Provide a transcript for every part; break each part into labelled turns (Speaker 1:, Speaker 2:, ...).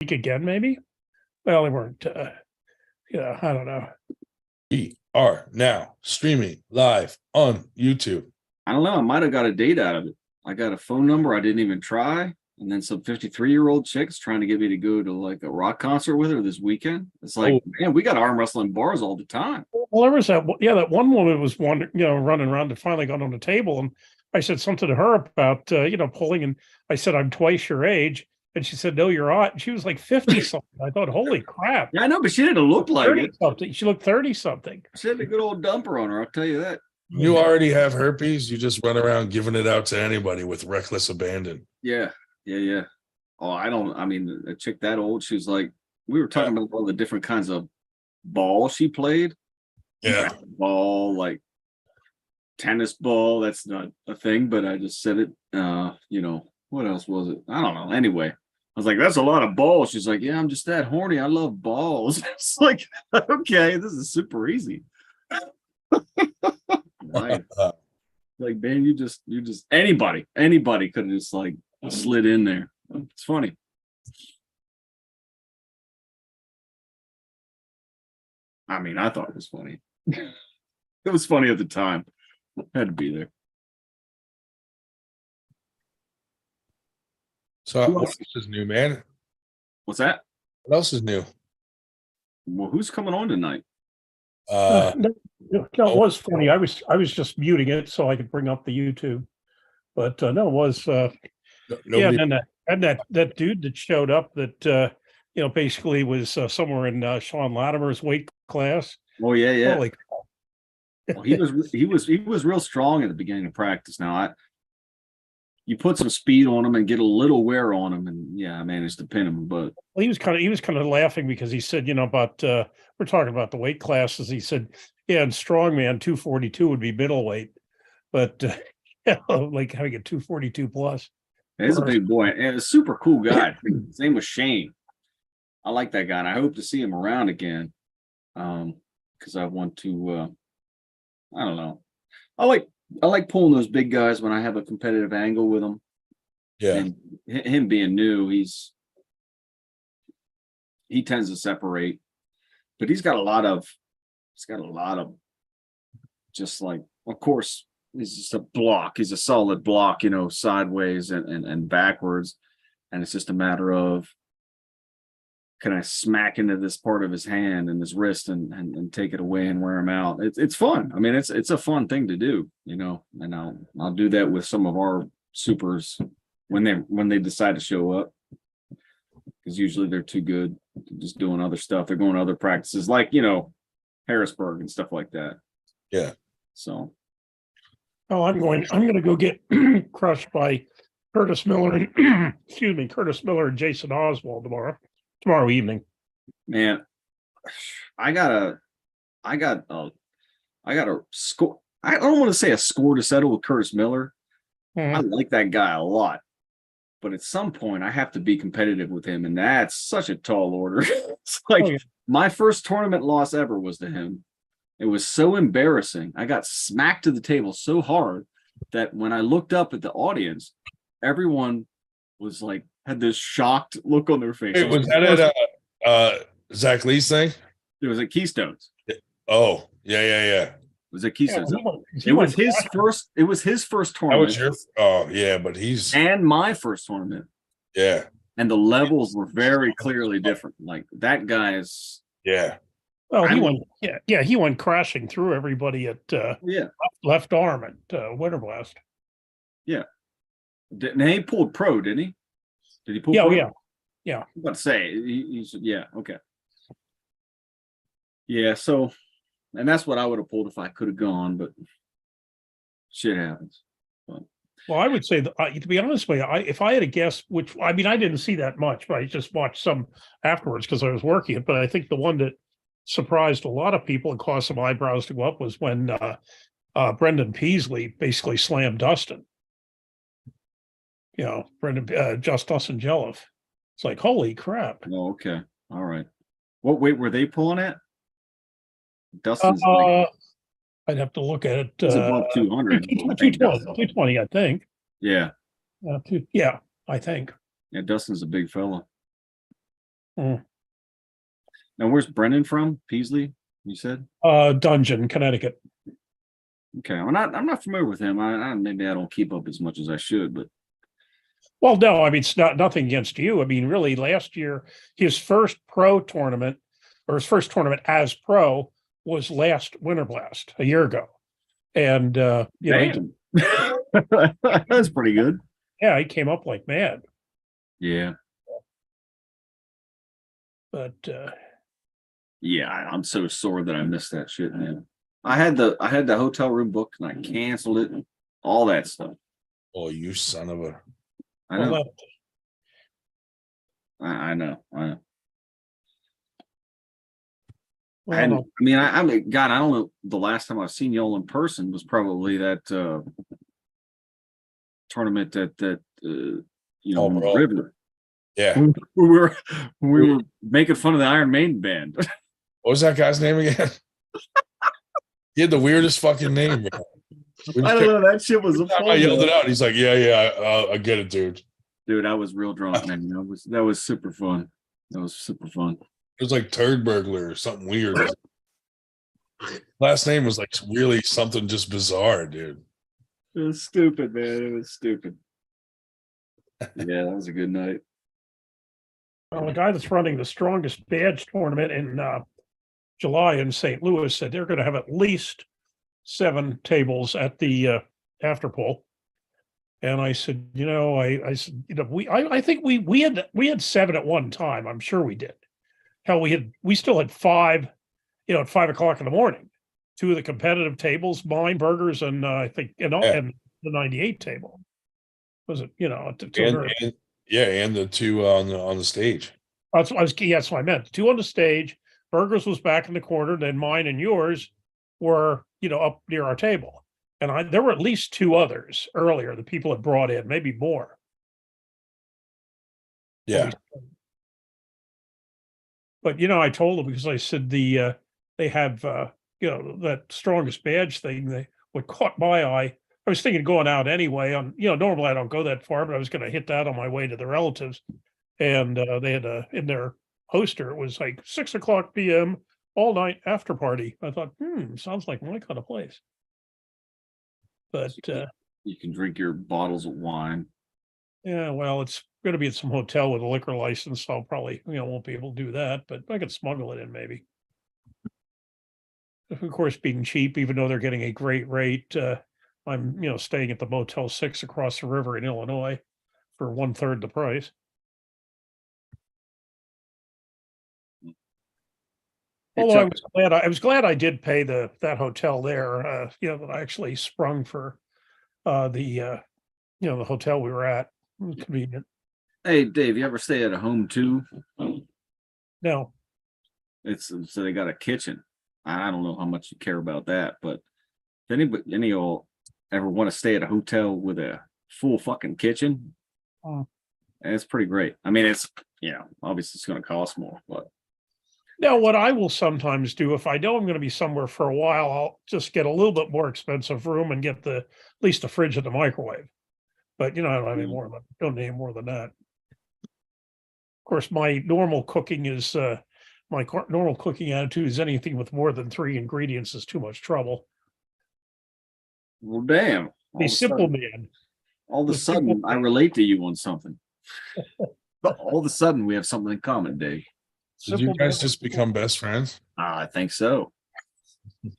Speaker 1: week again, maybe. Well, they weren't. I don't know.
Speaker 2: We are now streaming live on YouTube.
Speaker 3: I don't know. I might have got a date out of it. I got a phone number I didn't even try. And then some 53-year-old chick's trying to get me to go to like a rock concert with her this weekend. It's like, man, we got arm wrestling bars all the time.
Speaker 1: Well, there was that. Yeah, that one woman was running around and finally got on the table. And I said something to her about, pulling. And I said, I'm twice your age. And she said, no, you're not. And she was like 50 something. I thought, holy crap.
Speaker 3: Yeah, I know, but she didn't look like it.
Speaker 1: Something. She looked 30 something.
Speaker 3: She had a good old dumper on her. I'll tell you that.
Speaker 2: You already have herpes. You just run around giving it out to anybody with reckless abandon.
Speaker 3: Yeah. Oh, a chick that old, she was like, we were talking about all the different kinds of ball she played.
Speaker 2: Yeah.
Speaker 3: Ball, like tennis ball. That's not a thing, but I just said it. What else was it? I don't know. Anyway, I was like, that's a lot of balls. She's like, yeah, I'm just that horny. I love balls. It's like, okay, this is super easy. Right. Like, man, you just anybody could have just like slid in there. It's funny. I mean, I thought it was funny. It was funny at the time. Had to be there.
Speaker 2: So what else is new, man?
Speaker 3: What's that?
Speaker 2: What else is new?
Speaker 3: Well, who's coming on tonight?
Speaker 1: It was funny. I was just muting it so I could bring up the YouTube, but no, it was. And that dude that showed up that basically was somewhere in Sean Latimer's weight class.
Speaker 3: Oh yeah.
Speaker 1: Holy
Speaker 3: well, he was real strong at the beginning of practice. Now you put some speed on him and get a little wear on him, and I managed to pin him. But
Speaker 1: he was kind of laughing because he said, about we're talking about the weight classes. He said, yeah, and strongman 242 would be middleweight, but like having a 242 plus.
Speaker 3: He's a big boy and a super cool guy. His name was Shane. I like that guy, and I hope to see him around again. Because I want to. I don't know. I like pulling those big guys when I have a competitive angle with them.
Speaker 2: Yeah.
Speaker 3: And him being new, he tends to separate, but he's got a lot of just like, of course, he's just a block. He's a solid block, sideways and backwards. And it's just a matter of, can I smack into this part of his hand and his wrist and take it away and wear him out? It's fun. I mean, it's a fun thing to do, and I'll do that with some of our supers when they decide to show up, because usually they're too good. They're just doing other stuff. They're going to other practices like, Harrisburg and stuff like that.
Speaker 2: Yeah.
Speaker 3: So.
Speaker 1: Oh, I'm going to go get crushed by Curtis Miller and Jason Oswald tomorrow evening.
Speaker 3: Man, I got a score. I don't want to say a score to settle with Curtis Miller. I like that guy a lot, but at some point I have to be competitive with him, and that's such a tall order. It's like my first tournament loss ever was to him. It was so embarrassing. I got smacked to the table so hard that when I looked up at the audience, everyone was like, had this shocked look on their face.
Speaker 2: Hey, was that at Zach Lee's thing?
Speaker 3: It was at Keystones.
Speaker 2: Oh, yeah. It
Speaker 3: was at Keystones.
Speaker 1: It
Speaker 3: was his first tournament.
Speaker 2: That was your but he's
Speaker 3: and my first tournament.
Speaker 2: Yeah.
Speaker 3: And the levels were very clearly different. Like that guy is
Speaker 1: Well, he went crashing through everybody at left arm at Winter Blast.
Speaker 3: Yeah. And he pulled pro, didn't he? Did he pull pro?
Speaker 1: Yeah.
Speaker 3: I'm about to say, he's okay. Yeah, so, and that's what I would have pulled if I could have gone, but shit happens. But.
Speaker 1: Well, I would say, to be honest with you, if I had a guess, which, I mean, I didn't see that much, but I just watched some afterwards because I was working it, but I think the one that surprised a lot of people and caused some eyebrows to go up was when Brendan Peasley basically slammed Dustin. Just Dustin Jelliff. It's like, holy crap.
Speaker 3: Oh, okay. All right. What weight were they pulling at? Dustin's
Speaker 1: I'd have to look at it.
Speaker 3: It's above 200.
Speaker 1: 220, I think.
Speaker 3: Yeah.
Speaker 1: I think.
Speaker 3: Yeah, Dustin's a big fella.
Speaker 1: Mm.
Speaker 3: Now, where's Brennan from? Peasley, you said?
Speaker 1: Dungeon, Connecticut.
Speaker 3: Okay, I'm not familiar with him. Maybe I don't keep up as much as I should, but
Speaker 1: Well, no, I mean, it's nothing against you. I mean, really, last year, his first pro tournament or his first tournament as pro was last Winter Blast a year ago. And, you know,
Speaker 3: damn, that's pretty good.
Speaker 1: yeah, he came up like mad.
Speaker 3: Yeah,
Speaker 1: But,
Speaker 3: yeah, I'm so sore that I missed that shit, man. I had the hotel room booked and I canceled it, and all that stuff.
Speaker 2: Oh, you son of a.
Speaker 3: I
Speaker 1: well,
Speaker 3: know,
Speaker 1: that,
Speaker 3: I know, I know.
Speaker 1: well,
Speaker 3: I mean, God, I don't know. The last time I've seen y'all in person was probably that tournament that you know,
Speaker 2: Oh,
Speaker 3: on the
Speaker 2: bro.
Speaker 3: river.
Speaker 2: Yeah.
Speaker 3: When we were making fun of the Iron Maiden band.
Speaker 2: What was that guy's name again? He had the weirdest fucking name, bro.
Speaker 3: I don't know. That shit was a
Speaker 2: I
Speaker 3: fun.
Speaker 2: yelled it out. He's like, yeah, I get it, dude.
Speaker 3: Dude, I was real drunk, man. That was super fun. That was super fun.
Speaker 2: It was like Turd Burglar or something weird. Last name was like really something just bizarre, dude.
Speaker 3: It was stupid, man. It was stupid. Yeah, that was a good night.
Speaker 1: well, the guy that's running the strongest badge tournament in July in St. Louis said they're going to have at least 7 tables at the after pool. And I said, you know, I said, you know, I think we had 7 at one time. I'm sure we did. Hell, we still had 5, you know, at 5 o'clock in the morning. 2 of the competitive tables, mine, burgers, and I think and the 98 table. Was it, you know,
Speaker 2: And the two on the stage.
Speaker 1: that's what I meant. 2 on the stage, burgers was back in the corner, then mine and yours were, you know, up near our table. And there were at least 2 others earlier that people had brought in, maybe more.
Speaker 2: Yeah.
Speaker 1: But you know, I told them because I said they have you know, that strongest badge thing. What caught my eye, I was thinking of going out anyway. On, you know, normally I don't go that far, but I was going to hit that on my way to the relatives. And they had in their poster, it was like 6 o'clock p.m. all night after party. I thought, sounds like my kind of place. But
Speaker 3: You can drink your bottles of wine.
Speaker 1: yeah, well, it's going to be at some hotel with a liquor license. So I'll probably, you know, won't be able to do that, but I could smuggle it in maybe. Of course, being cheap, even though they're getting a great rate, I'm, you know, staying at the Motel 6 across the river in Illinois for 1/3 the price. Although I was glad I did pay that hotel there, you know, that I actually sprung for you know, the hotel we were at. It was convenient.
Speaker 3: Hey, Dave, you ever stay at a home too?
Speaker 1: No,
Speaker 3: So they got a kitchen. I don't know how much you care about that, but if any of y'all ever want to stay at a hotel with a full fucking kitchen, it's pretty great. I mean, it's, you know, obviously it's going to cost more, but
Speaker 1: now what I will sometimes do if I know I'm going to be somewhere for a while, I'll just get a little bit more expensive room and get at least the fridge and the microwave. But you know, I don't have any more. Don't need more than that. Of course, my normal cooking is normal cooking attitude is anything with more than 3 ingredients is too much trouble.
Speaker 3: well, damn.
Speaker 1: A simple man.
Speaker 3: All of a
Speaker 1: The simple
Speaker 3: sudden, I relate to you on something. All of a sudden, we have something in common, Dave.
Speaker 2: Did you guys just become best friends?
Speaker 3: I think so.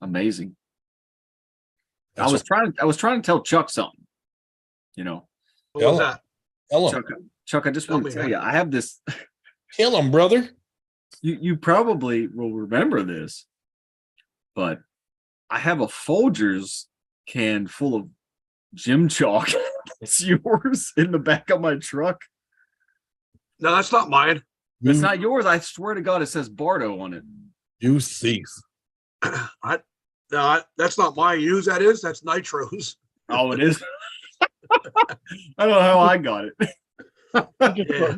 Speaker 3: Amazing.
Speaker 2: That's
Speaker 3: I was trying to tell Chuck something. You know,
Speaker 4: What was that?
Speaker 2: Tell him.
Speaker 3: Chuck, I just want to tell you, I have this.
Speaker 2: Kill him, brother.
Speaker 3: You probably will remember this, but I have a Folgers can full of gym chalk. It's yours in the back of my truck.
Speaker 4: No, that's not mine.
Speaker 3: It's not yours. I swear to God, it says Bardo on it.
Speaker 2: You thief.
Speaker 4: No, that's not mine. You know whose that is? That's Nitro's.
Speaker 3: Oh, it is. I don't know how I got it.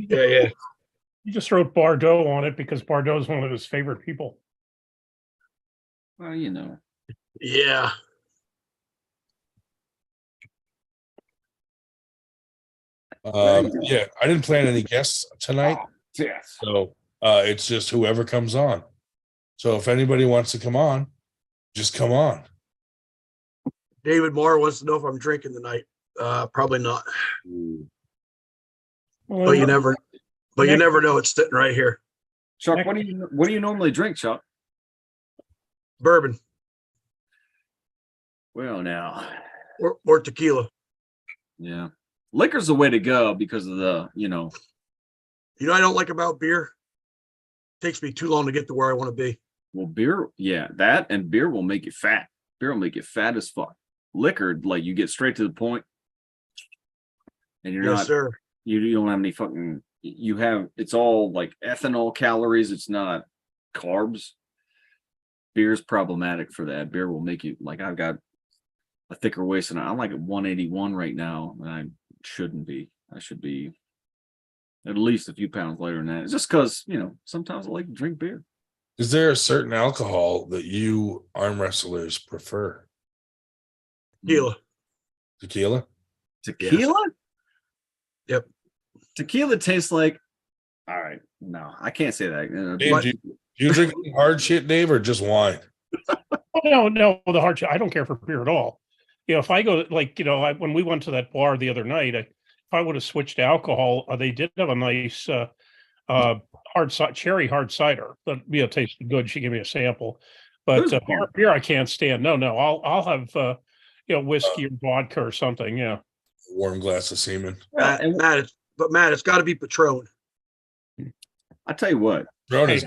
Speaker 4: Yeah.
Speaker 1: He just wrote Bardot on it because Bardot is one of his favorite people.
Speaker 3: Well, you know.
Speaker 4: Yeah.
Speaker 2: Yeah, I didn't plan any guests tonight.
Speaker 3: Yes.
Speaker 2: So It's just whoever comes on. So if anybody wants to come on, just come on.
Speaker 4: David Moore wants to know if I'm drinking tonight. Probably not. But you never know. It's sitting right here.
Speaker 3: Chuck, what do you normally drink, Chuck?
Speaker 4: Bourbon
Speaker 3: Well, now,
Speaker 4: or tequila.
Speaker 3: yeah, liquor's the way to go because of the,
Speaker 4: You know what I don't like about beer? Takes me too long to get to where I want to be.
Speaker 3: well, beer, yeah, that and beer will make you fat. Beer will make you fat as fuck. Liquor, like you get straight to the point, and you're
Speaker 4: Yes,
Speaker 3: not,
Speaker 4: sir.
Speaker 3: you don't have any fucking. You have, it's all like ethanol calories. It's not carbs. Beer's problematic for that. Beer will make you, like, I've got a thicker waist and I'm like at 181 right now, and I shouldn't be. I should be at least a few pounds lighter than that. It's just because, sometimes I like to drink beer.
Speaker 2: Is there a certain alcohol that you arm wrestlers prefer?
Speaker 4: Tequila.
Speaker 2: Tequila?
Speaker 3: Tequila?
Speaker 4: Yep.
Speaker 3: Tequila tastes like, all right, no, I can't say that.
Speaker 2: Dave, do you drink hard shit, Dave, or just wine?
Speaker 1: No, the hard shit. I don't care for beer at all. If I go when we went to that bar the other night, if I would have switched to alcohol, they did have a nice cherry hard cider that tasted good. She gave me a sample, but beer I can't stand. No, I'll have whiskey or vodka or something. Yeah,
Speaker 2: Warm glass of semen.
Speaker 4: Matt, it's got to be Patron.
Speaker 3: I tell you what,
Speaker 2: Hey,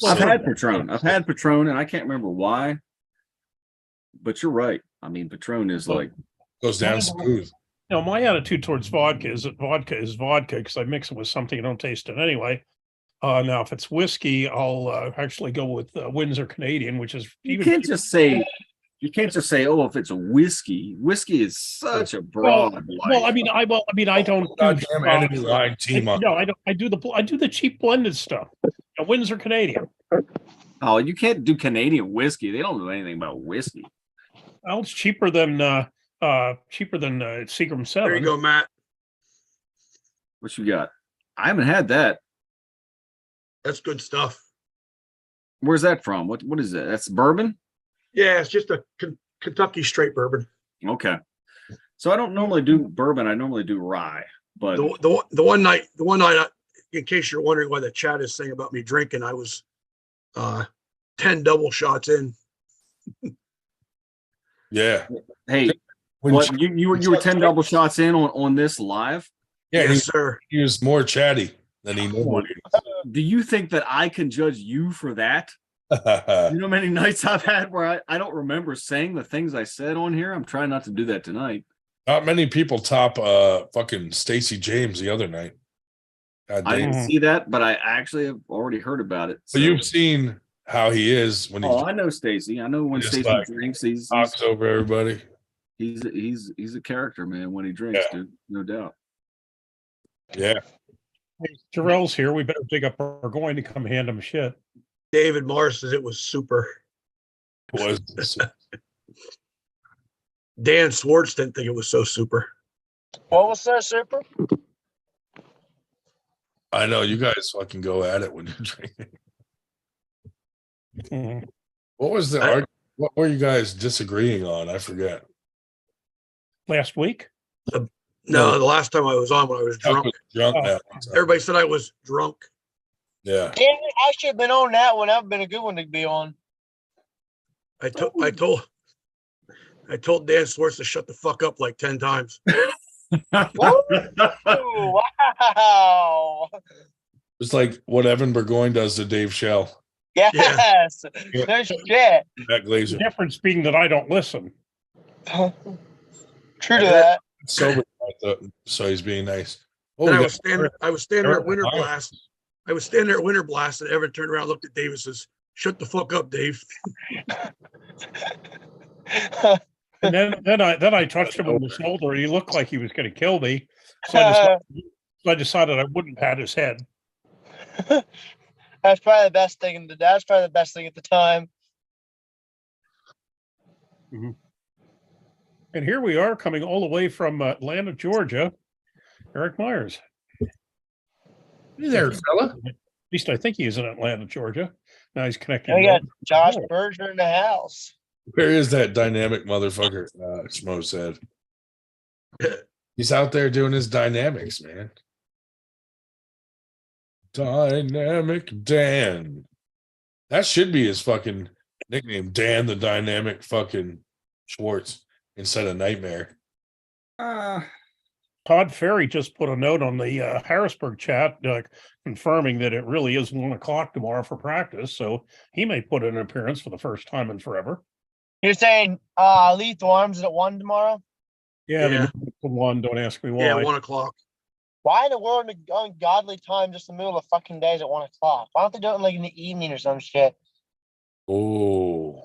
Speaker 3: I've had Patron, and I can't remember why, but you're right. I mean, Patron is like
Speaker 2: goes down smooth.
Speaker 1: My attitude towards vodka is that vodka is vodka because I mix it with something I don't taste it anyway. Now, if it's whiskey, I'll actually go with Windsor Canadian, which is
Speaker 3: you can't just say, oh, if it's a whiskey. Whiskey is such a broad.
Speaker 1: I don't.
Speaker 2: Goddamn enemy line team up.
Speaker 1: No, I don't. I do the cheap blended stuff. Windsor Canadian.
Speaker 3: Oh, you can't do Canadian whiskey. They don't know anything about whiskey.
Speaker 1: Well, it's cheaper than Seagram 7.
Speaker 4: There you go, Matt.
Speaker 3: What you got? I haven't had that.
Speaker 4: That's good stuff.
Speaker 3: Where's that from? What is that? That's bourbon?
Speaker 4: Yeah, it's just a Kentucky straight bourbon.
Speaker 3: Okay. So I don't normally do bourbon. I normally do rye. But
Speaker 4: the one night, in case you're wondering why the chat is saying about me drinking, I was 10 double shots in.
Speaker 2: Yeah.
Speaker 3: Hey, what you were 10 double shots in on this live?
Speaker 2: Yeah,
Speaker 4: yes, sir.
Speaker 2: He was more chatty than he normally
Speaker 3: Do you think that I can judge you for that?
Speaker 2: is.
Speaker 3: You know how many nights I've had where I don't remember saying the things I said on here? I'm trying not to do that tonight.
Speaker 2: Not many people top fucking Stacey James the other night. God
Speaker 3: I
Speaker 2: damn.
Speaker 3: didn't see that, but I actually have already heard about it.
Speaker 2: So you've seen how he is when he
Speaker 3: I know Stacey. I know when
Speaker 2: Just
Speaker 3: Stacey
Speaker 2: like
Speaker 3: drinks, he's
Speaker 2: talks over everybody.
Speaker 3: a character, man, when he drinks, dude. No doubt.
Speaker 2: Yeah.
Speaker 1: Hey, Jarrell's here. We better dig up our going to come hand him shit.
Speaker 4: David Morris says it was super.
Speaker 2: It was
Speaker 4: Dan Swartz didn't think it was so super.
Speaker 5: What was that, super?
Speaker 2: I know you guys fucking go at it when you're drinking.
Speaker 1: Mhm.
Speaker 2: What was the argument? What were you guys disagreeing on? I forget.
Speaker 1: Last week?
Speaker 4: No, the last time I was on when I was
Speaker 2: Chuck
Speaker 4: drunk,
Speaker 2: was drunk
Speaker 1: Oh.
Speaker 2: now.
Speaker 4: everybody said I was drunk.
Speaker 2: Yeah.
Speaker 5: Damn it, I should have been on that one. That would have been a good one to be on.
Speaker 4: I told Dan Swartz to shut the fuck up like 10 times.
Speaker 5: Ooh, wow.
Speaker 2: It's like what Evan Burgoyne does to Dave Shell.
Speaker 5: Yes. No shit.
Speaker 2: That
Speaker 1: The
Speaker 2: Glazer.
Speaker 1: difference being that I don't listen.
Speaker 5: True to that.
Speaker 2: Sober, so he's being nice. Oh,
Speaker 4: And
Speaker 2: we
Speaker 4: I was standing there at Winter Blast. I was standing there at Winter Blast, and Evan turned around, looked at Dave, and says, "Shut the fuck up, Dave."
Speaker 1: And then I touched him on the shoulder, and he looked like he was going to kill me. So I decided I wouldn't pat his head.
Speaker 5: That's probably the best thing. That's probably the best thing at the time.
Speaker 1: And here we are coming all the way from Atlanta, Georgia. Eric Myers.
Speaker 2: Hey there, fella.
Speaker 1: least I think he's in Atlanta, Georgia. Now he's connecting.
Speaker 5: And we got
Speaker 1: North.
Speaker 5: Josh
Speaker 1: Oh,
Speaker 5: Berger in the house.
Speaker 2: Where is that dynamic motherfucker? Schmo said. He's out there doing his dynamics, man. Dynamic Dan. That should be his fucking nickname, Dan the Dynamic fucking Schwartz, instead of Nightmare.
Speaker 1: Todd Ferry just put a note on the Harrisburg chat confirming that it really is 1 o'clock tomorrow for practice. So he may put in an appearance for the first time in forever.
Speaker 5: You're saying Lethal Arms is at 1 tomorrow?
Speaker 1: Yeah, they
Speaker 4: Yeah.
Speaker 1: moved it to 1. Don't ask me why.
Speaker 4: Yeah, 1 o'clock.
Speaker 5: Why in the world in the ungodly time just in the middle of fucking days at 1 o'clock? Why don't they do it like in the evening or some shit?
Speaker 2: Oh,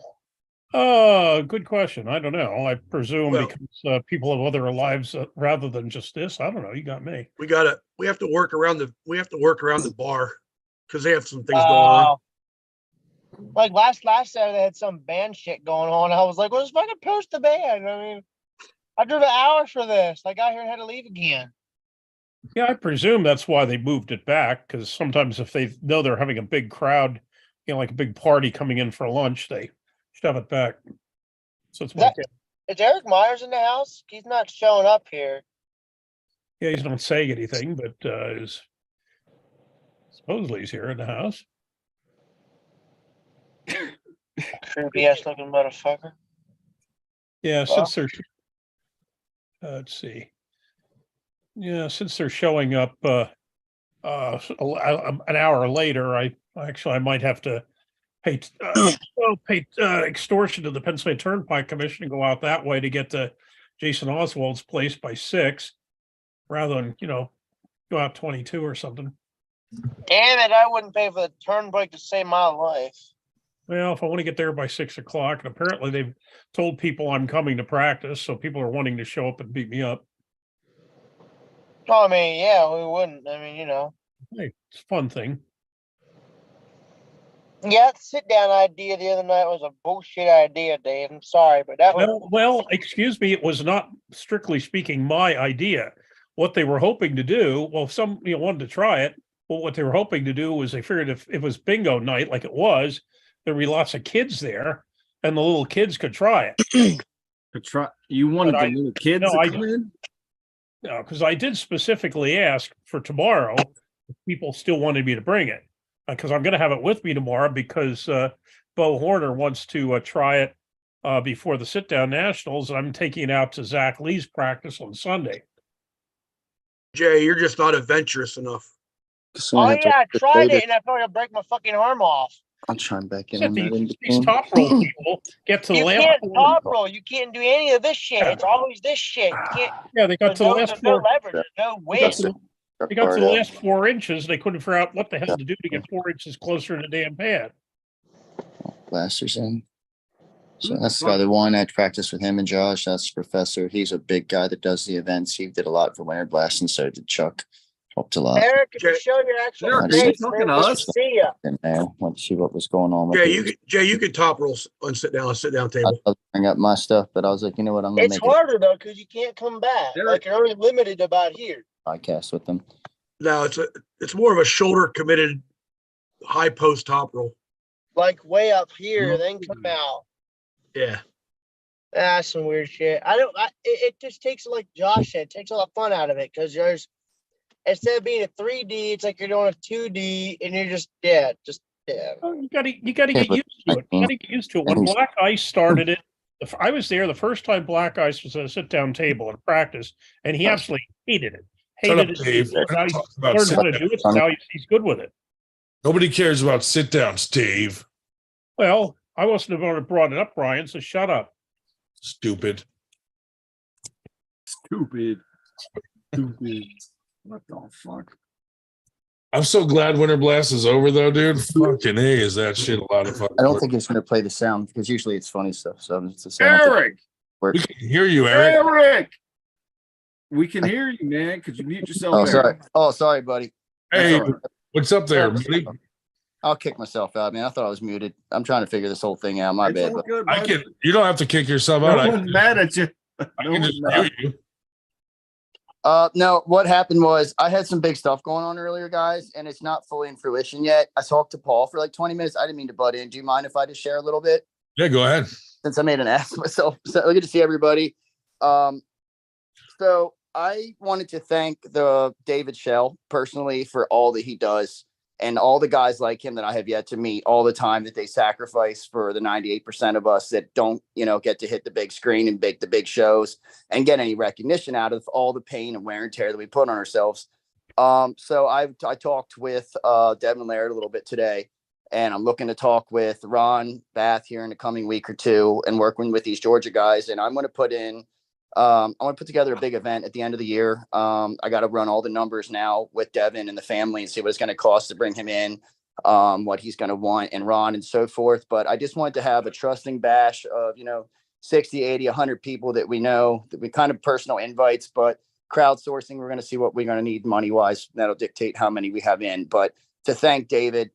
Speaker 1: Good question. I don't know. I presume
Speaker 4: Well-
Speaker 1: because people have other lives rather than just this. I don't know. You got me.
Speaker 4: We have to work around the bar because they have some things going on.
Speaker 5: Like last Saturday they had some band shit going on. I was like, well, just fucking post the band. I mean, I drove an hour for this. I got here and had to leave again.
Speaker 1: Yeah, I presume that's why they moved it back, because sometimes if they know they're having a big crowd, like a big party coming in for lunch, they shove it back. So it's
Speaker 5: Is Eric Myers in the house? He's not showing up here.
Speaker 1: yeah, he's not saying anything, but supposedly he's here in the house.
Speaker 5: Creepy ass looking motherfucker.
Speaker 1: Yeah, since they're let's see. Yeah, since they're showing up an hour later, I might have to pay extortion to the Pennsylvania Turnpike Commission and go out that way to get to Jason Oswald's place by 6, rather than go out 22 or something.
Speaker 5: Damn it, I wouldn't pay for the turnpike to save my life.
Speaker 1: Well, if I want to get there by 6 o'clock, and apparently they've told people I'm coming to practice, so people are wanting to show up and beat me up.
Speaker 5: Oh, I mean, yeah, we wouldn't. I mean,
Speaker 1: Hey, it's a fun thing.
Speaker 5: Yeah, the sit down idea the other night was a bullshit idea, Dave. I'm sorry, but that was
Speaker 1: Well, excuse me, it was not strictly speaking my idea. What they were hoping to do, well, if some wanted to try it, well, what they were hoping to do was they figured if it was bingo night like it was, there'd be lots of kids there, and the little kids could try it.
Speaker 3: You wanted
Speaker 1: But
Speaker 3: the little kids
Speaker 1: no,
Speaker 3: to come in?
Speaker 1: No, because I did specifically ask for tomorrow if people still wanted me to bring it, because I'm going to have it with me tomorrow because Bo Horner wants to try it before the sit-down nationals, and I'm taking it out to Zach Lee's practice on Sunday.
Speaker 4: Jay, you're just not adventurous enough.
Speaker 5: oh yeah, I tried it and I thought I'd break my fucking arm off.
Speaker 6: I'll chime back in
Speaker 1: Said
Speaker 6: on that in
Speaker 1: these
Speaker 6: between.
Speaker 1: top roll people get to the
Speaker 5: You
Speaker 1: last
Speaker 5: can't
Speaker 1: four.
Speaker 5: top roll. You can't do any of this shit. It's always this shit. You can't.
Speaker 1: Yeah, they got
Speaker 5: There's
Speaker 1: to the
Speaker 5: no,
Speaker 1: last
Speaker 5: there's no
Speaker 1: four.
Speaker 5: leverage. There's no wind.
Speaker 1: They got to the last 4 inches. They couldn't figure out what the hell to do to get 4 inches closer to the damn pad.
Speaker 6: Blasters in. So that's the other one. I practiced with him and Josh. That's the professor. He's a big guy that does the events. He did a lot for Winter Blast, and so did Chuck. Helped a lot.
Speaker 5: Eric, if you
Speaker 4: Jay-
Speaker 5: show your actual
Speaker 3: Eric,
Speaker 6: are you
Speaker 5: face,
Speaker 3: talking
Speaker 5: man,
Speaker 3: to
Speaker 5: we
Speaker 3: us?
Speaker 5: see ya.
Speaker 6: In there, went to see what was going on. With
Speaker 4: Jay, you could top roll on sit down
Speaker 6: I
Speaker 4: table.
Speaker 6: was bring up my stuff, but I was like, you know what? I'm gonna
Speaker 5: It's
Speaker 6: make
Speaker 5: harder though because you can't come back.
Speaker 3: Eric.
Speaker 5: Like you're only limited about here.
Speaker 6: a podcast with them.
Speaker 4: No, it's more of a shoulder committed high post top roll.
Speaker 5: Like way up here, then come out.
Speaker 4: Yeah.
Speaker 5: That's some weird shit. It just takes, like Josh said, it takes a lot of fun out of it because there's, instead of being a 3D, it's like you're doing a 2D and you're just yeah.
Speaker 1: Oh, you gotta get
Speaker 6: Yeah, but
Speaker 1: used to it. You gotta get used to it. When
Speaker 6: and he's-
Speaker 1: Black Ice started it, I was there the first time Black Ice was at a sit-down table in practice, and he absolutely hated it.
Speaker 2: Shut up,
Speaker 1: Hated it.
Speaker 2: Dave. We're
Speaker 1: Now
Speaker 2: not
Speaker 1: he's
Speaker 2: talking about
Speaker 1: learned how to
Speaker 2: sit-down.
Speaker 1: do it, so now he's good with it.
Speaker 2: Nobody cares about sit downs, Dave.
Speaker 1: Well, I wasn't the one that brought it up, Brian, so shut up.
Speaker 2: Stupid.
Speaker 3: Stupid. What the fuck?
Speaker 2: I'm so glad Winter Blast is over, though, dude. Fucking A, is that shit a lot of fun.
Speaker 6: I don't think it's gonna play the sound because usually it's funny stuff. So it's the sound.
Speaker 3: Eric!
Speaker 2: we can hear you, Eric.
Speaker 3: Eric! We can hear you, man. Could you mute yourself?
Speaker 6: Oh,
Speaker 3: Eric?
Speaker 6: sorry. Oh, sorry, buddy.
Speaker 2: Hey,
Speaker 6: That's all right.
Speaker 2: what's up there, buddy?
Speaker 6: I'll kick myself out, man. I thought I was muted. I'm trying to figure this whole thing out. My
Speaker 3: It's
Speaker 6: bad.
Speaker 3: all
Speaker 6: But
Speaker 3: good,
Speaker 2: I
Speaker 3: bud.
Speaker 2: can. You don't have to kick yourself
Speaker 3: No
Speaker 2: out.
Speaker 3: one's mad at you.
Speaker 2: I
Speaker 3: No
Speaker 2: can
Speaker 3: one's
Speaker 2: just
Speaker 3: mad.
Speaker 2: mute you.
Speaker 6: No, what happened was I had some big stuff going on earlier, guys, and it's not fully in fruition yet. I talked to Paul for like 20 minutes. I didn't mean to butt in. Do you mind if I just share a little bit?
Speaker 2: Yeah, go ahead.
Speaker 6: Since I made an ass of myself. So good to see everybody. So I wanted to thank the David Shell personally for all that he does and all the guys like him that I have yet to meet, all the time that they sacrifice for the 98% of us that don't, get to hit the big screen and make the big shows and get any recognition out of all the pain and wear and tear that we put on ourselves. So I talked with Devin Laird a little bit today, and I'm looking to talk with Ron Bath here in the coming week or two and working with these Georgia guys. And I'm going to put together a big event at the end of the year. I got to run all the numbers now with Devin and the family and see what it's going to cost to bring him in, what he's going to want, and Ron and so forth. But I just wanted to have a trusting bash of, 60, 80, 100 people that we know, that we kind of personal invites, but crowdsourcing, we're going to see what we're going to need money wise. That'll dictate how many we have in. But to thank David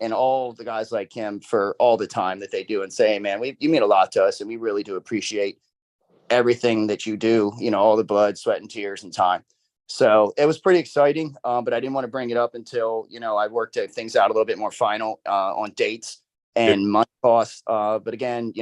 Speaker 6: and all the guys like him for all the time that they do and say, man, you mean a lot to us, and we really do appreciate everything that you do, all the blood, sweat, and tears and time. So it was pretty exciting, but I didn't want to bring it up until, I worked things out a little bit more final on dates and money costs. But again,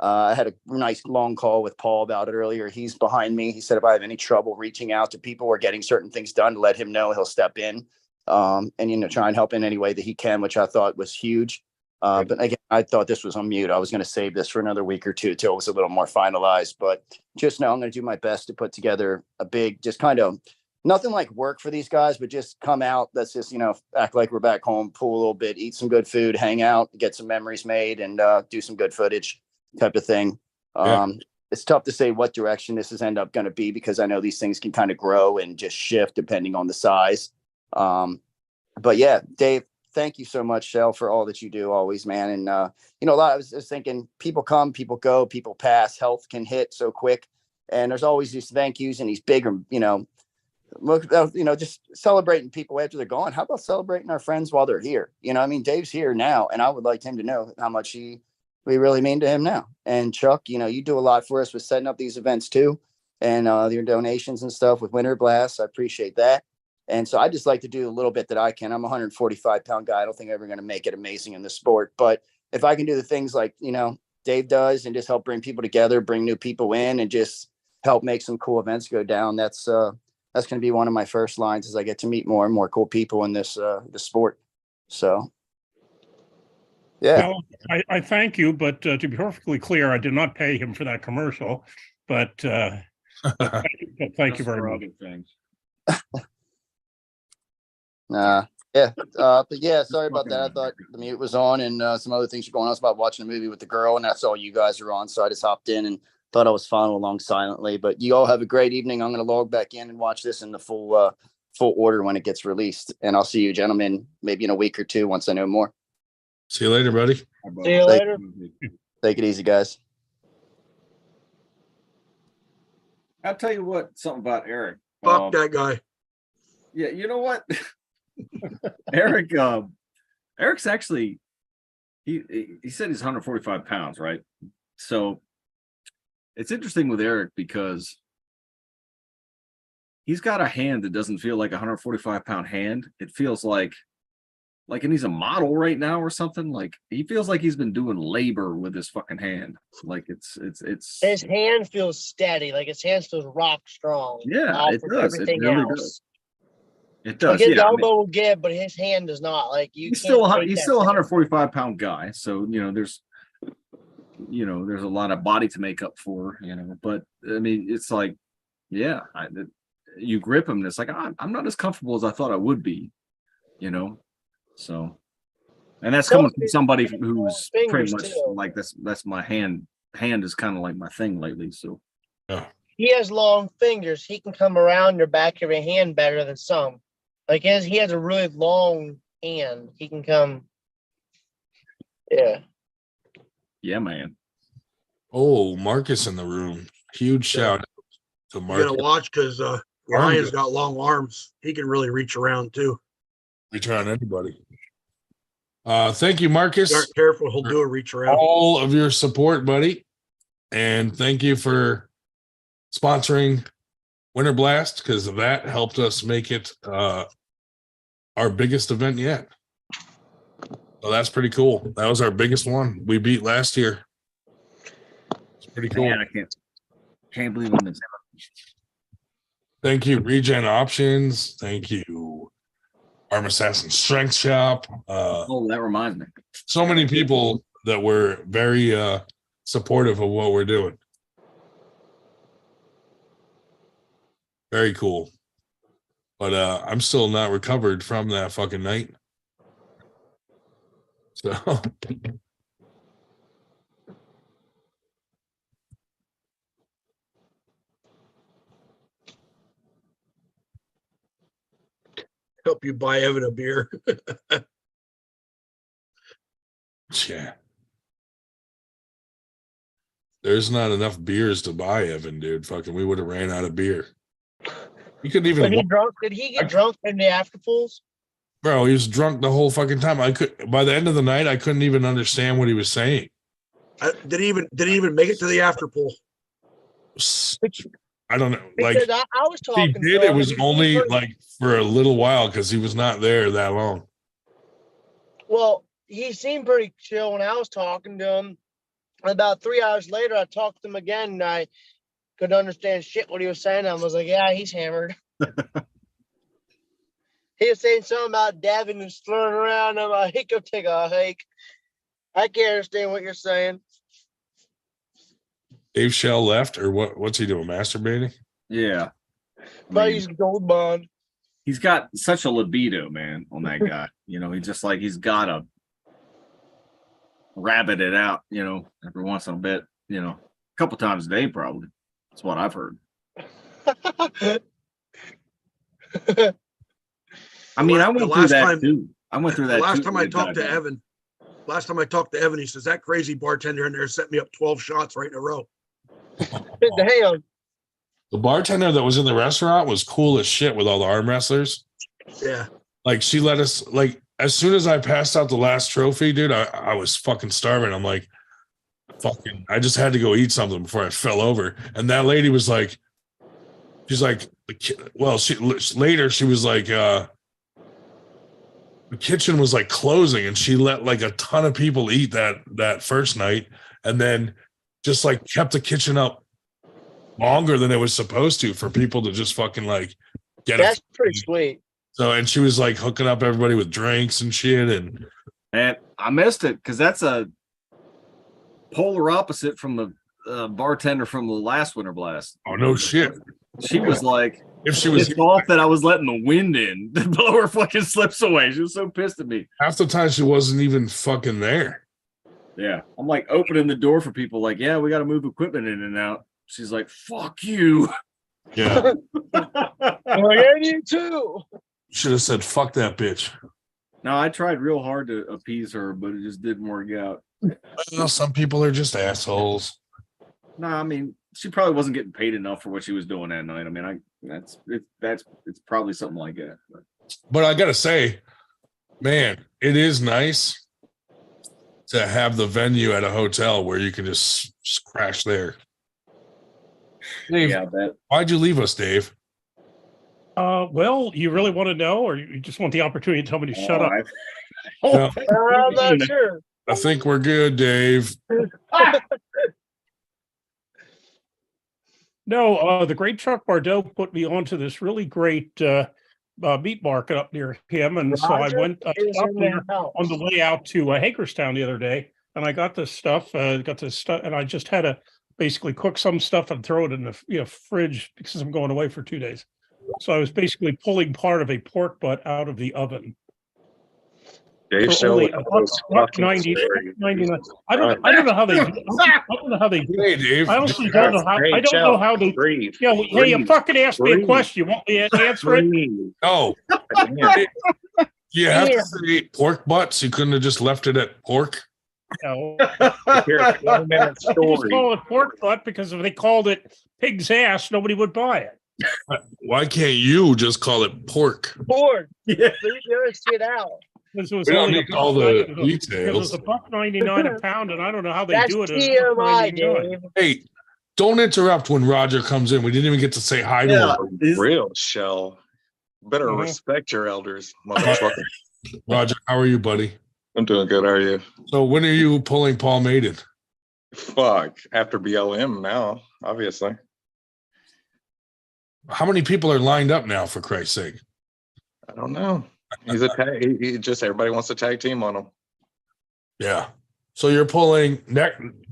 Speaker 6: I had a nice long call with Paul about it earlier. He's behind me. He said if I have any trouble reaching out to people or getting certain things done, to let him know, he'll step in and, try and help in any way that he can, which I thought was huge. But again, I thought this was on mute. I was going to save this for another week or two till it was a little more finalized. But just know I'm going to do my best to put together a big, just kind of nothing like work for these guys, but just come out. Let's just, act like we're back home, pool a little bit, eat some good food, hang out, get some memories made, and do some good footage type of thing. It's tough to say what direction this is end up going to be because I know these things can kind of grow and just shift depending on the size. But yeah, Dave, thank you so much, Shell, for all that you do always, man. And, a lot, I was just thinking people come, people go, people pass, health can hit so quick. And there's always these thank yous and these bigger, just celebrating people after they're gone. How about celebrating our friends while they're here? Dave's here now, and I would like him to know how much we really mean to him now. And Chuck, you do a lot for us with setting up these events too. And your donations and stuff with Winter Blast. I appreciate that. And so I just like to do a little bit that I can. I'm a 145-pound guy. I don't think I'm ever going to make it amazing in the sport. But if I can do the things like, Dave does and just help bring people together, bring new people in, and just help make some cool events go down, that's going to be one of my first lines as I get to meet more and more cool people in this sport. So, yeah.
Speaker 1: Well, I thank you, but to be perfectly clear, I did not pay him for that commercial. But thank you very much.
Speaker 6: But yeah, sorry about that. I thought the mute was on and some other things were going on. I was about watching a movie with the girl, and that's all you guys are on. So I just hopped in and thought I was following along silently. But you all have a great evening. I'm going to log back in and watch this in the full order when it gets released. And I'll see you gentlemen maybe in a week or two once I know more.
Speaker 2: See you later, buddy.
Speaker 5: See you later.
Speaker 6: Take it easy, guys.
Speaker 3: I'll tell you what, something about Eric.
Speaker 4: Fuck that guy.
Speaker 3: Yeah, you know what? Eric's actually, he said he's 145 pounds, right? So it's interesting with Eric because he's got a hand that doesn't feel like a 145-pound hand. It feels like and he's a model right now or something. Like he feels like he's been doing labor with his fucking hand. Like it's
Speaker 5: his hand feels steady, like his hand feels rock strong.
Speaker 3: Yeah, it does.
Speaker 5: Everything
Speaker 3: It really
Speaker 5: else.
Speaker 3: does. It does.
Speaker 5: Like his elbow will give, but his hand does not. Like
Speaker 3: he's still a 145-pound guy. So there's a lot of body to make up for. But I mean, it's like, yeah, you grip him, and it's like I'm not as comfortable as I thought I would be. So, and that's coming from somebody who's pretty much like this. That's my hand. Hand is kind of like my thing lately. So,
Speaker 5: he has long fingers. He can come around your back of your hand better than some. Like he has a really long hand. He can come. Yeah.
Speaker 3: Yeah, man.
Speaker 2: Oh, Marcus in the room. Huge shout out to
Speaker 4: You
Speaker 2: Marcus.
Speaker 4: gotta watch because Ryan's got long arms. He can really reach around too.
Speaker 2: Reach around anybody. Thank you, Marcus.
Speaker 4: If you aren't careful, he'll do a reach around.
Speaker 2: All of your support, buddy. And thank you for sponsoring Winter Blast because that helped us make it our biggest event yet. So that's pretty cool. That was our biggest one we beat last year. It's pretty cool.
Speaker 3: Man, I can't believe I'm in.
Speaker 2: Thank you, Regen Options. Thank you, Arm Assassin Strength Shop.
Speaker 3: Oh, that reminds me.
Speaker 2: So many people that were very supportive of what we're doing. Very cool. But I'm still not recovered from that fucking night. So
Speaker 4: Help you buy Evan a beer.
Speaker 2: yeah. There's not enough beers to buy Evan, dude. Fucking we would have ran out of beer. You couldn't even
Speaker 5: Did he get drunk in the after pools?
Speaker 2: Bro, he was drunk the whole fucking time. By the end of the night, I couldn't even understand what he was saying.
Speaker 4: Did he even make it to the after pool?
Speaker 2: I don't know. Like
Speaker 5: Because I was
Speaker 2: he
Speaker 5: talking.
Speaker 2: did,
Speaker 5: to
Speaker 2: it
Speaker 5: him,
Speaker 2: was
Speaker 5: and he
Speaker 2: only
Speaker 5: seemed
Speaker 2: like for a little while because he was not there that long.
Speaker 5: well, he seemed pretty chill when I was talking to him. About 3 hours later, I talked to him again, and I couldn't understand shit what he was saying. I was like, "Yeah, he's hammered." He was saying something about dabbing and slurring around. I'm like, "He could take a hike." I can't understand what you're saying.
Speaker 2: Dave Shell left, or what? What's he doing? Masturbating?
Speaker 3: Yeah.
Speaker 5: But he's gold bond.
Speaker 3: He's got such a libido, man, on that guy. You know, he's got to rabbit it out, you know, every once in a bit, you know, a couple times a day, probably. That's what I've heard. I mean, I went through that too. I went through that.
Speaker 4: Last time I talked to Evan, he says that crazy bartender in there set me up 12 shots right in a row.
Speaker 5: Damn.
Speaker 2: The bartender that was in the restaurant was cool as shit with all the arm wrestlers.
Speaker 4: Yeah.
Speaker 2: Like she let us, like, as soon as I passed out the last trophy, dude, I was fucking starving. I'm like, fucking, I just had to go eat something before I fell over. And that lady was like, she's like, well, later she was like, the kitchen was like closing and she let like a ton of people eat that first night and then just like kept the kitchen up longer than it was supposed to for people to just fucking like get it.
Speaker 5: That's pretty sweet.
Speaker 2: So, and she was like hooking up everybody with drinks and shit.
Speaker 3: And I missed it because that's a polar opposite from the bartender from the last Winter Blast.
Speaker 2: Oh, no shit.
Speaker 3: She was like,
Speaker 2: if she was
Speaker 3: pissed off that I was letting the wind in to blow her fucking slips away. She was so pissed at me.
Speaker 2: half the time she wasn't even fucking there.
Speaker 3: Yeah. I'm like opening the door for people like, yeah, we got to move equipment in and out. She's like, fuck you.
Speaker 2: Yeah.
Speaker 5: I need too.
Speaker 2: Should have said, fuck that bitch.
Speaker 3: No, I tried real hard to appease her, but it just didn't work out.
Speaker 2: Well, some people are just assholes.
Speaker 3: No, I mean, she probably wasn't getting paid enough for what she was doing that night. I mean, it's probably something like that.
Speaker 2: But I gotta say, man, it is nice to have the venue at a hotel where you can just crash there. Dave,
Speaker 3: Yeah, that.
Speaker 2: why'd you leave us, Dave?
Speaker 1: Well, you really want to know, or you just want the opportunity to tell me to shut up?
Speaker 2: No,
Speaker 5: I'm not sure.
Speaker 2: I think we're good, Dave.
Speaker 1: No, the great Chuck Bordeaux put me onto this really great meat market up near him, and so I
Speaker 5: Roger
Speaker 1: went
Speaker 5: is
Speaker 1: stopped
Speaker 5: in
Speaker 1: there
Speaker 5: the house.
Speaker 1: on the way out to Hagerstown the other day, and I got this stuff. And I just had to basically cook some stuff and throw it in the fridge because I'm going away for 2 days. So I was basically pulling part of a pork butt out of the oven.
Speaker 7: Dave
Speaker 1: For only
Speaker 7: Shell
Speaker 1: $1.99. I don't know how they do it. I don't know how they do it.
Speaker 2: Hey, Dave.
Speaker 1: I honestly don't know how. I don't know how they.
Speaker 7: breathe.
Speaker 1: Yeah, well, hey, you fucking asked me a
Speaker 7: Breathe.
Speaker 1: question. You want me to answer it?
Speaker 7: Breathe.
Speaker 2: Oh,
Speaker 7: Yeah.
Speaker 2: you have
Speaker 5: Yeah.
Speaker 2: to say pork butts. You couldn't have just left it at pork.
Speaker 1: No.
Speaker 7: Here's a 1-minute
Speaker 1: They just
Speaker 7: story.
Speaker 1: call it pork butt because if they called it pig's ass, nobody would buy it.
Speaker 2: Why can't you just call it pork?
Speaker 5: Bored.
Speaker 3: Yeah.
Speaker 5: Leave your shit out.
Speaker 1: Because it was
Speaker 2: We don't
Speaker 1: only
Speaker 2: need all the
Speaker 1: because it was
Speaker 2: details.
Speaker 1: $1.99 a pound, and I don't know how they
Speaker 5: That's
Speaker 1: do it. at
Speaker 5: TMI,
Speaker 1: $1.99.
Speaker 5: Dave.
Speaker 2: Hey, don't interrupt when Roger comes in. We didn't even get to say hi to
Speaker 8: Yeah,
Speaker 2: him.
Speaker 8: he's-
Speaker 7: Real shell. Better
Speaker 1: Mhm.
Speaker 7: respect your elders, motherfucker.
Speaker 2: Roger, how are you, buddy?
Speaker 7: I'm doing good. How are you?
Speaker 2: So when are you pulling Paul Maiden?
Speaker 7: Fuck. After BLM now, obviously.
Speaker 2: How many people are lined up now, for Christ's sake?
Speaker 7: I don't know. He's a tag. He just everybody wants to tag team on him.
Speaker 2: Yeah. So you're pulling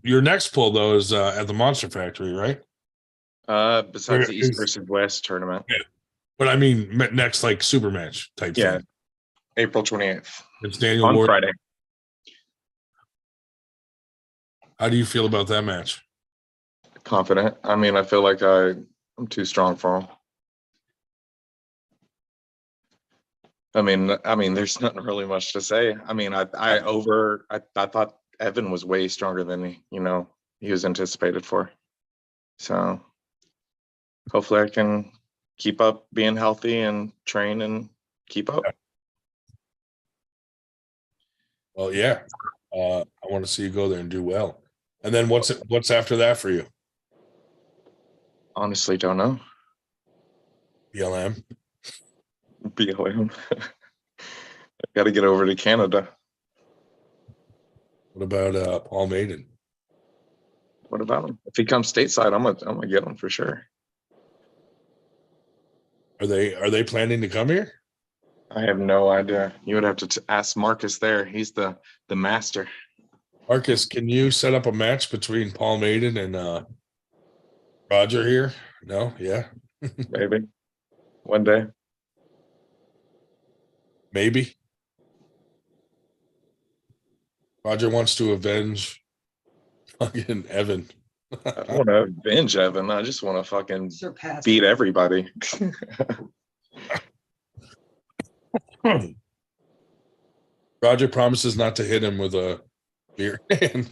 Speaker 2: your next pull though is at the Monster Factory, right?
Speaker 7: Besides the East
Speaker 2: Is-
Speaker 7: versus West tournament.
Speaker 2: But I mean next like super match type
Speaker 7: Yeah.
Speaker 2: thing.
Speaker 7: April 28th
Speaker 2: It's Daniel
Speaker 7: on
Speaker 2: Ward.
Speaker 7: Friday.
Speaker 2: How do you feel about that match?
Speaker 7: Confident. I mean, I feel like I'm too strong for him. I mean, there's nothing really much to say. I mean, I thought Evan was way stronger than he was anticipated for. So hopefully I can keep up being healthy and train and keep up.
Speaker 2: Well, yeah. I want to see you go there and do well. And then what's after that for you?
Speaker 7: Honestly, don't know.
Speaker 2: BLM.
Speaker 7: BLM. I got to get over to Canada.
Speaker 2: What about Paul Maiden?
Speaker 7: What about him? If he comes stateside, I'm gonna get him for sure.
Speaker 2: Are they planning to come here?
Speaker 7: I have no idea. You would have to ask Marcus there. He's the master.
Speaker 2: Marcus, can you set up a match between Paul Maiden and Roger here? No? Yeah.
Speaker 7: Maybe one day.
Speaker 2: Maybe. Roger wants to avenge fucking Evan.
Speaker 7: I don't want to avenge Evan. I just want to fucking beat everybody.
Speaker 2: Roger promises not to hit him with a beer can.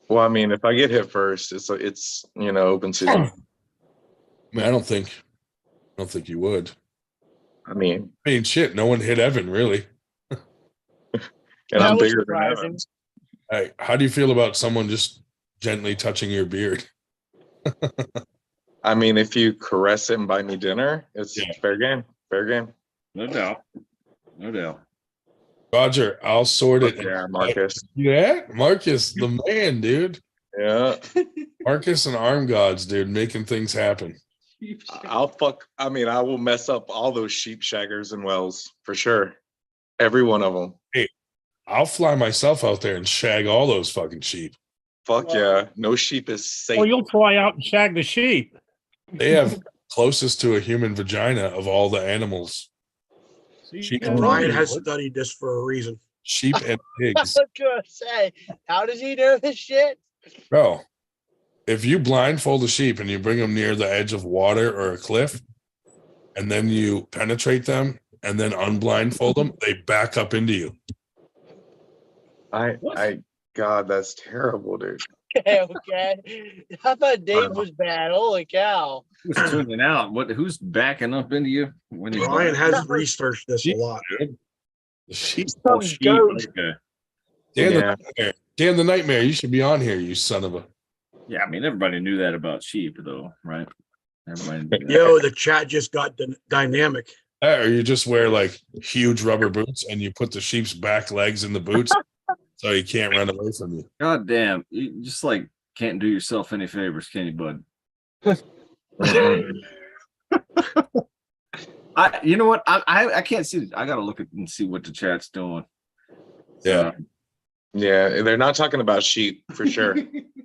Speaker 7: Well, I mean, if I get hit first, it's open season.
Speaker 2: I mean, I don't think you would.
Speaker 7: I mean,
Speaker 2: Shit, no one hit Evan really.
Speaker 7: and
Speaker 5: That
Speaker 7: I'm
Speaker 5: was
Speaker 7: bigger than
Speaker 5: surprising.
Speaker 7: Evan.
Speaker 2: Hey, how do you feel about someone just gently touching your beard?
Speaker 7: I mean, if you caress it and buy me dinner, it's
Speaker 2: Yeah.
Speaker 7: fair game. Fair game.
Speaker 3: No doubt. No doubt.
Speaker 2: Roger, I'll sort it.
Speaker 7: Yeah, Marcus.
Speaker 2: Yeah, Marcus, the man, dude.
Speaker 7: Yeah.
Speaker 2: Marcus and Arm Gods, dude, making things happen.
Speaker 7: I will mess up all those sheep shaggers and wells for sure. Every one of them.
Speaker 2: I'll fly myself out there and shag all those fucking sheep.
Speaker 7: Fuck yeah. No sheep is safe.
Speaker 1: Well, you'll fly out and shag the sheep.
Speaker 2: They have closest to a human vagina of all the animals. Sheep and
Speaker 4: Ryan has studied this for a reason.
Speaker 2: sheep and
Speaker 5: I
Speaker 2: pigs.
Speaker 5: was gonna say, how does he know this shit?
Speaker 2: Bro, if you blindfold a sheep and you bring them near the edge of water or a cliff, and then you penetrate them and then unblindfold them, they back up into you.
Speaker 7: God, that's terrible, dude.
Speaker 5: Okay. I thought Dave was bad. Holy cow.
Speaker 3: Who's tuning out? Who's backing up into you when you
Speaker 4: Ryan has researched this a lot.
Speaker 2: The sheep.
Speaker 5: Some goat.
Speaker 3: Okay.
Speaker 2: Dan,
Speaker 7: Yeah.
Speaker 2: the nightmare. Dan the Nightmare, you should be on here, you son of a.
Speaker 3: Yeah, I mean everybody knew that about sheep, though, right? Everybody knew that.
Speaker 4: Yo, the chat just got dynamic.
Speaker 2: Or you just wear like huge rubber boots and you put the sheep's back legs in the boots so he can't run away from you.
Speaker 3: God damn, you just like can't do yourself any favors, can you, bud? You know what? I can't see. I gotta look at and see what the chat's doing.
Speaker 2: Yeah.
Speaker 7: Yeah, they're not talking about sheep for sure.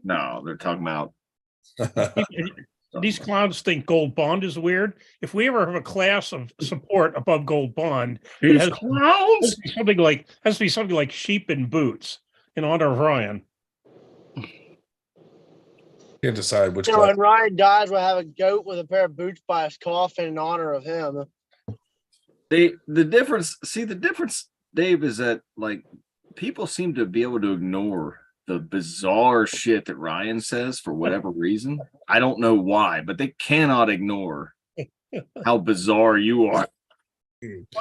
Speaker 3: No, they're talking about
Speaker 1: These clowns think Gold Bond is weird. If we ever have a class of support above Gold Bond, it has to be something like sheep in boots in honor of Ryan.
Speaker 2: Can't decide which
Speaker 5: You know,
Speaker 2: class.
Speaker 5: when Ryan dies, we'll have a goat with a pair of boots by his coffin in honor of him.
Speaker 3: the difference. See, the difference, Dave, is that like people seem to be able to ignore the bizarre shit that Ryan says for whatever reason. I don't know why, but they cannot ignore how bizarre you are.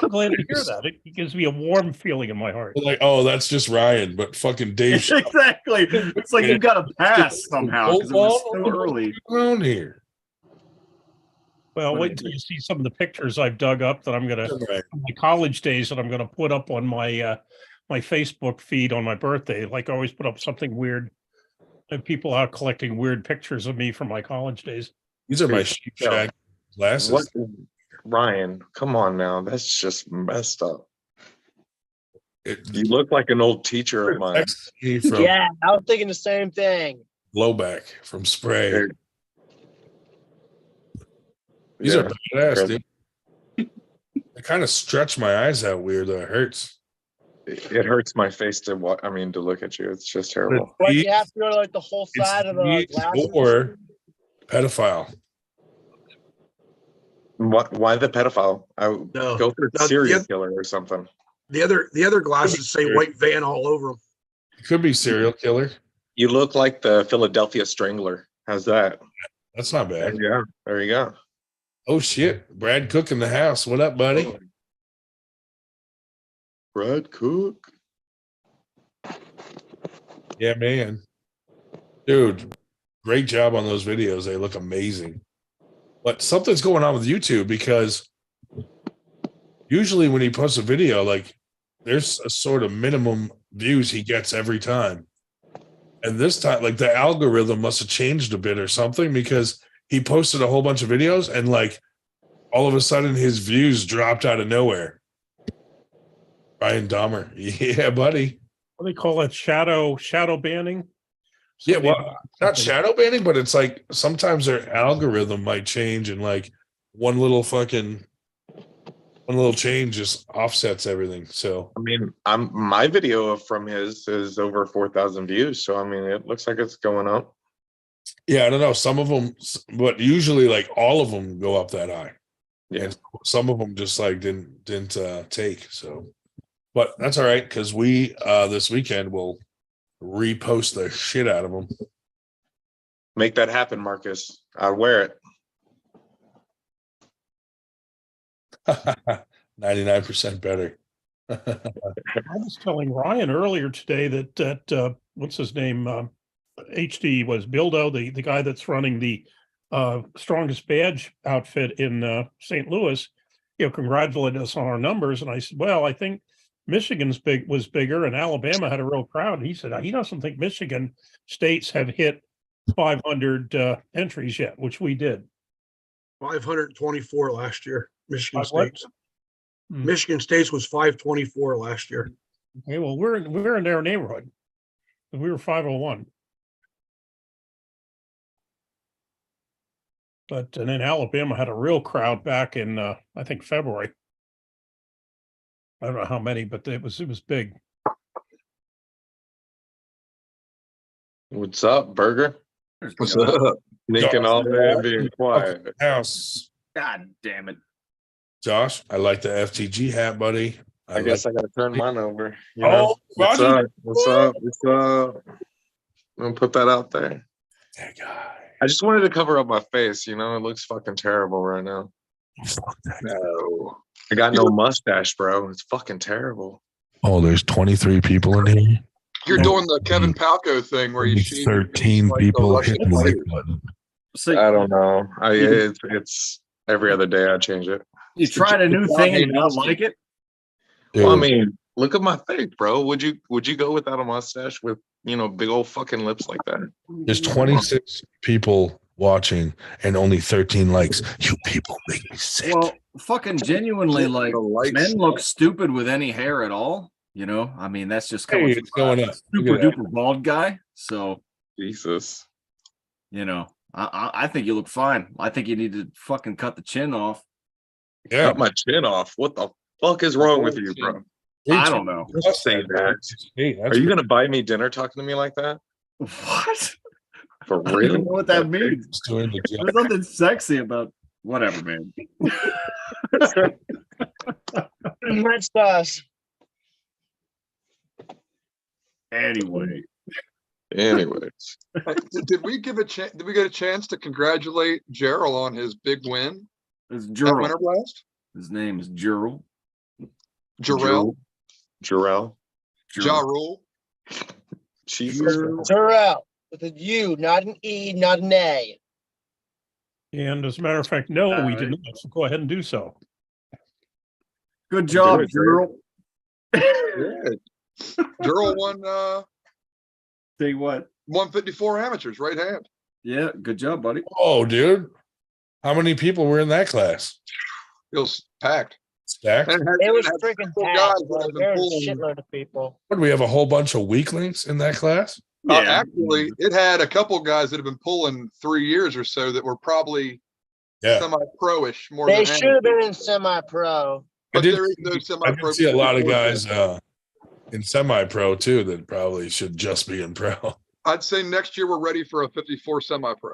Speaker 1: I'm glad to hear that. It gives me a warm feeling in my heart.
Speaker 2: Like, oh, that's just Ryan, but fucking Dave.
Speaker 3: Exactly. It's like you got to pass somehow because it was so early.
Speaker 2: Around here.
Speaker 1: Well,
Speaker 3: What
Speaker 1: wait
Speaker 3: is
Speaker 1: until
Speaker 3: it?
Speaker 1: you see some of the pictures I've dug up that I'm gonna
Speaker 2: Right.
Speaker 1: from my college days that I'm gonna put up on my my Facebook feed on my birthday. Like I always put up something weird. And people out collecting weird pictures of me from my college days.
Speaker 2: These are my
Speaker 7: Dude,
Speaker 2: sheep
Speaker 7: yeah.
Speaker 2: shack glasses.
Speaker 7: What, Ryan? Come on now, that's just messed up. You look like an old teacher of mine.
Speaker 2: From
Speaker 5: Yeah, I was thinking the same thing.
Speaker 2: blowback from spray.
Speaker 7: They're-
Speaker 2: These
Speaker 7: yeah,
Speaker 2: are badass,
Speaker 7: crazy.
Speaker 2: dude. I kind of stretch my eyes out weird though. It hurts.
Speaker 7: It hurts my face to to look at you. It's just terrible.
Speaker 5: Like you have to go to like the whole
Speaker 2: It's
Speaker 5: side of the
Speaker 2: these
Speaker 5: glasses.
Speaker 2: or pedophile.
Speaker 7: Why the pedophile? I would
Speaker 4: No.
Speaker 7: go for
Speaker 4: No,
Speaker 7: serial
Speaker 4: the-
Speaker 7: killer or something.
Speaker 4: The other glasses say white van all over them.
Speaker 2: It could be serial killer.
Speaker 7: You look like the Philadelphia Strangler. How's that?
Speaker 2: That's not bad.
Speaker 7: Yeah, there you go.
Speaker 2: Oh shit. Brad Cook in the house. What up, buddy?
Speaker 7: Brad Cook.
Speaker 2: Yeah, man. Dude, great job on those videos. They look amazing. But something's going on with YouTube because usually when he posts a video, like there's a sort of minimum views he gets every time. And this time, like the algorithm must have changed a bit or something because he posted a whole bunch of videos and like all of a sudden his views dropped out of nowhere. Ryan Dahmer. Yeah, buddy.
Speaker 1: What do they call it? Shadow banning?
Speaker 2: Yeah, well, not shadow banning, but it's like sometimes their algorithm might change and like one little change just offsets everything. So
Speaker 7: I mean, my video from his is over 4,000 views. So I mean, it looks like it's going up.
Speaker 2: yeah, I don't know. Some of them, but usually like all of them go up that high.
Speaker 7: Yeah.
Speaker 2: And some of them just like didn't take. So, but that's all right because we this weekend will repost the shit out of them.
Speaker 7: Make that happen, Marcus. I wear it.
Speaker 2: 99% better.
Speaker 1: I was telling Ryan earlier today that what's his name? HD was Bildo, the guy that's running the strongest badge outfit in St. Louis, congratulated us on our numbers. And I said, well, I think Michigan's was bigger and Alabama had a real crowd. And he said he doesn't think Michigan states have hit 500 entries yet, which we did.
Speaker 4: 524 last year. Michigan
Speaker 1: What?
Speaker 4: State's. Michigan State's was 524 last year.
Speaker 1: Okay, well, we're in their neighborhood. We were 501. And then Alabama had a real crowd back in I think February. I don't know how many, but it was big.
Speaker 7: What's up, Burger?
Speaker 3: What's up?
Speaker 7: Sneaking all day and being quiet.
Speaker 2: House.
Speaker 3: God damn it.
Speaker 2: Josh, I like the FTG hat, buddy.
Speaker 7: I guess I gotta turn mine over. You
Speaker 2: Oh,
Speaker 7: know? What's
Speaker 2: Roger.
Speaker 7: up? What's up? What's up? I'm gonna put that out there.
Speaker 2: That guy.
Speaker 7: I just wanted to cover up my face, it looks fucking terrible right now.
Speaker 2: Fuck that guy.
Speaker 7: No. I got no mustache, bro. It's fucking terrible.
Speaker 2: Oh, there's 23 people in here.
Speaker 8: You're doing the Kevin Palco thing where you shave
Speaker 2: 13
Speaker 8: like the
Speaker 2: people
Speaker 8: Russian
Speaker 2: hit the like
Speaker 8: flag.
Speaker 2: button.
Speaker 3: So
Speaker 7: I don't know. It's every other day I change it.
Speaker 3: you tried a new thing and not like it?
Speaker 2: Dude,
Speaker 7: Well, I mean, look at my face, bro. Would you go without a mustache with big old fucking lips like that?
Speaker 2: there's 26 people watching and only 13 likes. You people make me sick.
Speaker 3: Well, fucking genuinely, like
Speaker 7: The likes.
Speaker 3: men look stupid with any hair at all. I mean, that's just
Speaker 2: Hey,
Speaker 3: coming
Speaker 2: it's
Speaker 3: from
Speaker 2: going
Speaker 3: a
Speaker 2: up.
Speaker 3: super
Speaker 2: Look at
Speaker 3: duper bald guy. So,
Speaker 7: Jesus.
Speaker 3: I think you look fine. I think you need to fucking cut the chin off.
Speaker 2: Yeah.
Speaker 7: Cut my chin off. What the fuck is wrong with you, bro?
Speaker 3: I don't know.
Speaker 7: Don't say that.
Speaker 2: Hey,
Speaker 7: Are you gonna buy me dinner talking to me like that?
Speaker 3: What?
Speaker 7: For
Speaker 3: I don't
Speaker 7: real?
Speaker 3: know what that means.
Speaker 2: doing the job?
Speaker 3: There's nothing sexy about whatever, man.
Speaker 5: That's us.
Speaker 3: Anyway,
Speaker 7: Anyways.
Speaker 8: Did we get a chance to congratulate Gerald on his big win
Speaker 3: it's
Speaker 8: at
Speaker 3: Jurl.
Speaker 8: Winter Blast?
Speaker 3: His name is Jurl.
Speaker 8: Jarrell,
Speaker 7: Jarrell.
Speaker 8: Ja Rule.
Speaker 7: Jesus.
Speaker 5: Terrell with a U, not an E, not an A.
Speaker 1: And as a matter of fact, no, we
Speaker 4: All
Speaker 1: did
Speaker 4: right.
Speaker 1: not. So go ahead and do so.
Speaker 3: Good job, Gerald.
Speaker 8: Good. Jarrell won
Speaker 3: Tell you what.
Speaker 8: 154 amateurs, right hand.
Speaker 3: Yeah, good job, buddy.
Speaker 2: Oh, dude. How many people were in that class?
Speaker 8: It was packed.
Speaker 2: Stacked?
Speaker 8: And
Speaker 5: It was
Speaker 8: had
Speaker 5: freaking
Speaker 8: several
Speaker 5: packed.
Speaker 8: guys that
Speaker 5: Like,
Speaker 8: have been
Speaker 5: there was a
Speaker 8: pulling-
Speaker 5: shitload of people.
Speaker 2: What, do we have a whole bunch of weaklings in that class?
Speaker 8: Actually, it had a couple guys that have been pulling 3 years or so that were probably
Speaker 2: Yeah.
Speaker 8: semi-pro-ish more
Speaker 5: They
Speaker 8: than
Speaker 5: should have
Speaker 8: amateur.
Speaker 5: been in semi-pro.
Speaker 8: But
Speaker 2: did
Speaker 8: there is no
Speaker 2: I
Speaker 8: semi-pro.
Speaker 2: did see a lot of
Speaker 8: 54
Speaker 2: guys
Speaker 8: yet.
Speaker 2: in semi-pro too that probably should just be in pro.
Speaker 8: I'd say next year we're ready for a 54 semi-pro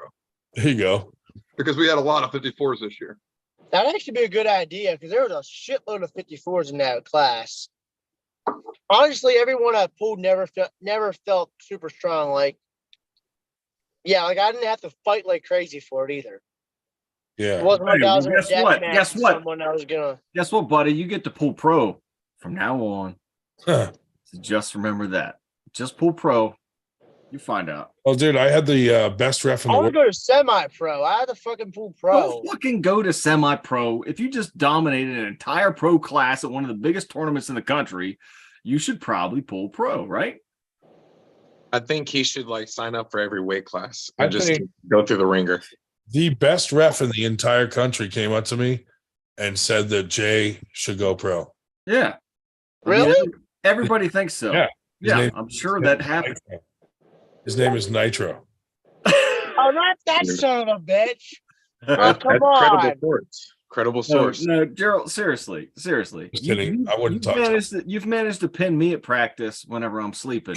Speaker 2: There you go.
Speaker 8: because we had a lot of 54s this year.
Speaker 5: That'd actually be a good idea because there was a shitload of 54s in that class. Honestly, everyone I pulled never felt super strong. Like, yeah, like I didn't have to fight like crazy for it either. It
Speaker 2: Yeah.
Speaker 5: wasn't like
Speaker 3: Hey,
Speaker 5: I was
Speaker 3: well,
Speaker 5: in a
Speaker 3: guess
Speaker 5: death
Speaker 3: what?
Speaker 5: match
Speaker 3: Guess
Speaker 5: with
Speaker 3: what?
Speaker 5: someone I was gonna.
Speaker 3: Guess what, buddy? You get to pull pro from now on.
Speaker 2: Huh.
Speaker 3: So just remember that. Just pull pro. You find out.
Speaker 2: Well, dude, I had the best ref in
Speaker 5: I
Speaker 2: the
Speaker 5: want
Speaker 2: world.
Speaker 5: to go to semi-pro. I had to fucking pull pro.
Speaker 3: Don't fucking go to semi-pro. If you just dominated an entire pro class at one of the biggest tournaments in the country, you should probably pull pro, right?
Speaker 7: I think he should like sign up for every weight class
Speaker 2: I
Speaker 7: and just
Speaker 2: think-
Speaker 7: go through the ringer.
Speaker 2: The best ref in the entire country came up to me and said that Jay should go pro.
Speaker 3: Yeah.
Speaker 5: Really?
Speaker 3: Everybody thinks so.
Speaker 2: Yeah. His
Speaker 3: Yeah,
Speaker 2: name-
Speaker 3: I'm sure that happened.
Speaker 2: His name is Nitro.
Speaker 5: Oh, not that son of a bitch. Oh,
Speaker 7: That's
Speaker 5: come
Speaker 7: credible
Speaker 5: on.
Speaker 7: source. Credible
Speaker 3: No,
Speaker 7: source.
Speaker 3: no, Gerald, seriously.
Speaker 2: Just kidding. I wouldn't touch him.
Speaker 3: You've managed to pin me at practice whenever I'm sleeping.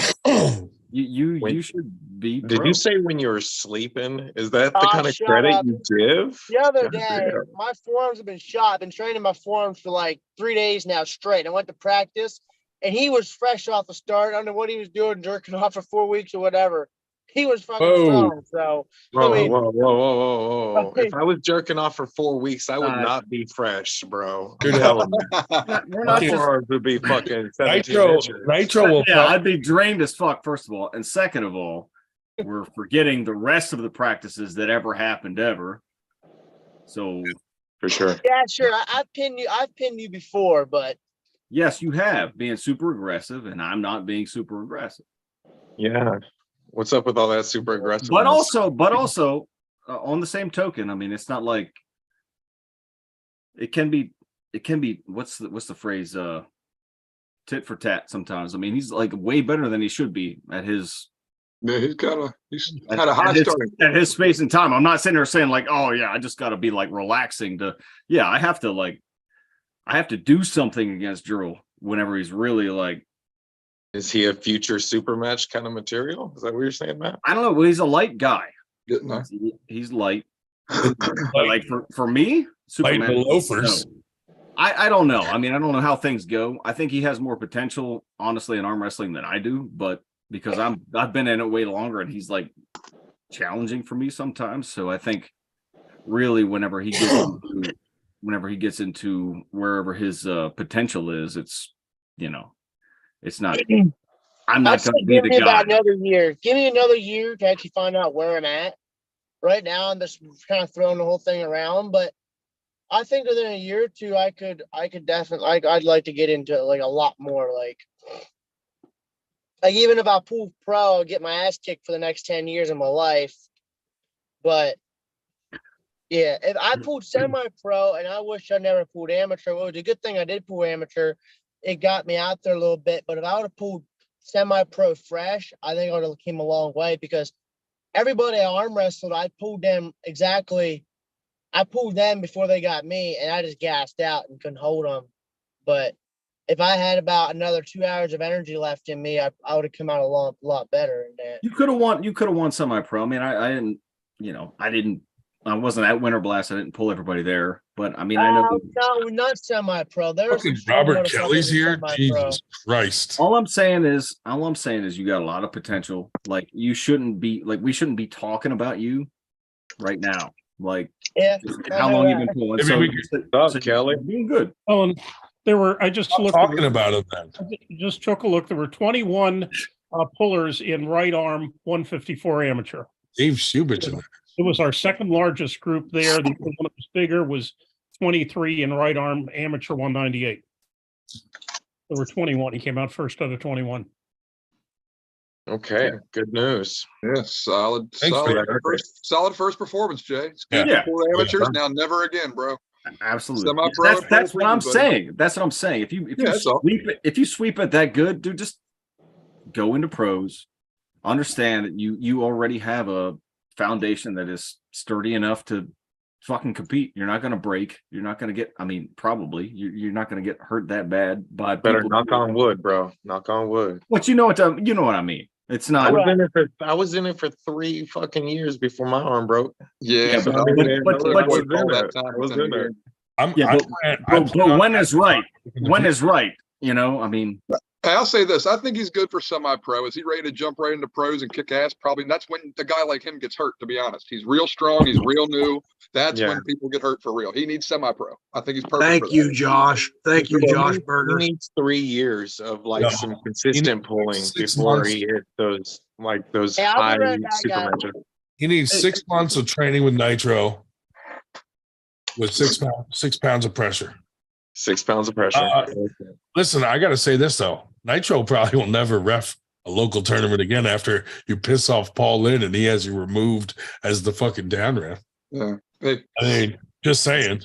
Speaker 3: You
Speaker 7: Wait,
Speaker 3: should be
Speaker 7: Did
Speaker 3: pro.
Speaker 7: you say when you were sleeping? Is that the
Speaker 5: Oh,
Speaker 7: kind of
Speaker 5: shut
Speaker 7: credit
Speaker 5: up.
Speaker 7: you give?
Speaker 5: The other
Speaker 7: God
Speaker 5: day,
Speaker 7: damn.
Speaker 5: my forearms have been shot. I've been training my forearms for like 3 days now straight. I went to practice and he was fresh off the start. I don't know what he was doing, jerking off for 4 weeks or whatever. He was fucking
Speaker 2: Whoa.
Speaker 5: strong. So,
Speaker 7: Whoa,
Speaker 5: I mean,
Speaker 7: whoa, whoa, whoa, whoa, whoa.
Speaker 5: Okay.
Speaker 7: If I was jerking off for 4 weeks, I would
Speaker 3: Uh,
Speaker 7: not be fresh, bro. I'm
Speaker 2: Dude,
Speaker 7: telling you.
Speaker 3: We're
Speaker 7: My
Speaker 3: not just
Speaker 7: forearms would be fucking 17
Speaker 2: Nitro,
Speaker 7: inches.
Speaker 2: Nitro will
Speaker 3: yeah,
Speaker 2: probably,
Speaker 3: I'd be drained as fuck, first of all. And second of all, we're forgetting the rest of the practices that ever happened ever. So
Speaker 7: For sure.
Speaker 5: yeah, sure. I've pinned you before, but
Speaker 3: yes, you have being super aggressive, and I'm not being super aggressive.
Speaker 7: Yeah. What's up with all that super aggressive?
Speaker 3: But also, on the same token, I mean, it's not like it can be. What's the phrase? Tit for tat. Sometimes. I mean, he's like way better than he should be at his
Speaker 8: Yeah, he's had a high
Speaker 3: at his,
Speaker 8: starting.
Speaker 3: at his space and time. I'm not sitting there saying like, oh yeah, I just got to be like relaxing to. Yeah, I have to do something against Drew whenever he's really like.
Speaker 7: Is he a future super match kind of material? Is that what you're saying, Matt?
Speaker 3: I don't know. Well, he's a light guy.
Speaker 8: Getting there.
Speaker 3: He's light. But like for me,
Speaker 2: Light
Speaker 3: Superman.
Speaker 2: the loafers.
Speaker 3: No. I don't know. I mean, I don't know how things go. I think he has more potential, honestly, in arm wrestling than I do. But because I've been in it way longer, and he's like challenging for me sometimes. So I think really whenever he gets into wherever his potential is, it's it's not. I'm not
Speaker 5: I'd say
Speaker 3: going to be
Speaker 5: give
Speaker 3: the
Speaker 5: me
Speaker 3: guy.
Speaker 5: about another year. Give me another year to actually find out where I'm at. Right now, I'm just kind of throwing the whole thing around, but I think within a year or two, I could definitely, I'd like to get into it, like a lot more, like even if I pull pro, I'll get my ass kicked for the next 10 years of my life. But yeah, if I pulled semi-pro, and I wish I never pulled amateur, well, it was a good thing I did pull amateur. It got me out there a little bit, but if I would have pulled semi-pro fresh, I think I would have came a long way, because everybody I arm wrestled, I pulled them before they got me, and I just gassed out and couldn't hold them. But if I had about another 2 hours of energy left in me, I would have come out a lot better than that.
Speaker 3: You could have won semi-pro. I mean, I wasn't at Winter Blast. I didn't pull everybody there, but I mean, I know.
Speaker 5: No, not semi-pro. There's
Speaker 2: Fucking Robert Kelly's here. Jesus Christ.
Speaker 3: All I'm saying is you got a lot of potential. Like we shouldn't be talking about you right now. Like
Speaker 5: Yeah.
Speaker 3: how long you've been pulling.
Speaker 2: Maybe
Speaker 3: So,
Speaker 2: we
Speaker 7: What's up, Kelly?
Speaker 3: you're doing good.
Speaker 1: Oh, and There were, I just
Speaker 2: Stop
Speaker 1: looked.
Speaker 2: talking about him then.
Speaker 1: Just took a look. There were 21 pullers in right arm 154 amateur.
Speaker 2: Dave Schubitz in there.
Speaker 1: It was our second largest group there. The one that was bigger was 23 in right arm amateur 198. There were 21. He came out first out of 21.
Speaker 7: Okay, good news.
Speaker 8: Yeah, solid,
Speaker 2: Thanks for
Speaker 8: solid
Speaker 2: that.
Speaker 8: solid first performance, Jay. It's good
Speaker 3: Yeah.
Speaker 8: for amateurs. Now, never again, bro.
Speaker 3: Absolutely.
Speaker 8: Semi-pro
Speaker 3: That's what I'm
Speaker 8: buddy.
Speaker 3: saying. That's what I'm saying. If
Speaker 8: Yeah,
Speaker 3: you
Speaker 8: that's all.
Speaker 3: sweep it that good, dude, just go into pros. Understand that you already have a foundation that is sturdy enough to fucking compete. You're not going to break. You're not going to get. I mean, probably you're not going to get hurt that bad by
Speaker 7: Better
Speaker 3: people.
Speaker 7: knock on wood, bro. Knock on wood.
Speaker 3: But you know what I mean. It's
Speaker 7: I
Speaker 3: not.
Speaker 7: was in it for 3 fucking years before my arm broke.
Speaker 8: Yeah,
Speaker 3: Yeah,
Speaker 8: but,
Speaker 3: but-
Speaker 8: I
Speaker 3: but- but-
Speaker 8: was
Speaker 7: but-
Speaker 8: all that
Speaker 7: I
Speaker 8: time
Speaker 7: was
Speaker 8: within
Speaker 7: in
Speaker 8: a
Speaker 7: there.
Speaker 8: year.
Speaker 2: I'm,
Speaker 3: Yeah,
Speaker 2: I
Speaker 3: but-
Speaker 2: plan- I
Speaker 3: But
Speaker 2: plan on
Speaker 3: when is
Speaker 2: having
Speaker 3: right?
Speaker 2: in the
Speaker 3: When
Speaker 2: future.
Speaker 3: is right? You know, I mean,
Speaker 8: Hey, I'll say this. I think he's good for semi-pro. Is he ready to jump right into pros and kick ass? Probably. That's when a guy like him gets hurt, to be honest. He's real strong. He's real new. That's
Speaker 7: Yeah.
Speaker 8: when people get hurt for real. He needs semi-pro. I think he's perfect for
Speaker 4: Thank
Speaker 8: that.
Speaker 4: you, Josh. Thank you, Josh
Speaker 7: He
Speaker 4: Berger.
Speaker 7: needs 3 years of like
Speaker 2: No.
Speaker 7: some consistent pulling
Speaker 2: 6
Speaker 7: before
Speaker 2: months.
Speaker 7: he hits those
Speaker 5: Hey, I'll be
Speaker 7: high
Speaker 5: right back,
Speaker 7: super
Speaker 5: guys.
Speaker 7: matches.
Speaker 2: He needs 6 months of training with nitro with 6 pounds of pressure.
Speaker 7: 6 pounds of pressure.
Speaker 2: Listen, I got to say this though. Nitro probably will never ref a local tournament again after you piss off Paul Lynn and he has you removed as the fucking down ref.
Speaker 8: Yeah. Hey,
Speaker 2: I mean, just saying.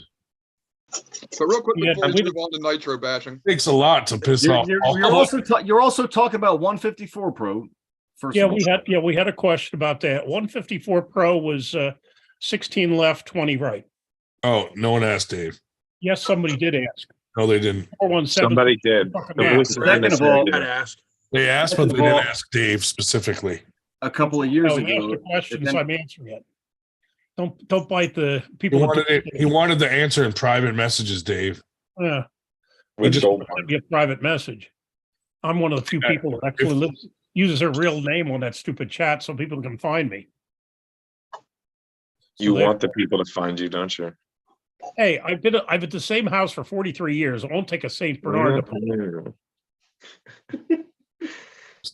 Speaker 8: so real quick
Speaker 1: Yeah,
Speaker 8: before
Speaker 1: we-
Speaker 8: we move on to nitro bashing.
Speaker 2: It takes a lot to piss off.
Speaker 3: you're
Speaker 2: Paul.
Speaker 3: also talking about 154 pro. First
Speaker 1: Yeah,
Speaker 3: of all.
Speaker 1: we had a question about that. 154 Pro was 16 left, 20 right.
Speaker 2: Oh, no one asked Dave.
Speaker 1: Yes, somebody did ask.
Speaker 2: No, they didn't.
Speaker 1: 417.
Speaker 7: Somebody did.
Speaker 1: Fucking
Speaker 7: The
Speaker 1: ass.
Speaker 7: voice of
Speaker 3: Second
Speaker 7: Venus
Speaker 3: of all-
Speaker 7: did.
Speaker 4: I'd ask.
Speaker 2: They asked, but they
Speaker 3: Second of all-
Speaker 2: didn't ask Dave specifically.
Speaker 3: A couple of years
Speaker 1: No, he asked
Speaker 3: ago,
Speaker 1: a question,
Speaker 3: then-
Speaker 1: so I'm answering it. Don't bite the
Speaker 2: He
Speaker 1: people.
Speaker 2: he wanted the answer in private messages, Dave.
Speaker 1: Yeah,
Speaker 7: With
Speaker 1: just
Speaker 7: gold.
Speaker 1: send me a private message. I'm one of the few
Speaker 2: Okay.
Speaker 1: people that actually uses their real name on that stupid chat so people can find me.
Speaker 7: You
Speaker 1: So
Speaker 7: want the people to find you, don't you?
Speaker 1: Hey, I've been at the same house for 43 years. I won't take a Saint Bernard.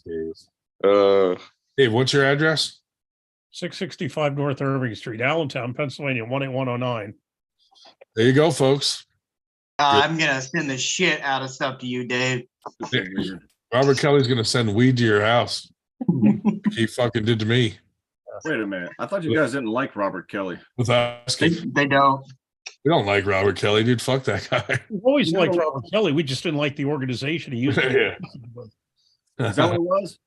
Speaker 2: Dave.
Speaker 7: Uh,
Speaker 2: Dave, what's your address?
Speaker 1: 665 North Irving Street, Allentown, Pennsylvania, 18109.
Speaker 2: There you go, folks.
Speaker 9: I'm gonna send the shit out of stuff to you, Dave.
Speaker 2: Robert Kelly's gonna send weed to your house. He fucking did to me
Speaker 3: Wait a minute. I thought you guys didn't like Robert Kelly.
Speaker 2: without
Speaker 9: They,
Speaker 2: asking.
Speaker 9: they don't.
Speaker 2: We don't like Robert Kelly, dude. Fuck that guy.
Speaker 1: We've always
Speaker 3: No.
Speaker 1: liked Robert Kelly. We just didn't like the organization he used.
Speaker 2: Yeah.
Speaker 3: Is that what it was?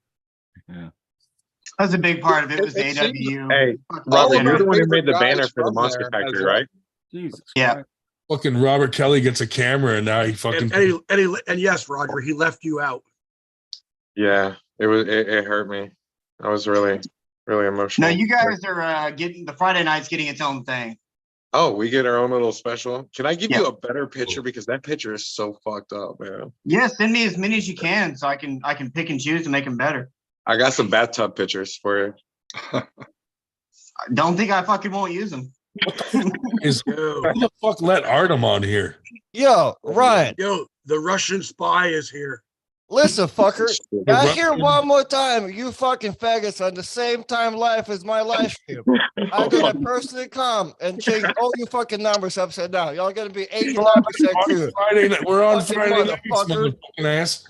Speaker 9: That's a big part of it. Was the
Speaker 8: It seems-
Speaker 9: AWU.
Speaker 7: hey,
Speaker 9: Fucking
Speaker 8: All
Speaker 7: Robert,
Speaker 8: of
Speaker 7: you're
Speaker 8: our
Speaker 7: the one who
Speaker 8: favorite
Speaker 7: made the banner
Speaker 8: guys
Speaker 7: for the
Speaker 8: from
Speaker 7: Monster
Speaker 8: there as
Speaker 7: Factory,
Speaker 8: well.
Speaker 7: right?
Speaker 3: Jesus.
Speaker 9: Yeah.
Speaker 3: Christ.
Speaker 2: Fucking Robert Kelly gets a camera and now he fucking
Speaker 4: And yes, Roger, he left you out.
Speaker 7: Yeah, it hurt me. I was really
Speaker 9: No,
Speaker 7: emotional.
Speaker 9: you guys are getting the Friday night's getting its own thing.
Speaker 7: Oh, we get our own little special. Can I give
Speaker 9: Yeah.
Speaker 7: you a better picture because that picture is so fucked up, man.
Speaker 9: Yeah, send me as many as you can so I can pick and choose to make them better.
Speaker 7: I got some bathtub pictures for you.
Speaker 9: I don't think I fucking won't use them.
Speaker 2: is
Speaker 4: Yo,
Speaker 2: who the fuck let Artem on here?
Speaker 10: Yo, Ryan,
Speaker 4: yo, the Russian spy is here.
Speaker 10: listen, fucker.
Speaker 2: The
Speaker 10: I hear
Speaker 2: Russian-
Speaker 10: one more time, you fucking faggots on the same time live as my live stream. I'm gonna personally come and change all your fucking numbers upside down. Y'all gonna be 89%
Speaker 2: On
Speaker 10: true.
Speaker 2: Friday night. We're on
Speaker 10: Fucking
Speaker 2: Friday nights,
Speaker 10: motherfucker.
Speaker 2: motherfucking ass.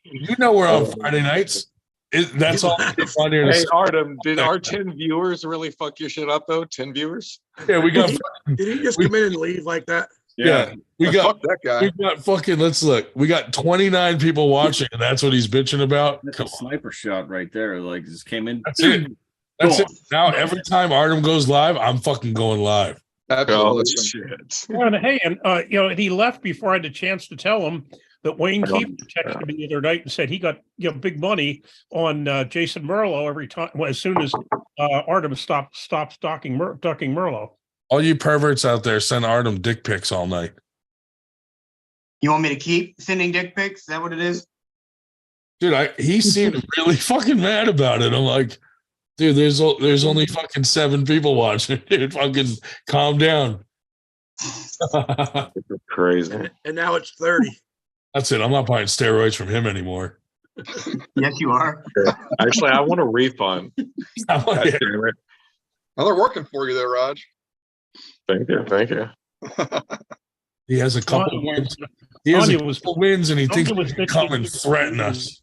Speaker 2: You know we're on Friday nights. That's all it's on here to
Speaker 7: Hey,
Speaker 2: say.
Speaker 7: Artem, did our 10 viewers really fuck your shit up though? 10 viewers?
Speaker 2: Yeah, we got
Speaker 4: Did he just come in and leave like that?
Speaker 2: yeah, we
Speaker 8: Fuck
Speaker 2: got
Speaker 8: that guy.
Speaker 2: we got fucking let's look. We got 29 people watching, and that's what he's bitching about.
Speaker 3: That's
Speaker 2: Come
Speaker 3: a
Speaker 2: on.
Speaker 3: sniper shot right there. Like just came in.
Speaker 2: That's it. That's it. Now every time Artem goes live, I'm fucking going live.
Speaker 7: Oh,
Speaker 8: Absolutely.
Speaker 7: shit.
Speaker 1: And hey, and and he left before I had a chance to tell him that Wayne
Speaker 7: Oh,
Speaker 1: Keefe texted me the other night and said he got big money on Jason Merlo every time as soon as Artem stopped ducking Merlo.
Speaker 2: All you perverts out there, send Artem dick pics all night.
Speaker 9: You want me to keep sending dick pics? Is that what it is?
Speaker 2: Dude, he seemed really fucking mad about it. I'm like, dude, there's only fucking 7 people watching. Dude, fucking calm down.
Speaker 7: Crazy.
Speaker 4: And now it's 30.
Speaker 2: That's it. I'm not buying steroids from him anymore.
Speaker 9: Yes, you are.
Speaker 7: Actually, I want a refund. God damn it.
Speaker 8: Well, they're working for you there, Raj.
Speaker 7: Thank you. Thank you.
Speaker 2: He has a couple
Speaker 1: Tanya-
Speaker 2: wins. He has a
Speaker 1: Tanya was-
Speaker 2: couple wins, and he
Speaker 1: Tanya
Speaker 2: thinks
Speaker 1: was
Speaker 2: he can come
Speaker 1: bitching.
Speaker 2: and threaten us.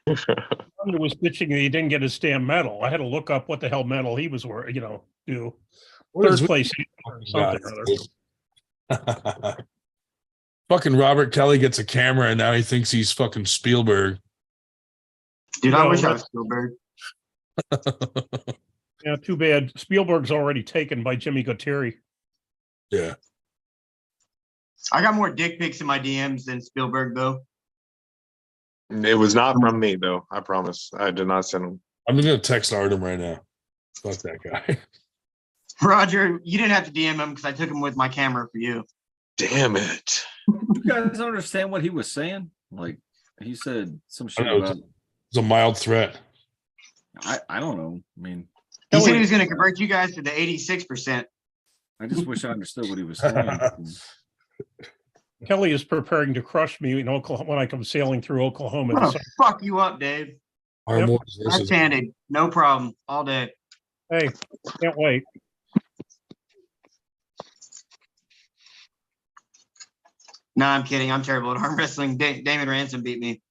Speaker 1: Tanya was bitching that he didn't get his damn medal. I had to look up what the hell medal he was do.
Speaker 2: What is
Speaker 1: Third
Speaker 2: with
Speaker 1: place or
Speaker 2: you
Speaker 1: something
Speaker 2: guys?
Speaker 1: or other.
Speaker 2: Fucking Robert Kelly gets a camera, and now he thinks he's fucking Spielberg.
Speaker 9: Dude, I
Speaker 1: No,
Speaker 9: wish I
Speaker 1: that's-
Speaker 9: was Spielberg.
Speaker 1: Yeah, too bad. Spielberg's already taken by Jimmy Gutteri.
Speaker 2: Yeah.
Speaker 9: I got more dick pics in my DMs than Spielberg, though.
Speaker 7: It was not from me, though. I promise. I did not send them.
Speaker 2: I'm gonna text Artem right now. Fuck that guy.
Speaker 9: Roger, you didn't have to DM him because I took him with my camera for you.
Speaker 7: Damn it.
Speaker 11: You guys don't understand what he was saying? Like, he said some shit
Speaker 2: know,
Speaker 11: about,
Speaker 2: It's a mild threat.
Speaker 11: I don't know. I mean,
Speaker 9: He said he was going to convert you guys to the 86%.
Speaker 11: I just wish I understood what he was saying.
Speaker 1: Kelly is preparing to crush me in Oklahoma when I come sailing through Oklahoma.
Speaker 9: I'm gonna fuck you up, Dave.
Speaker 2: Armor
Speaker 9: Left-handed, no problem, all day.
Speaker 1: Hey, can't wait.
Speaker 9: No, I'm kidding. I'm terrible at arm wrestling. Damon Ransom beat me.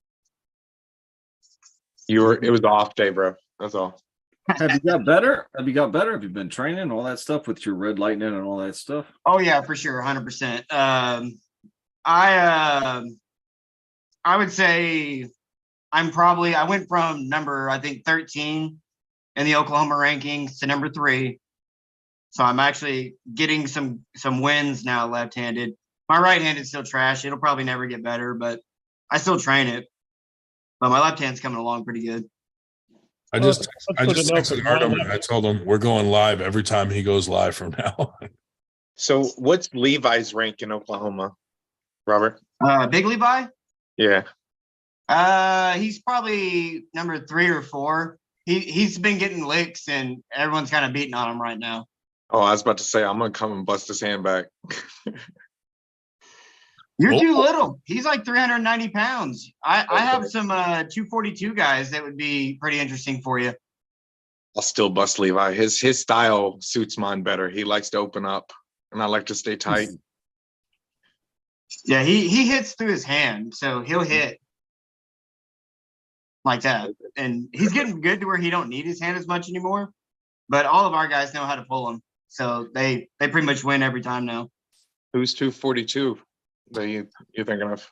Speaker 7: It was off day, bro. That's all.
Speaker 11: Have you got better? Have you got better? Have you been training all that stuff with your red lightning and all that stuff?
Speaker 9: Oh yeah, for sure, 100%. I would say I went from number, I think 13 in the Oklahoma rankings to number 3. So I'm actually getting some wins now left-handed. My right hand is still trash. It'll probably never get better, but I still train it. But my left hand's coming along pretty good.
Speaker 2: I just texted Artem and I told him we're going live every time he goes live from now on.
Speaker 7: So what's Levi's rank in Oklahoma, Robert?
Speaker 9: Big Levi?
Speaker 7: Yeah.
Speaker 9: He's probably number 3 or 4. He's been getting licks and everyone's kind of beating on him right now.
Speaker 7: Oh, I was about to say, I'm going to come and bust his hand back.
Speaker 9: You're too little. He's like 390 pounds. I have some 242 guys that would be pretty interesting for you.
Speaker 7: I'll still bust Levi. His style suits mine better. He likes to open up, and I like to stay tight.
Speaker 9: Yeah, he hits through his hand, so he'll hit like that. And he's getting good to where he don't need his hand as much anymore. But all of our guys know how to pull him, so they pretty much win every time now.
Speaker 7: Who's 242 that you're thinking of?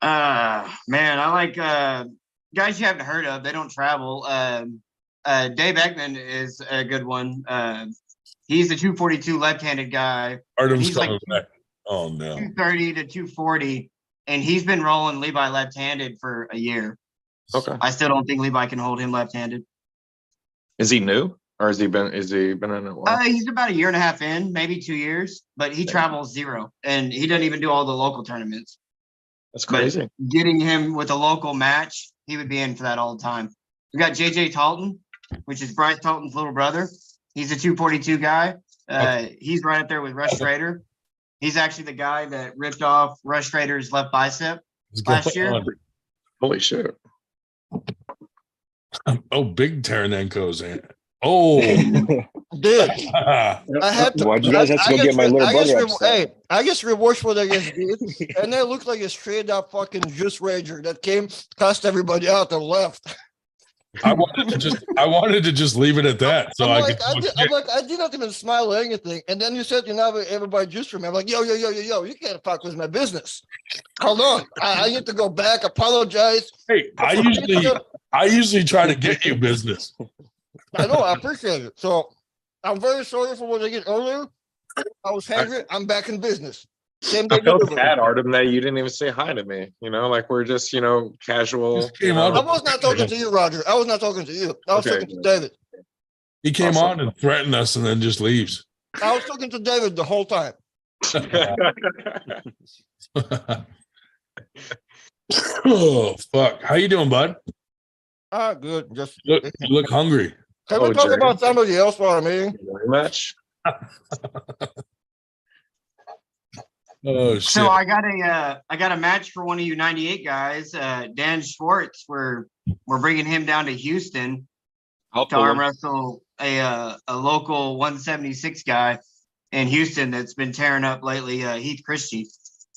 Speaker 9: Man, I like guys you haven't heard of. They don't travel. Dave Ekman is a good one. He's the 242 left-handed guy.
Speaker 2: Artem's
Speaker 9: He's
Speaker 2: coming
Speaker 9: like
Speaker 2: back. Oh no.
Speaker 9: 230 to 240, and he's been rolling Levi left-handed for a year.
Speaker 7: Okay.
Speaker 9: I still don't think Levi can hold him left-handed.
Speaker 7: Is he new, or has he been in it a while?
Speaker 9: He's about a year and a half in, maybe 2 years, but he travels zero, and he doesn't even do all the local tournaments.
Speaker 7: That's crazy.
Speaker 9: But getting him with a local match, he would be in for that all the time. We got JJ Talton, which is Bryce Talton's little brother. He's a 242 guy. He's right up there with Rush Schrader. He's actually the guy that ripped off Rush Schrader's left bicep last year.
Speaker 7: Holy shit.
Speaker 2: Oh, big Taranenko's in. Oh,
Speaker 10: Dude, I had to.
Speaker 12: Why'd you guys have to go get my little brother upset?
Speaker 10: Hey, I guess remorseful against dude, and they look like a straight up fucking juice rager that came, cussed everybody out and left.
Speaker 2: I wanted to just leave it at that. So
Speaker 10: I'm
Speaker 2: I
Speaker 10: like,
Speaker 2: could.
Speaker 10: I did not even smile or anything. And then you said you never everybody juice for me. I'm like, yo, you can't fuck with my business. Hold on. I need to go back, apologize.
Speaker 2: Hey, I usually try to get you business.
Speaker 10: I know, I appreciate it. So I'm very sorry for what I did earlier. I was hungry. I'm back in business. Same day
Speaker 7: I felt
Speaker 10: delivery.
Speaker 7: bad, Artem, that you didn't even say hi to me. Like we're just, casual.
Speaker 2: Just came on.
Speaker 10: I was not talking to you, Roger. I was not talking to you. I was
Speaker 7: Okay.
Speaker 10: talking to David.
Speaker 2: He came
Speaker 7: Awesome.
Speaker 2: on and threatened us and then just leaves.
Speaker 10: I was talking to David the whole time.
Speaker 2: Oh fuck! How you doing, bud?
Speaker 10: Good. Just
Speaker 2: You look hungry.
Speaker 10: can we
Speaker 7: Oh,
Speaker 10: talk
Speaker 7: Jerry.
Speaker 10: about somebody else while I'm eating?
Speaker 7: Very much.
Speaker 2: Oh shit!
Speaker 9: So I got a match for one of you 98 guys, Dan Schwartz. We're bringing him down to Houston
Speaker 12: I'll
Speaker 9: to
Speaker 12: pull
Speaker 9: arm
Speaker 12: him.
Speaker 9: wrestle a local 176 guy in Houston that's been tearing up lately, Heath Christie.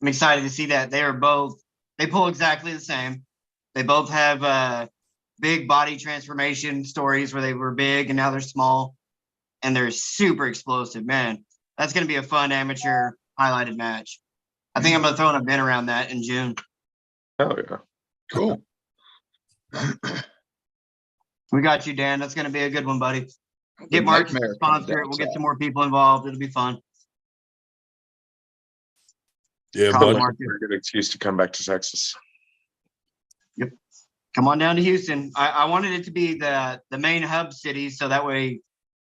Speaker 9: I'm excited to see that. They pull exactly the same. They both have big body transformation stories where they were big and now they're small, and they're super explosive. Man, that's going to be a fun amateur highlighted match. I think I'm going to throw an event around that in June.
Speaker 7: Oh yeah.
Speaker 2: Cool.
Speaker 9: We got you, Dan. That's going to be a good one, buddy.
Speaker 8: The
Speaker 9: Get Marcus to
Speaker 8: nightmare
Speaker 9: sponsor it. We'll get some more people involved. It'll be fun.
Speaker 2: Yeah,
Speaker 9: Call
Speaker 2: bud.
Speaker 9: Marcus.
Speaker 7: Very good excuse to come back to Texas.
Speaker 9: Come on down to Houston. I wanted it to be the main hub city, so that way,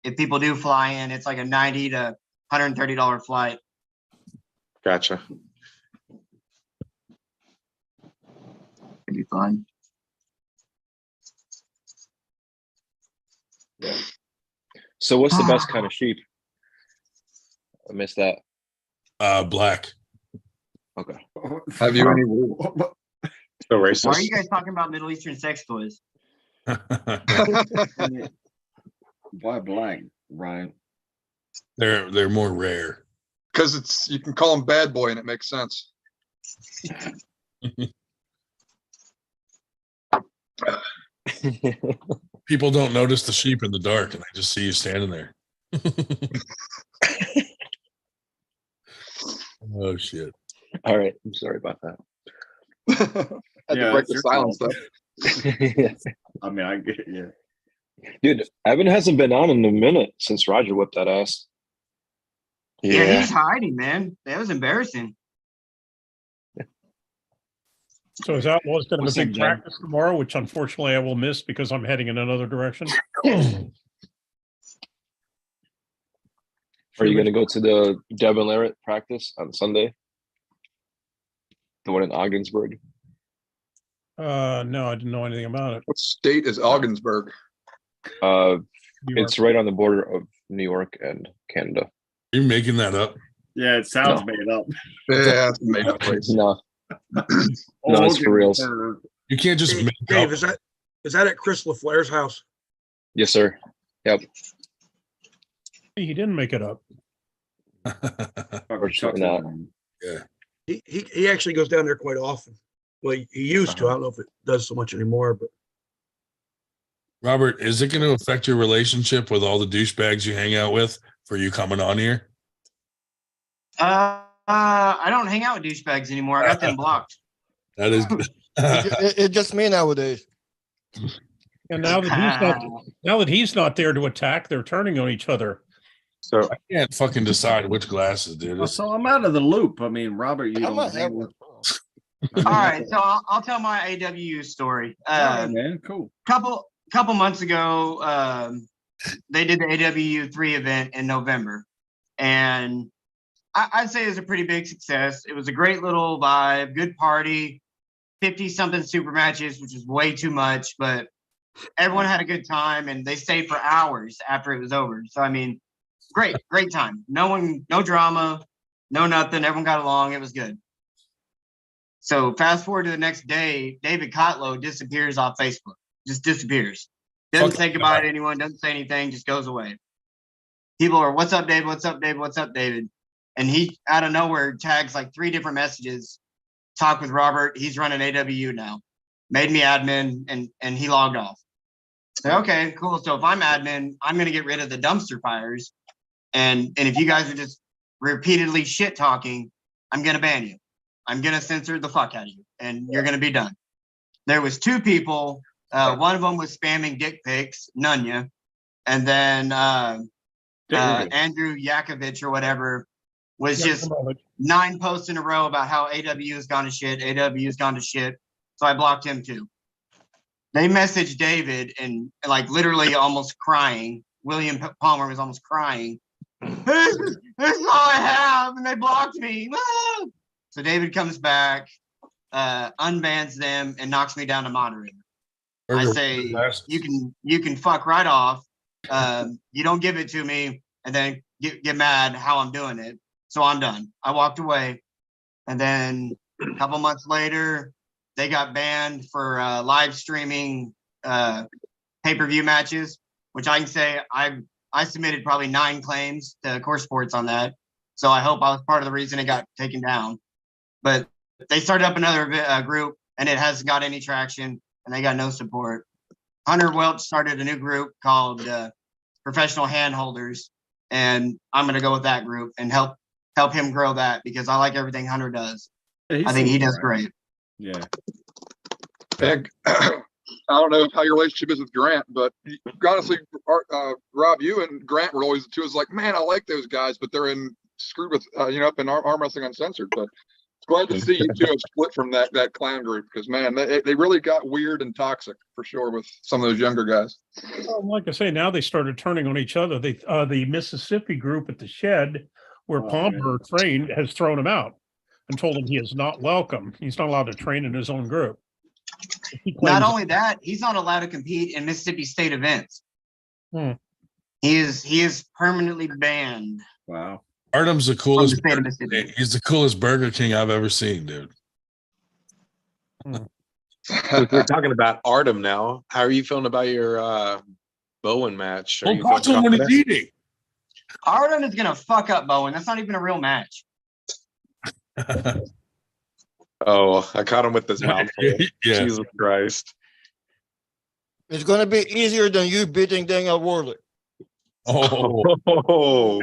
Speaker 9: if people do fly in, it's like a $90 to $130 flight.
Speaker 7: Gotcha.
Speaker 9: It'd be fun.
Speaker 12: So what's the best kind of sheep? I missed that.
Speaker 2: Black.
Speaker 12: Okay.
Speaker 8: Have you any wool?
Speaker 7: So
Speaker 9: Why are
Speaker 7: racist.
Speaker 9: you guys talking about Middle Eastern sex toys?
Speaker 11: Why black, Ryan?
Speaker 2: They're more rare.
Speaker 8: Because you can call him bad boy and it makes sense.
Speaker 2: People don't notice the sheep in the dark, and they just see you standing there. Oh shit!
Speaker 12: All right. I'm sorry about that.
Speaker 8: Had to
Speaker 11: Yeah,
Speaker 8: break
Speaker 11: it's
Speaker 8: the
Speaker 11: your
Speaker 8: silence
Speaker 11: fault.
Speaker 8: though.
Speaker 11: I mean, I get yeah.
Speaker 12: Dude, Evan hasn't been on in a minute since Roger whipped that ass.
Speaker 9: Yeah, he's hiding, man. That was embarrassing.
Speaker 1: So is Outlaw's going to
Speaker 6: What's
Speaker 1: have a
Speaker 6: up,
Speaker 1: big
Speaker 6: Jen?
Speaker 1: practice tomorrow, which unfortunately I will miss because I'm heading in another direction.
Speaker 12: Are you going to go to the Devin Larratt practice on Sunday? The one in Ogdensburg?
Speaker 1: No, I didn't know anything about it.
Speaker 8: What state is Augsburg?
Speaker 1: New York.
Speaker 12: It's right on the border of New York and Canada.
Speaker 2: You making that up?
Speaker 11: Yeah, it sounds
Speaker 12: No.
Speaker 11: made up.
Speaker 8: Yeah, it's a made up place.
Speaker 12: No, no, it's for reals.
Speaker 11: Ogdensburg.
Speaker 2: You can't just
Speaker 4: Dave,
Speaker 2: make
Speaker 4: Dave,
Speaker 2: up.
Speaker 4: is that at Chris LaFleur's house?
Speaker 12: Yes, sir. Yep.
Speaker 1: He didn't make it up.
Speaker 12: Unfortunately not.
Speaker 4: He actually goes down there quite often. Well, he used to. I don't know if it does so much anymore, but
Speaker 2: Robert, is it going to affect your relationship with all the douchebags you hang out with for you coming on here?
Speaker 9: I don't hang out with douchebags anymore. I got them blocked.
Speaker 2: That is good.
Speaker 10: It's just me nowadays.
Speaker 1: And now that he's not there to attack, they're turning on each other.
Speaker 7: So
Speaker 2: I can't fucking decide which glasses, dude. It's-
Speaker 11: So I'm out of the loop. I mean, Robert, you
Speaker 10: I
Speaker 11: don't
Speaker 10: might have
Speaker 11: hang
Speaker 10: one.
Speaker 11: with-
Speaker 9: All right, so I'll tell my AWU story.
Speaker 11: All right, man, cool.
Speaker 9: Couple months ago, they did the AWU3 event in November, and I'd say it was a pretty big success. It was a great little vibe, good party, 50-something super matches, which is way too much, but everyone had a good time, and they stayed for hours after it was over. So, I mean, great time. No drama, no nothing. Everyone got along. It was good. So fast forward to the next day, David Kotlow disappears off Facebook. Just disappears. Doesn't
Speaker 2: Fuck
Speaker 9: say goodbye to anyone, doesn't say anything, just goes away. People are, what's up, David? What's up, David? What's up, David? And he, out of nowhere, tags like 3 different messages. Talk with Robert. He's running AWU now. Made me admin, and he logged off. So, okay, cool. So if I'm admin, I'm going to get rid of the dumpster fires. And if you guys are just repeatedly shit talking, I'm going to ban you. I'm going to censor the fuck out of you, and you're going to be done. There was 2 people. One of them was spamming dick pics, Nunya. And then Andrew Yakovich or whatever was just 9 posts in a row about how AW has gone to shit. AW has gone to shit. So I blocked him too. They messaged David and like literally almost crying. William Palmer was almost crying. This is all I have, and they blocked me. Ah! So David comes back, unbans them, and knocks me down to moderator. I say, you can fuck right off. You don't give it to me, and then get mad how I'm doing it. So I'm done. I walked away. And then a couple months later, they got banned for live streaming pay-per-view matches, which I can say I submitted probably 9 claims to Core Sports on that. So I hope I was part of the reason it got taken down. But they started up another group, and it hasn't got any traction, and they got no support. Hunter Welch started a new group called Professional Handholders, and I'm going to go with that group and help him grow that, because I like everything Hunter does. I think he does great.
Speaker 11: Yeah.
Speaker 8: I don't know how your relationship is with Grant, but honestly, Rob, you and Grant were always the two. It was like, man, I like those guys, but they're screwed with up in arm wrestling uncensored. But it's glad to see you two have split from that clown group, because man, they really got weird and toxic for sure with some of those younger guys.
Speaker 1: Well, like I say, now they started turning on each other. They the Mississippi group at the Shed, where Palmer trained, has thrown him out and told him he is not welcome. He's not allowed to train in his own group.
Speaker 9: Not only that, he's not allowed to compete in Mississippi State events. He is permanently banned.
Speaker 11: Wow.
Speaker 2: Artem's the coolest.
Speaker 9: From the state of Mississippi.
Speaker 2: He's the coolest Burger King I've ever seen, dude.
Speaker 7: We're talking about Artem now. How are you feeling about your Bowen match?
Speaker 2: Don't talk to him when he's eating.
Speaker 9: Artem is gonna fuck up Bowen. That's not even a real match.
Speaker 7: Oh, I caught him with this mouthful.
Speaker 2: Yeah.
Speaker 7: Jesus Christ.
Speaker 10: It's gonna be easier than you beating Daniel Worley.
Speaker 2: Oh,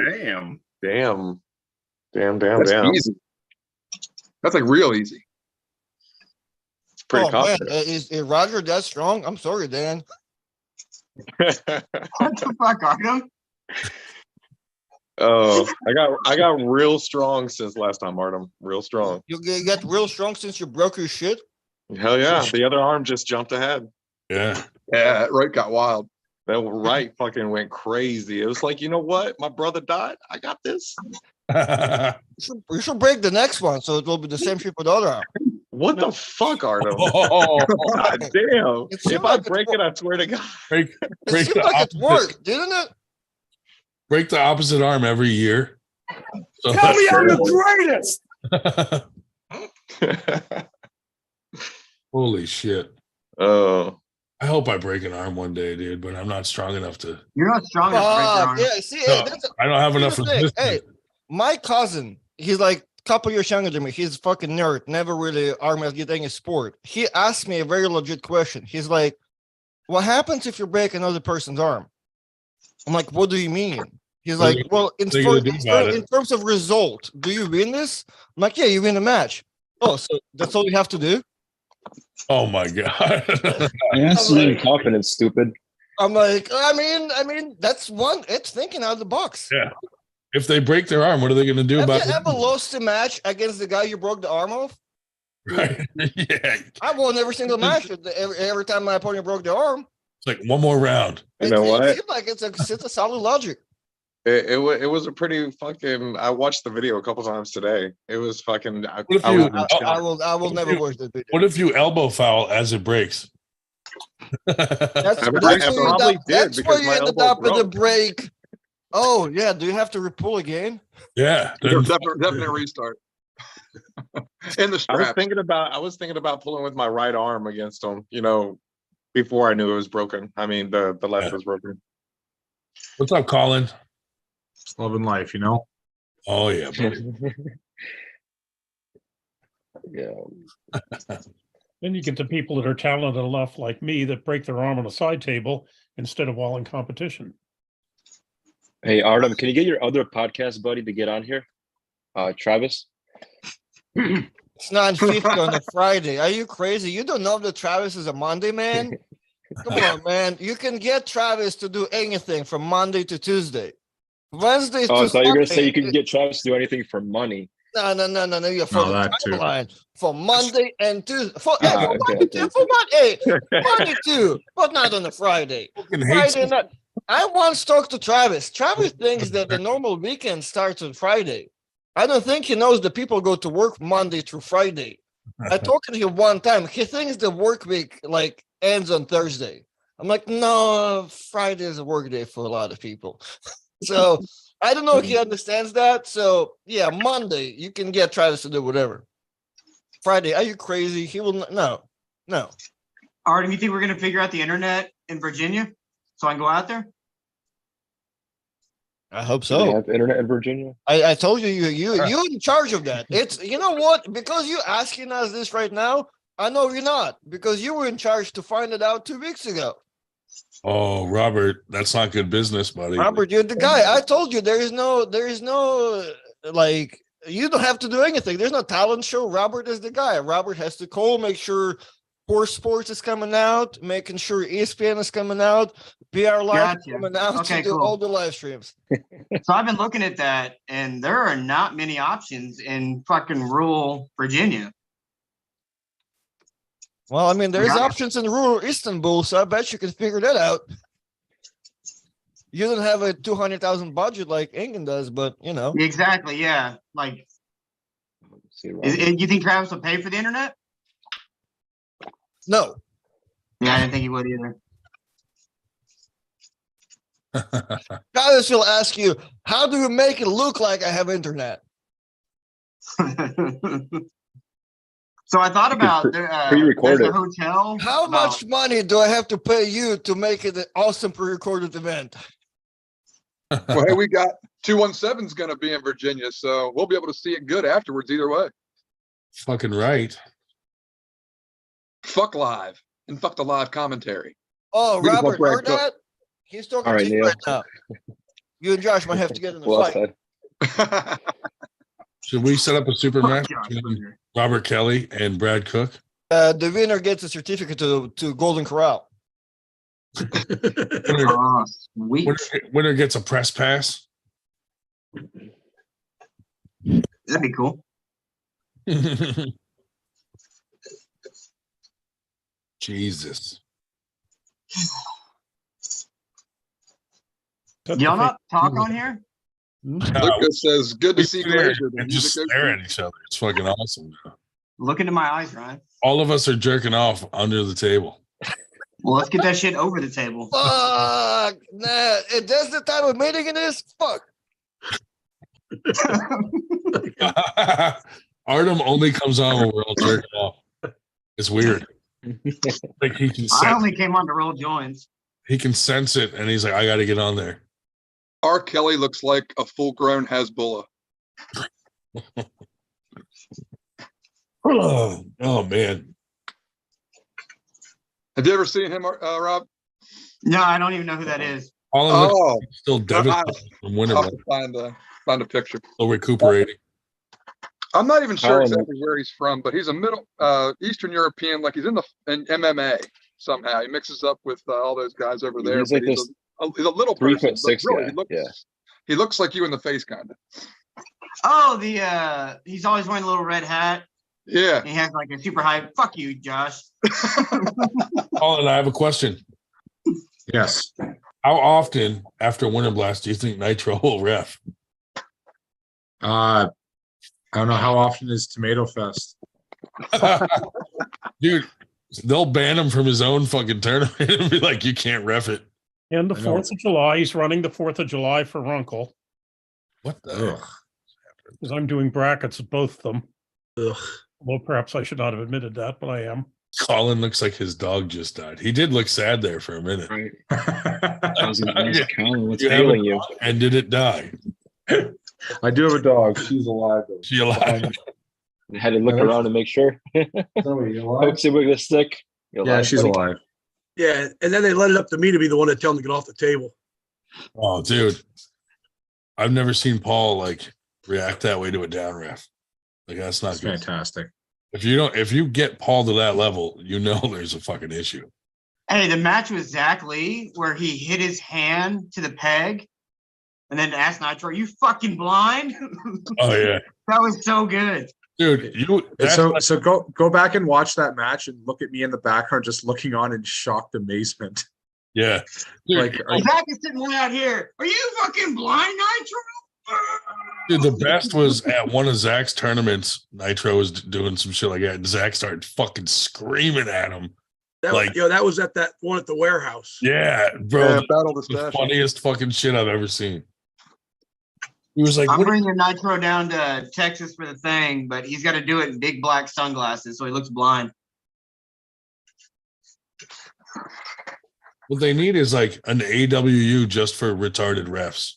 Speaker 11: Damn.
Speaker 8: That's easy. That's like real easy.
Speaker 7: It's pretty
Speaker 10: Man,
Speaker 7: confident.
Speaker 10: is Roger that strong? I'm sorry, Dan.
Speaker 9: What the fuck, Artem?
Speaker 7: Oh, I got real strong since last time, Artem. Real strong.
Speaker 10: You get real strong since you broke your shit.
Speaker 7: Hell yeah. The other arm just jumped ahead.
Speaker 2: yeah.
Speaker 8: Yeah, right. Got wild.
Speaker 7: That right fucking went crazy. It was like, you know what? My brother died. I got this.
Speaker 10: You should break the next one, so it will be the same shit with the other arm.
Speaker 7: What the fuck, Artem?
Speaker 2: Oh,
Speaker 7: God damn.
Speaker 10: It seemed
Speaker 7: If I
Speaker 10: like
Speaker 7: break it, I swear to God.
Speaker 2: break
Speaker 10: It seemed like it worked, didn't it?
Speaker 2: break the opposite arm every year. So
Speaker 11: Tell me I'm the greatest.
Speaker 2: holy shit.
Speaker 7: Oh.
Speaker 2: I hope I break an arm one day, dude, but I'm not strong enough to.
Speaker 9: You're not strong enough to break your arm.
Speaker 10: Yeah, see,
Speaker 2: No,
Speaker 10: hey,
Speaker 2: I don't have enough
Speaker 10: here's the thing.
Speaker 2: resistance.
Speaker 10: Hey, my cousin, he's like a couple years younger than me. He's a fucking nerd, never really arm wrestling a sport. He asked me a very legit question. He's like, what happens if you break another person's arm? I'm like, what do you mean? He's like, well, in terms of result, do you win this? I'm like, yeah, you win the match. Oh, so that's all you have to do?
Speaker 2: Oh my god.
Speaker 12: Yes, confidence, stupid.
Speaker 10: I'm like, I mean, that's one. It's thinking out of the box.
Speaker 2: Yeah. If they break their arm, what are they going to do
Speaker 10: Have
Speaker 2: about
Speaker 10: you
Speaker 2: it?
Speaker 10: ever lost a match against the guy you broke the arm off?
Speaker 2: Right. Yeah.
Speaker 10: I won every single match. Every time my opponent broke the arm.
Speaker 2: It's like one more round.
Speaker 7: You know what?
Speaker 10: It seems like it's a solid logic.
Speaker 7: It was a pretty fucking. I watched the video a couple times today. It was fucking.
Speaker 2: What if you-
Speaker 10: I will never watch that video.
Speaker 2: What if you elbow foul as it breaks?
Speaker 10: That's
Speaker 7: I
Speaker 10: where
Speaker 7: probably did
Speaker 10: that's
Speaker 7: because
Speaker 10: where you
Speaker 7: my
Speaker 10: ended
Speaker 7: elbow
Speaker 10: up with the
Speaker 7: broke.
Speaker 10: break. Oh yeah, do you have to repull again?
Speaker 2: Yeah.
Speaker 8: Definite restart. In the
Speaker 7: I was
Speaker 8: strap.
Speaker 7: thinking about pulling with my right arm against him. You know, before I knew it was broken. I mean, the left was broken.
Speaker 2: What's up, Colin?
Speaker 13: Loving life, you know.
Speaker 2: Oh yeah, buddy.
Speaker 12: Yeah.
Speaker 1: Then you get the people that are talented enough like me that break their arm on a side table instead of while in competition.
Speaker 12: Hey, Artem, can you get your other podcast buddy to get on here? Travis?
Speaker 10: It's 9:50 on a Friday. Are you crazy? You don't know that Travis is a Monday man? Come on, man. You can get Travis to do anything from Monday to Tuesday. Wednesday
Speaker 12: Oh,
Speaker 10: to
Speaker 12: I thought you were going to say
Speaker 10: Sunday.
Speaker 12: you could get Travis to do anything for money.
Speaker 10: No. You're for
Speaker 13: No,
Speaker 10: the
Speaker 13: that too.
Speaker 10: timeline. For Monday and Tuesday. For
Speaker 12: Ah,
Speaker 10: Monday
Speaker 12: okay.
Speaker 10: too. For Monday. Monday too. But not on a Friday.
Speaker 2: Fucking hates
Speaker 10: Friday night. I once talked to Travis. Travis thinks that the normal weekend starts on Friday. I don't think he knows that people go to work Monday through Friday. I talked to him one time. He thinks the work week like ends on Thursday. I'm like, no, Friday is a work day for a lot of people. So I don't know if he understands that. So yeah, Monday you can get Travis to do whatever. Friday. Are you crazy? He will no.
Speaker 9: Artem, you think we're gonna figure out the internet in Virginia so I can go out there?
Speaker 10: I hope
Speaker 12: Do they
Speaker 10: so.
Speaker 12: have internet in Virginia?
Speaker 10: I told you in charge of that. It's you know what? Because you asking us this right now, I know you're not because you were in charge to find it out 2 weeks ago.
Speaker 2: Oh, Robert, that's not good business, buddy.
Speaker 10: Robert, you're the guy. I told you there is no like you don't have to do anything. There's no talent show. Robert is the guy. Robert has to call, make sure Horse Sports is coming out, making sure ESPN is coming out, BR Live is
Speaker 9: Gotcha.
Speaker 10: coming out
Speaker 9: Okay,
Speaker 10: to do
Speaker 9: cool.
Speaker 10: all the live streams.
Speaker 9: So I've been looking at that, and there are not many options in fucking rural Virginia.
Speaker 10: Well, I mean, there's
Speaker 9: Yeah.
Speaker 10: options in rural Istanbul, so I bet you can figure that out. You don't have a 200,000 budget like England does, but you know.
Speaker 9: Exactly. Yeah. Like,
Speaker 12: See,
Speaker 9: you think Travis will pay for the internet?
Speaker 10: No.
Speaker 9: Yeah, I didn't think he would either.
Speaker 10: Travis will ask you, how do you make it look like I have internet?
Speaker 9: So I thought about
Speaker 12: pre-record
Speaker 9: there's
Speaker 12: it.
Speaker 9: a hotel.
Speaker 10: How
Speaker 9: about-
Speaker 10: much money do I have to pay you to make it an awesome pre-recorded event?
Speaker 8: Well, hey, we got 217's going to be in Virginia, so we'll be able to see it good afterwards either way.
Speaker 2: Fucking right.
Speaker 8: Fuck live and fuck the live commentary.
Speaker 10: Oh,
Speaker 8: We just
Speaker 10: Robert,
Speaker 8: want
Speaker 10: heard
Speaker 8: Brad
Speaker 10: that? He's talking
Speaker 12: All right,
Speaker 10: to you
Speaker 12: Neil.
Speaker 10: right now. You and Josh might have to get in a
Speaker 12: Well
Speaker 10: fight.
Speaker 12: said.
Speaker 2: Should we set up a super match
Speaker 9: Josh
Speaker 2: between
Speaker 9: Boozer.
Speaker 2: Robert Kelly and Brad Cook?
Speaker 10: The winner gets a certificate to Golden Corral.
Speaker 2: Winner,
Speaker 9: Oh, sweet.
Speaker 2: winner gets a press pass.
Speaker 9: That'd be cool.
Speaker 2: Jesus.
Speaker 9: Y'all not talk on here?
Speaker 8: Lucas says, good to
Speaker 2: We
Speaker 8: see
Speaker 2: stare
Speaker 8: Glazier. The
Speaker 2: and just
Speaker 8: music
Speaker 2: stare
Speaker 8: goes-
Speaker 2: at each other. It's fucking awesome.
Speaker 9: Look into my eyes, Ryan.
Speaker 2: All of us are jerking off under the table.
Speaker 9: Well, let's get that shit over the table.
Speaker 10: Fuck! Nah, if that's the type of meeting it is, fuck.
Speaker 2: Artem only comes on when we're all jerking off. It's weird. Like he can
Speaker 9: I
Speaker 2: sense,
Speaker 9: only came on to roll joints.
Speaker 2: he can sense it, and he's like, "I got to get on there."
Speaker 8: R. Kelly looks like a full-grown Hezbollah.
Speaker 2: Oh man,
Speaker 8: Have you ever seen him, Rob?
Speaker 9: No, I don't even know who that is.
Speaker 2: all of us
Speaker 8: Oh,
Speaker 2: still devastated from winter,
Speaker 8: I'll have to find a picture.
Speaker 2: still recuperating.
Speaker 8: I'm not even sure
Speaker 12: Colin-
Speaker 8: exactly where he's from, but he's a middle Eastern European. Like he's in MMA somehow. He mixes up with all those guys over there.
Speaker 12: He's
Speaker 8: but
Speaker 12: like
Speaker 8: he's, he's a little
Speaker 12: 3'6"
Speaker 8: person, but really,
Speaker 12: guy,
Speaker 8: he looks like you in the face, kind of.
Speaker 9: Oh, he's always wearing a little red hat.
Speaker 8: Yeah.
Speaker 9: He has like a super high. Fuck you, Josh.
Speaker 2: Colin, I have a question.
Speaker 13: Yes.
Speaker 2: How often after Winter Blast do you think Nitro will ref?
Speaker 13: I don't know how often is Tomato Fest.
Speaker 2: Dude, they'll ban him from his own fucking tournament and be like, "You can't ref it."
Speaker 1: And the
Speaker 13: I know.
Speaker 1: 4th of July, he's running the 4th of July for Runkle,
Speaker 2: What the?
Speaker 13: Ugh.
Speaker 1: because I'm doing brackets of both of them.
Speaker 4: Ugh.
Speaker 1: Well, perhaps I should not have admitted that, but I am.
Speaker 2: Colin looks like his dog just died. He did look sad there for a minute.
Speaker 12: Right. I was gonna ask Colin, what's
Speaker 2: You have a
Speaker 12: ailing you?
Speaker 2: dog, and did it die?
Speaker 13: I do have a dog. She's alive. Though.
Speaker 2: She alive?
Speaker 12: I had to look around and make sure.
Speaker 13: Zoe, you alive?
Speaker 12: Hope see with a stick. You
Speaker 13: Yeah,
Speaker 12: alive,
Speaker 13: she's
Speaker 12: buddy?
Speaker 13: alive.
Speaker 4: Yeah, and then they let it up to me to be the one that tell them to get off the table.
Speaker 2: Oh, dude. I've never seen Paul like react that way to a down ref. Like that's not
Speaker 13: That's
Speaker 2: good.
Speaker 13: fantastic.
Speaker 2: If you get Paul to that level, you know there's a fucking issue.
Speaker 9: Hey, the match with Zach Lee where he hit his hand to the peg and then asked Nitro, "Are you fucking blind?"
Speaker 2: Oh yeah.
Speaker 9: That was so good.
Speaker 2: Dude,
Speaker 13: So go back and watch that match and look at me in the background, just looking on in shocked amazement.
Speaker 2: yeah. Dude,
Speaker 13: Like, are you-
Speaker 9: Zach is sitting way out here. Are you fucking blind, Nitro?
Speaker 2: dude, the best was at one of Zach's tournaments. Nitro was doing some shit like that, and Zach started fucking screaming at him.
Speaker 4: That,
Speaker 2: Like-
Speaker 4: that was at that one at the warehouse.
Speaker 2: Yeah, bro.
Speaker 8: Yeah,
Speaker 2: the
Speaker 8: Battle of the Stash.
Speaker 2: funniest fucking shit I've ever seen. He was like,
Speaker 9: I'm
Speaker 2: what?
Speaker 9: bringing Nitro down to Texas for the thing, but he's got to do it in big black sunglasses so he looks blind.
Speaker 2: What they need is like an AWU just for retarded refs.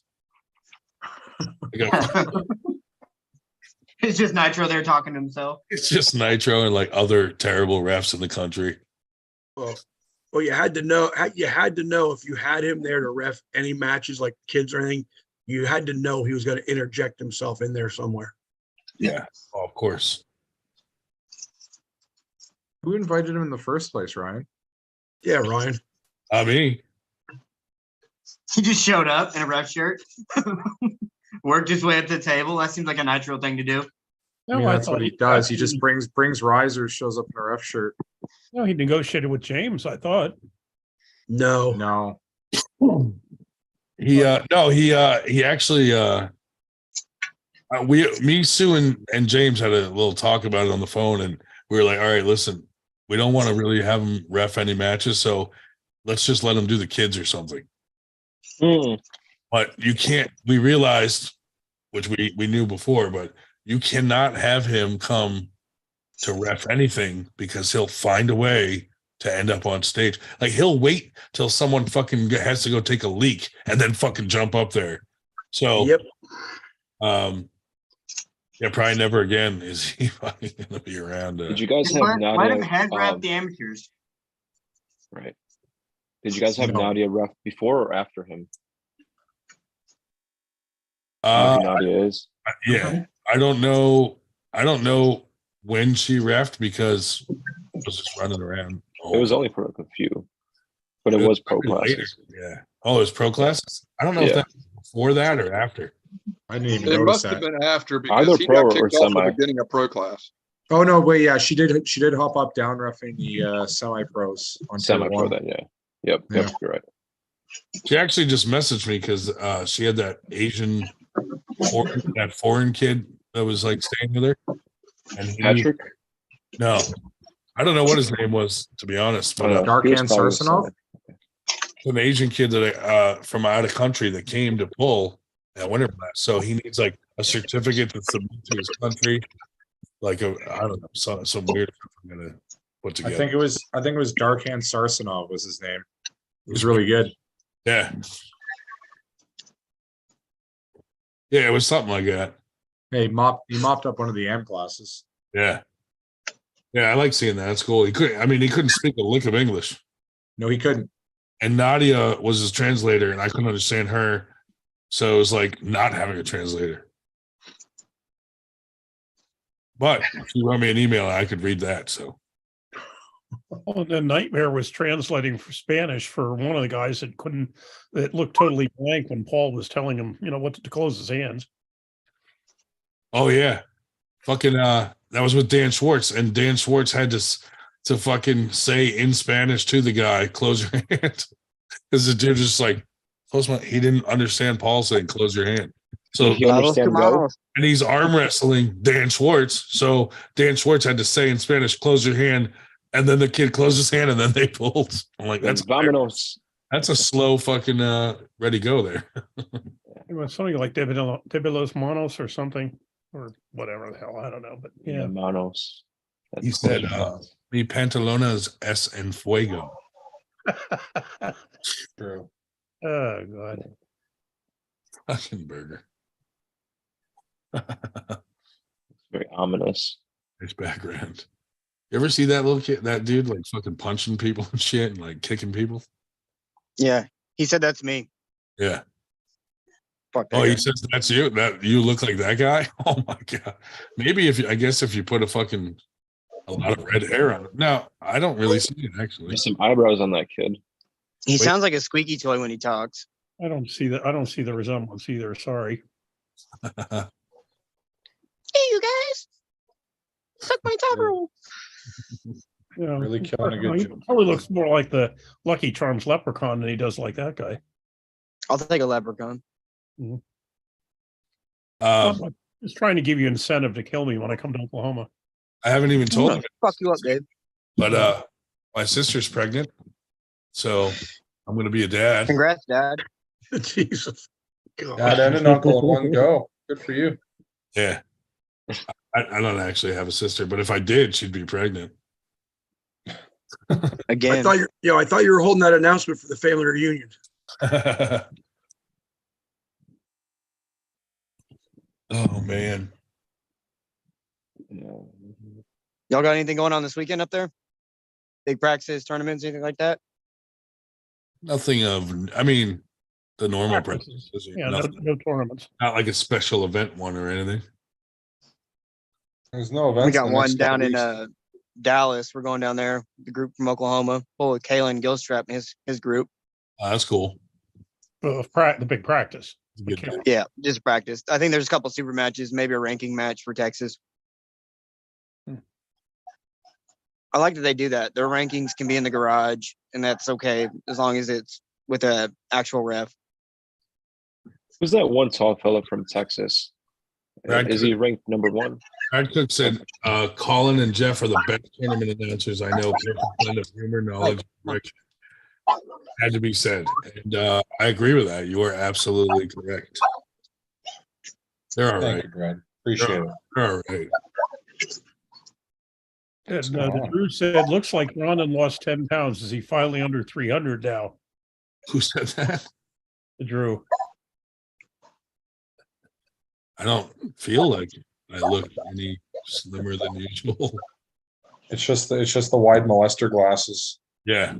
Speaker 9: It's just Nitro there talking to himself.
Speaker 2: It's just Nitro and like other terrible refs in the country.
Speaker 4: Well, you had to know. You had to know if you had him there to ref any matches like kids or anything. You had to know he was going to interject himself in there somewhere.
Speaker 2: Yeah, of course.
Speaker 13: Who invited him in the first place, Ryan?
Speaker 4: Yeah, Ryan.
Speaker 2: Me.
Speaker 9: He just showed up in a ref shirt, worked his way up to the table. That seems like a Nitro thing to do.
Speaker 1: No,
Speaker 13: I mean,
Speaker 1: I
Speaker 13: that's
Speaker 1: thought
Speaker 13: what he
Speaker 1: he
Speaker 13: does. He
Speaker 1: actually-
Speaker 13: just brings risers, shows up in a ref shirt.
Speaker 1: No, he negotiated with James, I thought.
Speaker 4: No.
Speaker 13: No.
Speaker 2: He actually me, Sue, and James had a little talk about it on the phone, and we were like, all right, listen, we don't want to really have him ref any matches, so let's just let him do the kids or something. But you can't, we realized, which we knew before, but you cannot have him come to ref anything because he'll find a way to end up on stage. Like he'll wait till someone fucking has to go take a leak and then fucking jump up there. So,
Speaker 4: Yep.
Speaker 2: Yeah, probably never again is he fucking gonna be around.
Speaker 12: Did you guys
Speaker 9: Just
Speaker 12: have
Speaker 9: let him
Speaker 12: Nadia?
Speaker 9: head ref the amateurs.
Speaker 12: Right. Did you guys have
Speaker 13: No.
Speaker 12: Nadia ref before or after him? You know who Nadia is.
Speaker 2: Yeah, I don't know. I don't know when she refed because I was just running around.
Speaker 12: It was only for like a few, but it was pro
Speaker 2: later.
Speaker 12: classes.
Speaker 2: Yeah. Oh, it was pro classes. I don't know if
Speaker 12: Yeah.
Speaker 2: that was before that or after.
Speaker 13: I didn't even
Speaker 8: It
Speaker 13: notice
Speaker 8: must have
Speaker 13: that.
Speaker 8: been after
Speaker 12: Either
Speaker 8: because he
Speaker 12: pro
Speaker 8: got
Speaker 12: or
Speaker 8: kicked off
Speaker 12: semi.
Speaker 8: the beginning of pro class.
Speaker 13: Oh no, wait, yeah, she did hop up down roughing the semi pros on tier
Speaker 12: Semi pro
Speaker 13: one.
Speaker 12: then, yeah. Yep,
Speaker 13: Yeah.
Speaker 12: yep, you're right.
Speaker 2: She actually just messaged me because she had that foreign kid that was like staying with her. And he,
Speaker 12: Patrick?
Speaker 2: no, I don't know what his name was, to be honest, but
Speaker 12: I don't know. He was
Speaker 13: Darkan
Speaker 12: probably
Speaker 13: Sarsanov?
Speaker 2: an Asian kid that from out of country that came to pull at Winter Blast. So he needs like a certificate to submit to his country. Like I don't know, some weird stuff I'm gonna put
Speaker 13: I
Speaker 2: together.
Speaker 13: think it was Darkan Sarsanov was his name. He was really good.
Speaker 2: Yeah. Yeah, it was something like that.
Speaker 13: Hey, he mopped up one of the AM classes.
Speaker 2: Yeah. Yeah, I like seeing that. That's cool. He couldn't speak a lick of English.
Speaker 13: No, he couldn't.
Speaker 2: And Nadia was his translator, and I couldn't understand her. So it was like not having a translator. But she wrote me an email, and I could read that. So
Speaker 1: Oh, and then Nightmare was translating for Spanish for one of the guys that looked totally blank when Paul was telling him, what to close his hands.
Speaker 2: oh yeah. Fucking that was with Dan Schwartz, and Dan Schwartz had to fucking say in Spanish to the guy, close your hand. Because the dude just like he didn't understand Paul saying close your hand. So
Speaker 12: Did he understand go?
Speaker 2: and he's arm wrestling Dan Schwartz. So Dan Schwartz had to say in Spanish, close your hand, and then the kid closed his hand and then they pulled. I'm like,
Speaker 12: That's Vamonos.
Speaker 2: that's a slow fucking ready go there.
Speaker 1: It was something like De los Manos or something, or whatever the hell. I don't know. But yeah.
Speaker 12: Manos.
Speaker 2: He said, mi pantalones es en fuego.
Speaker 13: True.
Speaker 1: Oh, God.
Speaker 2: Fucking burger.
Speaker 12: Very ominous.
Speaker 2: Nice background. You ever see that little kid, that dude like fucking punching people and shit and like kicking people?
Speaker 5: Yeah, he said that's me.
Speaker 2: Yeah.
Speaker 5: Fuck that
Speaker 2: Oh,
Speaker 5: guy.
Speaker 2: he says that's you. That you look like that guy. Oh my god. Maybe I guess if you put a lot of red hair on it. No, I don't really see it actually.
Speaker 12: There's some eyebrows on that kid.
Speaker 5: He sounds like a squeaky toy when he talks.
Speaker 1: I don't see the resemblance either. Sorry.
Speaker 5: Hey, you guys, suck my top roll.
Speaker 13: Really killing a good
Speaker 1: He
Speaker 13: job.
Speaker 1: probably looks more like the Lucky Charms leprechaun than he does like that guy.
Speaker 5: I'll take a leprechaun.
Speaker 1: I'm just trying to give you incentive to kill me when I come to Oklahoma.
Speaker 2: I haven't even told him,
Speaker 5: Fuck you up, Dave.
Speaker 2: but my sister's pregnant, so I'm gonna be a dad.
Speaker 5: Congrats, Dad.
Speaker 4: Jesus. God.
Speaker 13: Dad and an uncle in one go. Good for you.
Speaker 2: Yeah. I don't actually have a sister, but if I did, she'd be pregnant.
Speaker 4: I
Speaker 9: Again,
Speaker 4: thought I thought you were holding that announcement for the family reunion.
Speaker 2: Oh man.
Speaker 12: Yeah.
Speaker 9: y'all got anything going on this weekend up there? Big practices, tournaments, anything like that?
Speaker 2: Nothing of, I mean, the normal
Speaker 1: Practices.
Speaker 2: practices.
Speaker 1: Yeah, no,
Speaker 2: Nothing,
Speaker 1: no tournaments.
Speaker 2: not like a special event one or anything.
Speaker 13: There's no events.
Speaker 9: We got
Speaker 13: the
Speaker 9: one
Speaker 13: next
Speaker 9: down
Speaker 13: couple
Speaker 9: in
Speaker 13: weeks.
Speaker 9: Dallas. We're going down there. The group from Oklahoma, full of Kalen Gilstrap and his group.
Speaker 2: That's cool.
Speaker 1: The big practice.
Speaker 2: Good.
Speaker 1: Okay.
Speaker 9: Yeah, just practice. I think there's a couple super matches, maybe a ranking match for Texas. I like that they do that. Their rankings can be in the garage, and that's okay as long as it's with a actual ref.
Speaker 12: Who's that one tall fella from Texas?
Speaker 2: Brad
Speaker 12: Is he ranked number 1?
Speaker 2: Brad Cook said, Colin and Jeff are the best tournament announcers I know. Perfect blend of humor, knowledge, and direction. Had to be said. And I agree with that. You are absolutely correct. They're all
Speaker 13: Thank
Speaker 2: right.
Speaker 13: you, Brad. Appreciate it.
Speaker 2: They're all right.
Speaker 1: And
Speaker 13: going
Speaker 1: the
Speaker 13: on?
Speaker 1: Drew said, looks like Ronan lost 10 pounds. Is he finally under 300 now?
Speaker 2: Who said that?
Speaker 1: The Drew.
Speaker 2: I don't feel like I look any slimmer than usual.
Speaker 13: It's just the wide molester glasses.
Speaker 2: Yeah.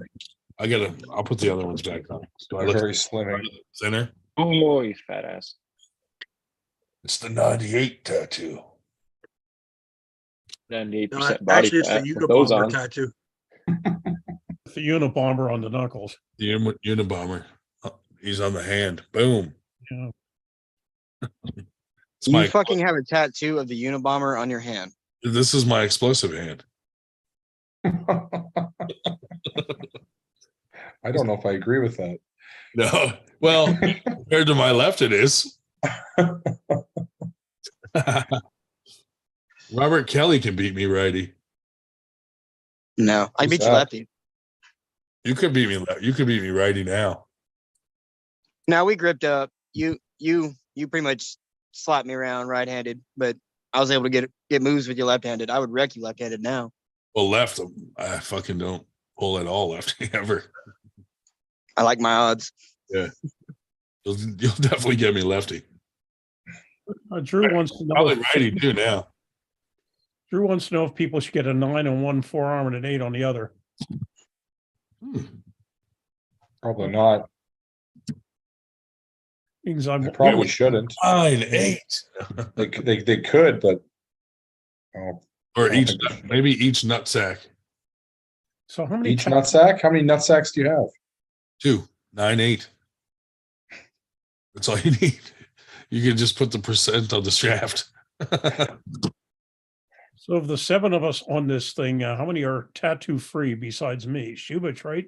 Speaker 2: I'll put the other ones back on. Do I
Speaker 13: They're
Speaker 2: look
Speaker 13: very slimming.
Speaker 2: thinner?
Speaker 12: Oh, you fat ass.
Speaker 2: It's the 98 tattoo.
Speaker 12: 98% body
Speaker 4: Actually, it's
Speaker 12: fat.
Speaker 4: the
Speaker 12: Put those
Speaker 4: Unabomber
Speaker 12: on.
Speaker 4: tattoo.
Speaker 1: The Unabomber on the knuckles.
Speaker 2: The Unabomber. Oh, he's on the hand. Boom.
Speaker 1: Yeah.
Speaker 2: It's
Speaker 9: You
Speaker 2: my,
Speaker 9: fucking have a tattoo of the Unabomber on your hand.
Speaker 2: this is my explosive hand.
Speaker 13: I don't know if I agree with that.
Speaker 2: No. Well, compared to my left, it is. Robert Kelly can beat me righty.
Speaker 9: No, I
Speaker 13: Who's
Speaker 9: beat you
Speaker 13: that?
Speaker 9: lefty.
Speaker 2: You could beat me. You could beat me righty now.
Speaker 9: Now we gripped up. You pretty much slapped me around right-handed, but I was able to get moves with you left-handed. I would wreck you left-handed now.
Speaker 2: Well, left, I fucking don't pull at all lefty ever.
Speaker 9: I like my odds.
Speaker 2: Yeah, you'll definitely get me lefty.
Speaker 1: Drew wants to know.
Speaker 2: Probably righty too now.
Speaker 1: Drew wants to know if people should get a 9 on one forearm and an 8 on the other.
Speaker 13: Probably not.
Speaker 1: Means
Speaker 13: They probably shouldn't.
Speaker 2: 9, 8.
Speaker 13: They could, but
Speaker 2: Or
Speaker 13: I
Speaker 2: each,
Speaker 13: think they should.
Speaker 2: maybe each nutsack.
Speaker 1: So how many?
Speaker 13: Each nutsack? How many nutsacks do you have?
Speaker 2: 2, 9, 8. That's all you need. You can just put the percent on the shaft.
Speaker 1: So of the 7 of us on this thing, how many are tattoo free besides me? Shubich, right?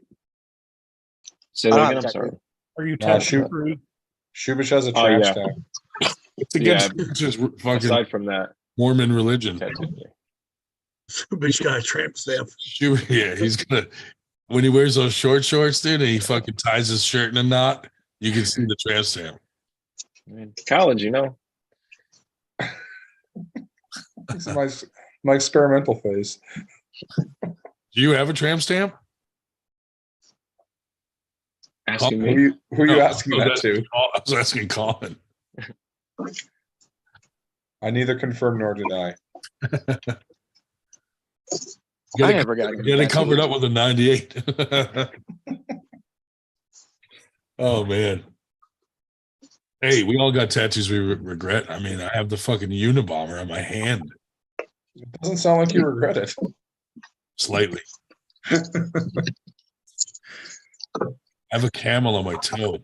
Speaker 12: Say that again. I'm sorry.
Speaker 1: Are you
Speaker 13: Nah,
Speaker 1: tattoo free?
Speaker 13: Shubich has a
Speaker 12: Oh,
Speaker 13: tramp
Speaker 12: yeah.
Speaker 13: stamp.
Speaker 2: It's against just fucking
Speaker 12: Aside from that,
Speaker 2: Mormon religion.
Speaker 4: Bitch got a tramp stamp.
Speaker 2: Yeah, he's gonna when he wears those shorts, dude, and he fucking ties his shirt in a knot. You can see the tramp stamp.
Speaker 12: I mean, college, you know.
Speaker 13: This is my experimental phase.
Speaker 2: Do you have a tramp stamp?
Speaker 12: Asking
Speaker 13: Who
Speaker 12: me.
Speaker 13: are you
Speaker 2: No,
Speaker 13: asking
Speaker 2: I
Speaker 13: that
Speaker 2: was
Speaker 13: to?
Speaker 2: I was asking Colin.
Speaker 13: I neither confirm nor deny.
Speaker 9: I never got any
Speaker 2: Get it covered
Speaker 9: tattoos.
Speaker 2: up with a 98. Oh man. Hey, we all got tattoos we regret. I mean, I have the fucking Unabomber on my hand.
Speaker 13: It doesn't sound like you regret it.
Speaker 2: Slightly. I have a camel on my toe.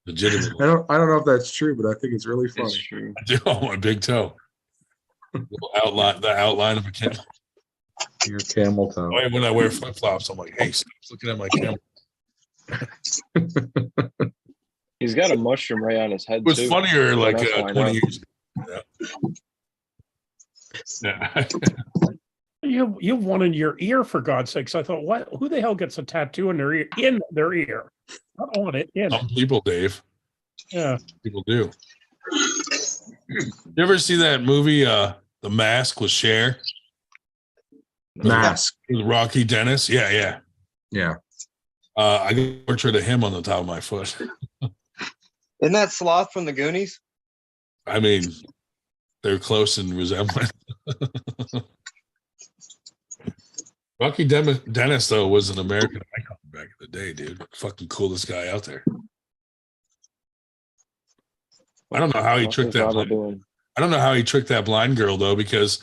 Speaker 2: Legitimately.
Speaker 13: I don't know if that's true, but I think it's really funny.
Speaker 12: It's true.
Speaker 2: I do on my big toe. The outline of a camel.
Speaker 13: Your camel toe.
Speaker 2: When I wear flip flops, I'm like, hey, stop looking at my camel.
Speaker 12: He's got a mushroom right on his head.
Speaker 2: It was
Speaker 12: too.
Speaker 2: funnier like
Speaker 12: That's why
Speaker 2: 20
Speaker 12: not.
Speaker 2: years ago. Yeah.
Speaker 1: You have one in your ear for God's sakes. I thought, what? Who the hell gets a tattoo in their ear? In their ear, not on it. In
Speaker 2: Some people, Dave.
Speaker 1: yeah.
Speaker 2: People do. You ever see that movie, The Mask with Cher?
Speaker 13: Mask.
Speaker 2: With Rocky Dennis? Yeah, yeah.
Speaker 13: Yeah.
Speaker 2: I got a portrait of him on the top of my foot.
Speaker 9: Isn't that Sloth from the Goonies?
Speaker 2: I mean, they're close in resemblance. Rocky Dennis, though, was an American icon back in the day, dude. Fucking coolest guy out there. I don't know how he tricked that. I don't know how he tricked that blind girl though, because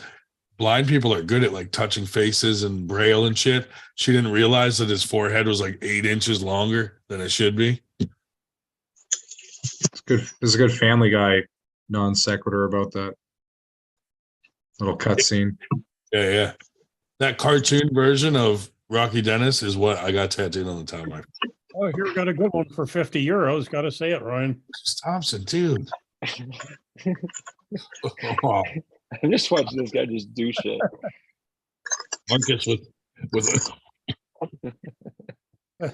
Speaker 2: blind people are good at like touching faces and braille and shit. She didn't realize that his forehead was like 8 inches longer than it should be.
Speaker 13: It's good. There's a good Family Guy non sequitur about that little cutscene.
Speaker 2: Yeah, yeah. That cartoon version of Rocky Dennis is what I got tattooed on the top of my.
Speaker 1: Oh, here we got a good one for 50 euros. Got to say it, Ryan.
Speaker 2: Thompson, dude.
Speaker 12: Oh. I'm just watching this guy just do shit.
Speaker 2: Marcus with a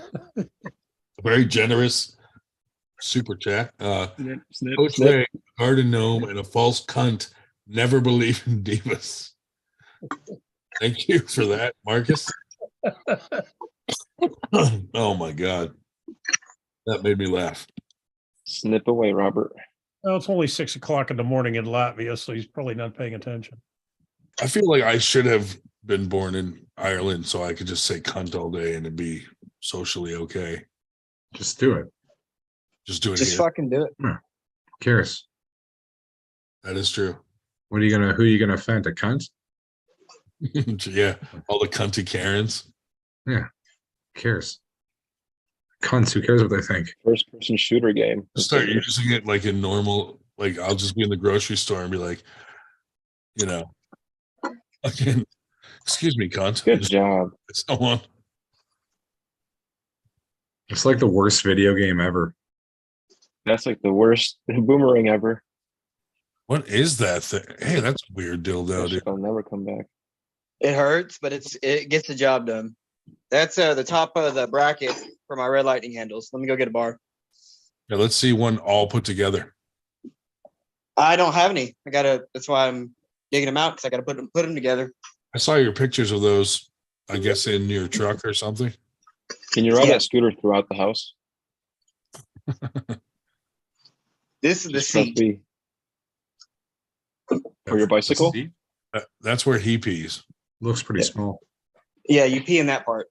Speaker 2: very generous super chat. Coach Ray, garden gnome, and a false cunt never believe in divas. Thank you for that, Marcus. Oh my god, that made me laugh.
Speaker 12: Snip away, Robert.
Speaker 1: Well, it's only 6 o'clock in the morning in Latvia, so he's probably not paying attention.
Speaker 2: I feel like I should have been born in Ireland so I could just say cunt all day and it'd be socially okay.
Speaker 13: Just do it.
Speaker 2: Just do it.
Speaker 9: Just
Speaker 2: here.
Speaker 9: fucking do it.
Speaker 13: Who cares?
Speaker 2: That is true.
Speaker 13: Who are you gonna offend? A cunt?
Speaker 2: Yeah, all the cunty Karens.
Speaker 13: Yeah. Who cares? Cunts, who cares what they think?
Speaker 12: First person shooter game.
Speaker 2: Start using it like in normal, like I'll just be in the grocery store and be like, you know, again, excuse me, cunt.
Speaker 12: Good job.
Speaker 2: Someone.
Speaker 13: It's like the worst video game ever.
Speaker 12: That's like the worst boomerang ever.
Speaker 2: What is that thing? Hey, that's a weird dildo, dude.
Speaker 12: I'll never come back.
Speaker 9: It hurts, but it gets the job done. That's the top of the bracket for my red lightning handles. Let me go get a bar.
Speaker 2: Yeah, let's see one all put together.
Speaker 9: I don't have any. That's why I'm digging them out because I got to put them together.
Speaker 2: I saw your pictures of those, I guess, in your truck or something.
Speaker 12: Can you ride that scooter throughout the house?
Speaker 9: This is the seat.
Speaker 12: For your bicycle?
Speaker 2: That's where he pees.
Speaker 13: Looks pretty small.
Speaker 9: Yeah, you pee in that part.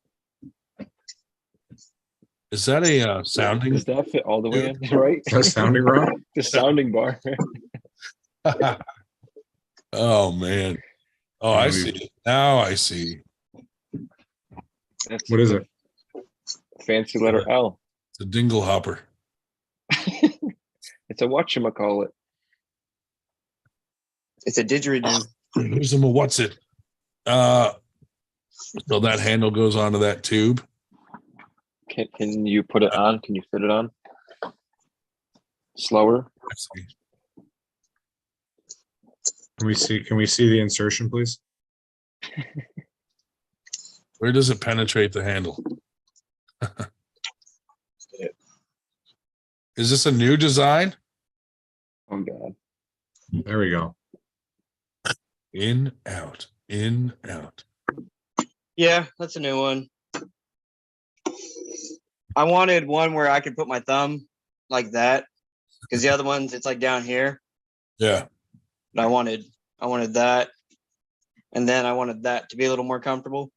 Speaker 2: Is that a sounding?
Speaker 12: Does that fit all the way in? Right?
Speaker 13: Is that sounding wrong?
Speaker 12: The sounding bar.
Speaker 2: Oh man. Oh, I see. Now I see.
Speaker 12: That's
Speaker 13: What is it?
Speaker 12: fancy letter L.
Speaker 2: The dingle hopper.
Speaker 12: It's a whatchamacallit.
Speaker 9: It's a didgeridoo.
Speaker 2: Who's him? What's it? So that handle goes onto that tube.
Speaker 12: Can you put it on? Can you fit it on? Slower.
Speaker 13: Can we see the insertion, please?
Speaker 2: Where does it penetrate the handle? Is this a new design?
Speaker 12: Oh god.
Speaker 13: There we go.
Speaker 2: In, out, in, out.
Speaker 9: Yeah, that's a new one. I wanted one where I could put my thumb like that because the other ones, it's like down here.
Speaker 2: Yeah.
Speaker 9: But I wanted that. And then I wanted that to be a little more comfortable.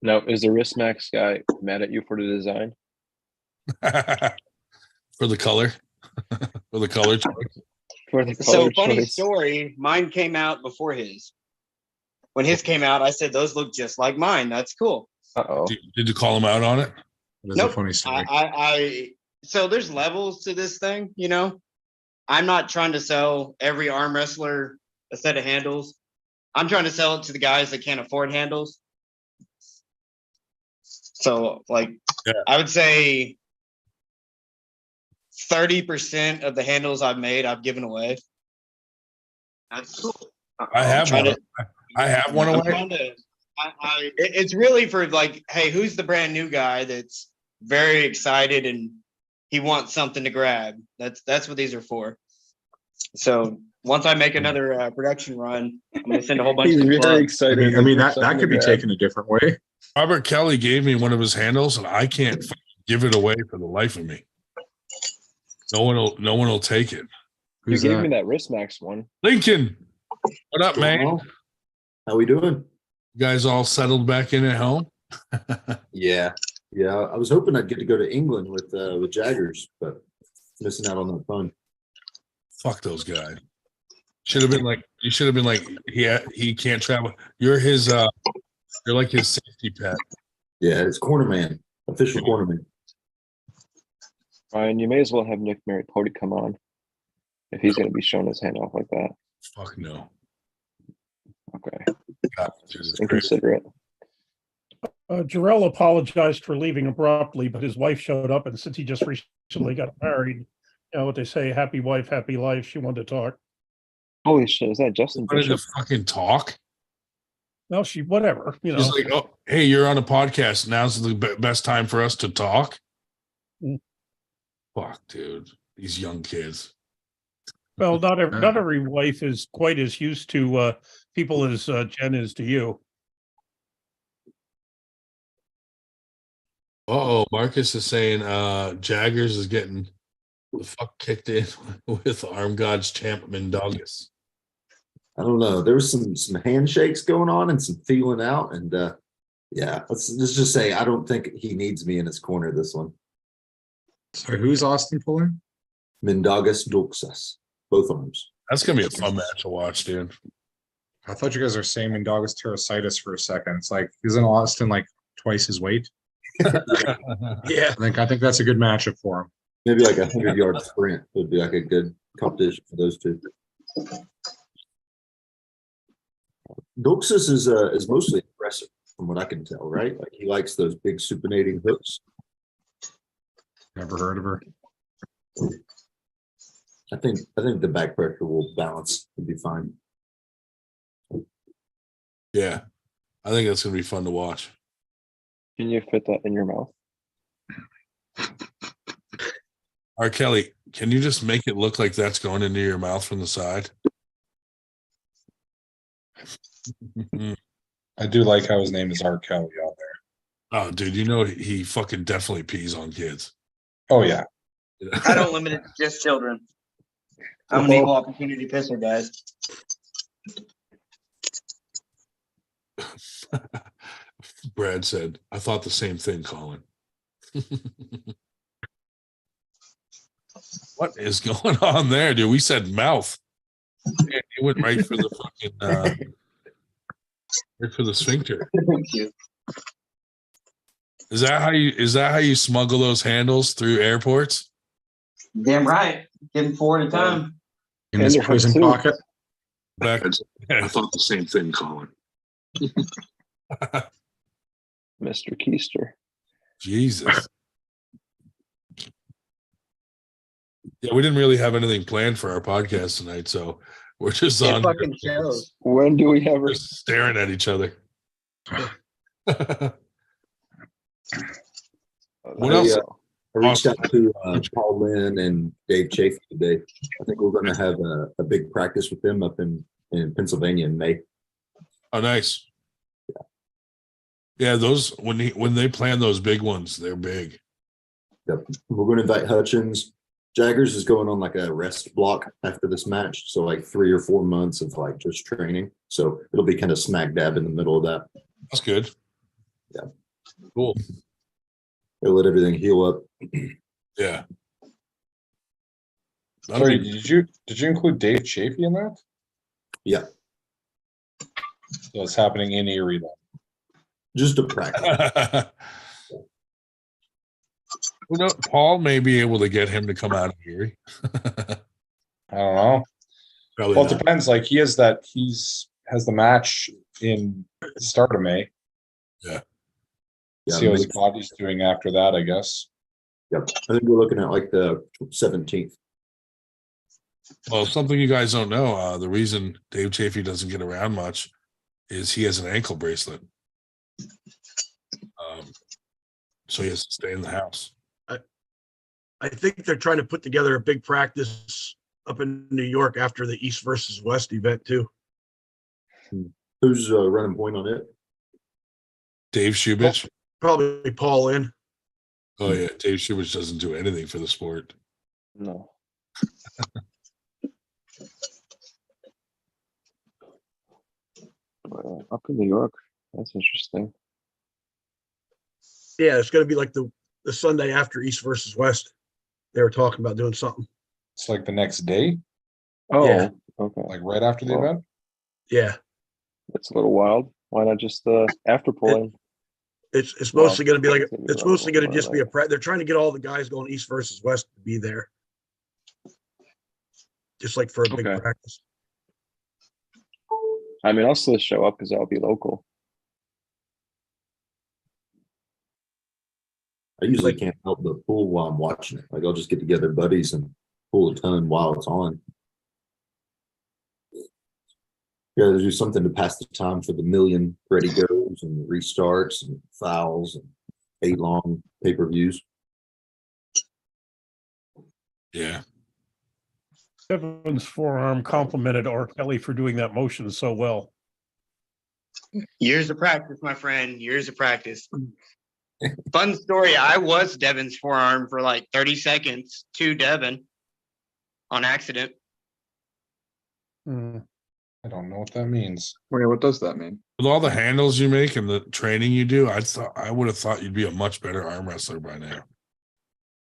Speaker 12: Now, is the Wristmax guy mad at you for the design?
Speaker 2: For the color. For the color choice.
Speaker 12: For the
Speaker 9: So
Speaker 12: color
Speaker 9: funny
Speaker 12: choice.
Speaker 9: story, mine came out before his. When his came out, I said, those look just like mine. That's cool.
Speaker 12: Uh-oh.
Speaker 2: Did you call him out on it?
Speaker 13: That's
Speaker 9: Nope.
Speaker 13: a funny story.
Speaker 9: So there's levels to this thing, you know. I'm not trying to sell every arm wrestler a set of handles. I'm trying to sell it to the guys that can't afford handles. So like I would say 30% of the handles I've made, I've given away. That's cool.
Speaker 2: I have one. I have one
Speaker 9: I'm
Speaker 2: away.
Speaker 9: trying to- it's really for like, hey, who's the brand new guy that's very excited and he wants something to grab? That's what these are for. So once I make another production run, I'm gonna send a whole bunch
Speaker 12: He's
Speaker 9: of
Speaker 12: very
Speaker 9: clubs.
Speaker 12: excited.
Speaker 13: I mean that could be taken a different way.
Speaker 2: Robert Kelly gave me one of his handles, and I can't fucking give it away for the life of me. No one will take it.
Speaker 12: You
Speaker 13: Who's
Speaker 12: gave
Speaker 13: that?
Speaker 12: me that wrist max one.
Speaker 2: Lincoln, what up, man? You
Speaker 14: How we doing?
Speaker 2: guys all settled back in at home?
Speaker 14: Yeah, I was hoping I'd get to go to England with Jaggers, but missing out on that fun.
Speaker 2: Fuck those guys. Should have been like you should have been like he can't travel. You're his you're like his safety pet.
Speaker 14: Yeah, it's corner man, official corner man.
Speaker 12: Ryan, you may as well have Nick Maricotti come on if he's going to be showing his hand off like that.
Speaker 2: Fuck no.
Speaker 12: Okay,
Speaker 2: God, Jesus Christ.
Speaker 12: inconsiderate.
Speaker 1: Jarrell apologized for leaving abruptly, but his wife showed up, and since he just recently got married, you know what they say, happy wife, happy life. She wanted to talk.
Speaker 12: Holy shit, is that Justin
Speaker 2: Wanted to
Speaker 12: Bishop?
Speaker 2: fucking talk.
Speaker 1: Well, she, whatever, you know.
Speaker 2: He's like, oh, hey, you're on a podcast. Now's the best time for us to talk.
Speaker 1: Mm.
Speaker 2: Fuck, dude. These young kids.
Speaker 1: Well, not every wife is quite as used to people as Jen is to you.
Speaker 2: Oh, Marcus is saying Jaggers is getting the fuck kicked in with Arm Gods champ Mendogas.
Speaker 14: I don't know. There was some handshakes going on and some feeling out, and yeah, let's just say I don't think he needs me in his corner this one.
Speaker 13: So who's Austin pulling?
Speaker 14: Mendogas Duxas, both arms.
Speaker 2: That's gonna be a fun match to watch, dude.
Speaker 13: I thought you guys were saying Mendogas Terrasitis for a second. It's like, isn't Austin like twice his weight?
Speaker 4: Yeah.
Speaker 13: I think that's a good matchup for him.
Speaker 14: Maybe like 100-yard sprint would be like a good competition for those two. Duxas is mostly aggressive from what I can tell, right? Like he likes those big supinating hooks.
Speaker 13: Never heard of her.
Speaker 14: I think the back pressure will balance and be fine.
Speaker 2: Yeah. I think that's gonna be fun to watch.
Speaker 12: Can you fit that in your mouth?
Speaker 2: R. Kelly, can you just make it look like that's going into your mouth from the side?
Speaker 13: I do like how his name is R. Kelly out there.
Speaker 2: Oh, dude, you know he fucking definitely pees on kids.
Speaker 13: Oh yeah.
Speaker 9: I don't limit it to just children. I'm an equal opportunity pisser, guys.
Speaker 2: Brad said, I thought the same thing, Colin. What is going on there, dude? We said mouth. Man, you went right for the fucking right for the sphincter.
Speaker 9: Thank you.
Speaker 2: Is that how you smuggle those handles through airports?
Speaker 9: Damn right. Give him 4 at a time.
Speaker 13: In his
Speaker 12: And
Speaker 13: prison
Speaker 12: too.
Speaker 13: pocket.
Speaker 2: Back,
Speaker 14: I thought the same thing, Colin.
Speaker 12: Mr. Keister.
Speaker 2: Jesus. Yeah, we didn't really have anything planned for our podcast tonight, so we're just
Speaker 9: It
Speaker 2: on
Speaker 9: fucking shows.
Speaker 12: When do we ever?
Speaker 2: just staring at each other. What
Speaker 14: I,
Speaker 2: else?
Speaker 14: I reached out to Paul Lynn and Dave Chafee today. I think we're going to have a big practice with them up in Pennsylvania in May.
Speaker 2: Oh, nice. Yeah, those when they plan those big ones, they're big.
Speaker 14: Yep. We're going to invite Hutchins. Jaggers is going on like a rest block after this match. So like 3 or 4 months of like just training. So it'll be kind of smack dab in the middle of that.
Speaker 2: That's good.
Speaker 14: Yeah.
Speaker 2: Cool.
Speaker 14: They'll let everything heal up.
Speaker 2: Yeah. I
Speaker 13: Sorry,
Speaker 2: mean,
Speaker 13: did you include Dave Chafee in that?
Speaker 14: Yeah.
Speaker 13: So it's happening in Erie then.
Speaker 14: Just a practice.
Speaker 2: you know, Paul may be able to get him to come out of Erie.
Speaker 13: I don't know.
Speaker 2: Probably
Speaker 13: Well, it
Speaker 2: not.
Speaker 13: depends. Like has the match in the start of May.
Speaker 14: Yeah,
Speaker 13: See how his
Speaker 14: May-
Speaker 13: body's doing after that, I guess.
Speaker 14: Yep. I think we're looking at like the 17th.
Speaker 2: Well, something you guys don't know, the reason Dave Chafee doesn't get around much is he has an ankle bracelet. So he has to stay in the house.
Speaker 4: I think they're trying to put together a big practice up in New York after the East versus West event too.
Speaker 14: Who's running point on it?
Speaker 2: Dave Shubich.
Speaker 4: Probably Paul in.
Speaker 2: Oh yeah, Dave Shubich doesn't do anything for the sport.
Speaker 12: No. Well, up in New York, that's interesting.
Speaker 4: Yeah, it's going to be like the Sunday after East versus West. They were talking about doing something.
Speaker 13: It's like the next day,
Speaker 12: Oh,
Speaker 4: Yeah.
Speaker 12: okay.
Speaker 13: like right after the
Speaker 12: Well,
Speaker 13: event.
Speaker 4: Yeah,
Speaker 12: That's a little wild. Why not just after pulling?
Speaker 4: it's
Speaker 12: Well,
Speaker 4: mostly going to be like
Speaker 12: it's gonna be
Speaker 4: it's mostly going to
Speaker 12: relevant,
Speaker 4: just be a
Speaker 12: right.
Speaker 4: They're trying to get all the guys going East versus West to be there, just like for a big
Speaker 12: Okay.
Speaker 4: practice.
Speaker 12: I mean, I'll still show up because I'll be local.
Speaker 14: I usually
Speaker 4: Like-
Speaker 14: can't help but pull while I'm watching it. Like I'll just get together buddies and pull a ton while it's on. Yeah, there's just something to pass the time for the million ready goes and restarts and fouls and 8 long pay-per-views.
Speaker 2: Yeah.
Speaker 1: Kevin's forearm complimented R. Kelly for doing that motion so well.
Speaker 9: Years of practice, my friend. Years of practice. Fun story. I was Devin's forearm for like 30 seconds to Devin on accident.
Speaker 1: Hmm.
Speaker 13: I don't know what that means.
Speaker 8: Wait, what does that mean?
Speaker 2: With all the handles you make and the training you do, I would have thought you'd be a much better arm wrestler by now.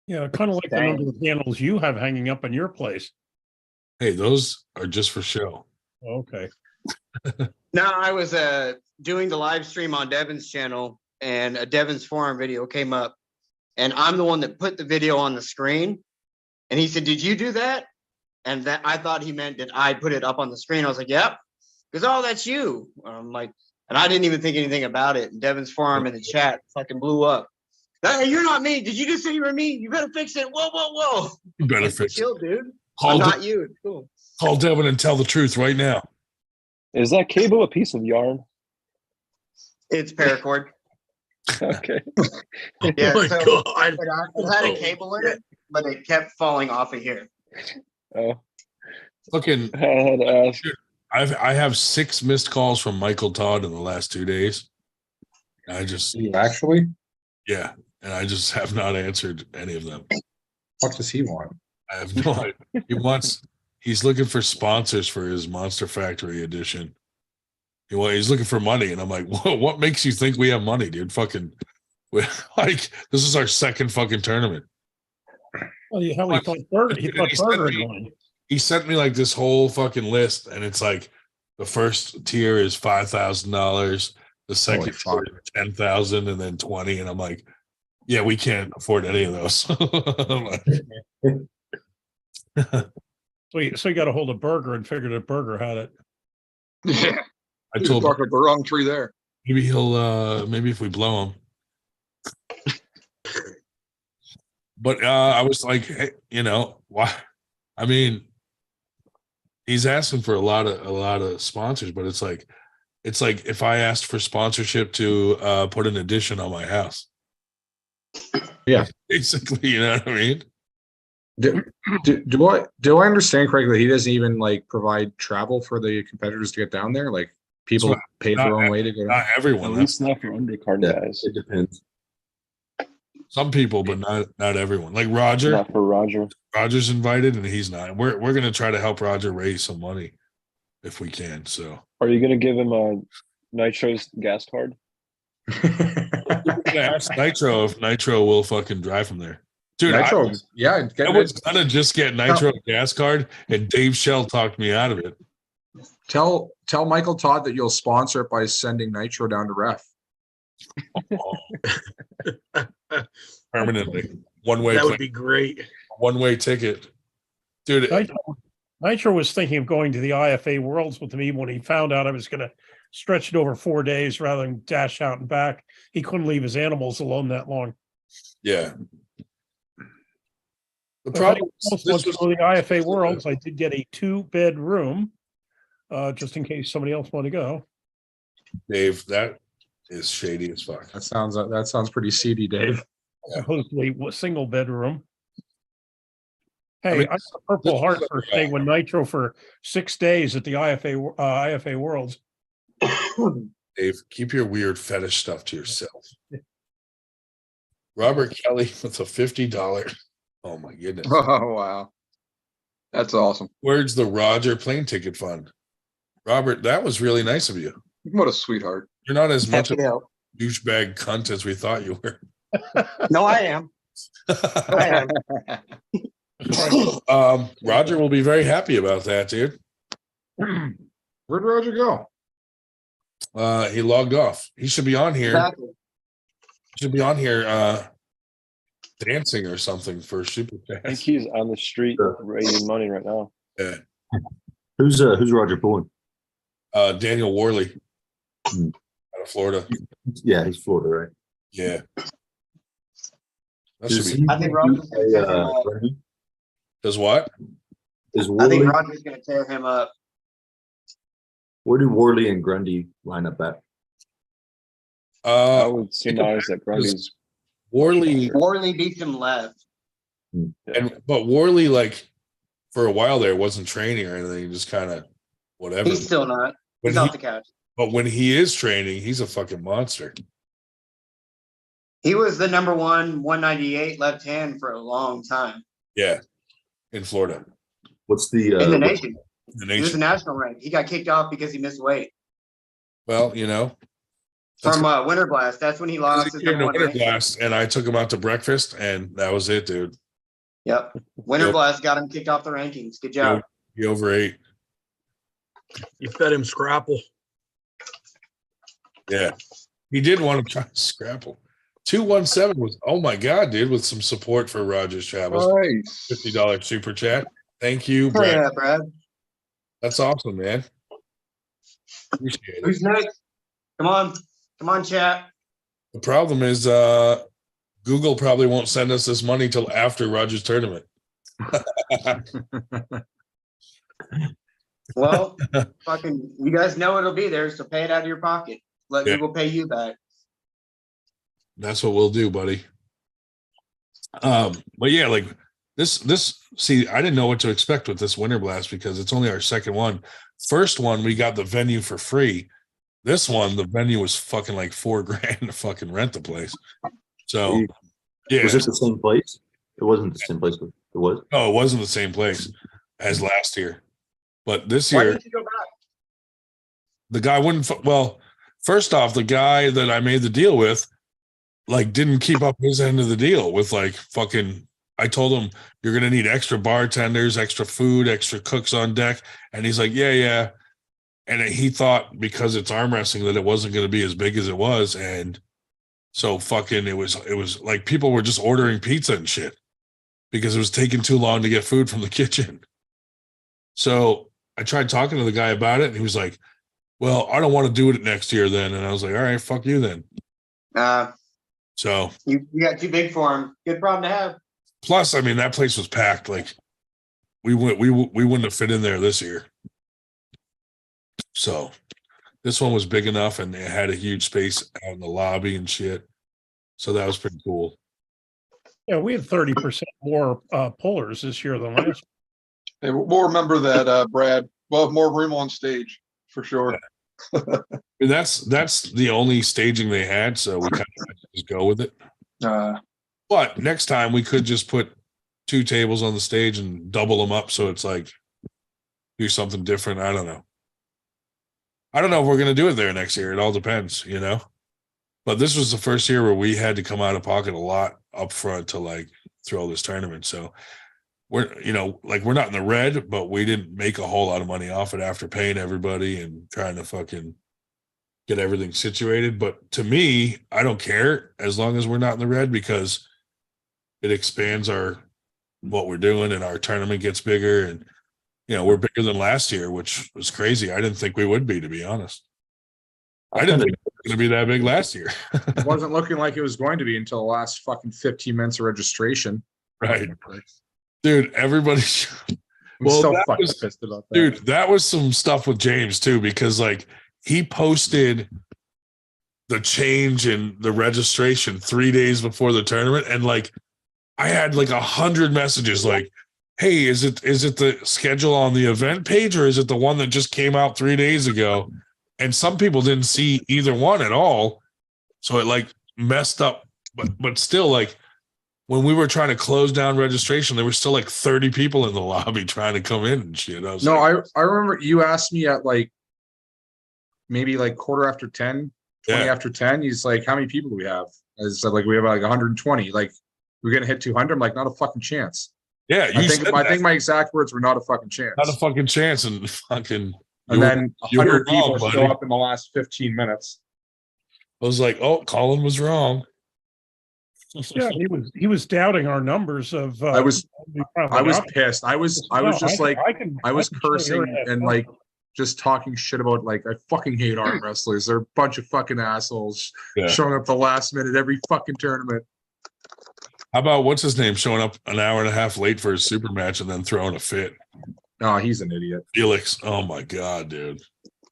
Speaker 1: Yeah, kind of like the number of handles you have hanging up in your place.
Speaker 2: Hey, those are just for show.
Speaker 1: Okay.
Speaker 9: No, I was doing the live stream on Devin's channel, and a Devin's forearm video came up, and I'm the one that put the video on the screen. And he said, "Did you do that?" And that I thought he meant that I put it up on the screen. I was like, "Yep," because oh, that's you. I'm like, and I didn't even think anything about it. And Devin's forearm in the chat fucking blew up. Hey, you're not me. Did you just say you were me? You better fix it. Whoa, whoa, whoa.
Speaker 2: You better
Speaker 9: Like,
Speaker 2: fix it.
Speaker 9: chill, dude.
Speaker 2: Call,
Speaker 9: I'm
Speaker 2: De-
Speaker 9: not you. It's cool.
Speaker 2: call Devin and tell the truth right now.
Speaker 12: Is that cable a piece of yarn?
Speaker 9: It's paracord.
Speaker 12: Okay.
Speaker 9: Yeah,
Speaker 4: Oh my
Speaker 9: so
Speaker 4: God.
Speaker 9: it had a cable in it, but it kept falling off of here.
Speaker 12: Oh,
Speaker 2: Looking,
Speaker 12: I had to ask.
Speaker 2: I have 6 missed calls from Michael Todd in the last 2 days. I just,
Speaker 13: You actually?
Speaker 2: yeah, and I just have not answered any of them.
Speaker 13: What does he want?
Speaker 2: I have no idea. He's looking for sponsors for his Monster Factory edition. He's looking for money, and I'm like, what makes you think we have money, dude? Fucking, like, this is our second fucking tournament.
Speaker 1: Well, he thought Burger. He thought Burger had won.
Speaker 2: He sent me like this whole fucking list, and it's like the first tier is $5,000, the second tier is 10,000, and then 20. And I'm like, yeah, we can't afford any of those.
Speaker 1: So you got a hold of Burger and figured that Burger had it.
Speaker 8: Yeah,
Speaker 2: I
Speaker 8: you
Speaker 2: told
Speaker 8: barked up the wrong tree there.
Speaker 2: maybe he'll maybe if we blow him. But I was like, hey, why? I mean, he's asking for a lot of sponsors, but it's like if I asked for sponsorship to put an addition on my house.
Speaker 13: Yeah.
Speaker 2: Basically, you know what I mean?
Speaker 13: Do I understand correctly? He doesn't even like provide travel for the competitors to get down there. Like people
Speaker 2: That's
Speaker 13: pay
Speaker 2: not-
Speaker 13: their own way to go down.
Speaker 2: Not everyone.
Speaker 12: At least not for undercard
Speaker 14: Yeah,
Speaker 12: guys.
Speaker 14: it depends.
Speaker 2: Some people, but not everyone. Like Roger.
Speaker 12: Not for Roger.
Speaker 2: Roger's invited, and he's not. We're gonna try to help Roger raise some money if we can. So
Speaker 12: Are you gonna give him a Nitro's gas card?
Speaker 2: we're gonna ask Nitro if Nitro will fucking drive from there. Dude,
Speaker 13: Nitro,
Speaker 2: I was gonna just get Nitro a gas card, and Dave Shell talked me out of it.
Speaker 13: Tell Michael Todd that you'll sponsor it by sending Nitro down to ref.
Speaker 2: Permanently, one-way.
Speaker 4: That would be great.
Speaker 2: One-way ticket, dude.
Speaker 1: Nitro was thinking of going to the IFA Worlds with me when he found out I was going to stretch it over 4 days rather than dash out and back. He couldn't leave his animals alone that long.
Speaker 2: Yeah. The
Speaker 1: If
Speaker 2: problem
Speaker 1: anyone else wants to go to the IFA Worlds, I did get a 2-bedroom, just in case somebody else wanted to go.
Speaker 2: Dave, that is shady as fuck.
Speaker 13: That sounds pretty seedy, Dave.
Speaker 1: Supposedly a single bedroom. Hey,
Speaker 2: mean,
Speaker 1: I got a Purple
Speaker 2: this-
Speaker 1: Heart for staying with Nitro for 6 days at the IFA Worlds.
Speaker 2: Dave, keep your weird fetish stuff to yourself. Robert Kelly with a $50. Oh my goodness.
Speaker 8: Oh, wow. That's awesome.
Speaker 2: Where's the Roger plane ticket fund? Robert, that was really nice of you.
Speaker 8: What a sweetheart.
Speaker 2: You're not as much
Speaker 9: Happy
Speaker 2: of
Speaker 9: to
Speaker 2: a
Speaker 9: help.
Speaker 2: douchebag cunt as we thought you were.
Speaker 9: No, I am. I am.
Speaker 2: Roger will be very happy about that, dude.
Speaker 13: Where'd Roger go?
Speaker 2: He logged off. He should be on here.
Speaker 9: Exactly.
Speaker 2: Should be on here dancing or something for super
Speaker 12: I think
Speaker 2: fast.
Speaker 12: he's on the street raising money right now.
Speaker 2: Yeah.
Speaker 14: Who's Roger pulling?
Speaker 2: Daniel Worley
Speaker 14: Hmm.
Speaker 2: out of Florida.
Speaker 14: Yeah, he's Florida, right?
Speaker 2: Yeah. That
Speaker 14: Does
Speaker 2: should
Speaker 14: he
Speaker 2: be
Speaker 9: I think Roger's gonna tear him up.
Speaker 14: Grundy?
Speaker 2: does what?
Speaker 14: Is
Speaker 9: I think
Speaker 14: Worley,
Speaker 9: Roger's gonna tear him up.
Speaker 14: where do Worley and Grundy line up at?
Speaker 12: I would surmise that Grundy's
Speaker 2: Worley
Speaker 9: Worley beats him left.
Speaker 2: but Worley, like for a while there, wasn't training or anything, just kind of whatever.
Speaker 9: He's still not.
Speaker 2: When
Speaker 9: He's off
Speaker 2: he-
Speaker 9: the couch.
Speaker 2: But when he is training, he's a fucking monster.
Speaker 9: He was the number 198 left hand for a long time
Speaker 2: Yeah, in Florida,
Speaker 14: What's the
Speaker 9: in the
Speaker 14: what's-
Speaker 9: nation.
Speaker 2: the
Speaker 9: He was
Speaker 2: nation.
Speaker 9: a national rank. He got kicked off because he missed weight
Speaker 2: Well, you know, that's
Speaker 9: from Winter Blast. That's when he lost his
Speaker 2: in
Speaker 9: number
Speaker 2: the
Speaker 9: one
Speaker 2: winter
Speaker 9: rank.
Speaker 2: blast, and I took him out to breakfast, and that was it, dude.
Speaker 9: Yep. Winter
Speaker 2: Yep.
Speaker 9: Blast got him kicked off the rankings. Good job.
Speaker 2: He overate.
Speaker 4: You fed him scrapple.
Speaker 2: Yeah, he did want to try to scrapple. 217 was, oh my god, dude, with some support for Rogers Travels.
Speaker 8: Nice.
Speaker 2: $50 super chat. Thank you,
Speaker 9: Hell
Speaker 2: Brad.
Speaker 9: yeah, Brad.
Speaker 2: That's awesome, man. Appreciate it.
Speaker 9: Who's next? Come on, chat.
Speaker 2: The problem is Google probably won't send us this money till after Rogers tournament.
Speaker 9: Well, fucking, you guys know it'll be there, so pay it out of your pocket. Let
Speaker 2: Yeah.
Speaker 9: Google pay you back.
Speaker 2: That's what we'll do, buddy. But yeah, like this see, I didn't know what to expect with this Winter Blast because it's only our second one. First one, we got the venue for free. This one, the venue was fucking like $4,000 to fucking rent the place. So yeah,
Speaker 14: Was it the same place? It wasn't the same place. It was.
Speaker 2: no, it wasn't the same place as last year. But this
Speaker 9: Why
Speaker 2: year,
Speaker 9: didn't you go back?
Speaker 2: the guy wouldn't. Well, first off, the guy that I made the deal with, like, didn't keep up his end of the deal with like fucking. I told him you're gonna need extra bartenders, extra food, extra cooks on deck, and he's like, yeah. And he thought because it's arm wrestling that it wasn't gonna be as big as it was, and so fucking it was like people were just ordering pizza and shit because it was taking too long to get food from the kitchen. So I tried talking to the guy about it, and he was like, well, I don't want to do it next year then. And I was like, all right, fuck you then. So
Speaker 9: You got too big for him. Good problem to have.
Speaker 2: plus, I mean, that place was packed. Like we wouldn't have fit in there this year. So this one was big enough and it had a huge space out in the lobby and shit. So that was pretty cool.
Speaker 1: Yeah, we had 30% more pullers this year than last.
Speaker 8: Hey, we'll remember that, Brad. We'll have more room on stage for sure.
Speaker 2: I mean, that's the only staging they had, so we kind of had to just go with it. But next time we could just put 2 tables on the stage and double them up, so it's like do something different. I don't know if we're gonna do it there next year. It all depends, you know. But this was the first year where we had to come out of pocket a lot up front to like throw this tournament. So we're not in the red, but we didn't make a whole lot of money off it after paying everybody and trying to fucking get everything situated. But to me, I don't care as long as we're not in the red because it expands what we're doing and our tournament gets bigger. And, you know, we're bigger than last year, which was crazy. I didn't think we would be, to be honest. I didn't think it was going to be that big last year.
Speaker 13: It wasn't looking like it was going to be until the last fucking 15 minutes of registration.
Speaker 2: Right. Dude, everybody.
Speaker 13: I'm still
Speaker 2: that
Speaker 13: fucking
Speaker 2: was-
Speaker 13: pissed about that.
Speaker 2: Dude, that was some stuff with James too, because like he posted the change in the registration 3 days before the tournament, and like I had like 100 messages like, hey, is it the schedule on the event page, or is it the one that just came out 3 days ago? And some people didn't see either one at all, so it like messed up. But still, like when we were trying to close down registration, there were still like 30 people in the lobby trying to come in and shit. I was
Speaker 13: No,
Speaker 2: like,
Speaker 13: I remember you asked me at like maybe like quarter after 10, 20
Speaker 2: Yeah.
Speaker 13: after 10. He's like, how many people do we have? I said, like, we have like 120. Like, we're gonna hit 200. I'm like, not a fucking chance.
Speaker 2: yeah, you
Speaker 13: I think
Speaker 2: said
Speaker 13: I
Speaker 2: that.
Speaker 13: think my exact words were not a fucking chance.
Speaker 2: Not a fucking chance, and fucking.
Speaker 13: And then
Speaker 2: you were
Speaker 13: 100 people
Speaker 2: wrong,
Speaker 13: show
Speaker 2: buddy.
Speaker 13: up in the last 15 minutes.
Speaker 2: I was like, oh, Colin was wrong.
Speaker 1: Yeah, he was doubting our numbers of.
Speaker 13: I was
Speaker 1: probably
Speaker 13: pissed. I was
Speaker 1: No,
Speaker 13: just like I was
Speaker 1: can show your
Speaker 13: cursing
Speaker 1: ass.
Speaker 13: and like just talking shit about like I fucking hate arm wrestlers. They're a bunch of fucking assholes
Speaker 2: Yeah.
Speaker 13: showing up the last minute every fucking tournament.
Speaker 2: How about what's his name showing up an hour and a half late for his super match and then throwing a fit?
Speaker 13: Oh, he's an idiot.
Speaker 2: Felix, oh my god, dude.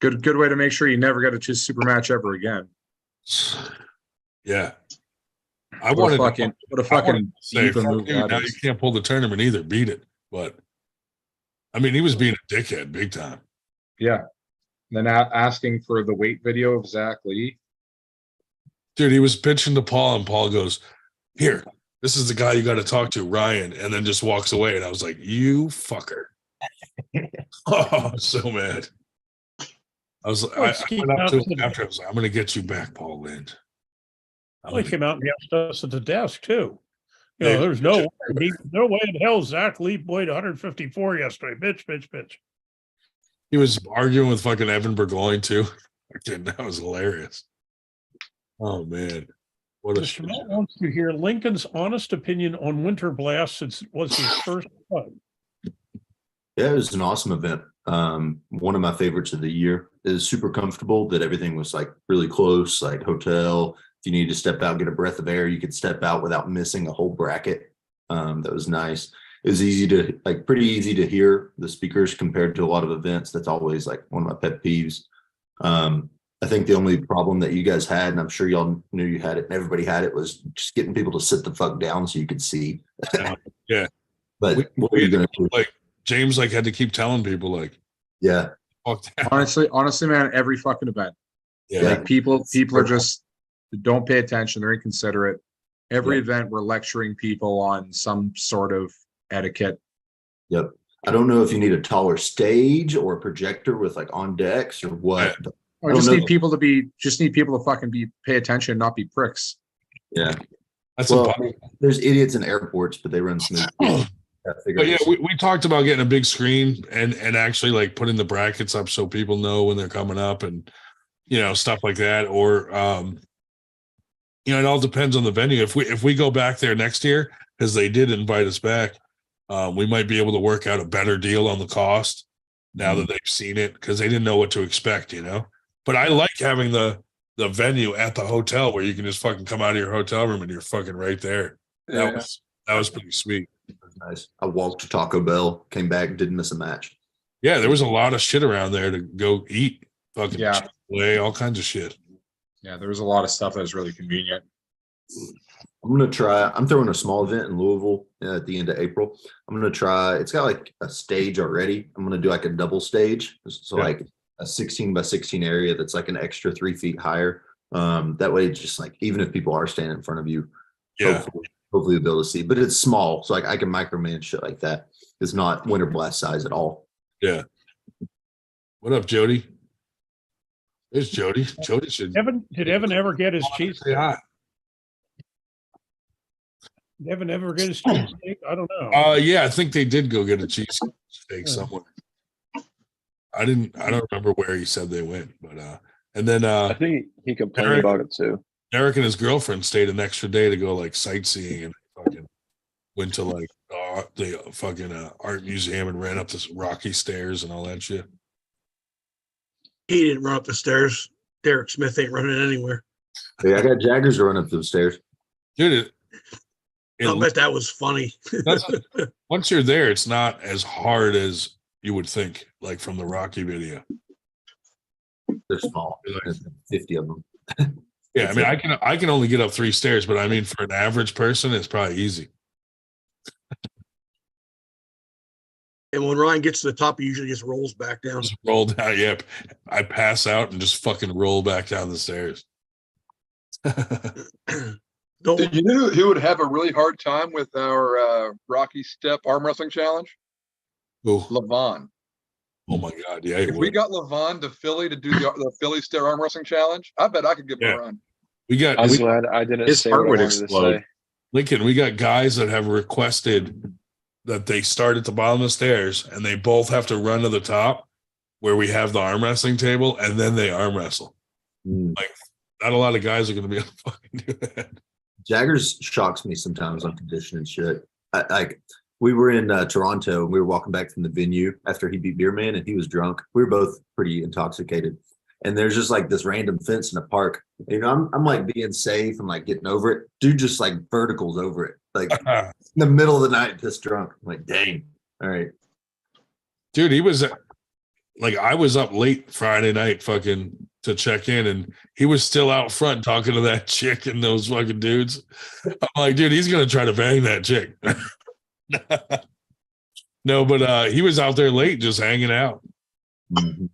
Speaker 13: Good way to make sure you never get a super match ever again.
Speaker 2: Yeah. I
Speaker 13: What a
Speaker 2: wanted
Speaker 13: fucking
Speaker 2: to say,
Speaker 13: diva
Speaker 2: fuck
Speaker 13: move
Speaker 2: you,
Speaker 13: that
Speaker 2: now you
Speaker 13: is.
Speaker 2: can't pull the tournament either. Beat it. But I mean, he was being a dickhead big time.
Speaker 13: Yeah. Then asking for the weight video of Zach Lee.
Speaker 2: Dude, he was pitching to Paul, and Paul goes, here, this is the guy you got to talk to, Ryan, and then just walks away. And I was like, you fucker. Oh, I'm so mad. I was I went up to him after. I was like, I'm gonna get you back, Paul Lind.
Speaker 1: He came out and asked us at the desk too. You
Speaker 2: Hey,
Speaker 1: know, there's no way in hell Zach Lee weighed 154 yesterday. Bitch.
Speaker 2: he was arguing with fucking Evan Burgoyne too. Again, that was hilarious. Oh man. What a
Speaker 1: Mr. Matt wants to hear Lincoln's honest opinion on Winter Blast since it was his first one.
Speaker 14: Yeah, it was an awesome event. One of my favorites of the year. It was super comfortable, that everything was like really close, like hotel. If you needed to step out, get a breath of air, you could step out without missing a whole bracket. That was nice. It was pretty easy to hear the speakers compared to a lot of events. That's always like one of my pet peeves. I think the only problem that you guys had, and I'm sure y'all knew you had it and everybody had it, was just getting people to sit the fuck down so you could see.
Speaker 2: Yeah.
Speaker 14: But what are you gonna do?
Speaker 2: Like James had to keep telling people like,
Speaker 14: yeah.
Speaker 2: fuck that.
Speaker 13: Honestly, man, every fucking event.
Speaker 2: Yeah.
Speaker 13: Like people are just don't pay attention. They're inconsiderate. Every event we're lecturing people on some sort of etiquette.
Speaker 14: Yep. I don't know if you need a taller stage or a projector with like on decks or what. but
Speaker 13: Or
Speaker 14: I don't
Speaker 13: just
Speaker 14: know.
Speaker 13: need people to fucking pay attention, not be pricks.
Speaker 14: Yeah.
Speaker 2: That's
Speaker 14: Well,
Speaker 2: impossible.
Speaker 14: there's idiots in airports, but they run smooth.
Speaker 2: But yeah, we talked about getting a big screen and actually like putting the brackets up so people know when they're coming up and stuff like that. Or it all depends on the venue. If we go back there next year, because they did invite us back, we might be able to work out a better deal on the cost now that they've seen it, because they didn't know what to expect, But I like having the venue at the hotel where you can just fucking come out of your hotel room and you're fucking right there. That was pretty sweet.
Speaker 14: Nice. I walked to Taco Bell, came back, didn't miss a match.
Speaker 2: Yeah, there was a lot of shit around there to go eat. Fucking Chick-fil-A, all kinds of shit.
Speaker 13: Yeah, there was a lot of stuff that was really convenient.
Speaker 14: I'm throwing a small event in Louisville at the end of April. I'm gonna try. It's got like a stage already. I'm gonna do like a double stage, so like a 16 by 16 area that's like an extra 3 feet higher. That way, it's just like even if people are standing in front of you, hopefully they'll be able to see. But it's small, so like I can micromanage shit like that. It's not Winter Blast size at all.
Speaker 2: Yeah. What up, Jody? There's Jody. Jody should.
Speaker 1: Did Evan ever get his cheese?
Speaker 2: Say hi.
Speaker 1: Did Evan ever get his cheesesteak? I don't know.
Speaker 2: Yeah, I think they did go get a cheesesteak somewhere. I don't remember where he said they went, but and then
Speaker 12: I think he complained about it too.
Speaker 2: Eric and his girlfriend stayed an extra day to go like sightseeing and fucking went to like the fucking art museum and ran up the rocky stairs and all that shit.
Speaker 4: He didn't run up the stairs. Derek Smith ain't running anywhere.
Speaker 14: Yeah, I got Jaggers to run up those stairs.
Speaker 2: Dude,
Speaker 4: I bet that was funny.
Speaker 2: once you're there, it's not as hard as you would think, like from the Rocky video.
Speaker 14: They're small. There's 50 of them.
Speaker 2: Yeah, I mean, I can only get up 3 stairs, but I mean, for an average person, it's probably easy.
Speaker 4: And when Ryan gets to the top, he usually just rolls back down.
Speaker 2: Just roll down. Yep. I pass out and just fucking roll back down the stairs.
Speaker 4: Don't
Speaker 8: You knew who would have a really hard time with our Rocky Step arm wrestling challenge?
Speaker 2: Oh,
Speaker 8: Levon.
Speaker 2: oh my God. Yeah.
Speaker 8: If we got Levon to Philly to do the Philly Step arm wrestling challenge, I bet I could give him
Speaker 2: Yeah.
Speaker 8: a run.
Speaker 12: I'm glad I didn't
Speaker 13: His
Speaker 12: say
Speaker 13: heart
Speaker 12: what I
Speaker 13: would
Speaker 12: wanted
Speaker 13: explode.
Speaker 12: to say.
Speaker 2: Lincoln, we got guys that have requested that they start at the bottom of the stairs and they both have to run to the top where we have the arm wrestling table and then they arm wrestle. Like, not a lot of guys are going to be able to fucking do that.
Speaker 14: Jaggers shocks me sometimes on condition and shit. Like we were in Toronto and we were walking back from the venue after he beat Beer Man and he was drunk. We were both pretty intoxicated. And there's just like this random fence in a park. You know, I'm like being safe and like getting over it. Dude just like verticals over it. Like in the middle of the night, pissed drunk. I'm like, dang. All right.
Speaker 2: Dude, he was like, I was up late Friday night fucking to check in and he was still out front talking to that chick and those fucking dudes. I'm like, dude, he's going to try to bang that chick. No, but he was out there late just hanging out.
Speaker 14: Mhm.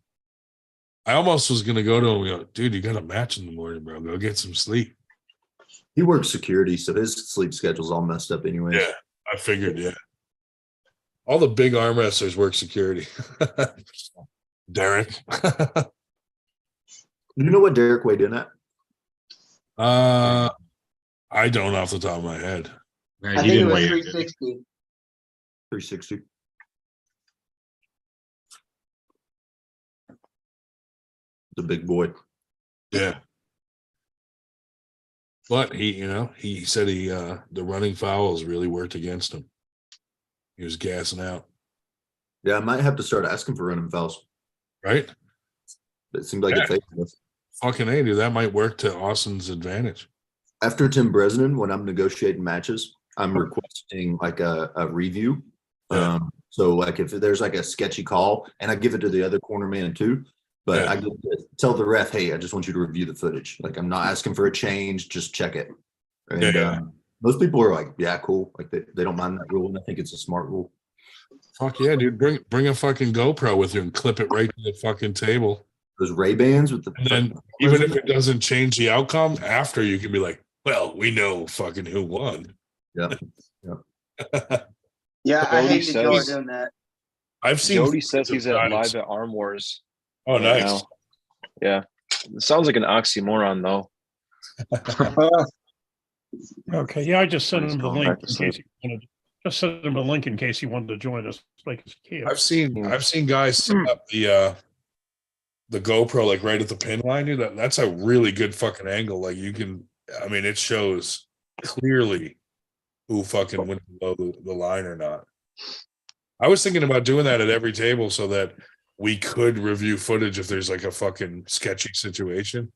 Speaker 2: I almost was going to go to him and go, dude, you got a match in the morning, bro. Go get some sleep.
Speaker 14: He works security, so his sleep schedule's all messed up anyways.
Speaker 2: Yeah, I figured, yeah. All the big arm wrestlers work security. Derek.
Speaker 14: You know what Derek weighed in at?
Speaker 2: I don't off the top of my head.
Speaker 13: Man,
Speaker 9: I
Speaker 13: he
Speaker 9: think it
Speaker 13: didn't
Speaker 9: was
Speaker 13: weigh in.
Speaker 9: 360.
Speaker 14: 360. The big boy.
Speaker 2: Yeah. But he said the running fouls really worked against him. He was gassing out.
Speaker 14: Yeah, I might have to start asking for running fouls.
Speaker 2: Right?
Speaker 14: It seems like
Speaker 2: Yeah.
Speaker 14: it's fake.
Speaker 2: Fucking A, dude, that might work to Austin's advantage.
Speaker 14: After Tim Bresnan, when I'm negotiating matches, I'm requesting like a review.
Speaker 2: Yeah.
Speaker 14: So like if there's like a sketchy call, and I give it to the other corner man too, but
Speaker 2: Yeah.
Speaker 14: I get to tell the ref, hey, I just want you to review the footage. Like I'm not asking for a change, just check it. And
Speaker 2: Yeah.
Speaker 14: most people are like, yeah, cool. Like they don't mind that rule, and I think it's a smart rule.
Speaker 2: Fuck yeah, dude. Bring a fucking GoPro with you and clip it right to the fucking table.
Speaker 14: Those Ray-Bans with the
Speaker 2: And then even if it doesn't change the outcome, after you can be like, well, we know fucking who won.
Speaker 14: Yeah.
Speaker 9: Yeah, I
Speaker 12: Jody
Speaker 9: hate that you're
Speaker 12: says-
Speaker 9: doing that.
Speaker 2: I've seen
Speaker 12: Jody says he's at
Speaker 2: guys-
Speaker 12: live at Arm Wars.
Speaker 2: Oh,
Speaker 12: right
Speaker 2: nice.
Speaker 12: now. Yeah. It sounds like an oxymoron though.
Speaker 1: Okay, yeah, I just sent him the
Speaker 12: going
Speaker 1: link
Speaker 12: back
Speaker 1: in
Speaker 12: to sleep.
Speaker 1: case he wanted. Just sent him a link in case he wanted to join us. Like he can.
Speaker 2: I've seen guys set up the GoPro like right at the pin line. Dude, that's a really good fucking angle. Like you can, I mean, it shows clearly who fucking went below the line or not. I was thinking about doing that at every table so that we could review footage if there's like a fucking sketchy situation.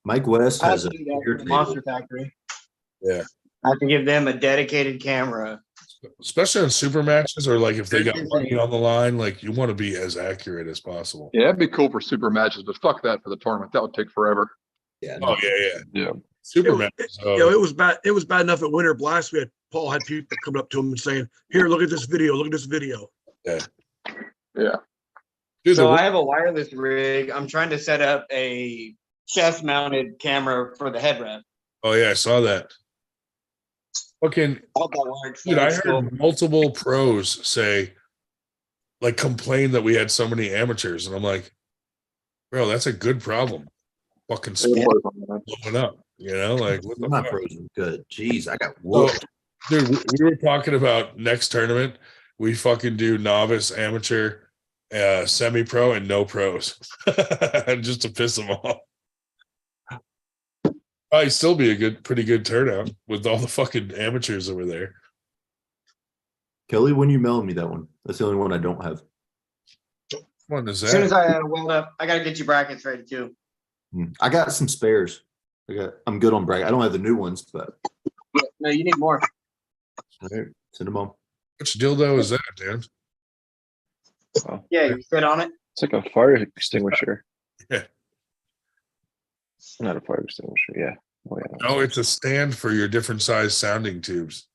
Speaker 14: Mike West
Speaker 9: I have
Speaker 14: has
Speaker 9: to
Speaker 14: a
Speaker 9: do that
Speaker 14: beer
Speaker 9: for the
Speaker 14: table.
Speaker 9: Monster Factory.
Speaker 2: Yeah.
Speaker 9: I have to give them a dedicated camera.
Speaker 2: Especially on super matches or like if they got money on the line, like you want to be as accurate as possible.
Speaker 8: Yeah, it'd be cool for super matches, but fuck that for the tournament. That would take forever.
Speaker 14: Yeah.
Speaker 2: Oh yeah.
Speaker 12: Yeah.
Speaker 2: Super
Speaker 4: It-
Speaker 2: matches.
Speaker 4: You know, it was bad. It was bad enough at Winter Blast. Paul had people coming up to him and saying, "Here, look at this video. Look at this video."
Speaker 2: Yeah.
Speaker 8: Yeah.
Speaker 2: Dude,
Speaker 9: So
Speaker 2: the-
Speaker 9: I have a wireless rig. I'm trying to set up a chest-mounted camera for the head ref.
Speaker 2: oh yeah, I saw that. Fucking
Speaker 9: Hope that works.
Speaker 2: dude, I
Speaker 9: That's
Speaker 2: heard
Speaker 9: cool.
Speaker 2: multiple pros say, like, complain that we had so many amateurs, and I'm like, bro, that's a good problem. Fucking sport blowing up, like what the
Speaker 14: My
Speaker 2: fuck?
Speaker 14: pros are good. Jeez, I got
Speaker 2: So,
Speaker 14: whooped.
Speaker 2: dude, we were talking about next tournament. We fucking do novice, amateur, semi-pro, and no pros, just to piss them off. Probably still be a pretty good turnout with all the fucking amateurs that were there.
Speaker 14: Kelly, when you mailed me that one, that's the only one I don't have.
Speaker 2: What is
Speaker 9: As soon as
Speaker 2: that?
Speaker 9: I weld up, I gotta get you brackets ready too.
Speaker 14: I got some spares. I'm good on bracket. I don't have the new ones, but
Speaker 9: No, you need more.
Speaker 14: all right, send them on.
Speaker 2: Which dildo is that, Dan?
Speaker 9: Yeah, you sit on it.
Speaker 12: It's like a fire extinguisher. Not a fire extinguisher. Yeah. Oh, yeah.
Speaker 2: Oh, it's a stand for your different size sounding tubes.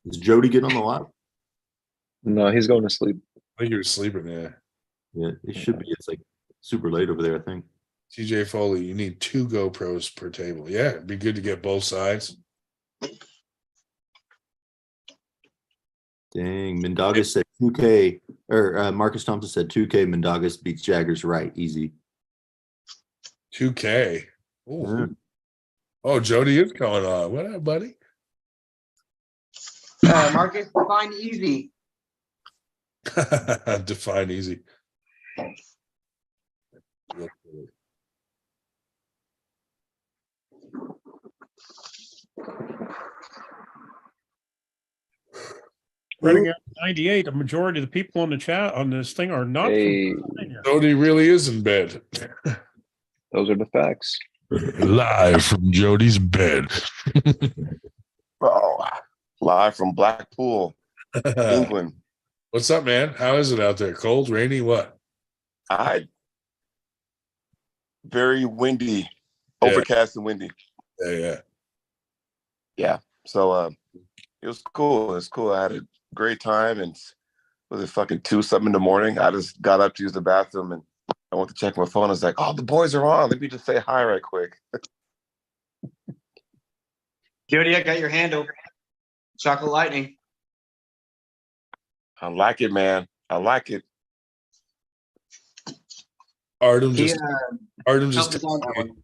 Speaker 14: Is Jody getting on the line?
Speaker 12: No, he's going to sleep.
Speaker 2: I think you're sleeping there.
Speaker 14: Yeah, it should be. It's like super late over there, I think.
Speaker 2: TJ Foley, you need 2 GoPros per table. Yeah, it'd be good to get both sides.
Speaker 14: Dang, Mendagas said 2K, or Marcus Thompson said 2K. Mendagas beats Jaggers right, easy.
Speaker 2: 2K. Ooh.
Speaker 14: Yeah.
Speaker 2: Oh, Jody is going on. What up, buddy?
Speaker 9: Marcus, define easy.
Speaker 2: Define easy.
Speaker 1: Running out 98, a majority of the people on the chat on this thing are not
Speaker 12: Hey,
Speaker 1: from Pennsylvania.
Speaker 2: Jody really is in bed.
Speaker 12: those are the facts.
Speaker 2: Live from Jody's bed.
Speaker 15: Oh, live from Blackpool, England.
Speaker 2: What's up, man? How is it out there? Cold, rainy, what?
Speaker 15: Very windy,
Speaker 2: Yeah.
Speaker 15: overcast and windy.
Speaker 2: Yeah.
Speaker 15: Yeah. So it was cool. It was cool. I had a great time, and was it fucking 2-something in the morning? I just got up to use the bathroom and I went to check my phone. I was like, oh, the boys are on. Let me just say hi right quick.
Speaker 9: Jody, I got your hand over. Chocolate Lightning.
Speaker 15: I like it, man. I like it.
Speaker 2: Artem
Speaker 9: He,
Speaker 2: just Artem just
Speaker 9: helped us on that one.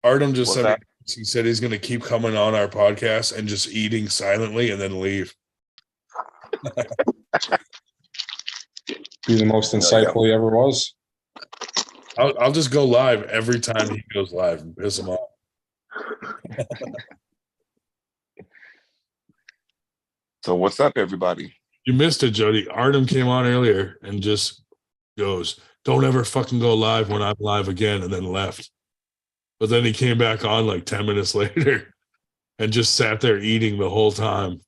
Speaker 2: Artem just
Speaker 15: What's
Speaker 2: said
Speaker 15: that?
Speaker 2: he said he's gonna keep coming on our podcast and just eating silently and then leave.
Speaker 13: Be the most insightful he ever was.
Speaker 2: I'll just go live every time he goes live and piss him off.
Speaker 15: So what's up, everybody?
Speaker 2: You missed it, Jody. Artem came on earlier and just goes, "Don't ever fucking go live when I'm live again," and then left. But then he came back on like 10 minutes later and just sat there eating the whole time.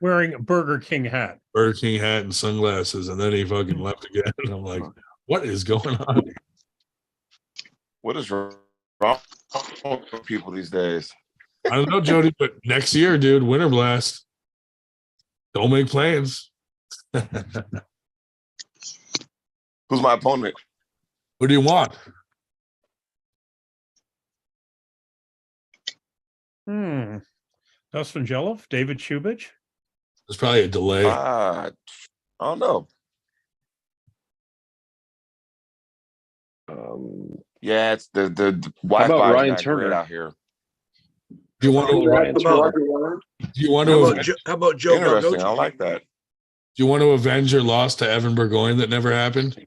Speaker 1: Wearing a Burger King hat.
Speaker 2: Burger King hat and sunglasses, and then he fucking left again. And I'm like, what is going on?
Speaker 15: What is wrong with people these days?
Speaker 2: I don't know, Jody, but next year, dude, Winter Blast. Don't make plans.
Speaker 15: Who's my opponent?
Speaker 2: Who do you want?
Speaker 1: Dustin Jelliff, David Shubich.
Speaker 2: There's probably a delay.
Speaker 15: I don't know. Yeah, it's the
Speaker 12: How about
Speaker 15: Wi-Fi
Speaker 12: Ryan
Speaker 15: not
Speaker 12: Turner?
Speaker 15: great out here.
Speaker 2: Do you want to?
Speaker 12: Ryan
Speaker 2: Do you want to?
Speaker 4: How about Joe
Speaker 15: Interesting.
Speaker 4: Belgochi?
Speaker 15: I like that.
Speaker 2: Do you want to avenge your loss to Evan Burgoyne that never happened?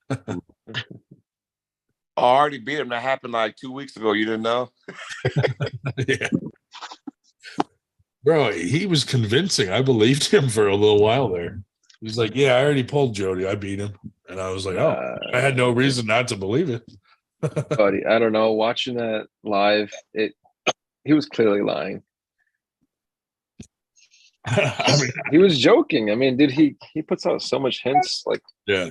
Speaker 15: I already beat him. That happened like 2 weeks ago. You didn't know?
Speaker 2: Yeah. Bro, he was convincing. I believed him for a little while there. He was like, "Yeah, I already pulled Jody. I beat him." And I was like, "Oh, I had no reason not to believe it."
Speaker 12: Buddy, I don't know. Watching that live, he was clearly lying.
Speaker 2: I mean,
Speaker 12: He was joking. I mean, he puts out so much hints like
Speaker 2: yeah.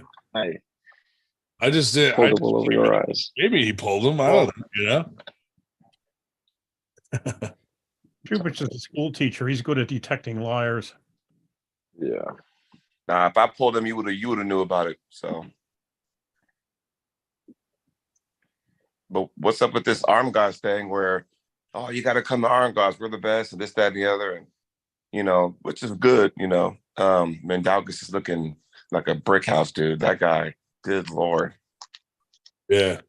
Speaker 12: I
Speaker 2: just did.
Speaker 12: pulled the wool over your eyes.
Speaker 2: Maybe he pulled him. I don't know. You know.
Speaker 1: Shubich is a school teacher. He's good at detecting liars.
Speaker 12: Yeah.
Speaker 15: Nah, if I pulled him, you would have knew about it. So, but what's up with this Arm Gods thing? Where, oh, you got to come to Arm Gods. We're the best, and this, that, and the other, and which is good. Mendaugas is looking like a brick house, dude. That guy, good lord.
Speaker 2: Yeah.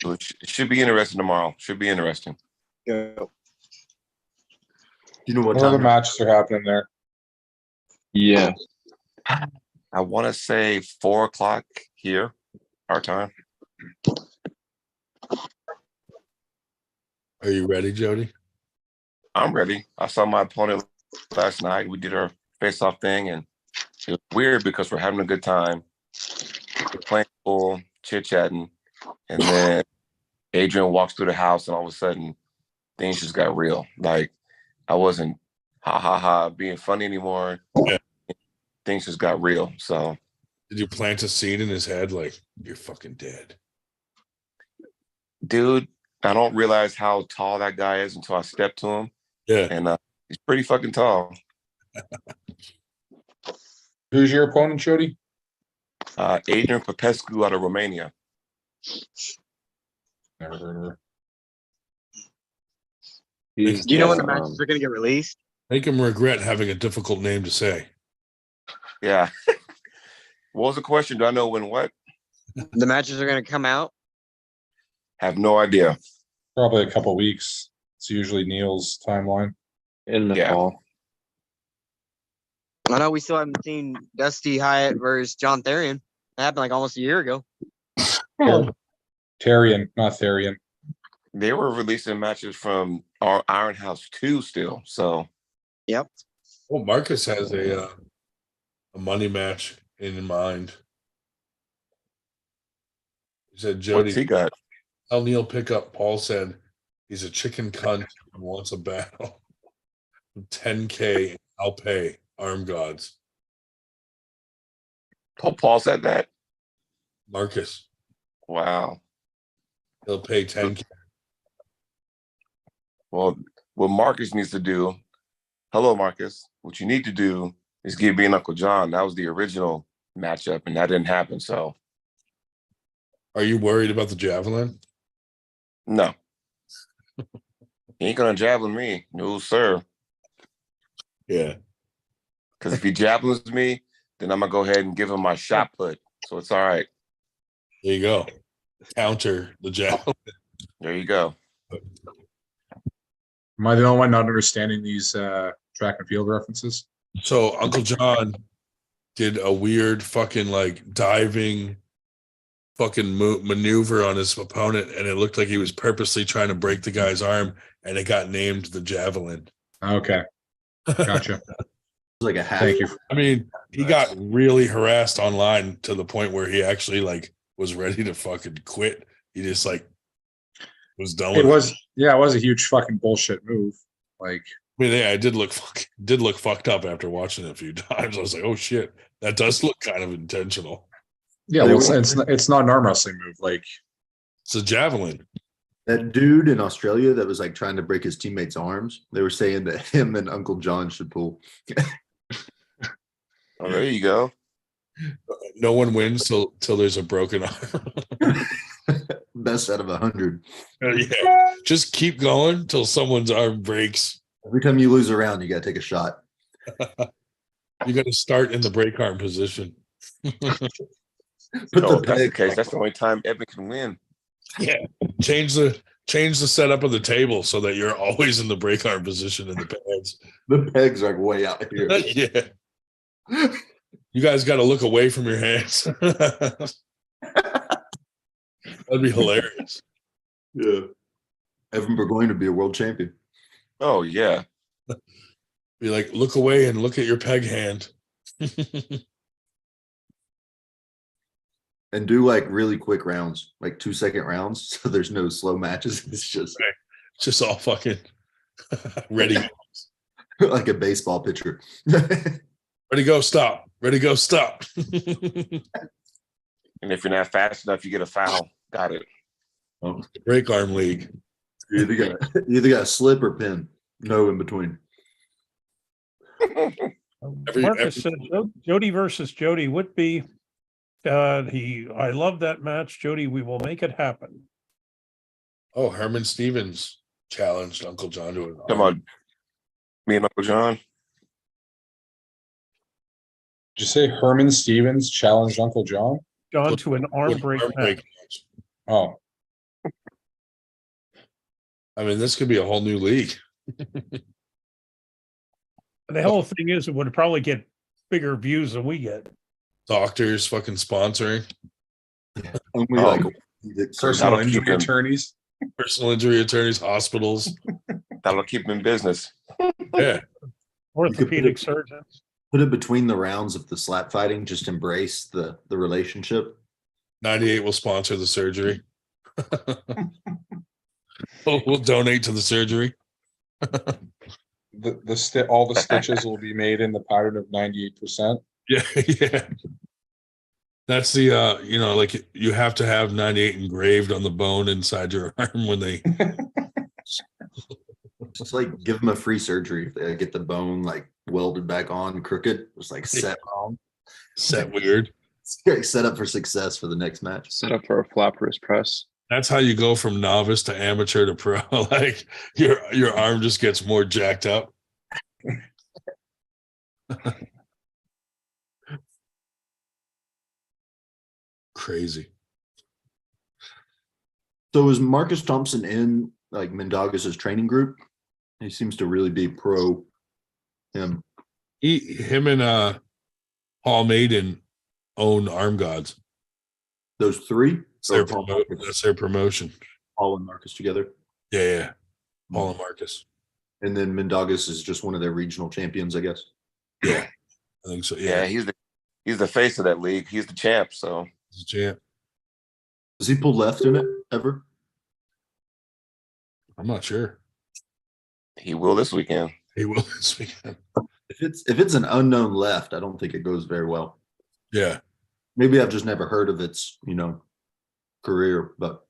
Speaker 15: So it should be interesting tomorrow. Should be interesting.
Speaker 13: Yeah.
Speaker 14: You know what
Speaker 13: What other
Speaker 14: time?
Speaker 13: matches are happening there?
Speaker 12: Yeah.
Speaker 15: I want to say 4:00 here, our time.
Speaker 2: Are you ready, Jody?
Speaker 15: I'm ready. I saw my opponent last night. We did our face-off thing, and it was weird because we're having a good time. We're playing pool, chit-chatting, and then Adrian walks through the house, and all of a sudden, things just got real. Like, I wasn't being funny anymore.
Speaker 2: Yeah.
Speaker 15: things just got real. So
Speaker 2: Did you plant a seed in his head like you're fucking dead?
Speaker 15: dude, I don't realize how tall that guy is until I step to him.
Speaker 2: Yeah.
Speaker 15: And he's pretty fucking tall.
Speaker 13: Who's your opponent, Jody?
Speaker 15: Adrian Popescu out of Romania.
Speaker 13: Never heard of her.
Speaker 12: He's
Speaker 9: Do you know when
Speaker 12: just,
Speaker 9: the matches are going to get released?
Speaker 2: Make him regret having a difficult name to say.
Speaker 15: Yeah. What was the question? Do I know when what?
Speaker 9: The matches are going to come out.
Speaker 15: Have no idea.
Speaker 13: Probably a couple weeks. It's usually Neil's timeline.
Speaker 12: in the
Speaker 15: Yeah.
Speaker 12: fall.
Speaker 9: I know we still haven't seen Dusty Hyatt versus John Therian. That happened like almost a year ago.
Speaker 13: Tyrion, not Therian.
Speaker 15: They were releasing matches from our Iron House 2 still. So
Speaker 9: Yep.
Speaker 2: Well, Marcus has a money match in mind. He said, Jody,
Speaker 15: what's he got?
Speaker 2: tell Neil pick up. Paul said he's a chicken cunt and wants a battle. 10K, I'll pay. Arm gods.
Speaker 15: Paul said that.
Speaker 2: Marcus,
Speaker 15: Wow.
Speaker 2: he'll pay 10K.
Speaker 15: Well, what Marcus needs to do, hello, Marcus, what you need to do is give me and Uncle John. That was the original matchup, and that didn't happen. So,
Speaker 2: Are you worried about the javelin?
Speaker 15: no. He ain't going to javelin me. No, sir.
Speaker 2: Yeah.
Speaker 15: Because if he javelins me, then I'm going to go ahead and give him my shot put. So it's all right.
Speaker 2: There you go. Counter the javelin.
Speaker 15: There you go.
Speaker 13: Am I the only one not understanding these track and field references?
Speaker 2: So Uncle John did a weird fucking like diving fucking maneuver on his opponent, and it looked like he was purposely trying to break the guy's arm, and it got named the javelin.
Speaker 13: Okay, gotcha.
Speaker 14: Like a half.
Speaker 13: Thank you.
Speaker 2: I mean, he got really harassed online to the point where he actually like was ready to fucking quit. He just like was done with
Speaker 13: It was a huge fucking bullshit move. Like,
Speaker 2: I mean, yeah, I did look fucked up after watching it a few times. I was like, oh shit, that does look kind of intentional.
Speaker 13: yeah, well, it's not an arm wrestling move. Like,
Speaker 2: It's a javelin.
Speaker 14: That dude in Australia that was like trying to break his teammates' arms, they were saying that him and Uncle John should pull.
Speaker 15: Oh, there you go.
Speaker 2: No one wins till there's a broken arm.
Speaker 14: Best out of 100.
Speaker 2: Yeah, just keep going till someone's arm breaks.
Speaker 14: Every time you lose a round, you got to take a shot.
Speaker 2: You got to start in the break arm position.
Speaker 14: Put
Speaker 15: Oh, if that's the case. That's the only time Evan can win.
Speaker 2: Yeah, change the setup of the table so that you're always in the break arm position in the pads.
Speaker 14: The pegs are way out here.
Speaker 2: Yeah, you guys got to look away from your hands. That'd be hilarious.
Speaker 14: Yeah. Evan Burgoyne to be a world champion.
Speaker 15: Oh yeah.
Speaker 2: Be like, look away and look at your peg hand.
Speaker 14: And do like really quick rounds, like 2-second rounds. So there's no slow matches. It's
Speaker 2: just all fucking ready.
Speaker 14: like a baseball pitcher.
Speaker 2: Ready, go, stop. Ready, go, stop.
Speaker 15: And if you're not fast enough, you get a foul. Got it.
Speaker 2: Break arm league.
Speaker 14: You either got a slip or pin. No in between.
Speaker 1: Marcus said Jody versus Jody would be. I love that match, Jody. We will make it happen.
Speaker 2: Oh, Herman Stevens challenged Uncle John to it.
Speaker 15: Come on. Me and Uncle John.
Speaker 13: did you say Herman Stevens challenged Uncle John?
Speaker 1: John to an arm break match.
Speaker 13: Oh,
Speaker 2: I mean, this could be a whole new league.
Speaker 1: The whole thing is, it would probably get bigger views than we get.
Speaker 2: Doctors fucking sponsoring.
Speaker 14: Only like
Speaker 13: personal injury attorneys.
Speaker 2: Personal injury attorneys, hospitals.
Speaker 15: That'll keep them in business.
Speaker 2: Yeah.
Speaker 1: Orthopedic surgeons.
Speaker 14: Put it between the rounds of the slap fighting. Just embrace the relationship.
Speaker 2: 98 will sponsor the surgery. We'll donate to the surgery.
Speaker 13: All the stitches will be made in the pattern of 98%.
Speaker 2: Yeah, yeah. That's the like you have to have 98 engraved on the bone inside your arm when they
Speaker 14: Just like give them a free surgery if they get the bone like welded back on crooked. It's like set wrong.
Speaker 2: set weird.
Speaker 14: Set up for success for the next match.
Speaker 12: Set up for a flop wrist press.
Speaker 2: That's how you go from novice to amateur to pro. Like your arm just gets more jacked up. Crazy.
Speaker 14: So is Marcus Thompson in like Mendagas's training group? He seems to really be pro him.
Speaker 2: Him and Paul Maiden own Arm Gods.
Speaker 14: Those three?
Speaker 2: That's their promotion.
Speaker 14: Paul and Marcus together.
Speaker 2: Yeah. Paul and Marcus.
Speaker 14: And then Mendagas is just one of their regional champions, I guess.
Speaker 2: Yeah, I think so.
Speaker 15: Yeah, he's the face of that league. He's the champ. So
Speaker 2: he's the champ.
Speaker 14: Does he pull left in it ever?
Speaker 2: I'm not sure.
Speaker 15: he will this weekend.
Speaker 2: He will this weekend.
Speaker 14: If it's an unknown left, I don't think it goes very well.
Speaker 2: Yeah.
Speaker 14: Maybe I've just never heard of its, career, but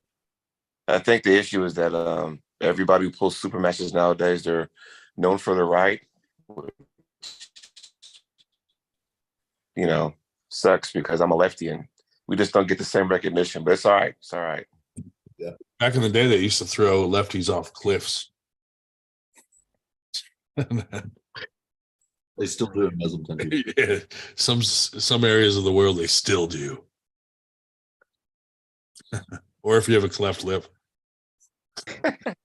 Speaker 15: I think the issue is that everybody who pulls super matches nowadays, they're known for their right. Sucks because I'm a lefty and we just don't get the same recognition, but it's all right. It's all right.
Speaker 2: Yeah. Back in the day, they used to throw lefties off cliffs.
Speaker 14: they still do in Mesoamerica.
Speaker 2: Yeah. Some areas of the world, they still do. Or if you have a cleft lip.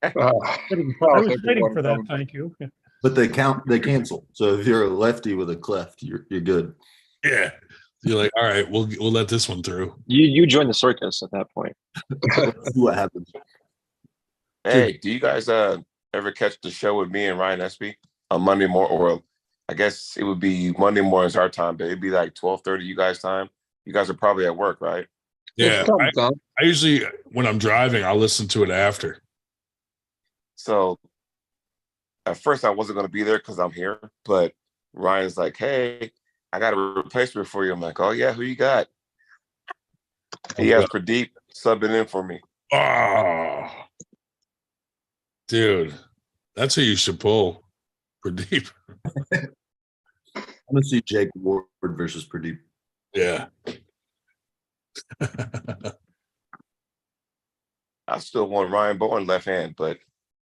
Speaker 1: I was waiting for that. Thank you.
Speaker 14: But they cancel. So if you're a lefty with a cleft, you're good.
Speaker 2: Yeah. You're like, all right, we'll let this one through.
Speaker 12: You join the circus at that point.
Speaker 14: See what happens.
Speaker 15: Hey, do you guys ever catch the show with me and Ryan Espy on Monday morning? Or I guess it would be Monday mornings our time, but it'd be like 12:30 you guys' time. You guys are probably at work, right?
Speaker 2: Yeah. I usually, when I'm driving, I'll listen to it after.
Speaker 15: So at first I wasn't going to be there because I'm here, but Ryan's like, hey, I got a replacement for you. I'm like, oh yeah, who you got? He has Pradeep subbing in for me.
Speaker 2: Oh, dude, that's who you should pull. Pradeep.
Speaker 14: I'm gonna see Jake Ward versus Pradeep.
Speaker 2: Yeah.
Speaker 15: I still want Ryan Bowen left hand, but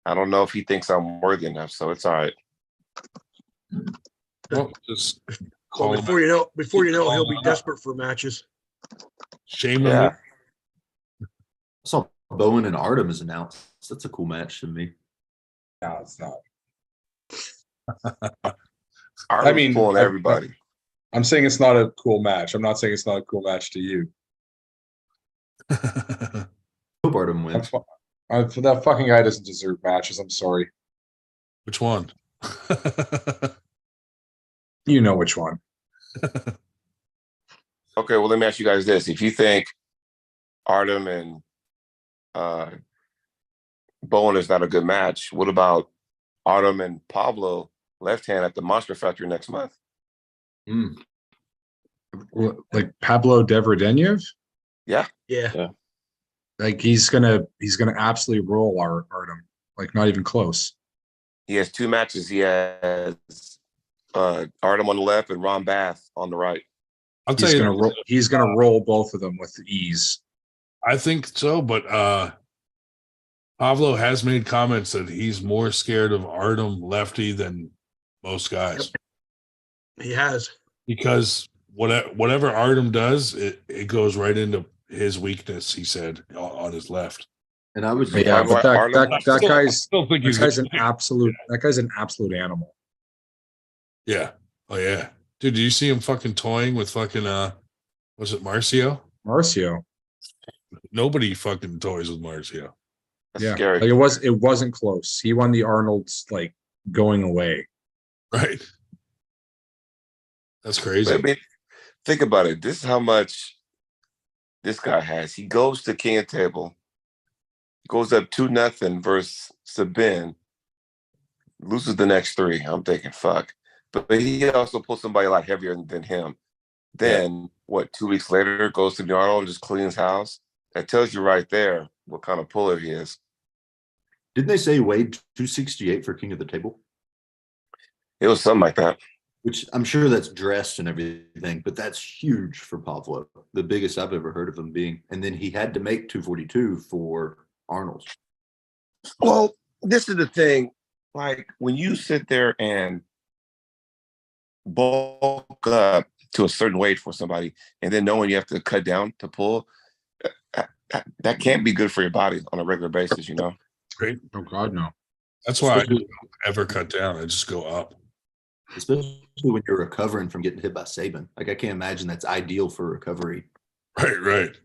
Speaker 15: I don't know if he thinks I'm worthy enough, so it's all right.
Speaker 2: Well, just
Speaker 4: Well, before you know, he'll be desperate for matches.
Speaker 2: Shame
Speaker 15: Yeah.
Speaker 2: on
Speaker 14: I saw Bowen and Artem is announced. That's a cool match to me.
Speaker 13: No, it's not.
Speaker 15: I mean, pulling everybody.
Speaker 13: I'm saying it's not a cool match. I'm not saying it's not a cool match to you.
Speaker 14: Hope Artem wins.
Speaker 13: That fucking guy doesn't deserve matches. I'm sorry.
Speaker 2: Which one?
Speaker 13: You know which one.
Speaker 15: Okay, well, let me ask you guys this. If you think Artem and Bowen is not a good match, what about Artem and Pablo left hand at the Monster Factory next month?
Speaker 13: Like Pablo Devradenev?
Speaker 15: Yeah.
Speaker 4: Yeah.
Speaker 13: Like he's gonna absolutely roll Artem. Like not even close.
Speaker 15: He has two matches. He has Artem on the left and Ron Bath on the right.
Speaker 2: I'll tell you,
Speaker 13: he's gonna roll both of them with ease.
Speaker 2: I think so, but Pablo has made comments that he's more scared of Artem lefty than most guys.
Speaker 4: He has.
Speaker 2: Because whatever Artem does, it goes right into his weakness, he said, on his left.
Speaker 14: And I would
Speaker 13: Yeah, but that guy's
Speaker 2: that
Speaker 13: guy's an absolute animal.
Speaker 2: Yeah. Oh yeah. Dude, did you see him fucking toying with fucking was it Marcio?
Speaker 13: Marcio.
Speaker 2: Nobody fucking toys with Marcio.
Speaker 15: That's
Speaker 13: Yeah.
Speaker 15: scary.
Speaker 13: Like it wasn't close. He won the Arnold's like going away.
Speaker 2: Right. That's crazy.
Speaker 15: But, I mean, think about it. This is how much this guy has. He goes to King of Table, goes up 2-0 versus Sabin, loses the next three. I'm thinking, fuck. But he also pulls somebody a lot heavier than him. Then what? 2 weeks later, goes to the Arnold and just cleans house. That tells you right there what kind of puller he is.
Speaker 14: Didn't they say he weighed 268 for King of the Table?
Speaker 15: It was something like that.
Speaker 14: Which I'm sure that's dressed and everything, but that's huge for Pavlo. The biggest I've ever heard of him being. And then he had to make 242 for Arnold.
Speaker 15: Well, this is the thing. Like when you sit there and bulk up to a certain weight for somebody, and then knowing you have to cut down to pull, that can't be good for your body on a regular basis, you know?
Speaker 2: Great.
Speaker 13: Oh God, no.
Speaker 2: That's why I don't ever cut down. I just go up.
Speaker 14: Especially when you're recovering from getting hit by Saban. Like I can't imagine that's ideal for recovery.
Speaker 2: Right.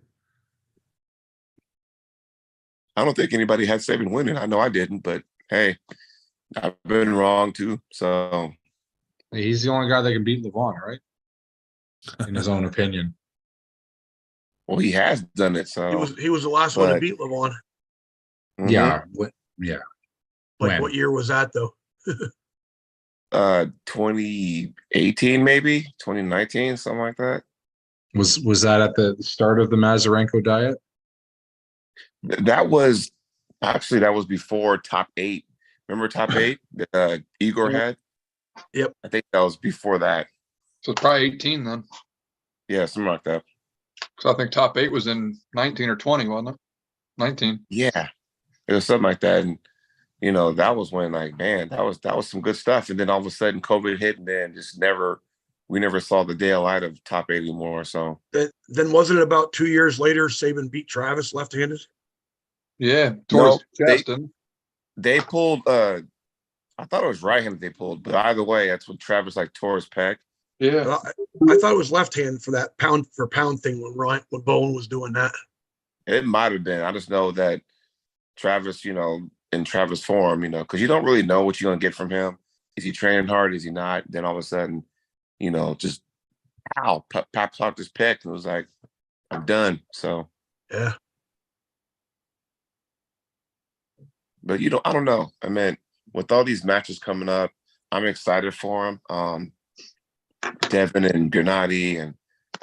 Speaker 15: I don't think anybody had Saban winning. I know I didn't, but hey, I've been wrong too. So
Speaker 13: He's the only guy that can beat Levon, right? In his own opinion.
Speaker 15: well, he has done it. So
Speaker 4: He was the last one to
Speaker 15: but-
Speaker 4: beat Levon.
Speaker 15: Mhm.
Speaker 13: Yeah.
Speaker 4: Like
Speaker 13: When?
Speaker 4: what year was that though?
Speaker 15: 2018 maybe 2019, something like that.
Speaker 13: Was that at the start of the Mazarenko diet?
Speaker 15: That was before top 8. Remember top 8 that Igor had?
Speaker 4: Yep.
Speaker 15: I think that was before that.
Speaker 8: So it's probably 18 then.
Speaker 15: Yeah, something like that.
Speaker 8: Because I think top 8 was in 19 or 20, wasn't it? 19.
Speaker 15: Yeah, it was something like that, and you know that was when like man, that was some good stuff. And then all of a sudden, COVID hit, and then we never saw the daylight of top 8 anymore. So
Speaker 4: Then wasn't it about 2 years later Saban beat Travis left-handed?
Speaker 8: Yeah.
Speaker 15: No,
Speaker 8: Towards chest, didn't
Speaker 15: they pulled. I thought it was right-handed they pulled, but either way, that's when Travis like tore his pec.
Speaker 8: Yeah.
Speaker 4: I thought it was left-handed for that pound for pound thing when Bowen was doing that.
Speaker 15: It might have been. I just know that Travis, you know, in Travis form, you know, because you don't really know what you're gonna get from him. Is he training hard? Is he not? Then all of a sudden, you know, just pops out this pec and was like, I'm done. So,
Speaker 4: Yeah.
Speaker 15: but you know, I don't know. I mean, with all these matches coming up, I'm excited for him. Devin and Gennady, and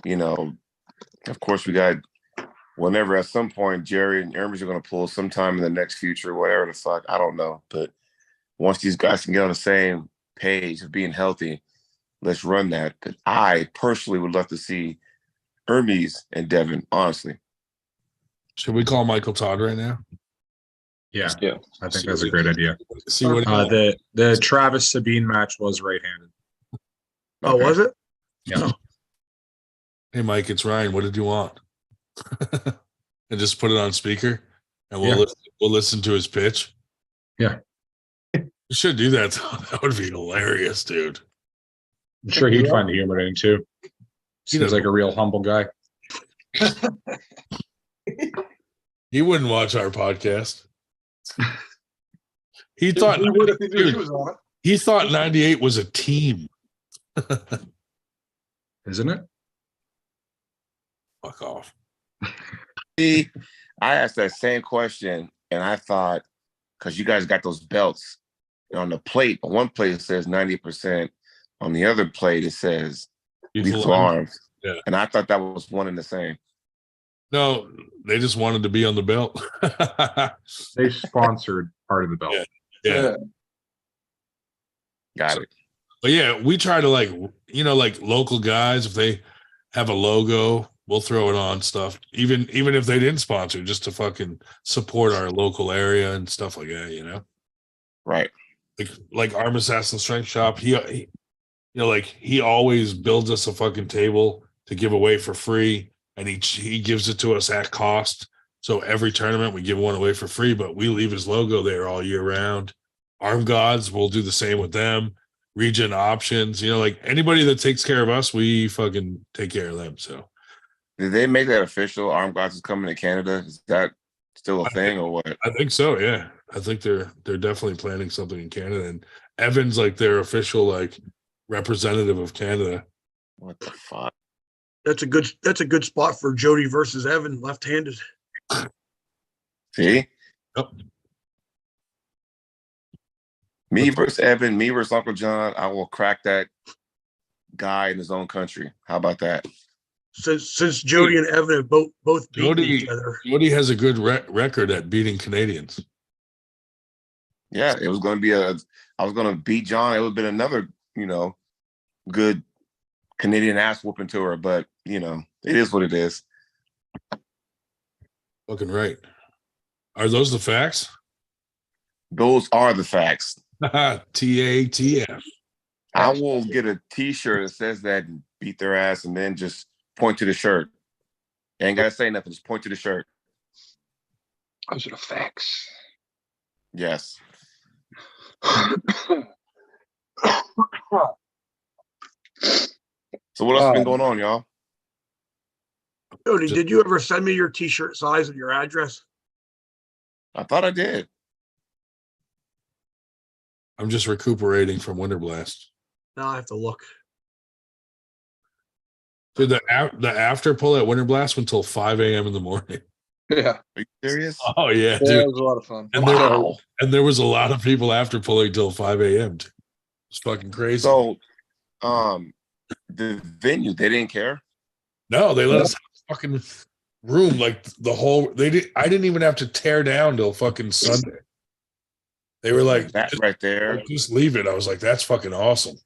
Speaker 15: you know, of course, we got whenever at some point Jerry and Hermes are going to pull sometime in the next future, whatever the fuck, I don't know. But once these guys can get on the same page of being healthy, let's run that. But I personally would love to see Hermes and Devin, honestly.
Speaker 2: Should we call Michael Todd right now?
Speaker 13: Yeah.
Speaker 12: Yeah.
Speaker 13: I think that's a great idea.
Speaker 2: See what
Speaker 13: The Travis Sabine match was right-handed.
Speaker 4: Oh, was it?
Speaker 13: Yeah.
Speaker 2: Hey Mike, it's Ryan. What did you want? And just put it on speaker, and we'll listen to his pitch.
Speaker 13: Yeah.
Speaker 2: You should do that. That would be hilarious, dude.
Speaker 13: I'm sure he'd find the humor in it too. Seems like a real humble guy.
Speaker 2: He wouldn't watch our podcast. He thought
Speaker 8: He would if he knew he
Speaker 2: dude,
Speaker 8: was on it.
Speaker 2: he thought 98 was a team.
Speaker 13: Isn't it?
Speaker 2: Fuck off.
Speaker 15: See, I asked that same question, and I thought, because you guys got those belts on the plate, on one plate it says 90%, on the other plate it says lethal arms.
Speaker 2: Yeah.
Speaker 15: And I thought that was one and the same.
Speaker 2: No, they just wanted to be on the belt.
Speaker 13: They sponsored part of the belt.
Speaker 2: Yeah.
Speaker 15: Got it.
Speaker 2: But yeah, we try to like local guys, if they have a logo, we'll throw it on stuff. Even if they didn't sponsor, just to fucking support our local area and stuff like that, you know?
Speaker 15: Right.
Speaker 2: Like Arm Assassin Strength Shop, he he always builds us a fucking table to give away for free, and he gives it to us at cost. So every tournament we give one away for free, but we leave his logo there all year round. Arm Gods, we'll do the same with them. Region Options, like anybody that takes care of us, we fucking take care of them. So
Speaker 15: did they make that official? Arm Gods is coming to Canada. Is that still a thing or what?
Speaker 2: I think so. Yeah, I think they're definitely planning something in Canada, and Evan's like their official like representative of Canada.
Speaker 15: What the fuck?
Speaker 4: That's a good spot for Jody versus Evan, left-handed.
Speaker 15: See?
Speaker 2: Yep.
Speaker 15: Me versus Evan, me versus Uncle John. I will crack that guy in his own country. How about that?
Speaker 4: Since Jody and Evan have both beaten each other.
Speaker 2: Jody has a good record at beating Canadians.
Speaker 15: Yeah, it was going to be I was going to beat John. It would have been another, good Canadian ass whooping to her, but it is what it is.
Speaker 2: Fucking right. Are those the facts?
Speaker 15: Those are the facts.
Speaker 2: TATF.
Speaker 15: I will get a T-shirt that says that and beat their ass, and then just point to the shirt. Ain't gotta say nothing. Just point to the shirt.
Speaker 8: Those are the facts.
Speaker 15: Yes. So what else has been going on, y'all?
Speaker 4: Jody, did you ever send me your T-shirt size and your address?
Speaker 15: I thought I did.
Speaker 2: I'm just recuperating from Winter Blast.
Speaker 4: Now I have to look.
Speaker 2: Dude, the after pull at Winter Blast went till 5 a.m. in the morning.
Speaker 8: Yeah.
Speaker 15: Are you serious?
Speaker 2: Oh yeah,
Speaker 8: Yeah,
Speaker 2: dude.
Speaker 8: it was a lot of fun.
Speaker 2: And there was a lot of people after pulling till 5 a.m. It's fucking crazy.
Speaker 15: So, the venue, they didn't care.
Speaker 2: No, they let us have a fucking room, like the whole. I didn't even have to tear down till fucking Sunday. They were like,
Speaker 15: That right there.
Speaker 2: just leave it. I was like, that's fucking awesome.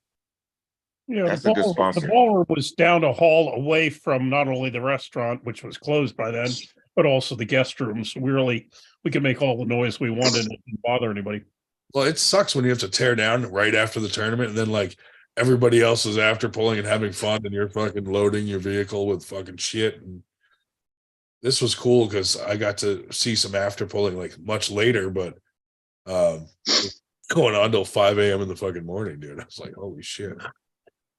Speaker 1: Yeah,
Speaker 15: That's a good sponsor.
Speaker 1: The ballroom was down a hall away from not only the restaurant, which was closed by then, but also the guest rooms. We could make all the noise we wanted and it didn't bother anybody.
Speaker 2: Well, it sucks when you have to tear down right after the tournament, and then like everybody else is after pulling and having fun, and you're fucking loading your vehicle with fucking shit. And this was cool because I got to see some after pulling like much later, but going on till 5 a.m. in the fucking morning, dude. I was like, holy shit.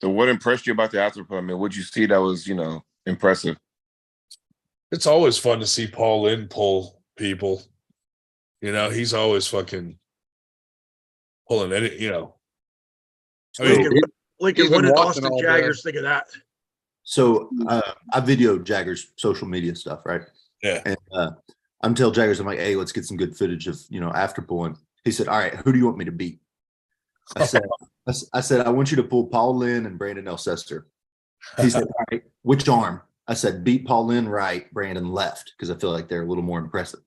Speaker 15: So what impressed you about the after pull? I mean, what'd you see that was, impressive?
Speaker 2: It's always fun to see Paul Lynn pull people. He's always fucking pulling any, I mean,
Speaker 4: Lincoln, what did Austin Jaggers think of that?
Speaker 14: So I videoed Jagger's social media stuff, right?
Speaker 2: Yeah.
Speaker 14: And I'm telling Jaggers, I'm like, hey, let's get some good footage of, after pulling. He said, all right, who do you want me to beat? I said, I want you to pull Paul Lynn and Brandon Elsester. He said, all right, which arm? I said, beat Paul Lynn right, Brandon left, because I feel like they're a little more impressive.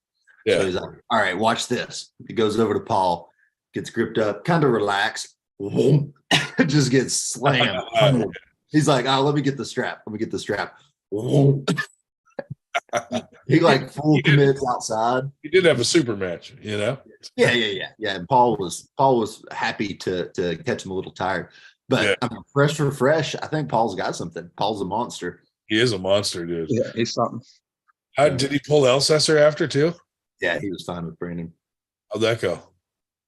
Speaker 2: Yeah.
Speaker 14: So he's like, all right, watch this. He goes over to Paul, gets gripped up, kind of relaxed, just gets slammed. He's like, oh, let me get the strap. Let me get the strap. He like full commits outside.
Speaker 2: He did have a super match, Yeah.
Speaker 14: And Paul was happy to catch him a little tired. But
Speaker 2: Yeah.
Speaker 14: I mean, fresh for fresh, I think Paul's got something. Paul's a monster.
Speaker 2: He is a monster, dude.
Speaker 8: Yeah, he's something.
Speaker 2: How did he pull Elsesser after too?
Speaker 14: Yeah, he was fine with Brandon.
Speaker 2: How'd that go?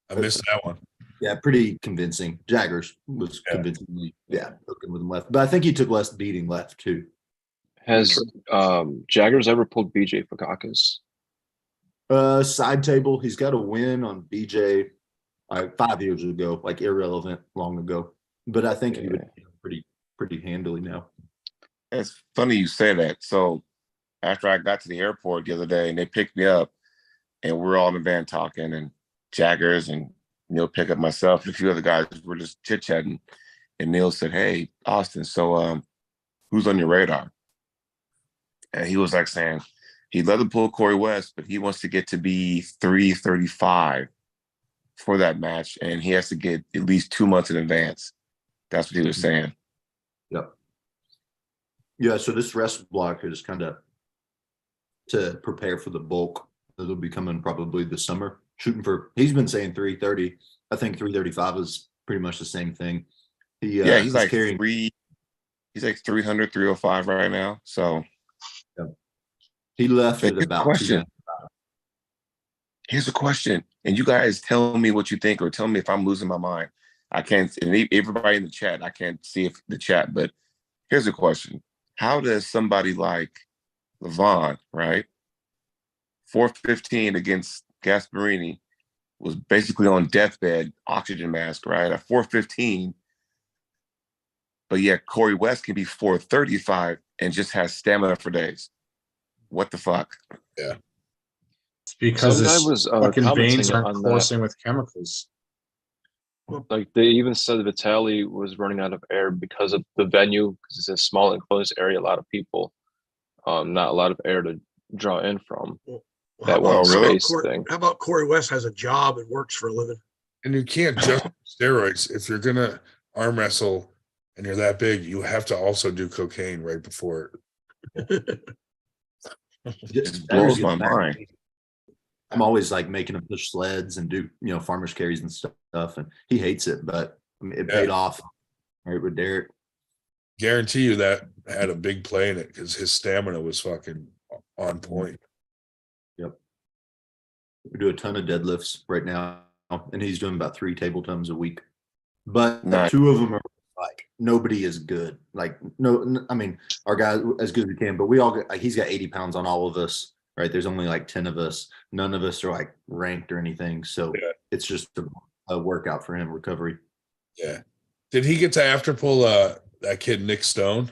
Speaker 2: I missed that one.
Speaker 14: Yeah, pretty convincing. Jaggers was convincingly, looking with him left. But I think he took less beating left too.
Speaker 12: Has Jaggers ever pulled BJ Fakakis?
Speaker 14: Side table, he's got a win on BJ 5 years ago, like irrelevant long ago. But I think he would pretty handily now.
Speaker 15: It's funny you say that. So after I got to the airport the other day and they picked me up and we're all in the van talking and Jaggers and Neil picked up myself and a few other guys were just chit-chatting. And Neil said, hey, Austin, so who's on your radar? And he was like saying he'd love to pull Corey West, but he wants to get to be 335 for that match. And he has to get at least 2 months in advance. That's what he was saying.
Speaker 14: Yep. Yeah, so this rest block is kind of to prepare for the bulk that'll be coming probably this summer. He's been saying 330. I think 335 is pretty much the same thing.
Speaker 15: He's like carrying. He's like 300, 305 right now. So
Speaker 14: he left at about.
Speaker 15: Question. Here's a question, and you guys tell me what you think, or tell me if I'm losing my mind. I can't. And everybody in the chat, I can't see if the chat, but here's a question: how does somebody like Levon, right, 415 against Gasparini, was basically on deathbed, oxygen mask, right, at 415, but yet Corey West can be 435 and just has stamina for days? What the fuck?
Speaker 2: Yeah.
Speaker 13: It's because
Speaker 12: Some guy
Speaker 13: his
Speaker 12: was
Speaker 13: fucking veins
Speaker 12: commenting
Speaker 13: aren't
Speaker 12: on that.
Speaker 13: coursing with chemicals.
Speaker 12: Like they even said Vitaly was running out of air because of the venue, because it's a small enclosed area, a lot of people, not a lot of air to draw in from.
Speaker 4: Well,
Speaker 12: That one space thing.
Speaker 4: How about Corey West has a job and works for a living?
Speaker 2: And you can't just steroids. If you're gonna arm wrestle and you're that big, you have to also do cocaine right before.
Speaker 15: Just blows my mind.
Speaker 14: I'm always like making him push sleds and do, farmers carries and stuff. And he hates it, but I mean, it paid off right with Derek.
Speaker 2: Guarantee you that had a big play in it because his stamina was fucking on point.
Speaker 14: Yep. We do a ton of deadlifts right now, and he's doing about 3 table tons a week. But
Speaker 15: Nice.
Speaker 14: 2 of them are like nobody is good. Like I mean, our guy as good as we can, but we all get, he's got 80 pounds on all of us. Right? There's only like 10 of us. None of us are like ranked or anything. So it's just a workout for him, recovery.
Speaker 2: Yeah. Did he get to after pull that kid Nick Stone?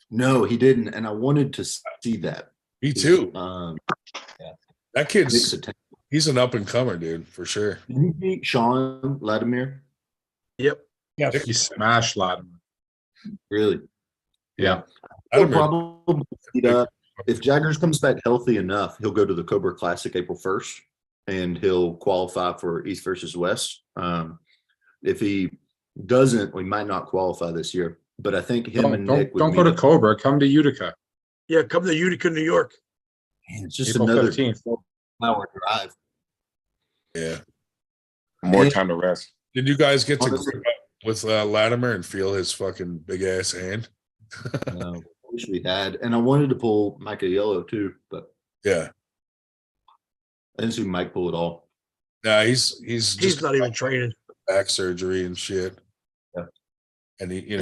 Speaker 14: No, he didn't, and I wanted to see that.
Speaker 2: Me too.
Speaker 14: Yeah.
Speaker 2: That he's an up and comer, dude, for sure.
Speaker 14: Did he beat Sean Latimer?
Speaker 4: Yep.
Speaker 1: Yes.
Speaker 13: He smashed Latimer.
Speaker 14: Really?
Speaker 13: Yeah.
Speaker 14: He'll probably if Jaggers comes back healthy enough, he'll go to the Cobra Classic April 1st, and he'll qualify for East versus West. If he doesn't, we might not qualify this year. But I think him and Nick
Speaker 13: don't go to Cobra. Come to Utica.
Speaker 4: Yeah, come to Utica, New York.
Speaker 14: Man, it's just
Speaker 13: April
Speaker 14: another
Speaker 13: 15th.
Speaker 14: 4-hour drive.
Speaker 2: Yeah.
Speaker 15: More time to rest.
Speaker 2: Did you guys get to grip up with Latimer and feel his fucking big ass hand?
Speaker 14: No, I wish we had. And I wanted to pull Micah Yellow too, but
Speaker 2: yeah,
Speaker 14: I didn't see Mike pull it all.
Speaker 2: Nah, he's just
Speaker 4: not even training.
Speaker 2: Back surgery and shit.
Speaker 14: Yeah.
Speaker 2: And he,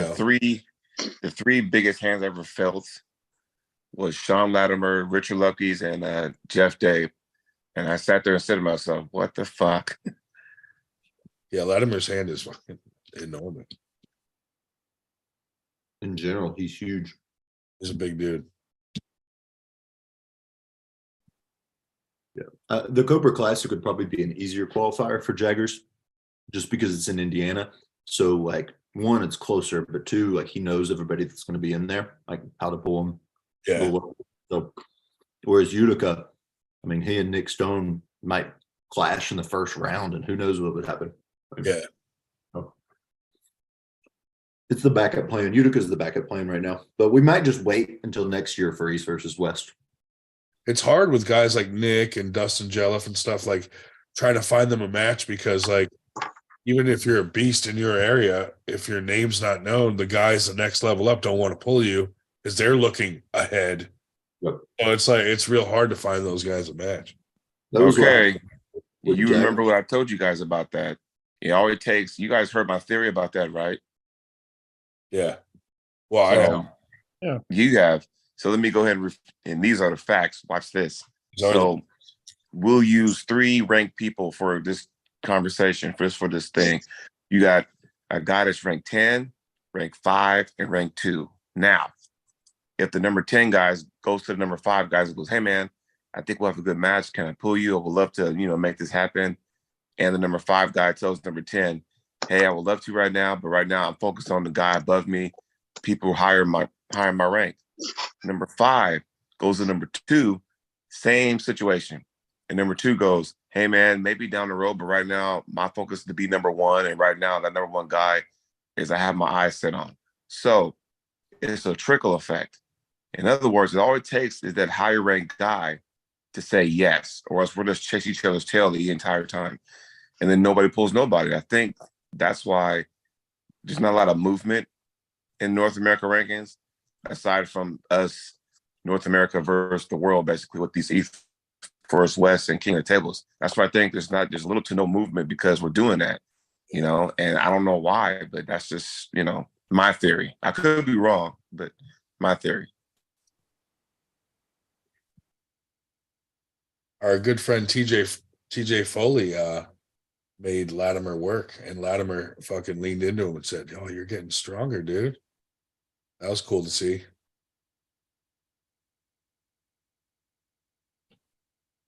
Speaker 15: the three biggest hands I ever felt was Sean Latimer, Richard Lucky's, and Jeff Day. And I sat there and said to myself, what the fuck?
Speaker 2: Yeah, Latimer's hand is fucking enormous.
Speaker 14: In general, he's huge.
Speaker 2: He's a big dude.
Speaker 14: Yeah. The Cobra Classic would probably be an easier qualifier for Jaggers just because it's in Indiana. So, like, 1, it's closer, but 2, like, he knows everybody that's going to be in there, like how to pull them.
Speaker 2: Yeah.
Speaker 14: So, whereas Utica, I mean, he and Nick Stone might clash in the first round, and who knows what would happen.
Speaker 2: Yeah.
Speaker 14: It's the backup plan. Utica's the backup plan right now, but we might just wait until next year for East versus West.
Speaker 2: It's hard with guys like Nick and Dustin Jelliff and stuff, like trying to find them a match because, like, even if you're a beast in your area, if your name's not known, the guys the next level up don't want to pull you because they're looking ahead.
Speaker 14: Yep.
Speaker 2: So it's like it's real hard to find those guys a match.
Speaker 15: Okay. You remember what I told you guys about that? It always takes, you guys heard my theory about that, right?
Speaker 2: Yeah. Well, I have.
Speaker 1: Yeah.
Speaker 15: You have. So let me go ahead and these are the facts. Watch this. So we'll use 3 ranked people for this conversation, for this thing. You got a guy that's ranked 10, ranked 5, and ranked 2. Now, if the number 10 guys goes to the number 5 guys and goes, hey man, I think we'll have a good match. Can I pull you? I would love to, make this happen. And the number 5 guy tells number 10, hey, I would love to right now, but right now I'm focused on the guy above me. People higher my rank. Number 5 goes to number 2, same situation. And number 2 goes, hey man, maybe down the road, but right now my focus is to be number 1. And right now that number 1 guy is I have my eyes set on. So it's a trickle effect. In other words, all it takes is that higher ranked guy to say yes, or else we're just chasing each other's tail the entire time. And then nobody pulls nobody. I think that's why there's not a lot of movement in North America rankings, aside from us, North America versus the world, basically with these East versus West and King of Tables. That's why I think there's little to no movement because we're doing that, and I don't know why, but that's just, my theory. I could be wrong, but my theory.
Speaker 2: Our good friend TJ Foley made Latimer work, and Latimer fucking leaned into him and said, "Oh, you're getting stronger, dude." That was cool to see.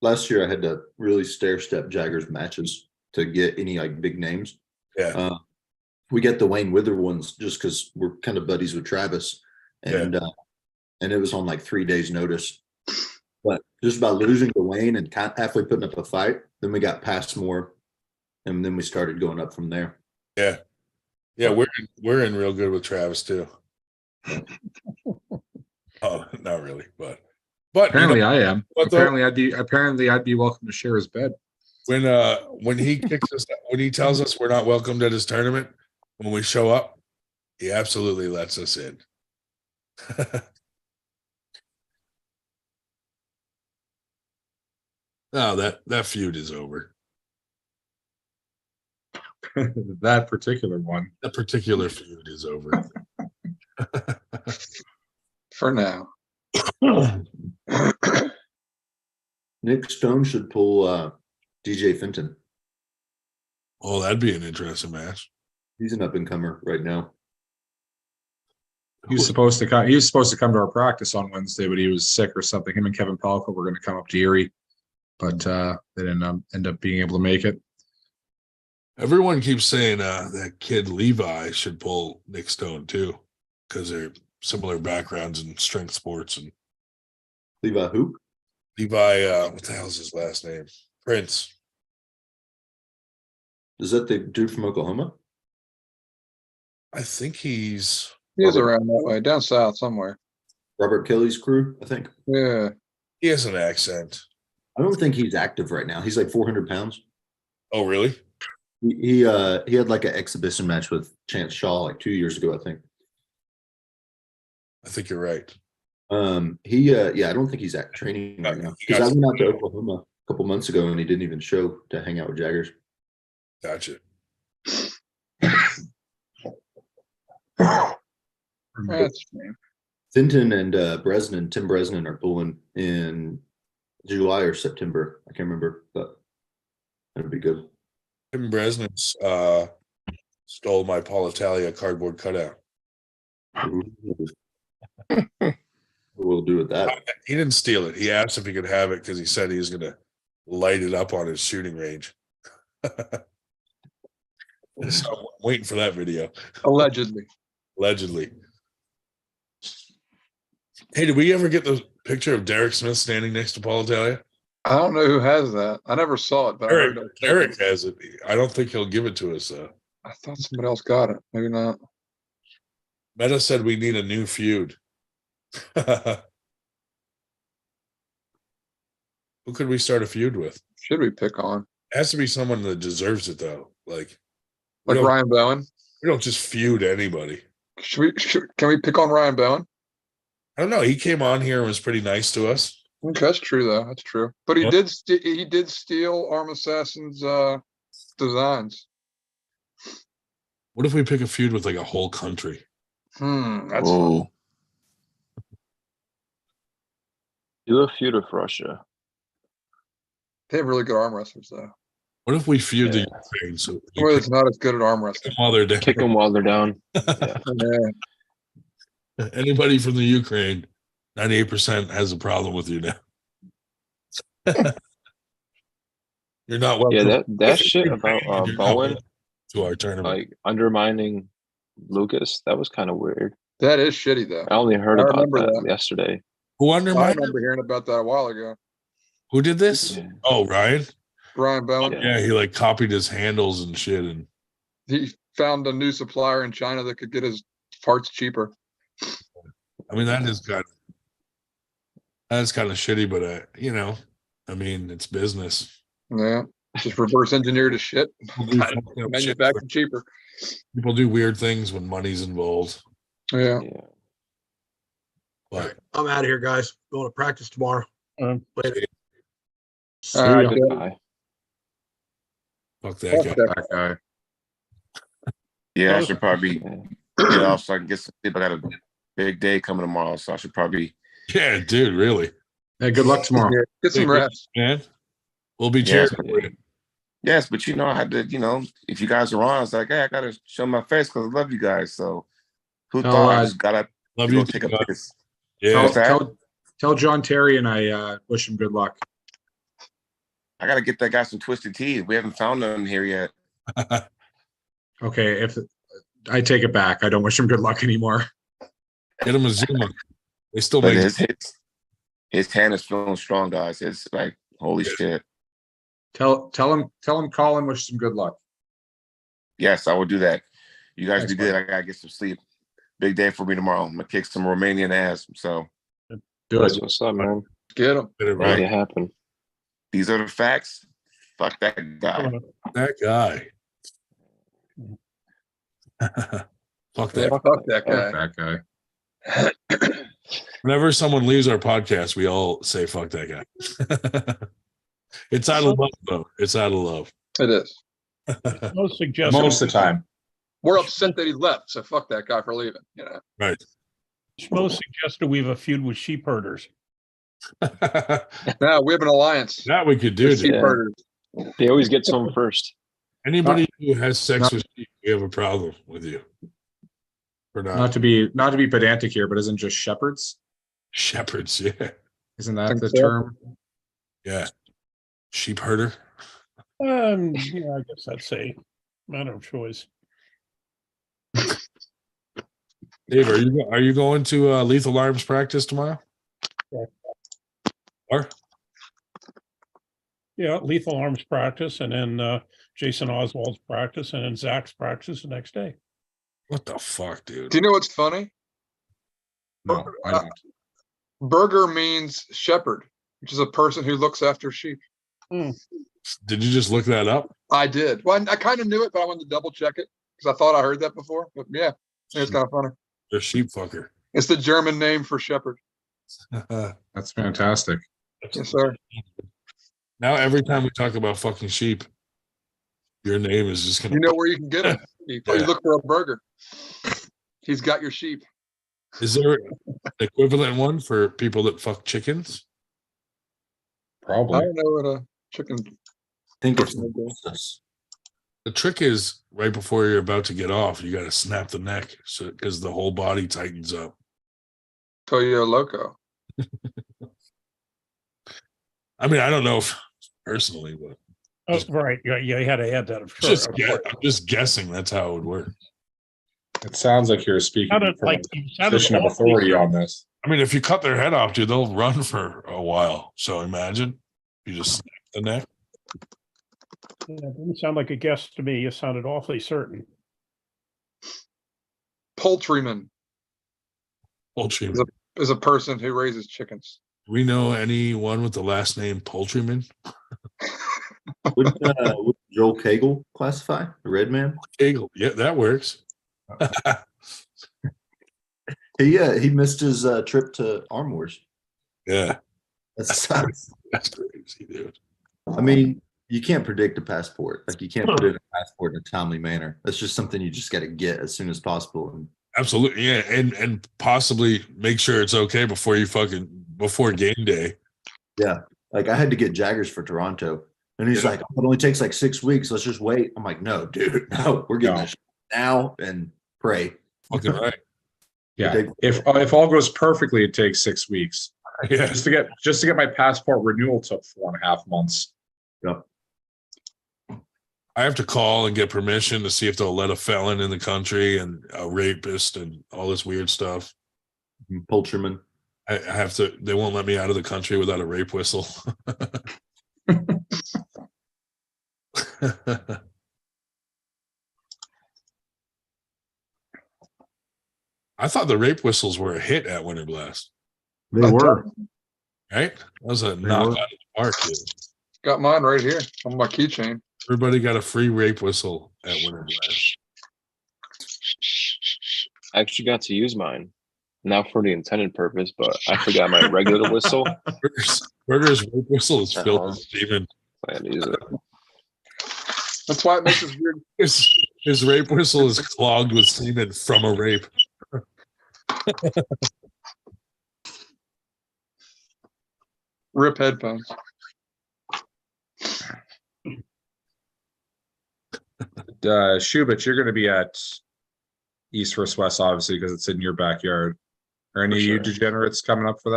Speaker 14: Last year, I had to really stair step Jaggers matches to get any like big names.
Speaker 2: Yeah.
Speaker 14: We get the Wayne Wither ones just because we're kind of buddies with Travis, and it was on like 3 days notice. But just about losing to Wayne and halfway putting up a fight, then we got Passmore, and then we started going up from there.
Speaker 2: Yeah. Yeah, we're in real good with Travis too. Oh, not really, but
Speaker 13: Apparently I am.
Speaker 2: what though?
Speaker 13: Apparently I'd be welcome to share his bed.
Speaker 2: When he kicks us, when he tells us we're not welcomed at his tournament, when we show up, he absolutely lets us in. No, that feud is over.
Speaker 13: That particular one.
Speaker 2: That particular feud is over.
Speaker 8: For now.
Speaker 14: Nick Stone should pull DJ Fenton.
Speaker 2: Oh, that'd be an interesting match.
Speaker 14: He's an up and comer right now.
Speaker 13: He was supposed to come. He was supposed to come to our practice on Wednesday, but he was sick or something. Him and Kevin Palco were going to come up to Erie, but they didn't end up being able to make it.
Speaker 2: Everyone keeps saying that kid Levi should pull Nick Stone too, because they're similar backgrounds in strength sports. And
Speaker 14: Levi who?
Speaker 2: Levi, what the hell's his last name? Prince.
Speaker 14: Is that the dude from Oklahoma?
Speaker 2: I think he's
Speaker 8: around that way, down south somewhere.
Speaker 14: Robert Kelly's crew, I think.
Speaker 8: Yeah.
Speaker 2: He has an accent.
Speaker 14: I don't think he's active right now. He's like 400 pounds.
Speaker 2: Oh, really?
Speaker 14: He had like an exhibition match with Chance Shaw like 2 years ago, I think.
Speaker 2: I think you're right.
Speaker 14: I don't think he's at training right now. Because I went out to Oklahoma a couple months ago and he didn't even show to hang out with Jaggers.
Speaker 2: Gotcha.
Speaker 8: That's strange.
Speaker 14: Fenton and Tim Bresnan are pulling in July or September. I can't remember, but that'd be good.
Speaker 2: Tim Bresnan stole my Paul Italia cardboard cutout.
Speaker 14: We'll do with that.
Speaker 2: He didn't steal it. He asked if he could have it because he said he was going to light it up on his shooting range. So I'm waiting for that video.
Speaker 8: Allegedly.
Speaker 2: Hey, did we ever get the picture of Derek Smith standing next to Paul Italia?
Speaker 8: I don't know who has that. I never saw it, but
Speaker 2: Derek has it. I don't think he'll give it to us though.
Speaker 8: I thought somebody else got it. Maybe not.
Speaker 2: Meta said we need a new feud. Who could we start a feud with?
Speaker 8: Should we pick on?
Speaker 2: It has to be someone that deserves it though. Like
Speaker 8: Ryan Bowen.
Speaker 2: We don't just feud anybody.
Speaker 8: Can we pick on Ryan Bowen?
Speaker 2: I don't know. He came on here and was pretty nice to us.
Speaker 8: Okay, that's true though. That's true. But he did steal Arm Assassin's designs.
Speaker 2: What if we pick a feud with like a whole country?
Speaker 8: That's fun.
Speaker 12: Do a feud with Russia.
Speaker 8: They have really good arm wrestlers though.
Speaker 2: What if we feud the Ukraine? So
Speaker 8: it's not as good at arm wrestling.
Speaker 2: While they're down.
Speaker 12: Kick them while they're down.
Speaker 8: Yeah.
Speaker 2: Anybody from the Ukraine, 98% has a problem with you now. You're not welcome.
Speaker 12: Yeah, that shit about Bowen
Speaker 2: to our tournament,
Speaker 12: like undermining Lucas, that was kind of weird.
Speaker 8: That is shitty though.
Speaker 12: I only heard about that yesterday.
Speaker 2: Who
Speaker 8: I
Speaker 2: undermined?
Speaker 8: remember hearing about that a while ago.
Speaker 2: Who did this?
Speaker 12: Yeah.
Speaker 2: Oh, Ryan.
Speaker 8: Ryan Bowen.
Speaker 2: Yeah, he like copied his handles and shit, and
Speaker 8: He found a new supplier in China that could get his parts cheaper.
Speaker 2: I mean that is kind of shitty, but I mean it's business.
Speaker 8: Yeah, just reverse engineered his shit, manufacture cheaper.
Speaker 2: People do weird things when money's involved.
Speaker 8: Yeah.
Speaker 2: But
Speaker 4: I'm out of here, guys. Going to practice tomorrow. Later.
Speaker 8: All right,
Speaker 12: Good guy.
Speaker 2: Fuck that guy.
Speaker 15: Yeah, I should probably get off so I can get some sleep. I got a big day coming tomorrow, so I should probably.
Speaker 2: Yeah, dude, really.
Speaker 13: Hey, good luck tomorrow.
Speaker 8: Get some rest,
Speaker 2: man. We'll be cheering for you.
Speaker 15: Yes, but I had to, if you guys are on, I was like, hey, I gotta show my face because I love you guys. So who thought I just gotta
Speaker 2: love you?
Speaker 15: Take a piss?
Speaker 2: Yeah.
Speaker 13: Tell John Terry and I wish him good luck.
Speaker 15: I gotta get that guy some twisted teas. We haven't found none here yet.
Speaker 13: Okay, if I take it back, I don't wish him good luck anymore.
Speaker 2: Get him a Zuma. They still
Speaker 15: But
Speaker 2: make
Speaker 15: his hand is feeling strong, guys. It's like holy shit.
Speaker 13: Tell him Colin wish him good luck.
Speaker 15: Yes, I will do that. You guys
Speaker 13: Thanks,
Speaker 15: be good.
Speaker 13: buddy.
Speaker 15: I gotta get some sleep. Big day for me tomorrow. I'm gonna kick some Romanian ass. So
Speaker 13: Do
Speaker 12: That's
Speaker 13: it.
Speaker 12: what's up, man.
Speaker 8: Get him.
Speaker 2: it
Speaker 12: Make
Speaker 2: right.
Speaker 12: it happen.
Speaker 15: these are the facts. Fuck that guy.
Speaker 2: That guy. Fuck
Speaker 8: Yeah,
Speaker 2: that.
Speaker 8: fuck that guy.
Speaker 13: That guy.
Speaker 2: Whenever someone leaves our podcast, we all say "fuck that guy." It's out of love, though. It's out of love.
Speaker 8: It is.
Speaker 1: Most suggested.
Speaker 13: Most of the time.
Speaker 8: We're upset that he left, so fuck that guy for leaving. You know.
Speaker 2: Right.
Speaker 1: Most suggested we have a feud with sheep herders.
Speaker 8: Now we have an alliance.
Speaker 2: That we could do.
Speaker 8: with sheep
Speaker 12: Yeah.
Speaker 8: herders.
Speaker 12: They always get some first.
Speaker 2: Anybody who has sex with sheep, we have a problem with you. Or not.
Speaker 13: Not to be pedantic here, but isn't just shepherds?
Speaker 2: Shepherds, yeah.
Speaker 13: Isn't that
Speaker 8: Think
Speaker 13: the
Speaker 8: so?
Speaker 13: term?
Speaker 2: Yeah. Sheep herder.
Speaker 1: Yeah, I guess that's a matter of choice.
Speaker 2: Dave, are you going to Lethal Arms practice tomorrow?
Speaker 1: Yeah.
Speaker 2: Or?
Speaker 1: Yeah, Lethal Arms practice, and then Jason Oswald's practice, and then Zach's practice the next day.
Speaker 2: What the fuck, dude?
Speaker 8: Do you know what's funny?
Speaker 13: No, I don't.
Speaker 8: Burger means shepherd, which is a person who looks after sheep.
Speaker 2: Did you just look that up?
Speaker 8: I did. Well, I kind of knew it, but I wanted to double check it because I thought I heard that before. But yeah, it's kind of funny.
Speaker 2: They're sheep fucker.
Speaker 8: It's the German name for shepherd.
Speaker 13: That's fantastic.
Speaker 8: Yes, sir.
Speaker 2: Now every time we talk about fucking sheep, your name is just gonna.
Speaker 8: You know where you can get them. You look for a burger. He's got your sheep.
Speaker 2: Is there an equivalent one for people that fuck chickens?
Speaker 8: I
Speaker 13: Probably.
Speaker 8: don't know what a chicken.
Speaker 14: I think it's
Speaker 2: The trick is right before you're about to get off, you got to snap the neck, so because the whole body tightens up.
Speaker 8: Toyo Loco.
Speaker 2: I mean, I don't know if personally, but
Speaker 1: Oh, right. Yeah, you had to add that. I'm sure.
Speaker 2: I'm just guessing that's how it would work.
Speaker 13: It sounds like you're speaking
Speaker 1: Sounded
Speaker 13: from
Speaker 1: like
Speaker 13: a
Speaker 1: you sounded
Speaker 13: position of
Speaker 1: awfully
Speaker 13: authority
Speaker 1: certain.
Speaker 13: on this.
Speaker 2: I mean, if you cut their head off, dude, they'll run for a while. So imagine you just snap the neck.
Speaker 1: Yeah, it didn't sound like a guess to me. You sounded awfully certain.
Speaker 8: Poultryman
Speaker 2: Poultry.
Speaker 8: is a person who raises chickens.
Speaker 2: Do we know anyone with the last name Poultryman?
Speaker 14: Would Joel Cagle classify the red man?
Speaker 2: Eagle. Yeah, that works.
Speaker 14: He missed his trip to Arm Wars.
Speaker 2: Yeah,
Speaker 14: That sucks.
Speaker 2: that's crazy, dude.
Speaker 14: I mean, you can't predict a passport. Like you can't put in a passport in a timely manner. That's just something you just got to get as soon as possible. And
Speaker 2: Absolutely, yeah, and possibly make sure it's okay before game day.
Speaker 14: yeah, like I had to get Jaggers for Toronto, and he's
Speaker 2: Yeah.
Speaker 14: like, "Oh, it only takes like 6 weeks. Let's just wait." I'm like, "No, dude, no, we're getting
Speaker 13: No.
Speaker 14: this now and pray."
Speaker 2: Fucking right.
Speaker 13: Yeah. If all goes perfectly, it takes 6 weeks.
Speaker 2: Yeah.
Speaker 13: Just to get my passport renewal took 4.5 months.
Speaker 14: Yep.
Speaker 2: I have to call and get permission to see if they'll let a felon in the country and a rapist and all this weird stuff.
Speaker 14: Poultryman.
Speaker 2: I have to. They won't let me out of the country without a rape whistle. I thought the rape whistles were a hit at Winter Blast,
Speaker 14: They were.
Speaker 2: right? That was a knock out of the park, dude.
Speaker 8: Got mine right here on my keychain.
Speaker 2: Everybody got a free rape whistle at Winter Blast.
Speaker 12: I actually got to use mine, not for the intended purpose, but I forgot my regular whistle.
Speaker 2: Burger's rape whistle is filled with semen.
Speaker 12: I had to use it.
Speaker 8: That's why it makes us weird.
Speaker 2: His rape whistle is clogged with semen from a rape.
Speaker 8: Rip headphones.
Speaker 13: Shubit, you're going to be at East vs. West, obviously, because it's in your backyard. Are any of you
Speaker 12: sure.
Speaker 13: degenerates coming up for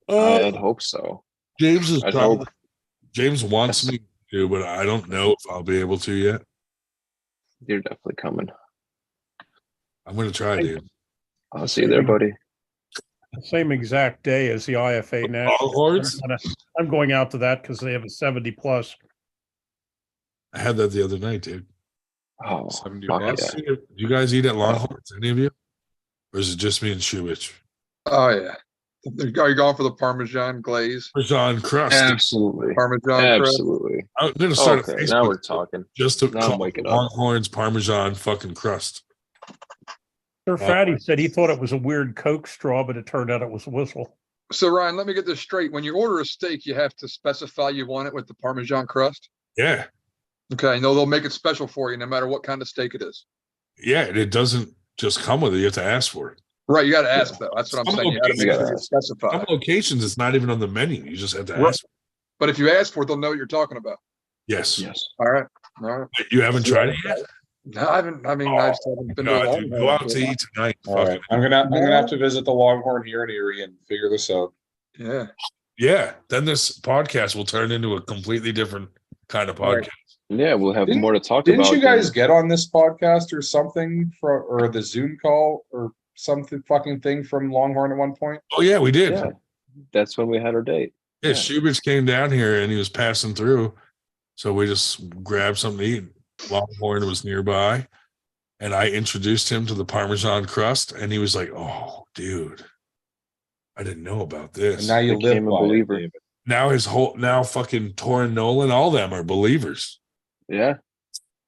Speaker 13: that?
Speaker 12: I'd hope so.
Speaker 2: James is
Speaker 12: I'd
Speaker 2: probably,
Speaker 12: hope.
Speaker 2: James wants me to, but I don't know if I'll be able to yet.
Speaker 12: You're definitely coming.
Speaker 2: I'm gonna try, dude.
Speaker 12: I'll see you there, buddy.
Speaker 1: Same exact day as the IFA National.
Speaker 2: Longhorns?
Speaker 1: I'm going out to that because they have a 70 plus.
Speaker 2: I had that the other night, dude.
Speaker 12: Oh,
Speaker 13: 70
Speaker 12: fuck
Speaker 13: bucks.
Speaker 12: yeah.
Speaker 2: Do you guys eat at Longhorns? Any of you? Or is it just me and Shubich?
Speaker 8: Oh yeah. Are you going for the Parmesan glaze?
Speaker 2: Parmesan crust.
Speaker 12: Absolutely.
Speaker 8: Parmesan crust?
Speaker 12: Absolutely.
Speaker 2: I'm gonna start a
Speaker 12: Okay, now
Speaker 2: Facebook
Speaker 12: we're talking.
Speaker 2: just to
Speaker 12: Now I'm
Speaker 2: call
Speaker 12: waking up.
Speaker 2: Longhorns Parmesan fucking crust.
Speaker 1: Sir Fatty said he thought it was a weird Coke straw, but it turned out it was Whistle.
Speaker 8: So Ryan, let me get this straight. When you order a steak, you have to specify you want it with the Parmesan crust.
Speaker 2: Yeah.
Speaker 8: Okay, no, they'll make it special for you no matter what kind of steak it is.
Speaker 2: Yeah, and it doesn't just come with it. You have to ask for it.
Speaker 8: Right, you got to ask though. That's what I'm
Speaker 2: Some
Speaker 8: saying. You got to make sure you
Speaker 2: locations-
Speaker 8: specify.
Speaker 2: Some locations, it's not even on the menu. You just have to
Speaker 8: Right.
Speaker 2: ask.
Speaker 8: But if you ask for it, they'll know what you're talking about.
Speaker 2: Yes.
Speaker 12: Yes.
Speaker 8: All right. All right.
Speaker 2: You haven't tried it yet?
Speaker 8: No, I haven't. I mean, I just haven't been to a
Speaker 2: God,
Speaker 8: long
Speaker 2: dude, go out to eat tonight.
Speaker 13: All right. I'm gonna have to visit the Longhorn here in Erie and figure this out.
Speaker 8: Yeah.
Speaker 2: Yeah. Then this podcast will turn into a completely different kind of
Speaker 8: Right.
Speaker 2: podcast.
Speaker 12: Yeah, we'll have
Speaker 13: Didn't-
Speaker 12: more to talk
Speaker 13: Didn't
Speaker 12: about.
Speaker 13: you guys
Speaker 12: than-
Speaker 13: get on this podcast or something or the Zoom call or something fucking thing from Longhorn at one point?
Speaker 2: Oh yeah, we did.
Speaker 12: Yeah, that's when we had our date.
Speaker 2: Yeah, Schubert came down here and he was passing through. So we just grabbed something to eat. Longhorn was nearby. And I introduced him to the Parmesan crust. And he was like, oh, dude, I didn't know about this.
Speaker 13: And now you live
Speaker 12: Became a
Speaker 13: by it,
Speaker 12: believer.
Speaker 13: David.
Speaker 2: Now fucking Torrin Nolan, all them are believers.
Speaker 12: Yeah.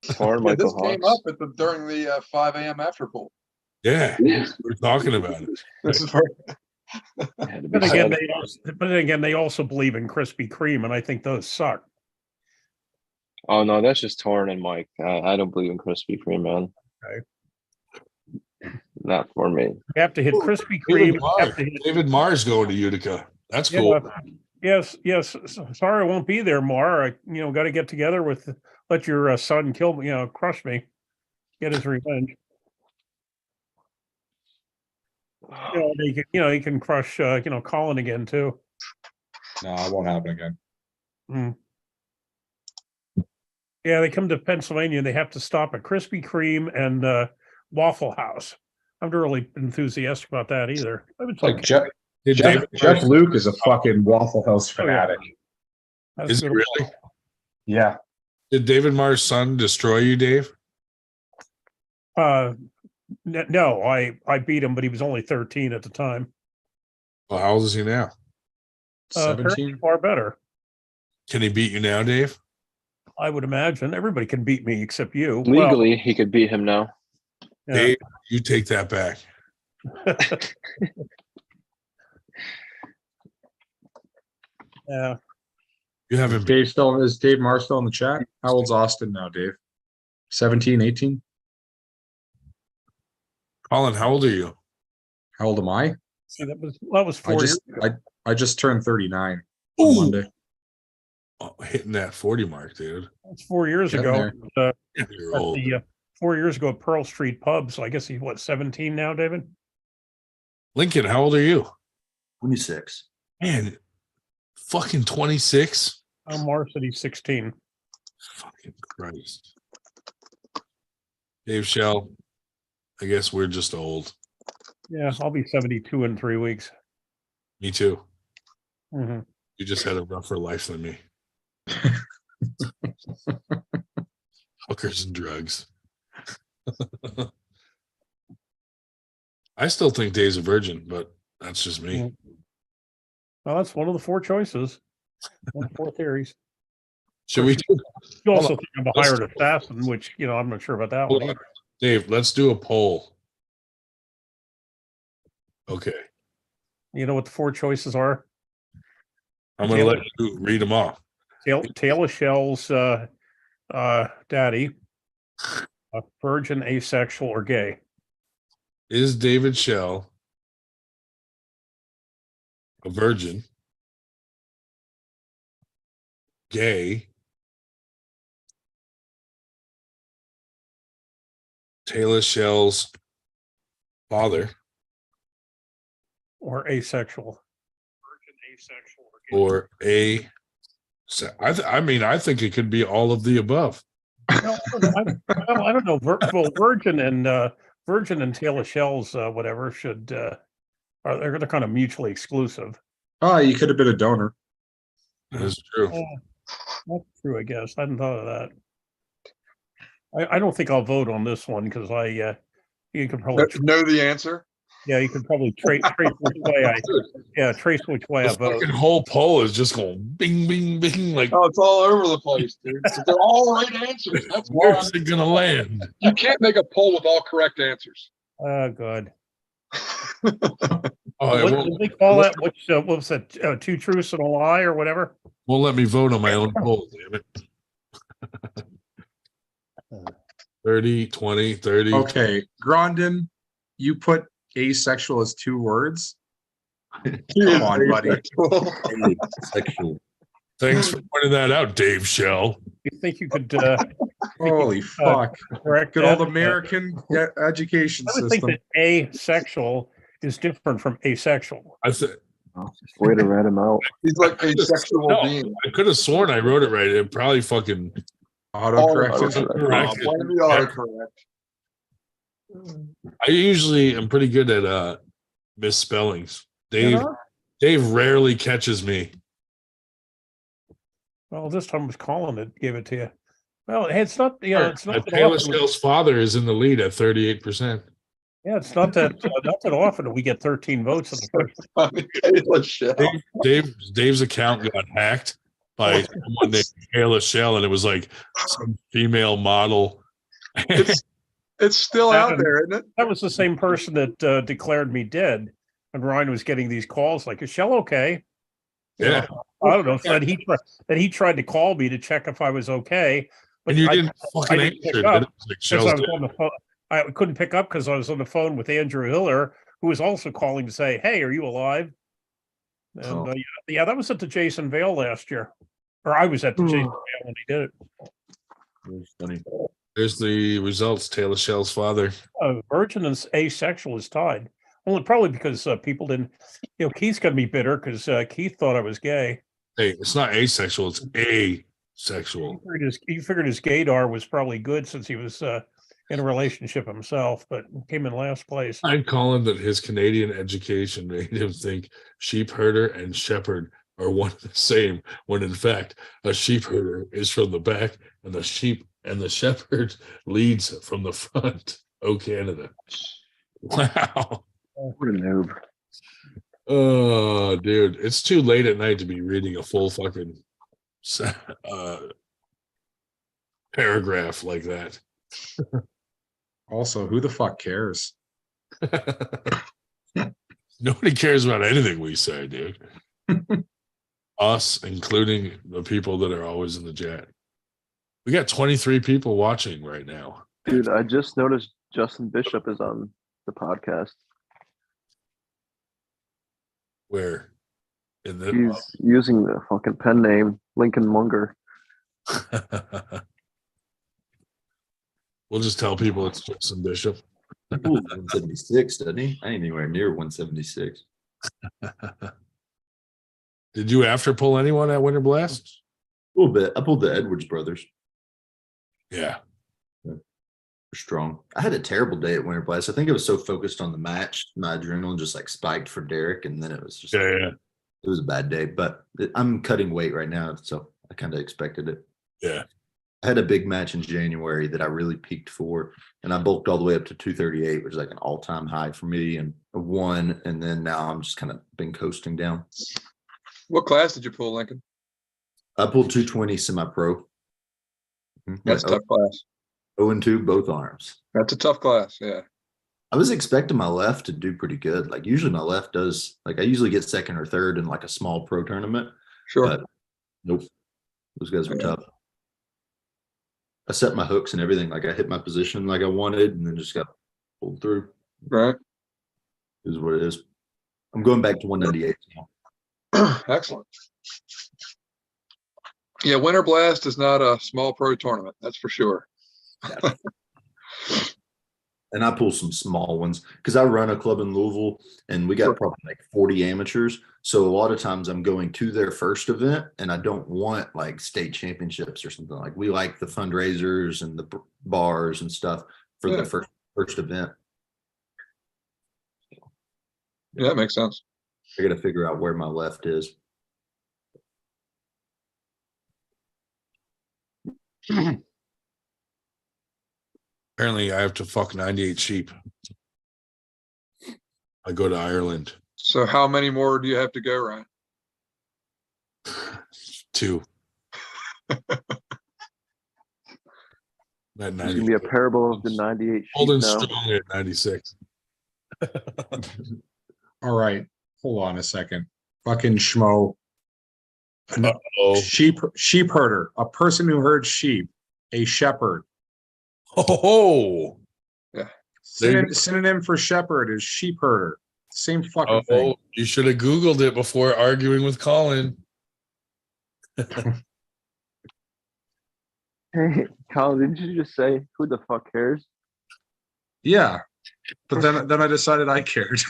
Speaker 12: Torrin,
Speaker 8: Yeah,
Speaker 12: Michael
Speaker 8: this came
Speaker 12: Hawks.
Speaker 8: up during the 5 a.m. after pool.
Speaker 2: Yeah.
Speaker 12: Yeah.
Speaker 2: We're talking about it.
Speaker 8: This is where
Speaker 12: Had to be
Speaker 1: But again,
Speaker 12: said.
Speaker 1: they also believe in Krispy Kreme, and I think those suck.
Speaker 12: Oh no, that's just Torrin and Mike. I don't believe in Krispy Kreme, man.
Speaker 1: Okay.
Speaker 12: Not for me.
Speaker 1: You have to hit Krispy
Speaker 2: David
Speaker 1: Kreme. You
Speaker 2: Marr.
Speaker 1: have to hit,
Speaker 2: David Marr's going to Utica. That's
Speaker 1: yeah,
Speaker 2: cool.
Speaker 1: yes. Sorry, I won't be there, Mar. I got to get together with. Let your son kill me. Crush me. Get his revenge. He can crush. Colin again too.
Speaker 13: No, it won't happen again.
Speaker 1: Mm. Yeah, they come to Pennsylvania. They have to stop at Krispy Kreme and Waffle House. I'm not really enthusiastic about that either. It's
Speaker 13: Like
Speaker 1: okay.
Speaker 13: Jeff Luke is a fucking Waffle House
Speaker 1: Oh, yeah.
Speaker 13: fanatic.
Speaker 1: That's
Speaker 2: Is it
Speaker 1: good.
Speaker 2: really?
Speaker 13: Yeah.
Speaker 2: Did David Marr's son destroy you, Dave?
Speaker 1: No, I beat him, but he was only 13 at the time.
Speaker 2: Well, how old is he now?
Speaker 1: Apparently
Speaker 13: 17.
Speaker 1: far better.
Speaker 2: Can he beat you now, Dave?
Speaker 1: I would imagine everybody can beat me except you.
Speaker 12: Legally, he could beat him now.
Speaker 1: Yeah.
Speaker 2: Dave, you take that back.
Speaker 1: Yeah.
Speaker 2: You haven't been.
Speaker 13: Is Dave Marr still in the chat? How old's Austin now, Dave? 17, 18?
Speaker 2: Colin, how old are you?
Speaker 13: How old am I?
Speaker 1: See, that was 4 years ago.
Speaker 13: I just turned 39 on
Speaker 2: Ooh.
Speaker 13: Monday.
Speaker 2: Oh, hitting that 40 mark, dude.
Speaker 1: That's 4 years
Speaker 13: Getting
Speaker 1: ago.
Speaker 13: there.
Speaker 2: You're
Speaker 1: At
Speaker 2: old.
Speaker 1: the 4 years ago at Pearl Street Pub. So I guess he's 17 now, David?
Speaker 2: Lincoln, how old are you?
Speaker 14: 26.
Speaker 2: Man, fucking 26.
Speaker 1: Mar said he's 16.
Speaker 2: Fucking Christ. Dave Shell, I guess we're just old.
Speaker 1: Yeah, I'll be 72 in 3 weeks.
Speaker 2: Me too.
Speaker 1: Mhm.
Speaker 2: You just had a rougher life than me. Hookers and drugs. I still think Dave's a virgin, but that's just me.
Speaker 1: Mhm. Well, that's one of the 4 choices. One of 4 theories.
Speaker 2: Should we do?
Speaker 1: You also
Speaker 2: Hold
Speaker 1: think I'm a
Speaker 2: Let's-
Speaker 1: hired assassin, which, I'm not sure about that
Speaker 2: Hold
Speaker 1: one
Speaker 2: on.
Speaker 1: either.
Speaker 2: Dave, let's do a poll. Okay.
Speaker 1: You know what the 4 choices are?
Speaker 2: I'm going to let you read them off.
Speaker 1: Taylor Shell's daddy, virgin, asexual, or gay.
Speaker 2: Is David Shell a virgin, gay, Taylor Shell's father,
Speaker 1: Or asexual.
Speaker 2: or a? I think it could be all of the above.
Speaker 1: No, I don't know. Well, Virgin and Taylor Shells, whatever, should they're kind of mutually exclusive.
Speaker 13: Oh, you could have been a donor.
Speaker 2: That's true.
Speaker 1: That's true, I guess. I hadn't thought of that. I don't think I'll vote on this one because you could probably
Speaker 8: Know the answer.
Speaker 1: you could probably trace which way trace which way
Speaker 2: The
Speaker 1: I vote.
Speaker 2: fucking whole poll is just going bing, bing, bing. Like,
Speaker 8: Oh, it's all over the place, dude. They're all right answers. That's why
Speaker 2: where's it gonna land?
Speaker 8: you can't make a poll with all correct answers.
Speaker 1: Oh God.
Speaker 2: Oh, it
Speaker 1: What
Speaker 2: won't,
Speaker 1: did they call that? What was it? Two truths and a lie or whatever?
Speaker 2: won't let me vote on my own poll, damn it. 30, 20, 30.
Speaker 13: Okay, Grondin, you put asexual as 2 words. Come on, buddy.
Speaker 14: Sexual.
Speaker 2: Thanks for pointing that out, Dave Shell.
Speaker 1: You think you could
Speaker 13: Holy fuck.
Speaker 1: correct
Speaker 13: Good old
Speaker 1: that?
Speaker 13: American education
Speaker 1: I would
Speaker 13: system.
Speaker 1: think that asexual is different from asexual.
Speaker 2: I said
Speaker 12: Way to rat him out.
Speaker 8: He's like a sexual
Speaker 2: no,
Speaker 8: being.
Speaker 2: I could have sworn I wrote it right. It probably fucking
Speaker 13: Autocorrected.
Speaker 2: autocorrected.
Speaker 8: Blame the autocorrect.
Speaker 2: I usually am pretty good at misspellings. Dave rarely catches me.
Speaker 1: Well, this time was Colin that gave it to you. Well, it's not. It's not. that
Speaker 2: Taylor
Speaker 1: often-
Speaker 2: Shell's father is in the lead at 38%.
Speaker 1: Yeah, it's not that often that we get 13 votes in the first.
Speaker 2: Dave's account got hacked by someone named Taylor Shell, and it was like some female model.
Speaker 8: It's still out there, isn't it?
Speaker 1: That was the same person that declared me dead, and Ryan was getting these calls like, "Is Shell okay?"
Speaker 2: Yeah.
Speaker 1: I don't know. So that he tried to call me to check if I was okay, but
Speaker 2: And you
Speaker 1: I
Speaker 2: didn't fucking
Speaker 1: didn't pick
Speaker 2: answer.
Speaker 1: up
Speaker 2: Then it was like
Speaker 1: 'cause
Speaker 2: Shell's
Speaker 1: I was
Speaker 2: dead.
Speaker 1: on the phone. I couldn't pick up because I was on the phone with Andrew Hiller, who was also calling to say, "Hey, are you alive?" And yeah, that was at the Jason Vale last year, or I was at the Jason Vale when he did it.
Speaker 14: Funny.
Speaker 2: There's the results. Taylor Shell's father.
Speaker 1: Virgin and asexual is tied. Only probably because people didn't. Keith's gonna be bitter because Keith thought I was gay.
Speaker 2: Hey, it's not asexual. It's asexual.
Speaker 1: He figured his gaydar was probably good since he was in a relationship himself, but came in last place.
Speaker 2: I'm calling that his Canadian education made him think sheep herder and shepherd are one and the same, when in fact a sheep herder is from the back and the sheep and the shepherd leads from the front. Oh, Canada. Wow.
Speaker 12: What a noob.
Speaker 2: Oh, dude, it's too late at night to be reading a full fucking paragraph like that.
Speaker 13: Also, who the fuck cares?
Speaker 2: Nobody cares about anything we say, dude. Us, including the people that are always in the chat. We got 23 people watching right now.
Speaker 12: Dude, I just noticed Justin Bishop is on the podcast.
Speaker 2: Where? In the
Speaker 12: He's using the fucking pen name Lincoln Munger.
Speaker 2: We'll just tell people it's Justin Bishop.
Speaker 14: 176, doesn't he? I ain't anywhere near 176.
Speaker 2: Did you after pull anyone at Winter Blast?
Speaker 14: A little bit. I pulled the Edwards brothers.
Speaker 2: Yeah.
Speaker 14: They're strong. I had a terrible day at Winter Blast. I think I was so focused on the match, my adrenaline just like spiked for Derek, and then it was just
Speaker 2: yeah.
Speaker 14: It was a bad day. But I'm cutting weight right now, so I kind of expected it.
Speaker 2: Yeah.
Speaker 14: I had a big match in January that I really peaked for, and I bulked all the way up to 238, which is like an all-time high for me, and I won. And then now I'm just kind of been coasting down.
Speaker 8: What class did you pull, Lincoln?
Speaker 14: I pulled 220 semi-pro.
Speaker 8: That's a tough class.
Speaker 14: 0-2 both arms.
Speaker 8: That's a tough class. Yeah.
Speaker 14: I was expecting my left to do pretty good. Like usually my left does, like I usually get second or third in like a small pro tournament.
Speaker 8: Sure.
Speaker 14: But nope. Those guys were tough. I set my hooks and everything. Like I hit my position like I wanted and then just got pulled through.
Speaker 8: Right.
Speaker 14: Is what it is. I'm going back to 198 now.
Speaker 8: Excellent. Yeah, Winter Blast is not a small pro tournament. That's for sure.
Speaker 14: And I pull some small ones because I run a club in Louisville and we got
Speaker 8: Sure.
Speaker 14: probably like 40 amateurs. So a lot of times I'm going to their first event and I don't want like state championships or something. Like we like the fundraisers and the bars and stuff for
Speaker 8: Yeah.
Speaker 14: the first event.
Speaker 8: Yeah, that makes sense.
Speaker 14: I got to figure out where my left is.
Speaker 2: Apparently, I have to fuck 98 sheep. I go to Ireland.
Speaker 8: So how many more do you have to go, Ryan?
Speaker 2: 2. At
Speaker 12: It's
Speaker 2: 90.
Speaker 12: gonna be a parable of the 98 sheep
Speaker 2: Holding
Speaker 12: now.
Speaker 2: strong at 96.
Speaker 13: All right, hold on a second. Fucking schmo.
Speaker 2: Uh-oh.
Speaker 13: Sheep herder, a person who herds sheep, a shepherd.
Speaker 2: Oh,
Speaker 13: Synonym for shepherd is sheep herder. Same fucking thing.
Speaker 2: You should have Googled it before arguing with Colin.
Speaker 12: Hey, Colin, didn't you just say who the fuck cares?
Speaker 13: Yeah, but then I decided I cared.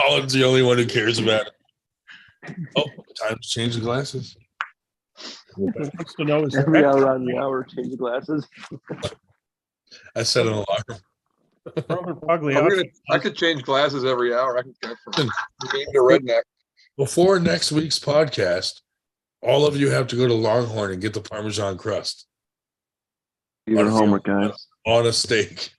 Speaker 2: Colin's the only one who cares about it. Oh, time to change the glasses.
Speaker 1: Wants to know is
Speaker 12: Every hour on the hour, change the glasses.
Speaker 2: I set an alarm.
Speaker 1: Robert
Speaker 8: I
Speaker 1: Pagliacci.
Speaker 8: could change glasses every hour. I could go from green to redneck.
Speaker 2: Before next week's podcast, all of you have to go to Longhorn and get the Parmesan crust
Speaker 12: Do your homework, guys.
Speaker 2: on a steak.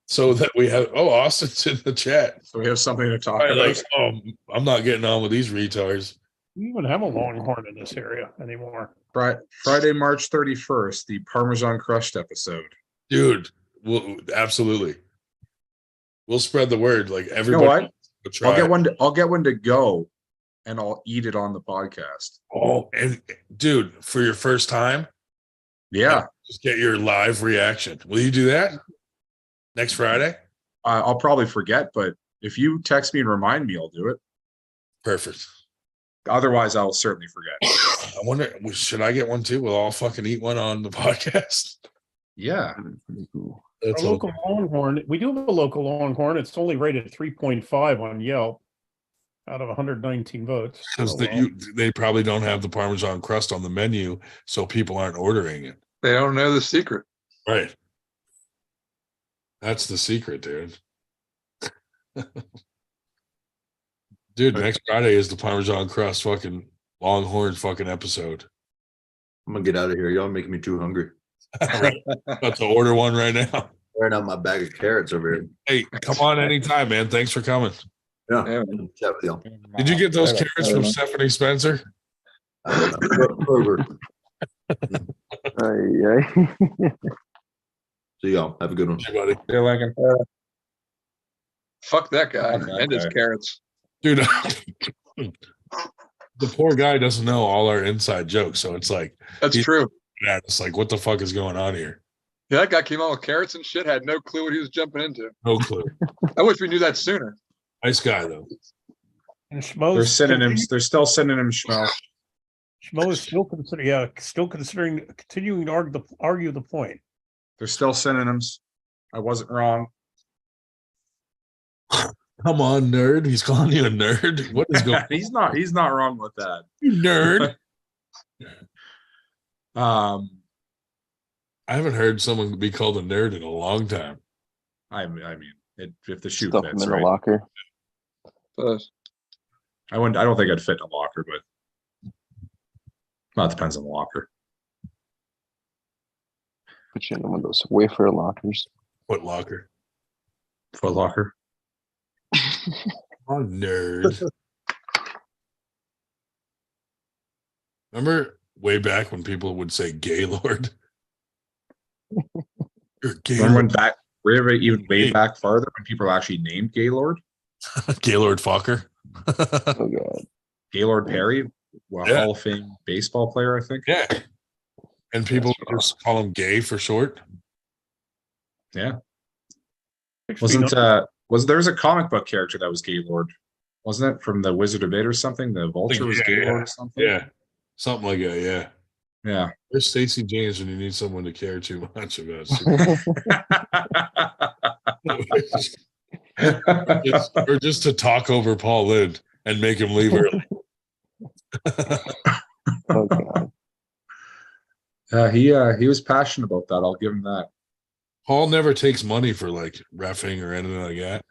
Speaker 2: So that we have, Austin's in the chat.
Speaker 13: So we have something to talk
Speaker 2: Right,
Speaker 13: about.
Speaker 2: like, I'm not getting on with these retards.
Speaker 1: We even have a Longhorn in this area anymore.
Speaker 13: Friday, March 31st, the Parmesan crust episode.
Speaker 2: Dude, absolutely. We'll spread the word. Like
Speaker 13: You know
Speaker 2: everybody.
Speaker 13: what?
Speaker 2: will try
Speaker 13: I'll get
Speaker 2: it.
Speaker 13: one. I'll get one to go, and I'll eat it on the podcast.
Speaker 2: Oh, and dude, for your first time,
Speaker 13: Yeah,
Speaker 2: just get your live reaction. Will you do that next Friday?
Speaker 13: I'll probably forget, but if you text me and remind me, I'll do it.
Speaker 2: Perfect.
Speaker 13: Otherwise, I'll certainly forget.
Speaker 2: I wonder, should I get one too? We'll all fucking eat one on the podcast.
Speaker 13: Yeah.
Speaker 12: Pretty cool.
Speaker 2: That's
Speaker 1: Our local Longhorn, we do have a local Longhorn. It's only rated 3.5 on Yelp out of 119 votes.
Speaker 2: because they probably don't have the Parmesan crust on the menu, so people aren't ordering it.
Speaker 8: They don't know the secret.
Speaker 2: Right. That's the secret, dude. Dude, next Friday is the Parmesan crust fucking Longhorn fucking episode.
Speaker 14: I'm gonna get out of here. Y'all making me too hungry.
Speaker 2: About to order one right now.
Speaker 14: Wearing out my bag of carrots over here.
Speaker 2: Hey, come on anytime, man. Thanks for coming.
Speaker 14: Yeah,
Speaker 8: Yeah.
Speaker 14: chat with y'all.
Speaker 2: Did you get those carrots from Stephanie Spencer?
Speaker 14: Over.
Speaker 12: Aye.
Speaker 14: See y'all. Have a good one.
Speaker 2: Hey, buddy.
Speaker 13: They're like,
Speaker 8: Fuck that guy
Speaker 13: Fuck that
Speaker 8: and his
Speaker 13: guy.
Speaker 8: carrots.
Speaker 2: Dude, the poor guy doesn't know all our inside jokes. So it's like,
Speaker 8: That's
Speaker 2: He's-
Speaker 8: true.
Speaker 2: yeah, it's like, what the fuck is going on here?
Speaker 8: Yeah, that guy came on with carrots and shit, had no clue what he was jumping into.
Speaker 2: No clue.
Speaker 8: I wish we knew that sooner.
Speaker 2: Nice guy, though.
Speaker 1: And Schmo's
Speaker 13: they're synonyms. They're still synonyms, Schmo.
Speaker 1: Schmo is still considering continuing to argue the point.
Speaker 13: They're still synonyms. I wasn't wrong.
Speaker 2: Come on, nerd. He's calling you a nerd. What is going on?
Speaker 13: He's not wrong with that.
Speaker 2: You nerd.
Speaker 13: I
Speaker 2: I haven't heard someone be called a nerd in a long time.
Speaker 13: mean, if the shoe
Speaker 12: Stuff them
Speaker 13: fits,
Speaker 12: in the
Speaker 13: right?
Speaker 12: locker.
Speaker 13: I don't think I'd fit in a locker, but well, it depends on the locker.
Speaker 12: Put you in one of those wafer lockers.
Speaker 2: Foot Locker.
Speaker 13: Foot locker.
Speaker 2: Oh, nerd. Remember way back when people would say Gaylord? You're
Speaker 13: Remember
Speaker 2: Gaylord.
Speaker 13: when even way back farther when people were actually named Gaylord?
Speaker 2: Gaylord Fokker.
Speaker 12: Oh god.
Speaker 13: Gaylord Perry,
Speaker 2: Yeah.
Speaker 13: Hall of Fame baseball player, I think.
Speaker 2: Yeah. And people would just call him gay for short.
Speaker 13: Yeah. Wasn't there's a comic book character that was Gaylord? Wasn't it from the Wizard of Id or something? The Vulture was
Speaker 2: Yeah,
Speaker 13: Gaylord
Speaker 2: yeah.
Speaker 13: or something?
Speaker 2: Yeah. Something like that. Yeah.
Speaker 13: Yeah.
Speaker 2: There's Stacey James when you need someone to care too much about. or just to talk over Paul Lynde and make him leave early.
Speaker 12: Oh god.
Speaker 13: He was passionate about that. I'll give him that.
Speaker 2: Paul never takes money for like reffing or anything like that.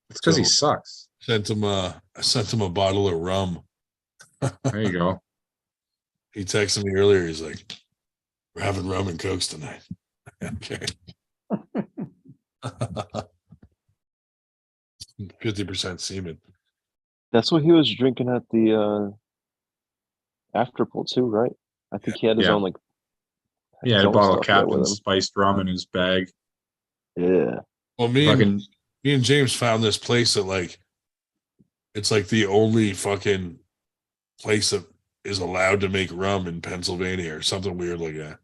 Speaker 13: It's because he
Speaker 2: So-
Speaker 13: sucks.
Speaker 2: I sent him a bottle of rum.
Speaker 13: There you go.
Speaker 2: He texted me earlier. He's like, "We're having rum and cokes tonight." Okay. 50% semen.
Speaker 12: That's what he was drinking at the after pool too, right? I think he had his
Speaker 13: Yeah.
Speaker 12: own like
Speaker 13: Yeah,
Speaker 12: his
Speaker 13: a
Speaker 12: own
Speaker 13: bottle of
Speaker 12: stuff there with
Speaker 13: Captain
Speaker 12: him.
Speaker 13: spiced rum in his bag.
Speaker 12: Yeah.
Speaker 2: Well,
Speaker 13: Fucking
Speaker 2: me and James found this place that like it's like the only fucking place that is allowed to make rum in Pennsylvania or something weird like that.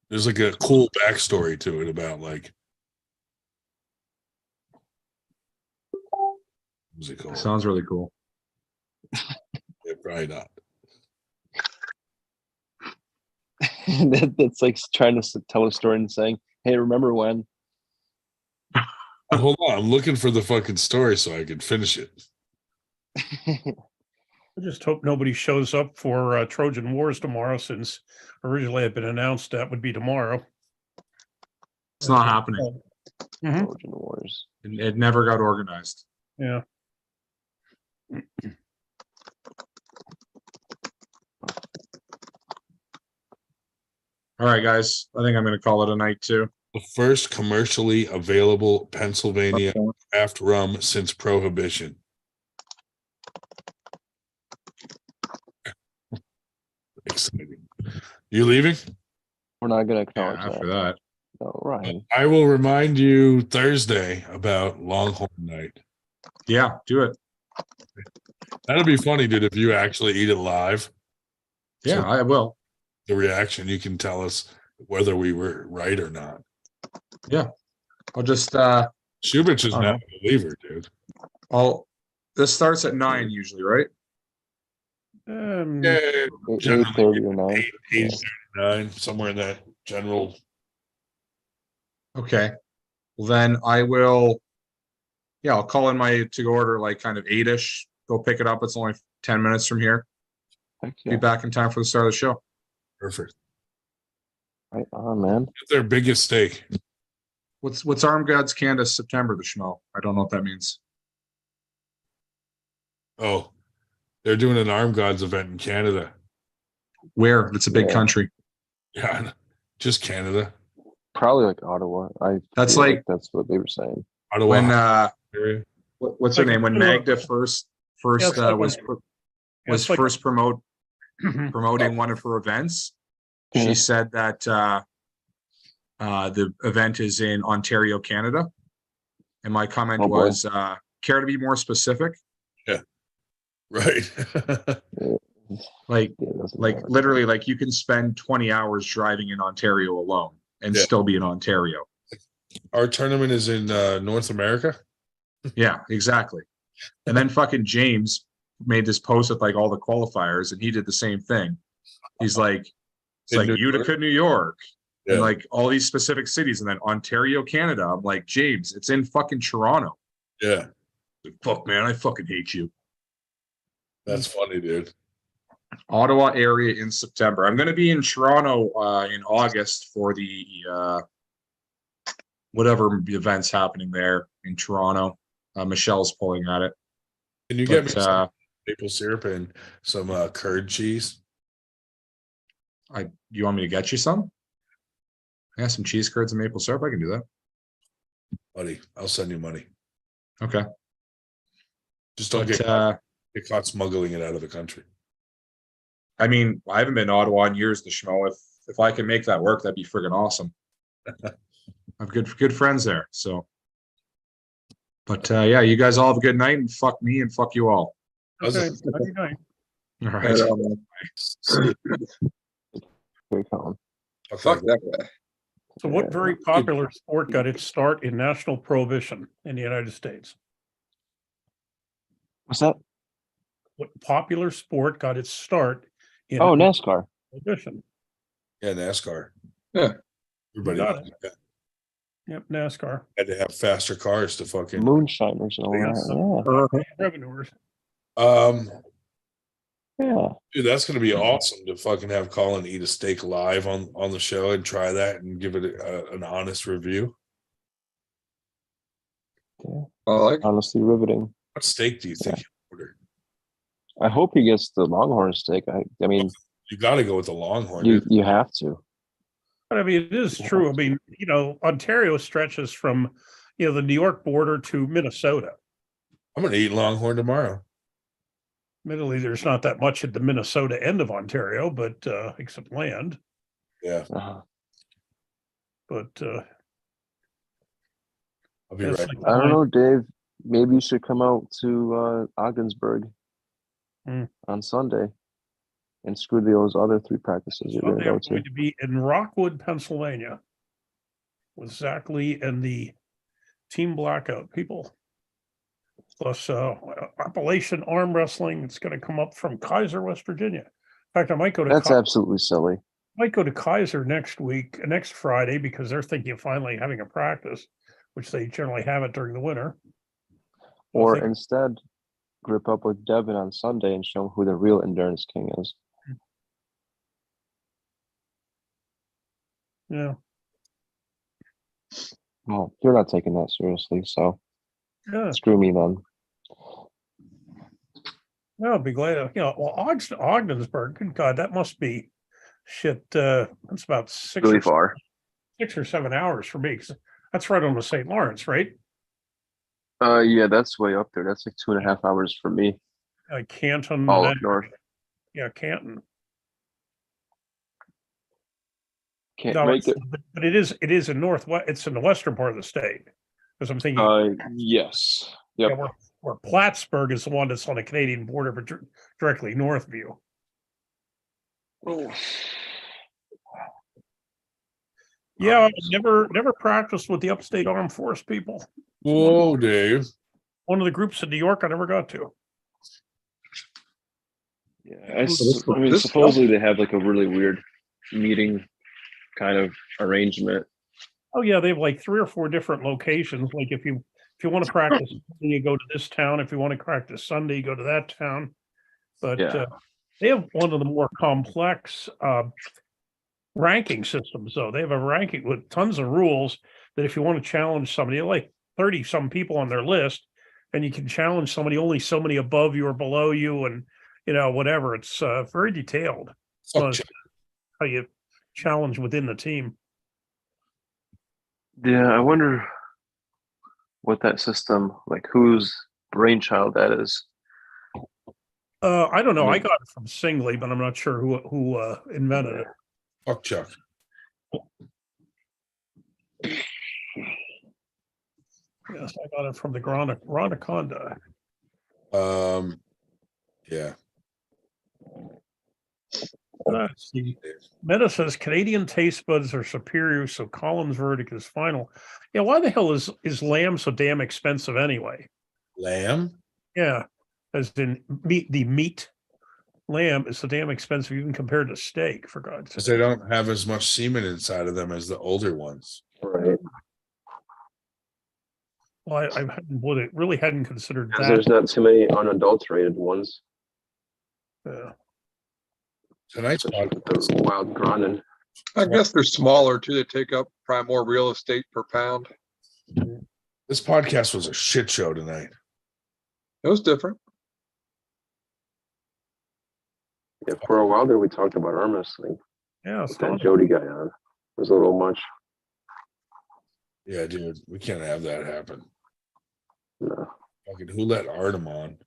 Speaker 2: There's like a cool backstory to it about like what's it called?
Speaker 13: sounds really cool.
Speaker 2: Yeah, probably not.
Speaker 12: That's like trying to tell a story and saying, "Hey, remember when?"
Speaker 2: Hold on, I'm looking for the fucking story so I can finish it.
Speaker 1: I just hope nobody shows up for Trojan Wars tomorrow, since originally had been announced that would be tomorrow.
Speaker 13: It's not happening.
Speaker 1: Mhm.
Speaker 12: Trojan Wars.
Speaker 13: It never got organized.
Speaker 1: Yeah.
Speaker 13: All right, guys. I think I'm going to call it a night too.
Speaker 2: The first commercially available Pennsylvania craft rum since Prohibition. Exciting. You leaving?
Speaker 12: We're not gonna
Speaker 13: Yeah,
Speaker 12: acknowledge
Speaker 13: after
Speaker 12: that.
Speaker 13: that.
Speaker 12: No, Ryan.
Speaker 2: I will remind you Thursday about Longhorn Night.
Speaker 13: Yeah, do it.
Speaker 2: That'll be funny, dude, if you actually eat it live.
Speaker 13: Yeah,
Speaker 2: So
Speaker 13: I will.
Speaker 2: the reaction, you can tell us whether we were right or not.
Speaker 13: Yeah. I'll just
Speaker 2: Shubich is
Speaker 13: I don't
Speaker 2: not
Speaker 13: know.
Speaker 2: a believer, dude.
Speaker 13: This starts at 9 usually, right?
Speaker 2: Yeah,
Speaker 12: 8:30 or 9.
Speaker 2: 8:39, somewhere in that general.
Speaker 13: Okay. Well, then I will. Yeah, I'll call in my to-go order like kind of 8-ish. Go pick it up. It's only 10 minutes from here.
Speaker 12: Heck
Speaker 13: Be
Speaker 12: yeah.
Speaker 13: back in time for the start of the show.
Speaker 2: Perfect.
Speaker 12: Right on, man.
Speaker 2: It's their biggest stake.
Speaker 13: What's Armed Gods Canada September, the schmo? I don't know what that means.
Speaker 2: Oh, they're doing an Armed Gods event in Canada.
Speaker 13: Where? It's a big
Speaker 12: Yeah.
Speaker 13: country.
Speaker 2: Yeah, just Canada.
Speaker 12: Probably like Ottawa.
Speaker 13: That's
Speaker 12: feel
Speaker 13: like
Speaker 12: that's what they were saying.
Speaker 2: Ottawa
Speaker 13: when
Speaker 2: area.
Speaker 13: what's her
Speaker 1: Like
Speaker 13: name? When
Speaker 1: a little-
Speaker 13: Magda first
Speaker 1: it's like
Speaker 13: was
Speaker 1: when- it's like-
Speaker 13: first promoting one of her events. She
Speaker 12: Mhm.
Speaker 13: said that the event is in Ontario, Canada. And my comment
Speaker 12: Oh, boy.
Speaker 13: was, care to be more specific?
Speaker 2: Right.
Speaker 13: Like,
Speaker 12: Yeah, it doesn't
Speaker 13: like
Speaker 12: matter.
Speaker 13: literally, like you can spend 20 hours driving in Ontario alone and
Speaker 2: Yeah.
Speaker 13: still be in Ontario.
Speaker 2: Our tournament is in North America.
Speaker 13: Yeah, exactly. And then fucking James made this post with like all the qualifiers, and he did the same thing. He's like, it's
Speaker 2: In
Speaker 13: like
Speaker 2: New
Speaker 13: Utica, New York,
Speaker 2: Yeah.
Speaker 13: and like all these specific cities, and then Ontario, Canada. I'm like, James, it's in fucking Toronto.
Speaker 2: Yeah,
Speaker 13: Like, fuck, man, I fucking hate you.
Speaker 2: that's funny, dude.
Speaker 13: Ottawa area in September. I'm going to be in Toronto in August for the whatever events happening there in Toronto. Michelle's pulling at it.
Speaker 2: Can you get me
Speaker 13: But,
Speaker 2: some maple syrup and some curd cheese?
Speaker 13: you want me to get you some? Yeah, some cheese curds and maple syrup. I can do that.
Speaker 2: Buddy, I'll send you money.
Speaker 13: Okay.
Speaker 2: Just don't
Speaker 13: But,
Speaker 2: get caught smuggling it out of the country.
Speaker 13: I mean, I haven't been to Ottawa in years, the schmo. If I can make that work, that'd be friggin' awesome. I have good friends there. So, but yeah, you guys all have a good night, and fuck me and fuck you all.
Speaker 1: Okay. Have a good night.
Speaker 13: All right.
Speaker 12: Very calm.
Speaker 8: Fuck that guy.
Speaker 1: So what very popular sport got its start in national prohibition in the United States?
Speaker 12: What's that?
Speaker 1: what popular sport got its start in
Speaker 12: Oh, NASCAR.
Speaker 1: edition.
Speaker 2: Yeah, NASCAR.
Speaker 8: Yeah.
Speaker 2: Everybody
Speaker 1: Got Yep, NASCAR.
Speaker 2: had to have faster cars to fucking.
Speaker 12: Moonshiners and all that.
Speaker 1: Revenuers.
Speaker 12: Yeah.
Speaker 2: Dude, that's gonna be awesome to fucking have Colin eat a steak live on the show and try that and give it an honest review.
Speaker 12: Yeah.
Speaker 8: I like.
Speaker 12: Honestly riveting.
Speaker 2: What steak do you think he'll order?
Speaker 12: I hope he gets the Longhorn steak. I mean,
Speaker 2: You got to go with the Longhorn.
Speaker 12: you have to.
Speaker 1: But I mean, it is true. I mean, Ontario stretches from, the New York border to Minnesota.
Speaker 2: I'm gonna eat Longhorn tomorrow.
Speaker 1: Admittedly, there's not that much at the Minnesota end of Ontario, but except land.
Speaker 2: Yeah.
Speaker 1: But
Speaker 2: I'll be
Speaker 1: it's
Speaker 2: right.
Speaker 1: like
Speaker 12: I don't know, Dave. Maybe you should come out to Ogdensburg on Sunday and screw those other 3 practices you're going
Speaker 1: Sunday
Speaker 12: to go
Speaker 1: I'm going
Speaker 12: to.
Speaker 1: to be in Rockwood, Pennsylvania, with Zach Lee and the Team Blackout people. Plus Appalachian arm wrestling. It's going to come up from Kaiser, West Virginia. In fact, I might go to
Speaker 12: That's absolutely silly.
Speaker 1: Kaiser next Friday, because they're thinking of finally having a practice, which they generally have it during the winter.
Speaker 12: Or instead, grip up with Devin on Sunday and show him who the real endurance king is.
Speaker 1: Yeah.
Speaker 12: Well, you're not taking that seriously, so
Speaker 1: Yeah.
Speaker 12: screw me then.
Speaker 1: No, I'd be glad. Ogdensburg, good God, that must be shit. That's about
Speaker 12: Really far.
Speaker 1: 6 or 7 hours for me. 'Cause that's right on the St. Lawrence, right?
Speaker 12: Yeah, that's way up there. That's like 2.5 hours for me.
Speaker 1: Canton.
Speaker 12: All
Speaker 1: and
Speaker 12: up north.
Speaker 1: Yeah, Canton.
Speaker 12: Can't
Speaker 1: No,
Speaker 12: make it.
Speaker 1: but it is in northwest. It's in the western part of the state. Because I'm thinking,
Speaker 12: Yes. Yep.
Speaker 1: yeah, where Plattsburgh is the one that's on the Canadian border, but directly north of you. Yeah, I never practiced with the upstate armed force people.
Speaker 2: Whoa, Dave.
Speaker 1: One of the groups in New York I never got to.
Speaker 12: Yeah, I mean, supposedly they have like a really weird meeting kind of arrangement.
Speaker 1: Oh yeah, they have like 3 or 4 different locations. Like if you want to practice, you go to this town. If you want to practice Sunday, you go to that town. But
Speaker 12: Yeah.
Speaker 1: they have one of the more complex ranking systems, though. They have a ranking with tons of rules that if you want to challenge somebody, like 30 some people on their list, and you can challenge somebody only so many above you or below you, and whatever. It's very detailed.
Speaker 2: Fuck
Speaker 1: How you challenge within the team.
Speaker 12: Yeah, I wonder what that system, like whose brainchild that is.
Speaker 1: I don't know. I got it from Singley, but I'm not sure who invented it.
Speaker 2: Fuck Chuck.
Speaker 1: Yes, I got it from the Granaconda.
Speaker 2: Yeah.
Speaker 1: Let's see. Meta says Canadian taste buds are superior, so Colin's verdict is final. Yeah, why the hell is lamb so damn expensive anyway?
Speaker 2: Lamb?
Speaker 1: Yeah, as in meat. Lamb is so damn expensive even compared to steak, for God's
Speaker 2: Because
Speaker 1: sake.
Speaker 2: they don't have as much semen inside of them as the older ones.
Speaker 12: Right.
Speaker 1: Well, I really hadn't considered that.
Speaker 12: There's not too many unadulterated ones.
Speaker 2: Tonight's
Speaker 12: The wild Groningen.
Speaker 8: I guess they're smaller too. They take up probably more real estate per pound.
Speaker 2: This podcast was a shit show tonight.
Speaker 8: It was different.
Speaker 12: Yeah, for a while there, we talked about arm wrestling.
Speaker 1: Yeah,
Speaker 12: with that Jody guy on. It was a little much.
Speaker 2: Yeah, dude, we can't have that happen.
Speaker 12: No.
Speaker 2: Fucking who let Artem on?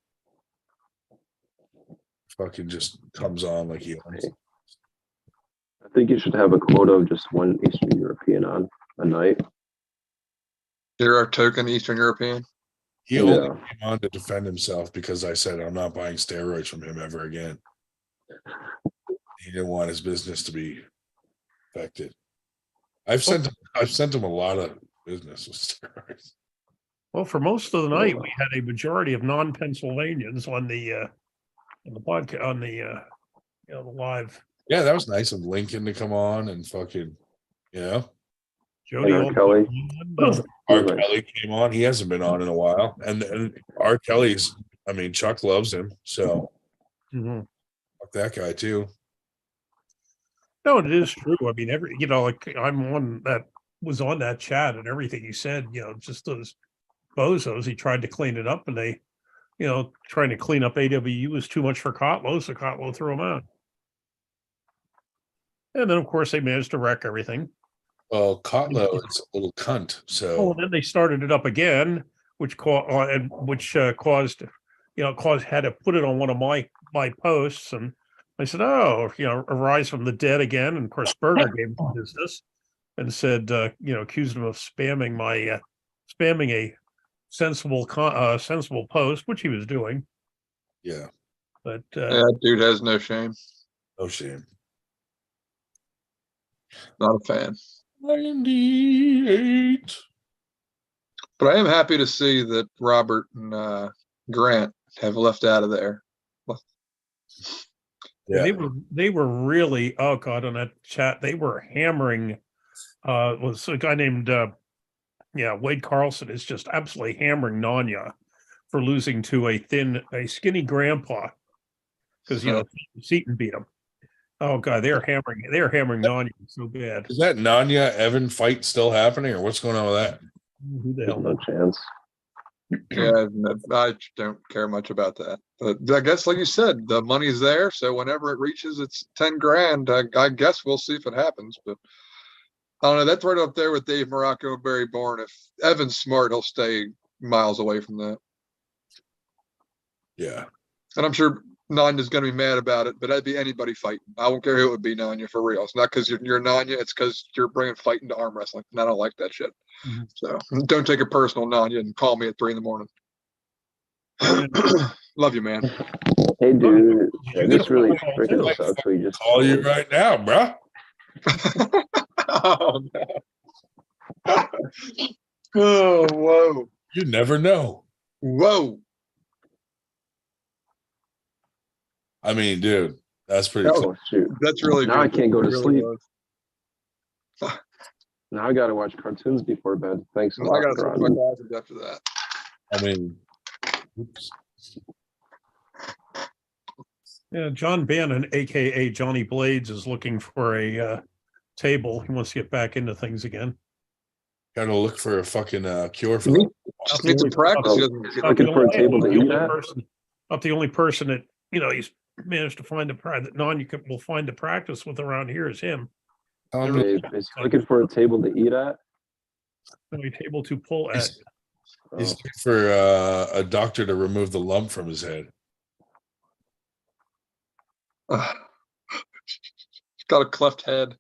Speaker 2: Fucking just comes on like he owns it.
Speaker 12: I think you should have a quota of just one Eastern European on a night.
Speaker 8: They're our token Eastern European.
Speaker 2: He only came on to defend himself because I said I'm not buying steroids from him ever again. He didn't want his business to be affected. I've sent him a lot of business with steroids.
Speaker 1: Well, for most of the night, we had a majority of non-Pennsylvanians on the on the podcast on the the live.
Speaker 2: Yeah, that was nice of Lincoln to come on and fucking,
Speaker 1: Jody
Speaker 12: R.
Speaker 1: Old-
Speaker 12: Kelly.
Speaker 2: R.
Speaker 12: Nice.
Speaker 2: Kelly came on. He hasn't been on in a while. And R. Kelly's, I mean, Chuck loves him. So
Speaker 1: Mhm.
Speaker 2: fuck that guy too.
Speaker 1: No, it is true. I mean, like I'm one that was on that chat and everything he said, just those bozos. He tried to clean it up and they, trying to clean up AWU was too much for Kotlow, so Kotlow threw him out. And then, of course, they managed to wreck everything.
Speaker 2: Well, Kotlow is a little cunt. So
Speaker 1: and then they started it up again, which caused, had to put it on one of my posts. And I said, "Oh, arise from the dead again." And of course, Berger gave him business and said, accused him of spamming a sensible post, which he was doing.
Speaker 2: yeah,
Speaker 1: But
Speaker 8: That dude has no shame.
Speaker 2: no shame.
Speaker 8: Not a fan.
Speaker 2: 98.
Speaker 8: But I am happy to see that Robert and Grant have left out of there.
Speaker 2: Yeah.
Speaker 1: they were really, oh God, on that chat, they were hammering was a guy named Wade Carlson is just absolutely hammering Nanya for losing to a skinny grandpa because Seaton beat him. Oh God, they're hammering Nanya so bad.
Speaker 2: Is that Nanya Evan fight still happening, or what's going on with that?
Speaker 1: Who the hell
Speaker 12: No
Speaker 1: knows?
Speaker 12: chance.
Speaker 8: Yeah, I don't care much about that. But I guess, like you said, the money's there. So whenever it reaches its 10 grand, I guess we'll see if it happens. But I don't know. That's right up there with Dave Morocco and Barry Bourne. If Evan's smart, he'll stay miles away from that.
Speaker 2: Yeah.
Speaker 8: And I'm sure Nanya's going to be mad about it, but that'd be anybody fighting. I won't care who it would be, Nanya, for real. It's not because you're Nanya. It's because you're bringing fighting to arm wrestling. And I don't like that shit.
Speaker 1: Mhm.
Speaker 8: So don't take it personal, Nanya, and call me at 3 a.m. Love you, man.
Speaker 12: Hey, dude,
Speaker 1: You
Speaker 12: this
Speaker 1: gotta
Speaker 12: really
Speaker 1: follow
Speaker 12: freaking
Speaker 1: too.
Speaker 12: sucks. We just
Speaker 2: Call you right now, bruh.
Speaker 8: Oh, no. Oh, whoa.
Speaker 2: You never know.
Speaker 8: Whoa.
Speaker 2: I mean, dude, that's pretty cool.
Speaker 12: Oh shoot!
Speaker 8: That's really
Speaker 12: Now I
Speaker 8: good.
Speaker 12: can't go to
Speaker 8: It really
Speaker 12: sleep.
Speaker 8: was.
Speaker 12: Now I gotta watch cartoons before bed. Thanks a
Speaker 8: I
Speaker 12: lot,
Speaker 8: got to
Speaker 12: Ron.
Speaker 8: my glasses after that.
Speaker 2: I mean, oops.
Speaker 1: Yeah, John Bannon, aka Johnny Blades, is looking for a table. He wants to get back into things again.
Speaker 2: Gotta look for a fucking cure for
Speaker 8: He
Speaker 2: that.
Speaker 8: just needs some practice. He doesn't get
Speaker 12: Looking for a table to eat at?
Speaker 1: Not the only person that he's managed to find that will find the practice with around here is him.
Speaker 12: Dave, is he looking for a table to eat at?
Speaker 1: Only table to pull at.
Speaker 2: He's
Speaker 12: Oh.
Speaker 2: looking for a doctor to remove the lump from his head.
Speaker 8: He's got a cleft head.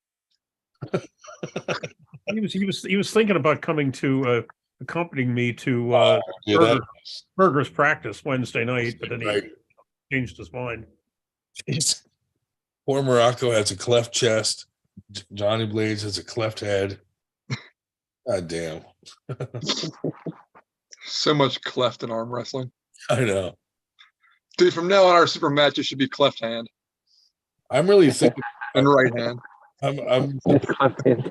Speaker 1: He was thinking about coming to accompanying me to
Speaker 2: Yeah, that-
Speaker 1: Berger's practice Wednesday night, but then he
Speaker 2: Right.
Speaker 1: changed his mind.
Speaker 2: He's, poor Morocco has a cleft chest. Johnny Blades has a cleft head. God damn.
Speaker 8: So much cleft in arm wrestling.
Speaker 2: I know.
Speaker 8: Dude, from now on, our super matches should be cleft hand
Speaker 2: I'm really thinking.
Speaker 8: and right hand.
Speaker 2: I'm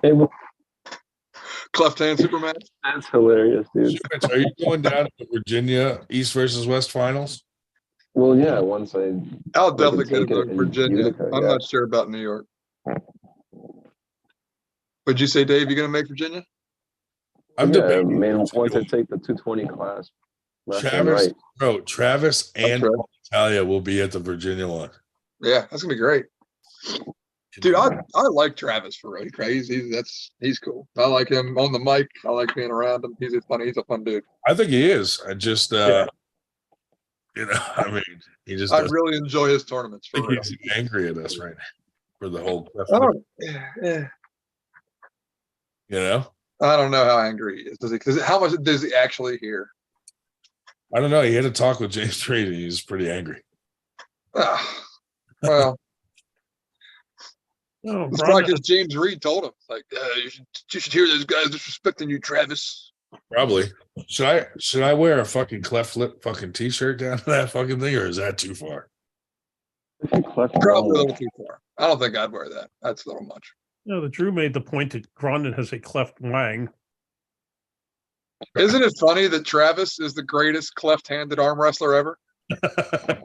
Speaker 12: Table.
Speaker 8: Cleft hand super match.
Speaker 12: That's hilarious, dude.
Speaker 2: Rich, are you going down to the Virginia East versus West finals?
Speaker 12: Well, yeah. Once
Speaker 8: I'll definitely
Speaker 12: take
Speaker 8: go
Speaker 12: it
Speaker 8: to
Speaker 12: in
Speaker 8: Virginia.
Speaker 12: Utica,
Speaker 8: I'm
Speaker 12: yeah.
Speaker 8: not sure about New York. Would you say, Dave, you're going to make Virginia?
Speaker 2: I'm
Speaker 12: yeah,
Speaker 2: debating.
Speaker 12: man. Once I take the 220 class, left and
Speaker 2: Travis,
Speaker 12: right.
Speaker 2: bro, Travis and
Speaker 8: right.
Speaker 2: Natalia will be at the Virginia one.
Speaker 8: Yeah, that's going to be great. Dude, I like Travis for real. He's cool. I like him on the mic. I like being around him. He's a fun dude.
Speaker 2: I think he is. I just I mean, he just
Speaker 8: I
Speaker 2: doesn't
Speaker 8: really enjoy his tournaments for
Speaker 2: think
Speaker 8: real.
Speaker 2: he's angry at us right now for the whole
Speaker 8: Yeah.
Speaker 2: I
Speaker 8: I don't know how angry he is. How much does he actually hear?
Speaker 2: don't know. He had a talk with James Reed and he's pretty angry.
Speaker 8: Well,
Speaker 1: Oh,
Speaker 8: it's
Speaker 1: Ron,
Speaker 8: like because James Reed told him, like, you should hear those guys disrespecting you, Travis.
Speaker 2: Probably. Should I wear a fucking cleft lip fucking t-shirt down to that fucking thing, or is that too far?
Speaker 12: If you cleft
Speaker 8: Probably a
Speaker 12: wrong,
Speaker 8: little too far. I don't think I'd wear that. That's a little much.
Speaker 1: The Drew made the point that Grondin has a cleft wang.
Speaker 8: Isn't it funny that Travis is the greatest cleft-handed arm wrestler ever?
Speaker 12: that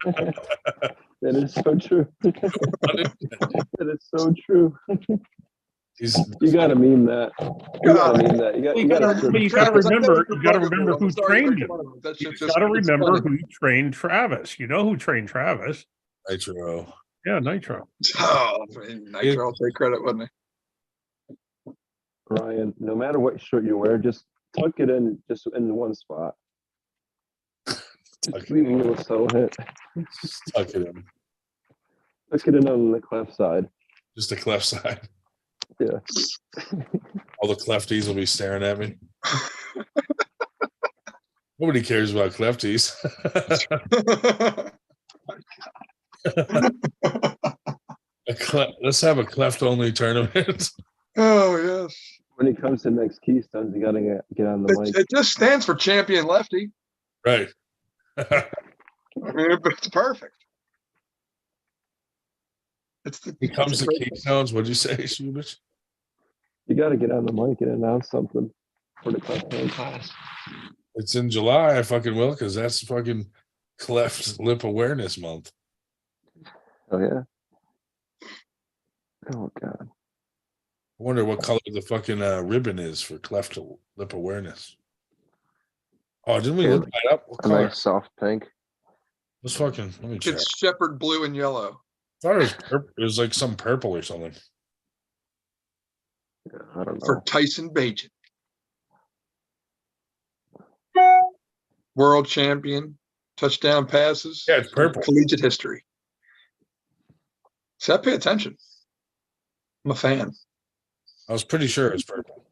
Speaker 12: is so true. That is so true. You gotta meme that. You gotta meme that. You gotta
Speaker 1: remember who
Speaker 8: Sorry to
Speaker 1: trained
Speaker 8: make
Speaker 1: him.
Speaker 8: fun of him. That shit
Speaker 1: You
Speaker 8: just-
Speaker 1: gotta
Speaker 8: it's
Speaker 1: remember
Speaker 8: funny.
Speaker 1: who trained Travis. You know who trained Travis?
Speaker 2: Nitro.
Speaker 1: Yeah, Nitro.
Speaker 8: Oh, man, Nitro will take credit, wouldn't he?
Speaker 12: Ryan, no matter what shirt you wear, just tuck it in just in one spot. Just leave a little subtle hit.
Speaker 2: Just tuck it in.
Speaker 12: Tuck it in on the cleft side.
Speaker 2: Just the cleft side.
Speaker 12: Yeah.
Speaker 2: All the clefties will be staring at me. Nobody cares about clefties. Let's have a cleft only tournament.
Speaker 8: Oh, yes.
Speaker 12: When it comes to next Keystones, you gotta get on the mic.
Speaker 8: It just stands for champion lefty.
Speaker 2: Right.
Speaker 8: I mean, it's perfect.
Speaker 2: It comes to Keystones. What'd you say, Shubich?
Speaker 12: You gotta get on the mic and announce something for the cleft hand class.
Speaker 2: It's in July. I fucking will, because that's fucking Cleft Lip Awareness Month.
Speaker 12: Oh yeah. Oh god.
Speaker 2: I wonder what color the fucking ribbon is for Cleft Lip Awareness. Oh, didn't we look that up? What
Speaker 12: A
Speaker 2: color?
Speaker 12: nice soft pink.
Speaker 2: Let's fucking let me check.
Speaker 8: It's shepherd blue and yellow.
Speaker 2: I thought it was purple. It was like some purple or something.
Speaker 12: Yeah, I don't know.
Speaker 8: For Tyson Bagent. World champion, touchdown passes.
Speaker 2: Yeah, it's purple.
Speaker 8: Collegiate history. So I pay attention. I'm a fan.
Speaker 2: I was pretty sure it's purple.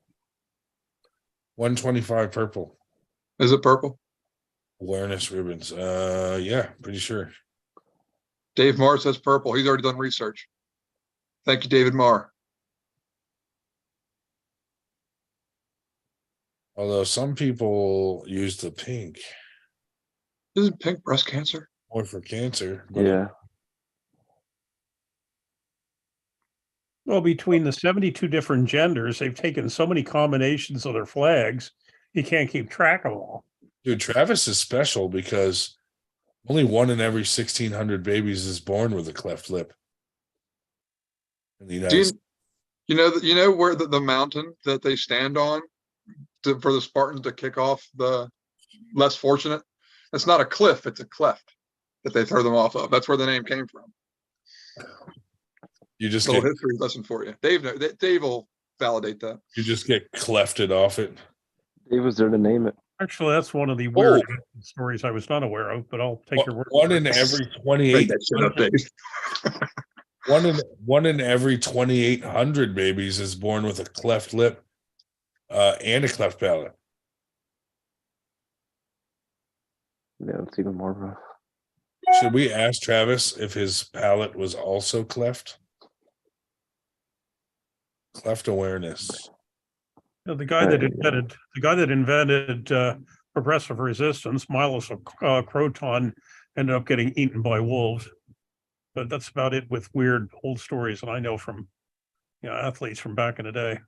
Speaker 2: 125 purple.
Speaker 8: Is it purple?
Speaker 2: Awareness ribbons. Yeah, pretty sure.
Speaker 8: Dave Marr says purple. He's already done research. Thank you, David Marr.
Speaker 2: Although some people use the pink
Speaker 8: Isn't pink breast cancer?
Speaker 2: more for cancer. But
Speaker 12: Yeah.
Speaker 1: Well, between the 72 different genders, they've taken so many combinations of their flags, you can't keep track of them all.
Speaker 2: dude, Travis is special because only 1 in every 1,600 babies is born with a cleft lip. In the United
Speaker 8: Do you,
Speaker 2: States.
Speaker 8: you know where the mountain that they stand on for the Spartans to kick off the less fortunate? It's not a cliff, it's a cleft that they throw them off of. That's where the name came from.
Speaker 2: You just
Speaker 8: Little
Speaker 2: get
Speaker 8: history lesson for you. Dave will validate that.
Speaker 2: you just get clefted off it.
Speaker 12: Dave was there to name it.
Speaker 1: Actually, that's one of the weird stories I was not aware of, but I'll take your word.
Speaker 2: One
Speaker 1: for
Speaker 2: in
Speaker 1: it.
Speaker 2: every
Speaker 8: Make
Speaker 2: 28
Speaker 8: that shit up, Dave.
Speaker 2: one in every 2,800 babies is born with a cleft lip and a cleft palate.
Speaker 12: Yeah, it's even more rough.
Speaker 2: Should we ask Travis if his palate was also cleft? Cleft awareness.
Speaker 1: The guy that invented progressive resistance, Milos Croton, ended up getting eaten by wolves. But that's about it with weird old stories that I know from athletes from back in the day.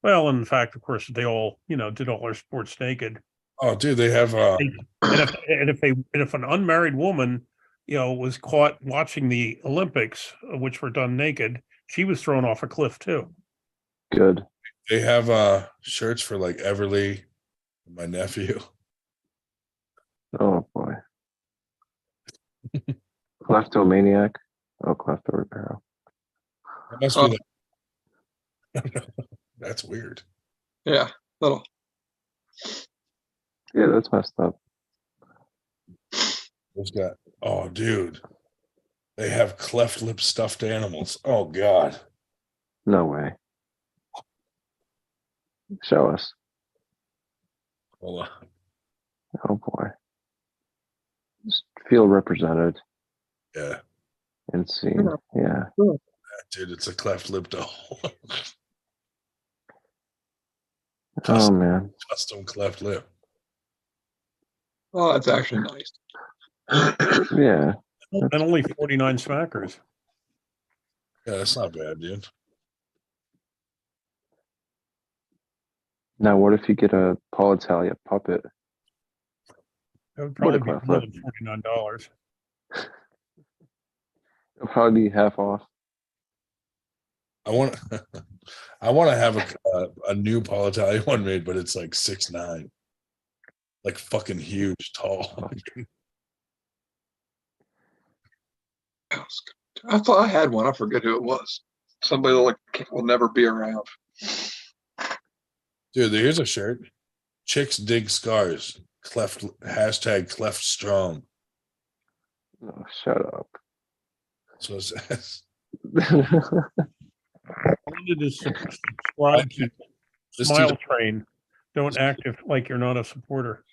Speaker 1: Well, in fact, of course, they all did all their sports naked.
Speaker 2: Oh, dude, they have
Speaker 1: And if an unmarried woman was caught watching the Olympics, which were done naked, she was thrown off a cliff too.
Speaker 12: Good.
Speaker 2: they have shirts for like Everly, my nephew.
Speaker 12: Oh boy. Kleptomaniac. Oh, klepto repair.
Speaker 2: That must be that's weird.
Speaker 8: Yeah, little.
Speaker 12: Yeah, that's messed up.
Speaker 2: What's got? Oh, dude, they have cleft lip stuffed animals. Oh God.
Speaker 12: No way. Show us.
Speaker 2: Hold on.
Speaker 12: Oh boy. Just feel represented
Speaker 2: Yeah,
Speaker 12: and seen. Yeah.
Speaker 2: dude, it's a cleft lip doll.
Speaker 12: Oh man.
Speaker 2: Custom cleft lip.
Speaker 8: Oh, that's actually nice.
Speaker 12: Yeah.
Speaker 1: And only 49 smackers.
Speaker 2: Yeah, that's not bad, dude.
Speaker 12: Now, what if you get a Paul Italia puppet?
Speaker 1: That would
Speaker 12: What a
Speaker 1: probably be
Speaker 12: cleft
Speaker 1: more
Speaker 12: lip.
Speaker 1: than $49.
Speaker 12: It'll probably be half off.
Speaker 2: I want I want to have a new Paul Italia one made, but it's like 6'9", like fucking huge, tall.
Speaker 8: I thought I had one. I forget who it was. Somebody like will never be around.
Speaker 2: Dude, here's a shirt. Chicks dig scars. Cleft #cleft strong.
Speaker 12: Oh, shut up.
Speaker 2: So it says.
Speaker 1: I wanted to subscribe to Smile Train. Don't act like you're not a supporter.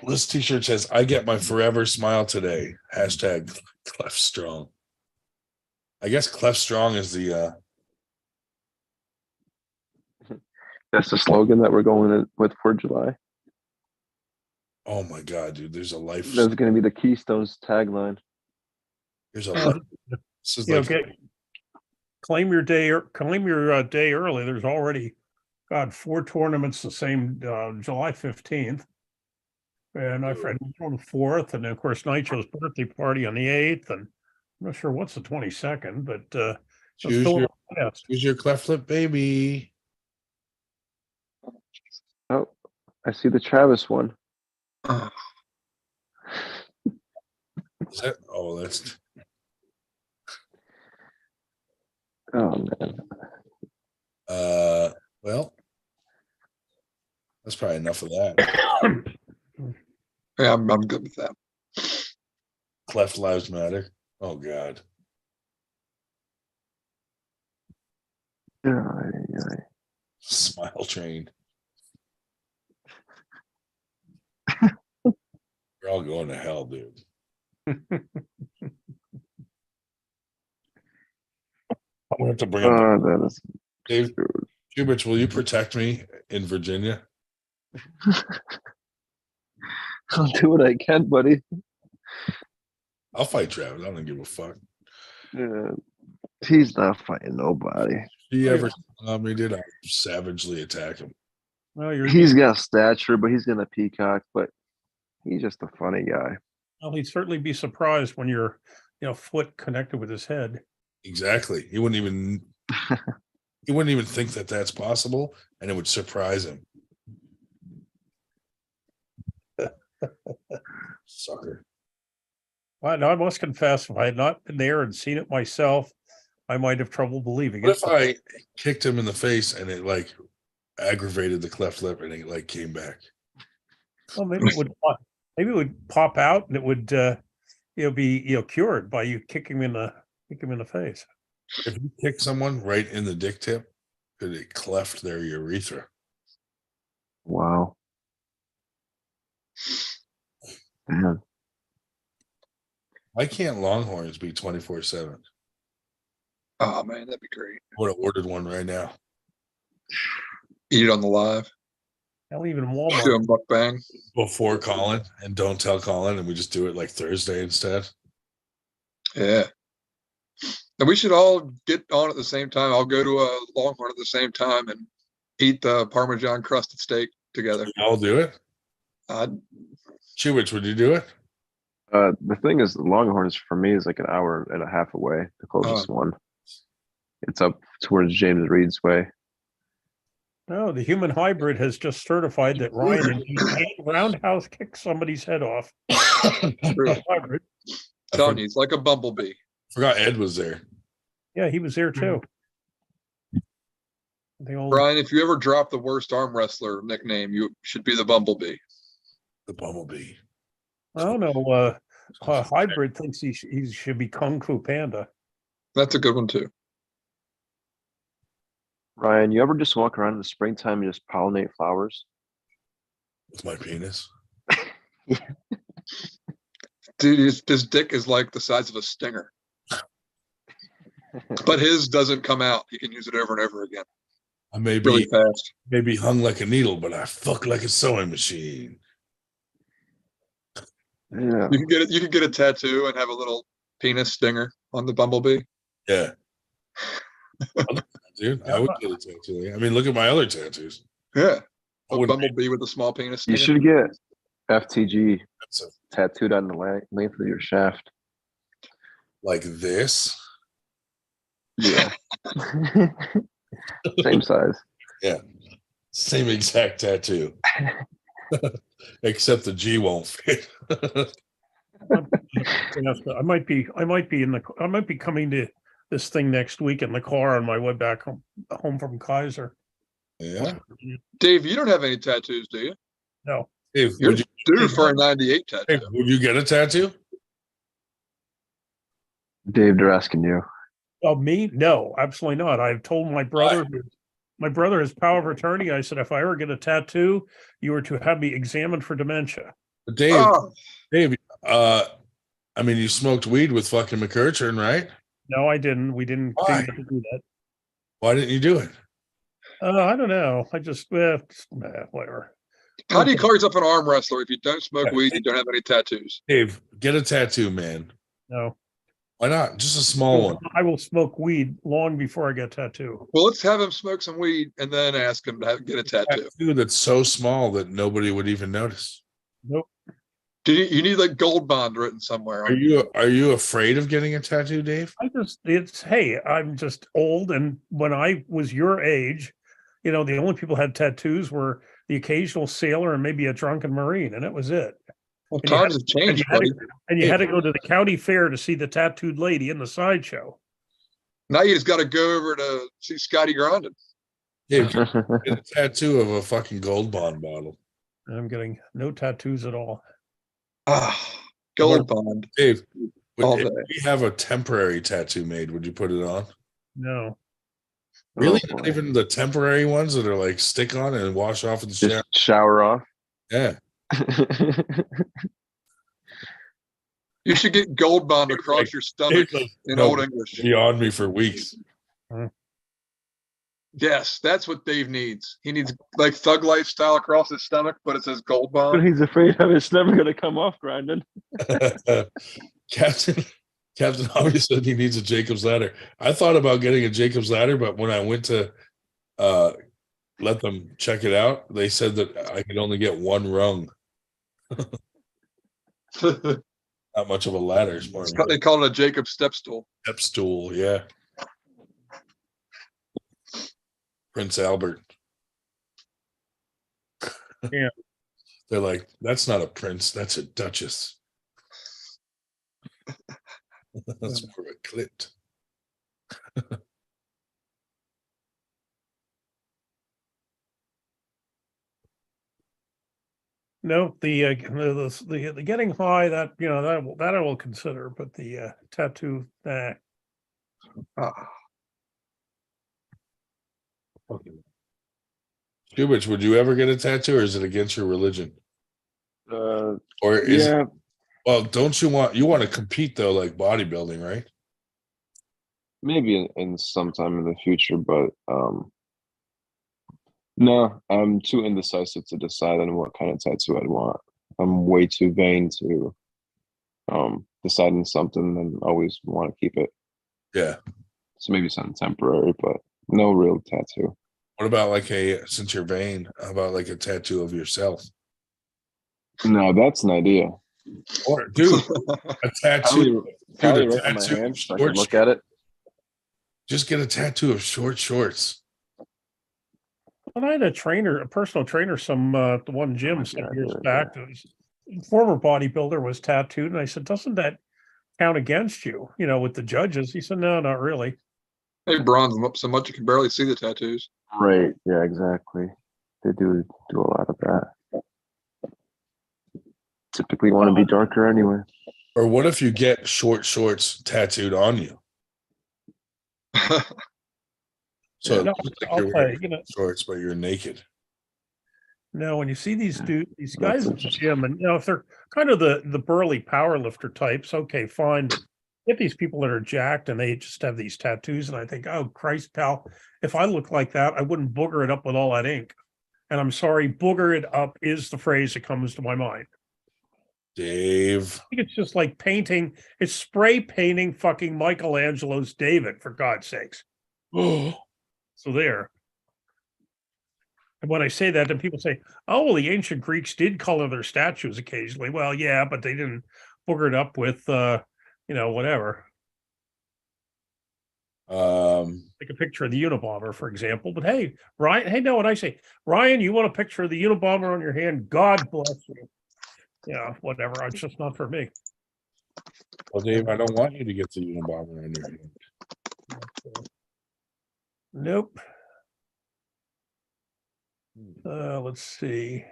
Speaker 2: This t-shirt says, I get my forever smile today. #cleft strong. I guess cleft strong is the
Speaker 12: That's the slogan that we're going with for July.
Speaker 2: oh my god, dude. There's a life.
Speaker 12: That's going to be the Keystone's tagline.
Speaker 2: There's a life. This is like
Speaker 1: claim your day day early. There's already 4 tournaments the same July 15th. And I've read on the 4th, and then of course Nitro's birthday party on the 8th, and I'm not sure what's the 22nd, but
Speaker 2: choose your cleft lip, baby.
Speaker 12: Oh, I see the Travis one.
Speaker 2: Is that? Oh, that's.
Speaker 12: Oh man.
Speaker 2: Well, that's probably enough of that.
Speaker 8: Yeah, I'm good with that.
Speaker 2: Cleft lives matter. Oh god. Smile train. We're all going to hell, dude. I'm gonna have to bring up
Speaker 12: that is
Speaker 2: Dave Hubert, will you protect me in Virginia?
Speaker 12: I'll do what I can, buddy.
Speaker 2: I'll fight Travis. I don't give a fuck.
Speaker 12: He's not fighting nobody.
Speaker 2: If he ever me, dude, I'll savagely attack him.
Speaker 1: Well,
Speaker 12: He's got stature, but he's gonna peacock. But he's just a funny guy.
Speaker 1: Well, he'd certainly be surprised when your foot connected with his head.
Speaker 2: Exactly. He wouldn't even think that that's possible, and it would surprise him. Sucker.
Speaker 1: Well, I must confess, if I had not been there and seen it myself, I might have trouble believing
Speaker 2: What
Speaker 1: it.
Speaker 2: if I kicked him in the face and it like aggravated the cleft lip and it like came back?
Speaker 1: Well, maybe it would pop out and it would be cured by you kicking him in the face.
Speaker 2: If you kick someone right in the dick tip, could it cleft their urethra?
Speaker 12: Wow. Man.
Speaker 2: Why can't Longhorns be 24/7?
Speaker 8: Oh man, that'd be great.
Speaker 2: I would have ordered one right now.
Speaker 8: Eat it on the live.
Speaker 1: Hell, even
Speaker 8: Do a
Speaker 1: Walmart.
Speaker 8: mukbang.
Speaker 2: Before Colin, and don't tell Colin, and we just do it like Thursday instead.
Speaker 8: Yeah. And we should all get on at the same time. I'll go to a Longhorn at the same time and eat the Parmesan crusted steak together.
Speaker 2: I'll do it. Chewich, would you do it?
Speaker 12: The thing is, the Longhorns for me is like an hour and a half away. The closest one. It's up towards James Reed's way.
Speaker 1: No, the human hybrid has just certified that Ryan indeed can roundhouse kick somebody's head off. Hybrid.
Speaker 8: Telling you, it's like a bumblebee.
Speaker 2: Forgot Ed was there.
Speaker 1: Yeah, he was there too.
Speaker 8: Brian, if you ever drop the worst arm wrestler nickname, you should be the bumblebee.
Speaker 2: The bumblebee.
Speaker 1: I don't know. Hybrid thinks he should be Kung Fu Panda.
Speaker 8: That's a good one too.
Speaker 12: Ryan, you ever just walk around in the springtime and just pollinate flowers?
Speaker 2: With my penis?
Speaker 8: Dude, his dick is like the size of a stinger. But his doesn't come out. You can use it over and over again.
Speaker 2: I may be
Speaker 8: really fast.
Speaker 2: Maybe hung like a needle, but I fuck like a sewing machine.
Speaker 12: Yeah.
Speaker 8: You can get it. You can get a tattoo and have a little penis stinger on the bumblebee.
Speaker 2: Yeah. Dude, I would get a tattoo. I mean, look at my other tattoos.
Speaker 8: Yeah,
Speaker 2: I
Speaker 8: a
Speaker 2: wouldn't-
Speaker 8: bumblebee with a small penis.
Speaker 12: You
Speaker 8: Stinger.
Speaker 12: should get FTG
Speaker 2: That's a-
Speaker 12: tattooed on the length of your shaft.
Speaker 2: like this.
Speaker 12: Yeah. Same size.
Speaker 2: Yeah. Same exact tattoo. Except the G won't fit.
Speaker 1: I might be coming to this thing next week in the car on my way back home from Kaiser.
Speaker 2: Yeah.
Speaker 8: Dave, you don't have any tattoos, do you?
Speaker 1: No.
Speaker 2: Dave,
Speaker 8: You're
Speaker 2: would you,
Speaker 8: due for a '98 tattoo.
Speaker 2: Dave, would you get a tattoo?
Speaker 12: Dave, they're asking you.
Speaker 1: Oh, me? No, absolutely not. I've told my brother, his power of attorney. I said, if I ever get a tattoo, you were to have me examined for dementia.
Speaker 2: But Dave,
Speaker 8: Oh,
Speaker 2: Dave, I mean, you smoked weed with fucking McCurchin, right?
Speaker 1: No, I didn't. We didn't
Speaker 2: Why?
Speaker 1: get to do that.
Speaker 2: Why didn't you do it?
Speaker 1: I don't know. I just, whatever.
Speaker 8: how do you call yourself an arm wrestler if you don't smoke weed? You don't have any tattoos.
Speaker 2: Dave, get a tattoo, man.
Speaker 1: No.
Speaker 2: Why not? Just a small one.
Speaker 1: I will smoke weed long before I get a tattoo.
Speaker 8: Well, let's have him smoke some weed and then ask him to get a tattoo.
Speaker 2: Tattoo that's so small that nobody would even notice.
Speaker 1: Nope.
Speaker 8: Do you need like Gold Bond written somewhere?
Speaker 2: Are you afraid of getting a tattoo, Dave?
Speaker 1: Hey, I'm just old. And when I was your age, the only people who had tattoos were the occasional sailor and maybe a drunken Marine, and that was it.
Speaker 8: Well,
Speaker 1: And you
Speaker 8: times
Speaker 1: had-
Speaker 8: have changed,
Speaker 1: and
Speaker 8: buddy.
Speaker 1: you had to go to the county fair to see the tattooed lady in the sideshow.
Speaker 8: Now you just got to go over to see Scotty Grondin.
Speaker 2: Dave, get a tattoo of a fucking Gold Bond bottle.
Speaker 1: And I'm getting no tattoos at all.
Speaker 8: Ah, Gold Bond.
Speaker 2: Dave,
Speaker 8: All
Speaker 2: if
Speaker 8: day.
Speaker 2: we have a temporary tattoo made, would you put it on?
Speaker 1: No.
Speaker 2: Really?
Speaker 12: Oh,
Speaker 2: Not
Speaker 12: boy.
Speaker 2: even the temporary ones that are like stick on and wash off in the shower?
Speaker 12: Just shower off.
Speaker 2: Yeah.
Speaker 8: You should get Gold Bond across your stomach in
Speaker 2: No,
Speaker 8: Old English.
Speaker 2: Beyond me for weeks.
Speaker 8: Yes, that's what Dave needs. He needs like Thug Life style across his stomach, but it says Gold
Speaker 12: But
Speaker 8: Bond.
Speaker 12: he's afraid of it's never going to come off, Grinding.
Speaker 2: Captain Obvious said he needs a Jacob's ladder. I thought about getting a Jacob's ladder, but when I went to let them check it out, they said that I could only get one rung. Not much of a ladder. It's more of
Speaker 8: They call it a Jacob step stool.
Speaker 2: step stool. Yeah. Prince Albert.
Speaker 1: Yeah.
Speaker 2: They're like, that's not a prince, that's a duchess. That's more of a clit.
Speaker 1: No, the getting high, that that I will consider, but the tattoo, nah.
Speaker 8: Ah,
Speaker 2: Skubich, would you ever get a tattoo, or is it against your religion? Or is
Speaker 12: Yeah.
Speaker 2: well, don't you want to compete though, like bodybuilding, right?
Speaker 12: Maybe in sometime in the future, but no, I'm too indecisive to decide on what kind of tattoo I'd want. I'm way too vain to decide on something and always want to keep it.
Speaker 2: Yeah.
Speaker 12: So maybe something temporary, but no real tattoo.
Speaker 2: What about since you're vain, how about like a tattoo of yourself?
Speaker 12: No, that's an idea.
Speaker 2: Or dude, a tattoo.
Speaker 12: Probably
Speaker 2: Dude, a
Speaker 12: right on my
Speaker 2: tattoo
Speaker 12: hand
Speaker 2: of
Speaker 12: so I can
Speaker 2: short
Speaker 12: look at it.
Speaker 2: Just get a tattoo of short shorts.
Speaker 1: When I had a personal trainer, the one gym some
Speaker 12: God,
Speaker 1: years
Speaker 12: yeah,
Speaker 1: back, that was former bodybuilder was tattooed, and I said, "Doesn't that count against you?" With the judges. He said, "No, not really."
Speaker 8: they bronze them up so much you can barely see the tattoos.
Speaker 12: Right. Yeah, exactly. They do a lot of that. Typically want to be darker anyway.
Speaker 2: Or what if you get short shorts tattooed on you? So it
Speaker 1: No,
Speaker 2: looks like
Speaker 1: I'll
Speaker 2: you're
Speaker 1: tell you,
Speaker 2: wearing shorts, but you're naked.
Speaker 1: No, when you see these guys at the gym, and if they're kind of the burly power lifter types, okay, fine. But get these people that are jacked and they just have these tattoos, and I think, oh Christ, pal, if I look like that, I wouldn't booger it up with all that ink. And I'm sorry, booger it up is the phrase that comes to my mind.
Speaker 2: Dave.
Speaker 1: I think it's just like painting. It's spray painting fucking Michelangelo's David, for God's sakes.
Speaker 2: Oh,
Speaker 1: So there. And when I say that, then people say, "Oh, well, the ancient Greeks did color their statues occasionally." Well, yeah, but they didn't booger it up with, whatever. Take a picture of the Unabomber, for example. But hey, Ryan, hey, know what I say? Ryan, you want a picture of the Unabomber on your hand? God bless you. Yeah, whatever. It's just not for me.
Speaker 2: well, Dave, I don't want you to get the Unabomber on your hand.
Speaker 1: Nope. Let's see.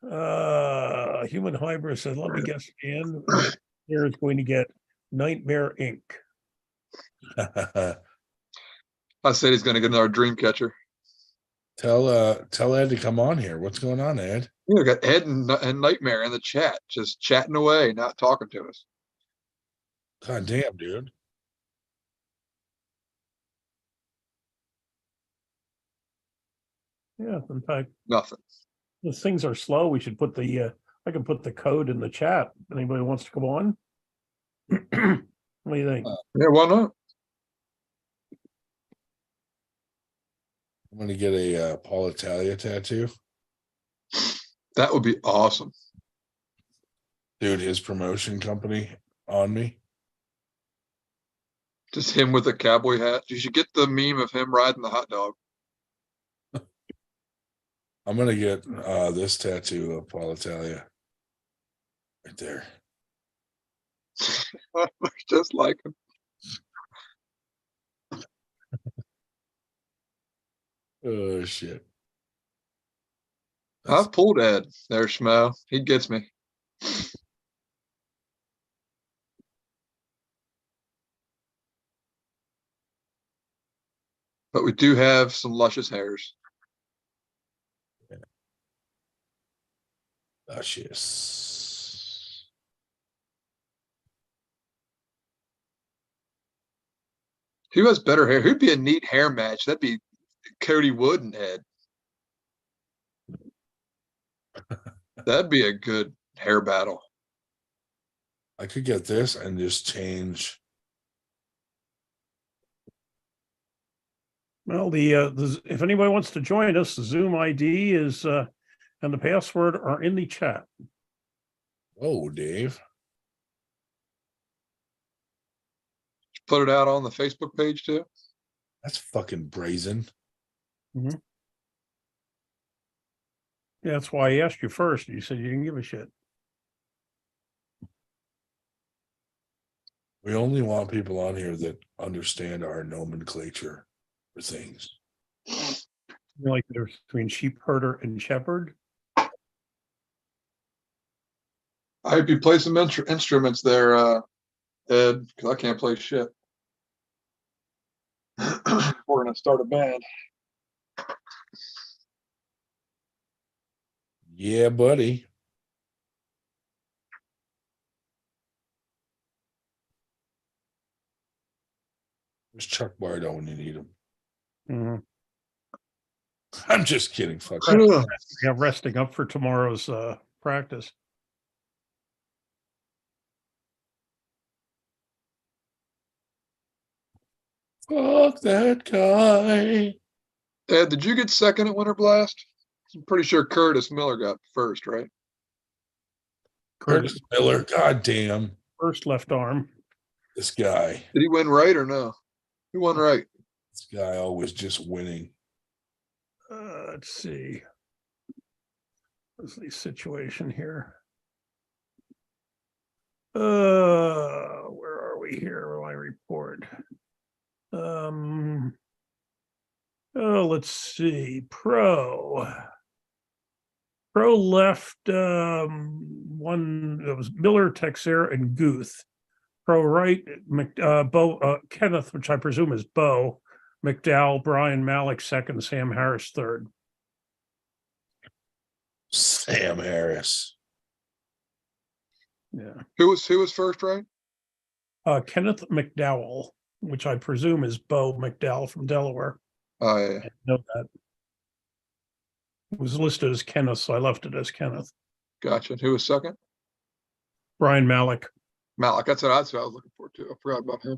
Speaker 1: Human Hybrid says, let me guess, Dan here is going to get Nightmare Inc.
Speaker 8: I said he's gonna get another dream catcher.
Speaker 2: Tell Ed to come on here. What's going on, Ed?
Speaker 8: Yeah, we got Ed and Nightmare in the chat, just chatting away, not talking to us.
Speaker 2: God damn, dude.
Speaker 1: Yeah, in fact,
Speaker 8: Nothing.
Speaker 1: the things are slow. We should put the I can put the code in the chat. Anybody wants to come on? What do you think?
Speaker 8: Yeah, why not?
Speaker 2: I'm gonna get a Paul Italia tattoo.
Speaker 8: That would be awesome.
Speaker 2: Dude, his promotion company on me.
Speaker 8: Just him with a cowboy hat. You should get the meme of him riding the hot dog.
Speaker 2: I'm gonna get this tattoo of Paul Italia. Right there.
Speaker 8: Just like him.
Speaker 2: Oh shit.
Speaker 8: I've pulled Ed there, Schmo. He gets me. But we do have some luscious hairs.
Speaker 2: Luscious.
Speaker 8: Who has better hair? Who'd be a neat hair match? That'd be Cody Wood and Ed. That'd be a good hair battle.
Speaker 2: I could get this and just change.
Speaker 1: Well, if anybody wants to join us, the Zoom ID is and the password are in the chat.
Speaker 2: Oh, Dave.
Speaker 8: Put it out on the Facebook page too.
Speaker 2: That's fucking brazen.
Speaker 1: Mm-hmm. Yeah, that's why I asked you first. You said you didn't give a shit.
Speaker 2: We only want people on here that understand our nomenclature for things.
Speaker 1: You like the difference between sheep herder and shepherd?
Speaker 8: I hope you play some instruments there, Ed, because I can't play shit. We're gonna start a band.
Speaker 2: Yeah, buddy. There's Chuck Bardo when you need him.
Speaker 1: Mm-hmm.
Speaker 2: I'm just kidding. Fuck.
Speaker 1: Yeah, resting up for tomorrow's practice.
Speaker 2: Fuck that guy.
Speaker 8: Ed, did you get second at Winter Blast? I'm pretty sure Curtis Miller got first, right?
Speaker 2: Curtis Miller. God damn.
Speaker 1: First left arm.
Speaker 2: This guy.
Speaker 8: Did he win right or no? Who won right?
Speaker 2: This guy always just winning.
Speaker 1: Let's see. What's the situation here? Where are we here? My report. Let's see. Pro left one. It was Miller, Texera, and Guth. Pro right, Kenneth, which I presume is Bo, McDowell, Brian Malik second, Sam Harris third.
Speaker 2: Sam Harris.
Speaker 1: Yeah.
Speaker 8: Who was first, right?
Speaker 1: Kenneth McDowell, which I presume is Bo McDowell from Delaware.
Speaker 8: Oh yeah.
Speaker 1: I know that. It was listed as Kenneth, so I left it as Kenneth.
Speaker 8: Gotcha. Who was second?
Speaker 1: Brian Malik.
Speaker 8: Malik. That's what I was looking for too. I forgot about him.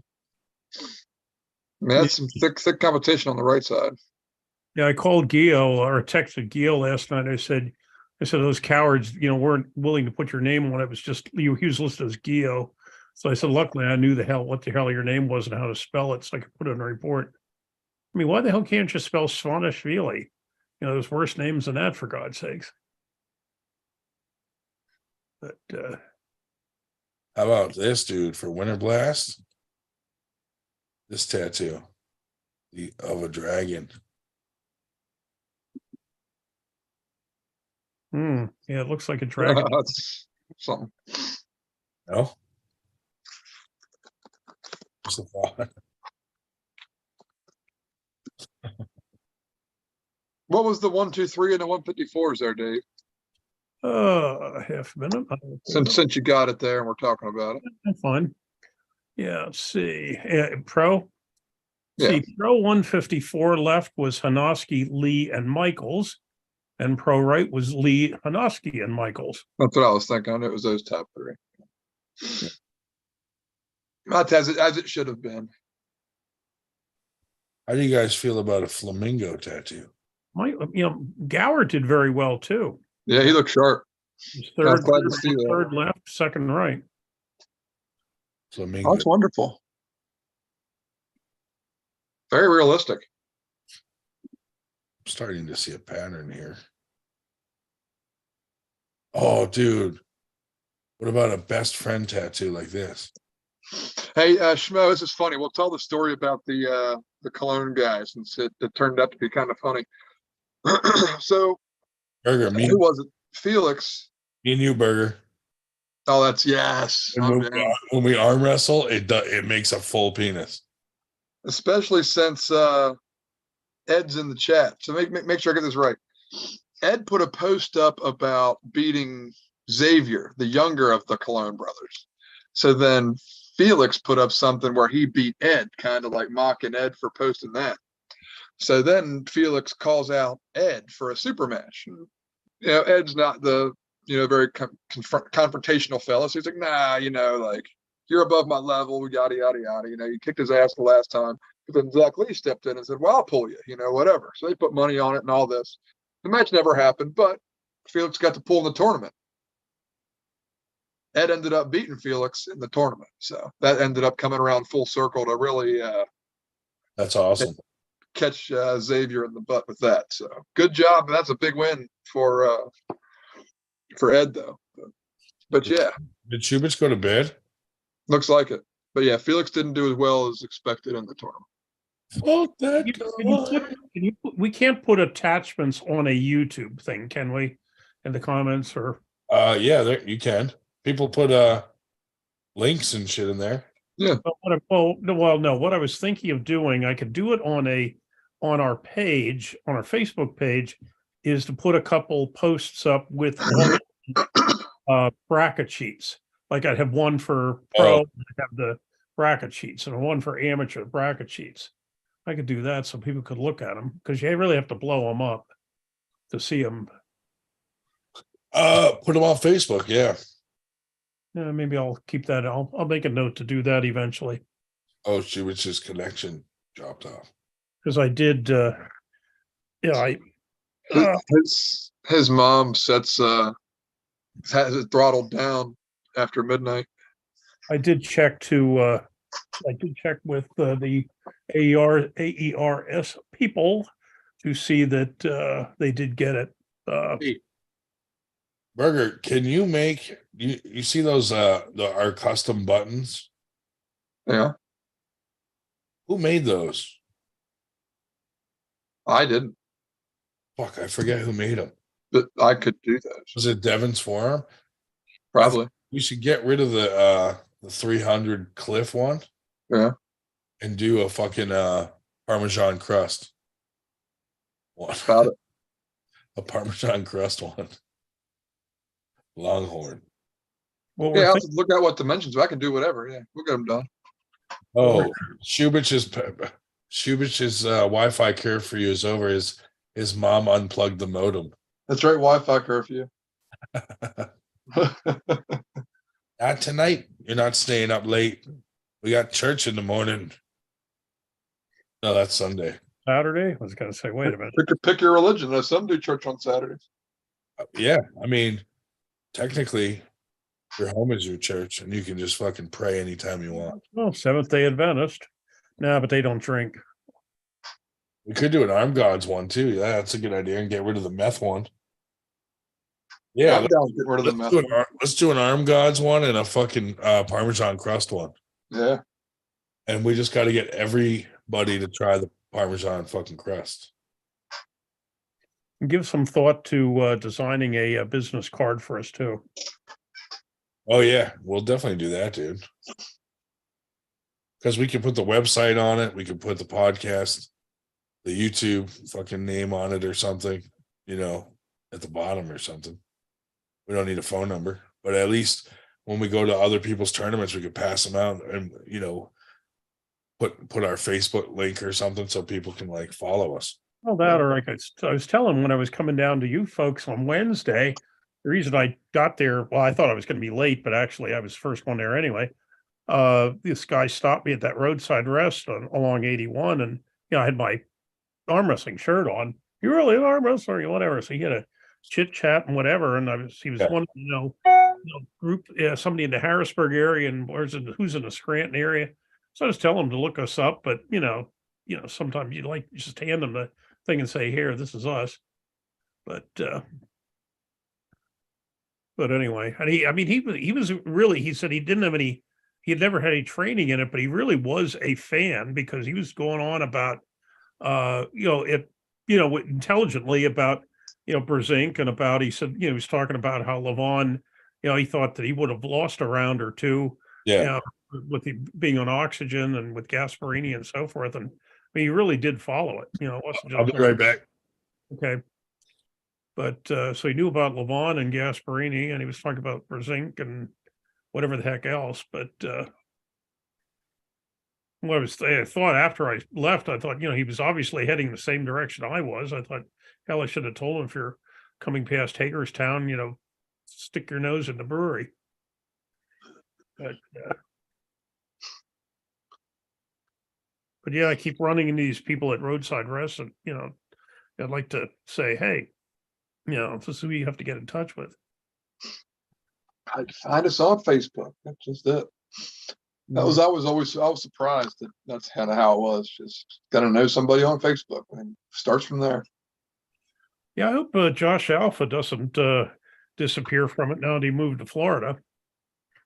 Speaker 8: Man, that's some thick competition on the right side.
Speaker 1: Yeah, I called Gio or texted Gio last night. I said those cowards, weren't willing to put your name on it. It was just he was listed as Gio. So I said, luckily I knew what the hell your name was and how to spell it, so I could put it in a report. I mean, why the hell can't you spell Svanishvili? There's worse names than that, for God's sakes. But
Speaker 2: How about this dude for Winter Blast? This tattoo of a dragon.
Speaker 1: yeah, it looks like a dragon.
Speaker 8: That's something.
Speaker 2: No. Just a thought.
Speaker 8: What was the 1, 2, 3 and the 154s there, Dave?
Speaker 1: Half a minute.
Speaker 8: Since you got it there and we're talking about it.
Speaker 1: Fine. Yeah, let's see. Pro.
Speaker 8: Yeah.
Speaker 1: See, Pro 154 left was Hanoski, Lee, and Michaels. And Pro right was Lee, Hanoski, and Michaels.
Speaker 8: That's what I was thinking. It was those top three. That's as it should have been.
Speaker 2: How do you guys feel about a flamingo tattoo?
Speaker 1: Gower did very well too.
Speaker 8: Yeah, he looked sharp.
Speaker 1: Third,
Speaker 8: glad to see that.
Speaker 1: third left, second right.
Speaker 2: Flamingo.
Speaker 8: That's wonderful. Very realistic.
Speaker 2: I'm starting to see a pattern here. Oh, dude. What about a best friend tattoo like this?
Speaker 8: Hey, Schmo, this is funny. We'll tell the story about the Cologne guy, since it turned out to be kind of funny. So,
Speaker 2: Burger,
Speaker 8: who was it? Felix.
Speaker 2: Me and you, Burger.
Speaker 8: Oh, that's yes.
Speaker 2: When we arm wrestle, it makes a full penis.
Speaker 8: Especially since Ed's in the chat. So make sure I get this right. Ed put a post up about beating Xavier, the younger of the Cologne brothers. So then Felix put up something where he beat Ed, kind of like mocking Ed for posting that. So then Felix calls out Ed for a super match. Ed's not the very confrontational fella. So he's like, nah, like, you're above my level, yada yada yada. You kicked his ass the last time. But then Zach Lee stepped in and said, well, I'll pull you, whatever. So they put money on it and all this. The match never happened, but Felix got to pull in the tournament. Ed ended up beating Felix in the tournament. So that ended up coming around full circle to really
Speaker 2: that's awesome.
Speaker 8: Catch Xavier in the butt with that. So good job. That's a big win for Ed though. But yeah.
Speaker 2: Did Shubich go to bed?
Speaker 8: Looks like it. But yeah, Felix didn't do as well as expected in the tournament.
Speaker 1: We can't put attachments on a YouTube thing, can we? In the comments or?
Speaker 2: Yeah, there you can. People put links and shit in there.
Speaker 8: Yeah.
Speaker 1: No. What I was thinking of doing, I could do it on our page, on our Facebook page, is to put a couple posts up with bracket sheets. Like I'd have one for pro, I'd have the bracket sheets, and one for amateur bracket sheets. I could do that so people could look at them, because you really have to blow them up to see them.
Speaker 2: Put them on Facebook, yeah.
Speaker 1: Yeah, maybe I'll keep that. I'll make a note to do that eventually.
Speaker 2: Oh, Shubich's connection dropped off.
Speaker 1: Because I did.
Speaker 8: His mom has it throttled down after midnight.
Speaker 1: I did check with the AERS people to see that they did get it.
Speaker 2: Hey, Burger, can you make you see those our custom buttons?
Speaker 8: Yeah.
Speaker 2: Who made those?
Speaker 8: I didn't.
Speaker 2: Fuck, I forget who made them.
Speaker 8: But I could do those.
Speaker 2: Was it Devin's Forum?
Speaker 8: Probably.
Speaker 2: We should get rid of the 300 Cliff one.
Speaker 8: Yeah.
Speaker 2: And do a fucking Parmesan crust one.
Speaker 8: Got it.
Speaker 2: A Parmesan crust one. Longhorn.
Speaker 8: Well, yeah, I'll have to look at what dimensions. I can do whatever. Yeah, we'll get them done.
Speaker 2: Oh, Shubich's Wi-Fi curfew is over. His mom unplugged the modem.
Speaker 8: That's right, Wi-Fi curfew.
Speaker 2: Not tonight. You're not staying up late. We got church in the morning. No, that's Sunday.
Speaker 1: Saturday? I was gonna say, wait a minute.
Speaker 8: Pick your religion. There's some do church on Saturdays.
Speaker 2: Yeah, I mean, technically, your home is your church, and you can just fucking pray anytime you want.
Speaker 1: Oh, Seventh-day Adventist. No, but they don't drink.
Speaker 2: We could do an arm gods one too. Yeah, that's a good idea, and get rid of the meth one. Yeah,
Speaker 8: I'm down with getting rid of the meth one.
Speaker 2: let's do an arm gods one and a fucking Parmesan crust one.
Speaker 8: Yeah.
Speaker 2: And we just got to get everybody to try the Parmesan fucking crust.
Speaker 1: Give some thought to designing a business card for us too.
Speaker 2: Oh yeah, we'll definitely do that, dude. Because we can put the website on it, we can put the podcast, the YouTube fucking name on it or something, you know, at the bottom or something. We don't need a phone number, but at least when we go to other people's tournaments, we could pass them out and, you know, put our Facebook link or something so people can like follow us.
Speaker 1: Well, that or like I was telling when I was coming down to you folks on Wednesday, the reason I got there, well, I thought I was going to be late, but actually I was first one there anyway. This guy stopped me at that roadside rest along 81, and you know I had my arm wrestling shirt on. You really an arm wrestler, or whatever. So he had a chit chat and whatever, and he was one, group, somebody in the Harrisburg area and who's in the Scranton area. So I was telling him to look us up, but you know, sometimes you like just hand them the thing and say, "Here, this is us." But anyway, and he was really, he said he didn't have any, he had never had any training in it, but he really was a fan because he was going on about, intelligently about, Brzezinski and about, he said, he was talking about how Levon, he thought that he would have lost a round or two,
Speaker 2: Yeah.
Speaker 1: With the being on oxygen and with Gasparini and so forth. And I mean, he really did follow it, it wasn't just.
Speaker 2: I'll be right back.
Speaker 1: Okay. But so he knew about Levon and Gasparini, and he was talking about Brzezinski and whatever the heck else. But I thought after I left, I thought, he was obviously heading the same direction I was. I thought, hell, I should have told him if you're coming past Hagerstown, stick your nose in the brewery. But yeah, I keep running into these people at roadside rests, and I'd like to say, hey, this is who you have to get in touch with.
Speaker 8: Find us on Facebook. That's just it. I was surprised that that's kind of how it was. Just got to know somebody on Facebook, and starts from there.
Speaker 1: Yeah, I hope Josh Alpha doesn't disappear from it now that he moved to Florida.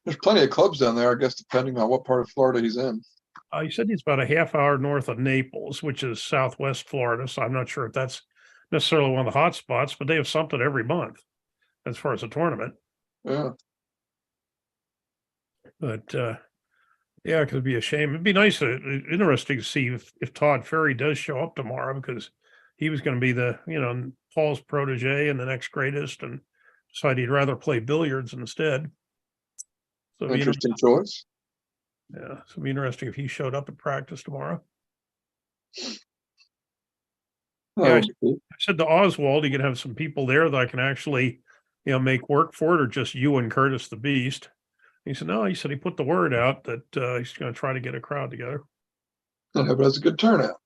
Speaker 8: There's plenty of clubs down there, I guess, depending on what part of Florida he's in.
Speaker 1: He said he's about a half hour north of Naples, which is southwest Florida. So I'm not sure if that's necessarily one of the hot spots, but they have something every month as far as a tournament.
Speaker 8: Yeah.
Speaker 1: But yeah, it could be a shame. It'd be nice, interesting to see if Todd Ferry does show up tomorrow, because he was going to be the, Paul's protege and the next greatest, and decided he'd rather play billiards instead. So
Speaker 8: interesting choice.
Speaker 1: Yeah, so it'd be interesting if he showed up at practice tomorrow. Yeah, I said to Oswald, you can have some people there that I can actually, make work for it, or just you and Curtis the Beast. He said, no, he said he put the word out that he's going to try to get a crowd together.
Speaker 8: I hope that's a good turnout.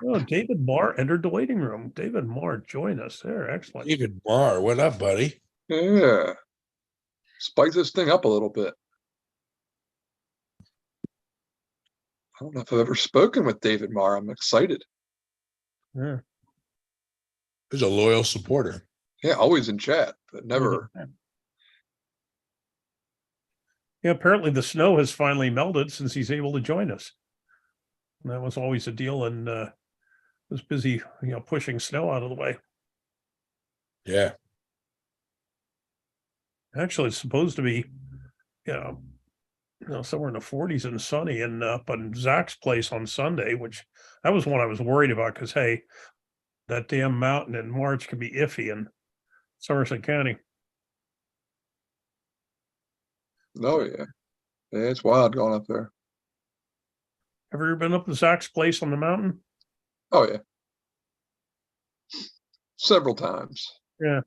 Speaker 1: Oh, David Marr entered the waiting room. David Marr, join us there. Excellent.
Speaker 2: David Marr, what up, buddy?
Speaker 8: Yeah. Spice this thing up a little bit. I don't know if I've ever spoken with David Marr. I'm excited.
Speaker 1: Yeah.
Speaker 2: He's a loyal supporter.
Speaker 8: Yeah, always in chat, but never.
Speaker 1: Yeah, apparently the snow has finally melted since he's able to join us. And that was always a deal, and was busy, pushing snow out of the way.
Speaker 2: Yeah.
Speaker 1: Actually, it's supposed to be, somewhere in the 40s and sunny, and up on Zach's place on Sunday, which that was one I was worried about, because hey, that damn mountain in March can be iffy in Somerset County.
Speaker 8: Oh yeah, it's wild going up there.
Speaker 1: Have you ever been up to Zach's place on the mountain?
Speaker 8: Oh yeah, several times.
Speaker 1: Yeah.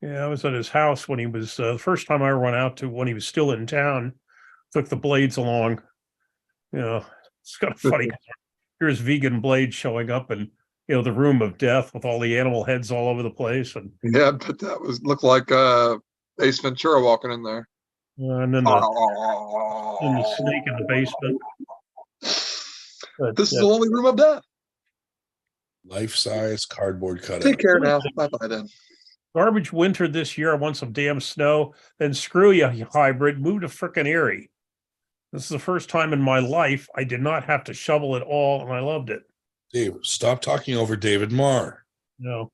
Speaker 1: Yeah, I was at his house when he was the first time I went out to when he was still in town. Took the blades along. You know, it's kind of funny. Here's vegan blades showing up in the room of death with all the animal heads all over the place, and
Speaker 8: Yeah, but that was looked like Ace Ventura walking in there.
Speaker 1: and then the snake in the basement. But,
Speaker 8: This is the only room of death.
Speaker 2: Life-size cardboard cutout.
Speaker 8: Take care now. Bye bye then.
Speaker 1: Garbage winter this year. I want some damn snow. Then screw you, hybrid. Move to frickin' Erie. This is the first time in my life I did not have to shovel at all, and I loved it.
Speaker 2: Dave, stop talking over David Marr.
Speaker 1: No,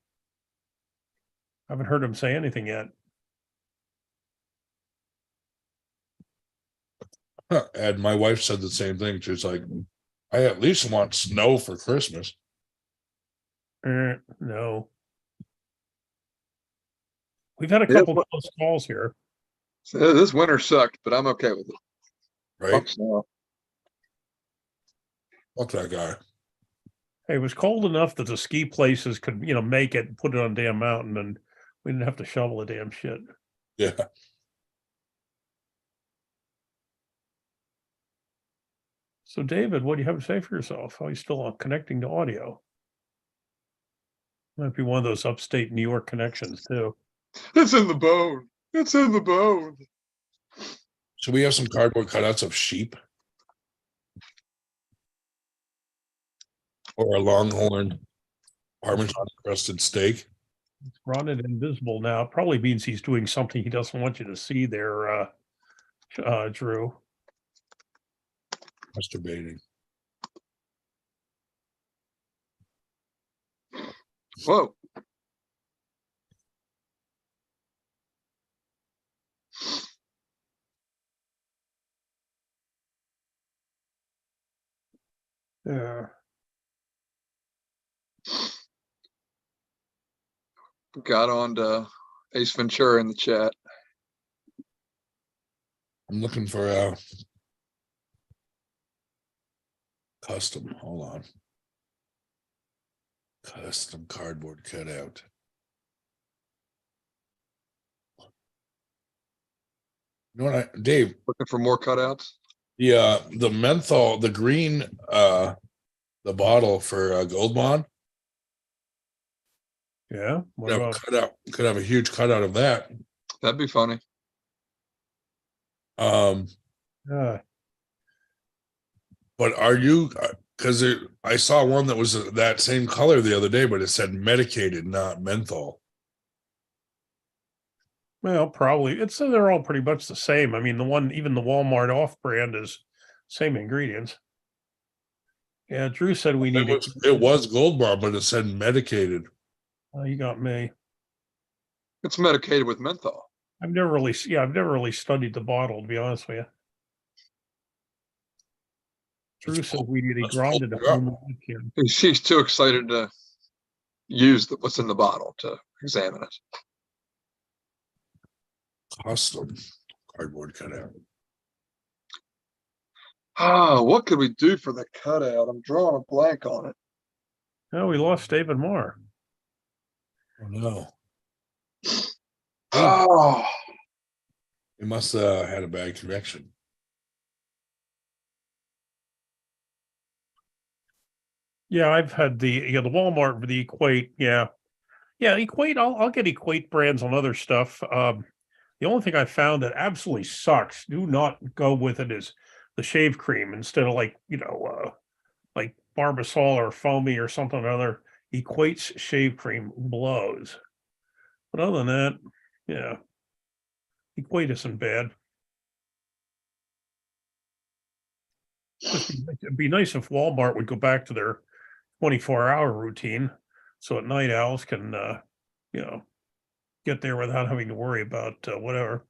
Speaker 1: I haven't heard him say anything yet.
Speaker 2: And my wife said the same thing. She's like, I at least want snow for Christmas.
Speaker 1: No. We've had a couple close calls here.
Speaker 8: So this winter sucked, but I'm okay with it.
Speaker 2: Right?
Speaker 8: Fuck snow.
Speaker 2: Fuck that guy.
Speaker 1: Hey, it was cold enough that the ski places could, make it and put it on a damn mountain, and we didn't have to shovel the damn shit.
Speaker 2: Yeah.
Speaker 1: So, David, what do you have to say for yourself? Are you still connecting to audio? Might be one of those upstate New York connections, too.
Speaker 8: It's in the bone. It's in the bone.
Speaker 2: Should we have some cardboard cutouts of sheep? Or a longhorn Parmesan crusted steak?
Speaker 1: It's running invisible now. It probably means he's doing something he doesn't want you to see there, Drew.
Speaker 2: Masturbating.
Speaker 8: Whoa.
Speaker 1: Yeah.
Speaker 8: Got on to Ace Ventura in the chat.
Speaker 2: I'm looking for a custom. Hold on. Custom cardboard cutout. You know what, Dave?
Speaker 8: Looking for more cutouts?
Speaker 2: Yeah, the menthol, the green, the bottle for Gold Bond.
Speaker 1: Yeah. What about
Speaker 2: Could have a huge cutout of that.
Speaker 8: That'd be funny.
Speaker 2: But are you? Because I saw one that was that same color the other day, but it said medicated, not menthol.
Speaker 1: Well, probably they're all pretty much the same. I mean, even the Walmart off brand is same ingredients. Yeah, Drew said we need
Speaker 2: it was Gold Bar, but it said medicated.
Speaker 1: Oh, you got me.
Speaker 8: It's medicated with menthol.
Speaker 1: I've never really studied the bottle, to be honest with you. Drew said we need a grinded home.
Speaker 8: She's too excited to use what's in the bottle to examine it.
Speaker 2: Custom cardboard cutout.
Speaker 8: What could we do for the cutout? I'm drawing a blank on it.
Speaker 1: Oh, we lost David Moore.
Speaker 2: Oh no.
Speaker 8: Oh,
Speaker 2: It must have had a bad connection.
Speaker 1: Yeah, I've had the Walmart for the Equate. Yeah, Equate. I'll get Equate brands on other stuff. The only thing I found that absolutely sucks, do not go with it, is the shave cream instead of like Barbasol or Foamy or something or other. Equate's shave cream blows. But other than that, yeah, Equate isn't bad. It'd be nice if Walmart would go back to their 24-hour routine, so at night owls can, get there without having to worry about whatever.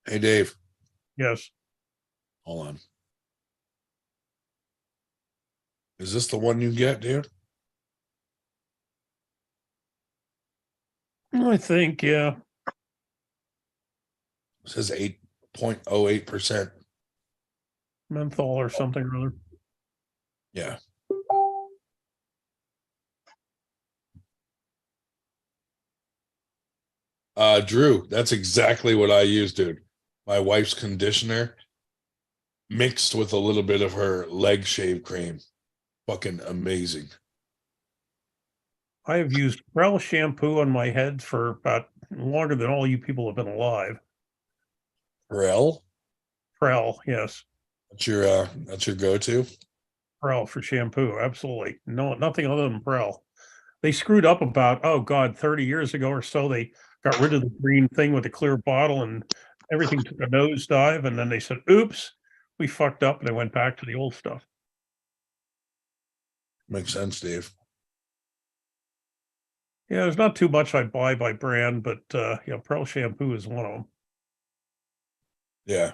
Speaker 2: Hey, Dave.
Speaker 1: Yes.
Speaker 2: Hold on. Is this the one you get, dude?
Speaker 1: I think, yeah.
Speaker 2: It says 8.08%.
Speaker 1: Menthol or something or other.
Speaker 2: Yeah. Drew, that's exactly what I use, dude. My wife's conditioner mixed with a little bit of her leg shave cream. Fucking amazing.
Speaker 1: I have used Prel shampoo on my head for about longer than all you people have been alive.
Speaker 2: Prel?
Speaker 1: Prel, yes.
Speaker 2: That's your go-to?
Speaker 1: Prel for shampoo, absolutely. No, nothing other than Prel. They screwed up about, oh God, 30 years ago or so. They got rid of the green thing with the clear bottle and everything took a nosedive. And then they said, oops, we fucked up, and they went back to the old stuff.
Speaker 2: Makes sense, Dave.
Speaker 1: Yeah, there's not too much I buy by brand, but yeah, Prel shampoo is one of them.
Speaker 2: Yeah.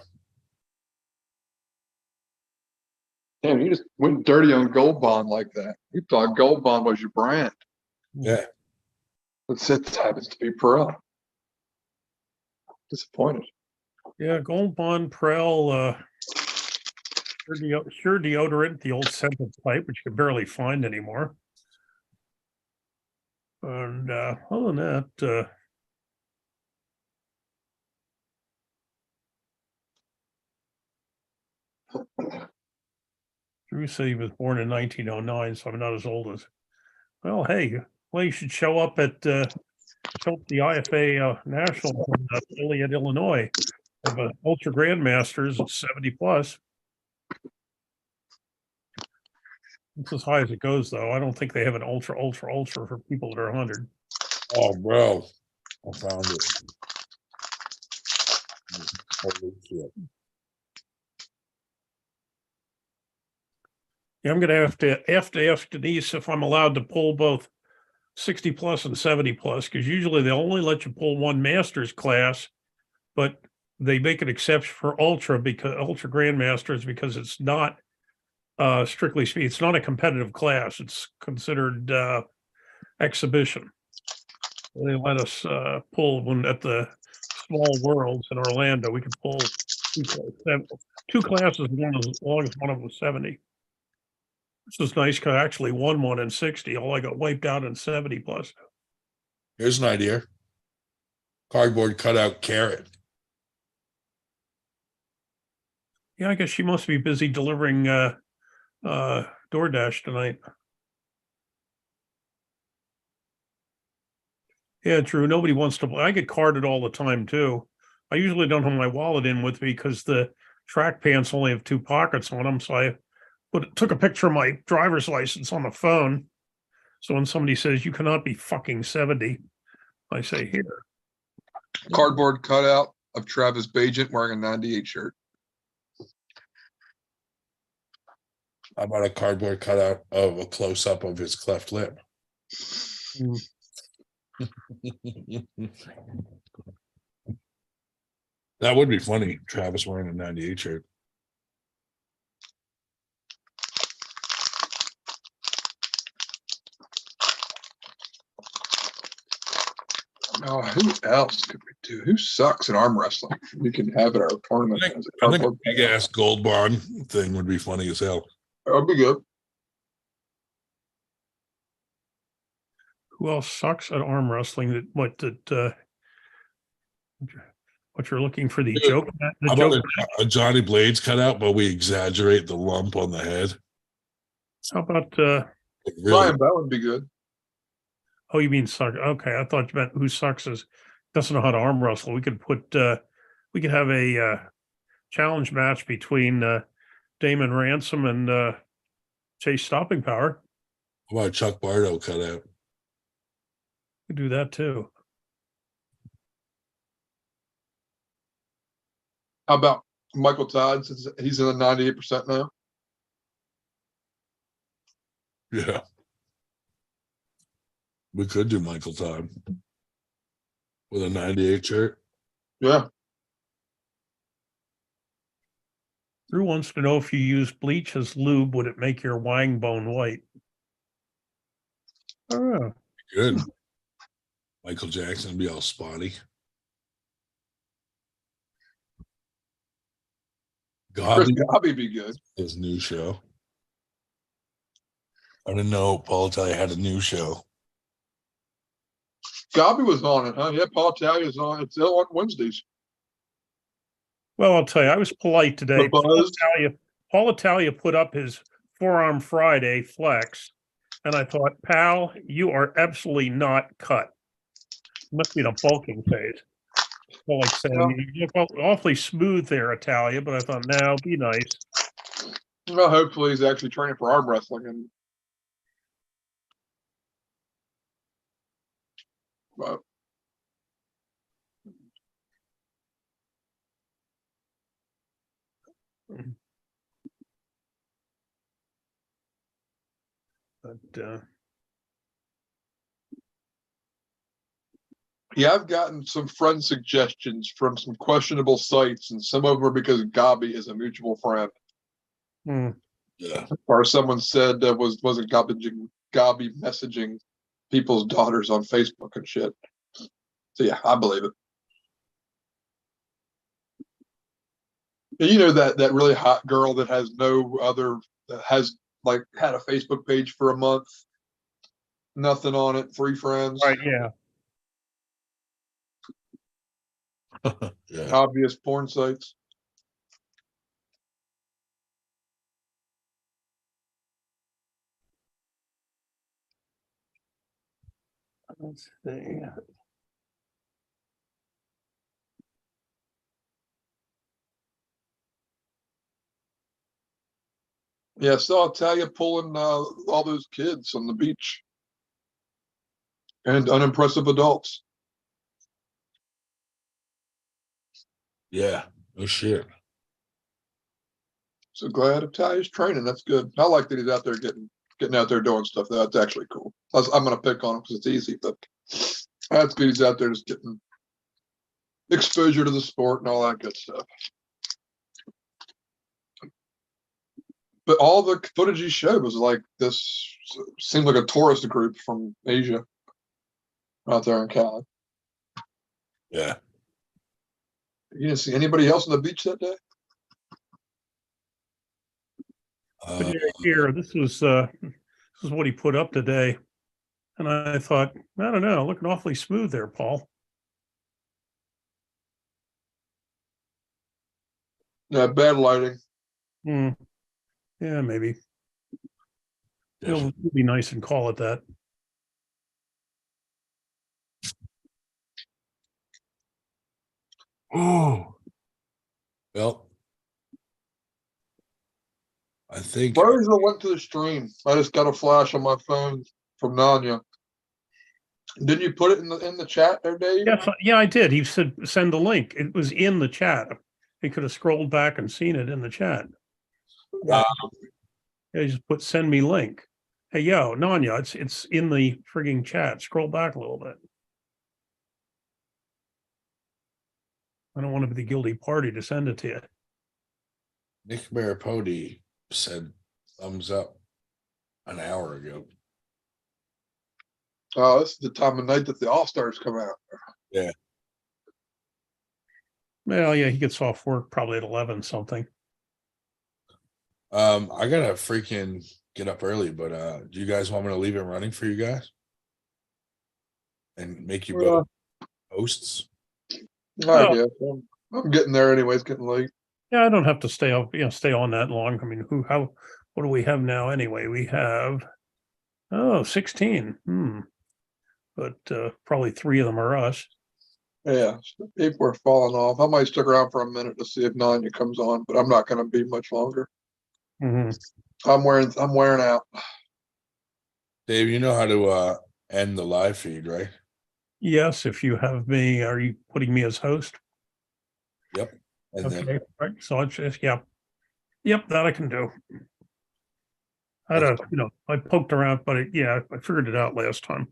Speaker 8: Damn, you just went dirty on Gold Bond like that. You thought Gold Bond was your brand.
Speaker 2: Yeah.
Speaker 8: But it happens to be Pearl. Disappointed.
Speaker 1: Yeah, Gold Bond, Prel, Sure deodorant, the old scented type, which you can barely find anymore. And other than that, Drew said he was born in 1909, so I'm not as old as. Well, hey, well, you should show up at the IFA National in Joliet, Illinois. They have Ultra Grandmasters at 70 plus. It's as high as it goes, though. I don't think they have an ultra for people that are 100.
Speaker 2: Oh, bro. I found it. Holy shit.
Speaker 1: Yeah, I'm going to have to ask Denise if I'm allowed to pull both 60 plus and 70 plus, because usually they'll only let you pull one master's class, but they make an exception for ultra grandmasters because it's not strictly speaking, it's not a competitive class. It's considered exhibition. They let us pull one at the Small Worlds in Orlando. We could pull two classes, one as long as one of them was 70. This is nice because I actually won one in 60. All I got wiped out in 70 plus.
Speaker 2: Here's an idea. Cardboard cutout carrot.
Speaker 1: Yeah, I guess she must be busy delivering DoorDash tonight. Yeah, Drew. Nobody wants to. I get carded all the time too. I usually don't have my wallet in with me because the track pants only have 2 pockets on them. So I took a picture of my driver's license on the phone. So when somebody says you cannot be fucking 70, I say here.
Speaker 8: Cardboard cutout of Travis Bajent wearing a 98 shirt.
Speaker 2: How about a cardboard cutout of a close-up of his cleft lip? That would be funny. Travis wearing a 98 shirt.
Speaker 8: Oh, who else could we do? Who sucks at arm wrestling? We can have it our tournament.
Speaker 2: I think a big ass Gold Bond thing would be funny as hell.
Speaker 8: That would be good.
Speaker 1: Who else sucks at arm wrestling? What you're looking for the joke?
Speaker 2: How about a Johnny Blades cutout, but we exaggerate the lump on the head?
Speaker 1: How about
Speaker 8: Ryan Bell would be good.
Speaker 1: Oh, you mean suck? Okay, I thought you meant who sucks is doesn't know how to arm wrestle. We could we could have a challenge match between Damon Ransom and Chase Stopping Power.
Speaker 2: How about Chuck Bardo cutout?
Speaker 1: We could do that too.
Speaker 8: How about Michael Todd, since he's in the 98% now?
Speaker 2: Yeah. We could do Michael Todd with a 98 shirt.
Speaker 8: Yeah.
Speaker 1: Drew wants to know if you use bleach as lube, would it make your wang bone white? Oh,
Speaker 2: good. Michael Jackson be all spotty.
Speaker 8: Chris Gobby be good.
Speaker 2: His new show. I didn't know Paul Italia had a new show.
Speaker 8: Gabi was on it, huh? Yeah, Paul Talia's on. It's on Wednesdays.
Speaker 1: Well, I'll tell you, I was polite today.
Speaker 8: Buzz.
Speaker 1: Paul Italia put up his forearm Friday flex, and I thought, pal, you are absolutely not cut. Must be in a bulking phase. Well, like saying, you look awfully smooth there, Italia, but I thought, no, be nice.
Speaker 8: Well, hopefully he's actually training for arm wrestling. And but
Speaker 1: But
Speaker 8: yeah, I've gotten some friend suggestions from some questionable sites, and some of them are because Gabi is a mutual friend.
Speaker 2: Yeah.
Speaker 8: Or someone said that wasn't Gabi messaging people's daughters on Facebook and shit. So yeah, I believe it. And you know that really hot girl that has no other, that has like had a Facebook page for a month, nothing on it, 3 friends.
Speaker 1: right, yeah.
Speaker 2: Yeah.
Speaker 8: Obvious porn sites.
Speaker 1: Let's see.
Speaker 8: Yeah, so I'll tell you, pulling all those kids on the beach and unimpressive adults.
Speaker 2: Yeah. No shit.
Speaker 8: So glad Italia's training. That's good. I like that he's out there getting out there doing stuff. That's actually cool. I'm going to pick on him because it's easy, but that's good. He's out there just getting exposure to the sport and all that good stuff. But all the footage he showed was like this. Seemed like a tourist group from Asia out there in Cali.
Speaker 2: Yeah.
Speaker 8: You didn't see anybody else on the beach that day?
Speaker 1: But yeah, here, this is what he put up today. And I thought, I don't know, looking awfully smooth there, Paul.
Speaker 8: Yeah, bad lighting.
Speaker 1: Yeah, maybe. It'll be nice and call it that.
Speaker 2: Oh. Well, I think
Speaker 8: Rosa went to the stream. I just got a flash on my phone from Nanya. Didn't you put it in the chat there, Dave?
Speaker 1: Yeah, I did. He said send the link. It was in the chat. He could have scrolled back and seen it in the chat. Yeah, he just put send me link. Hey, yo, Nanya, it's in the frigging chat. Scroll back a little bit. I don't want to be the guilty party to send it to you.
Speaker 2: Nick Maripodi said thumbs up an hour ago.
Speaker 8: Oh, this is the time of night that the All-Stars come out.
Speaker 2: Yeah.
Speaker 1: Well, yeah, he gets off work probably at 11 something.
Speaker 2: I gotta freaking get up early, but do you guys want me to leave it running for you guys? And make you both hosts?
Speaker 8: I guess. I'm getting there anyway. It's getting late.
Speaker 1: Yeah, I don't have to stay up, stay on that long. I mean, what do we have now anyway? We have 16. But probably 3 of them are us.
Speaker 8: Yeah, people are falling off. I might stick around for a minute to see if Nanya comes on, but I'm not going to be much longer. I'm wearing out.
Speaker 2: Dave, you know how to end the live feed, right?
Speaker 1: Yes, if you have me, are you putting me as host?
Speaker 2: Yep. And
Speaker 1: Okay,
Speaker 2: then
Speaker 1: right. So it's just, yep, that I can do. I poked around, but I figured it out last time.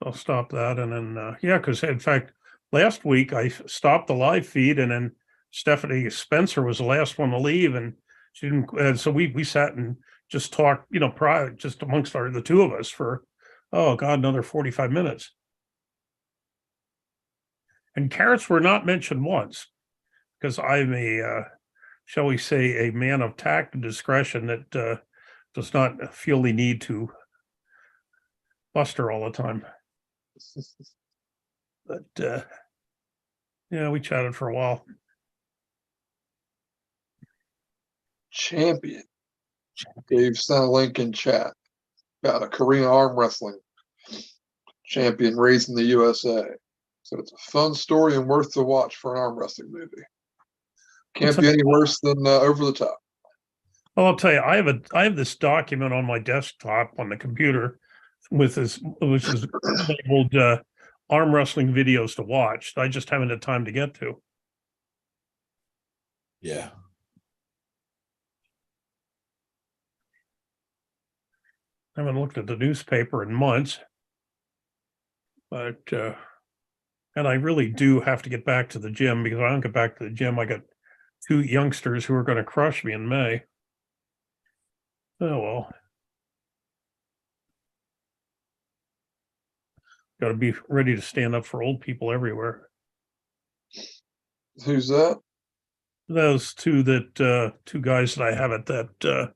Speaker 1: I'll stop that. And then, because in fact, last week I stopped the live feed and then Stephanie Spencer was the last one to leave and she didn't. And so we sat and just talked, prior, just amongst the 2 of us for, another 45 minutes. And carrots were not mentioned once because I'm shall we say, a man of tact and discretion that does not feel the need to buster all the time. But yeah, we chatted for a while.
Speaker 8: Champion. Dave sent a link in chat about a Korean arm wrestling champion raised in the USA. So it's a fun story and worth to watch for an arm wrestling movie. Can't be any worse than Over the Top.
Speaker 1: Well, I'll tell you, I have this document on my desktop on the computer with this, which is labeled arm wrestling videos to watch. I just haven't had time to get to.
Speaker 2: Yeah.
Speaker 1: I haven't looked at the newspaper in months, but and I really do have to get back to the gym, because if I don't get back to the gym, I got 2 youngsters who are going to crush me in May. Oh well. Got to be ready to stand up for old people everywhere.
Speaker 8: Who's that?
Speaker 1: Those 2 that 2 guys that I have at that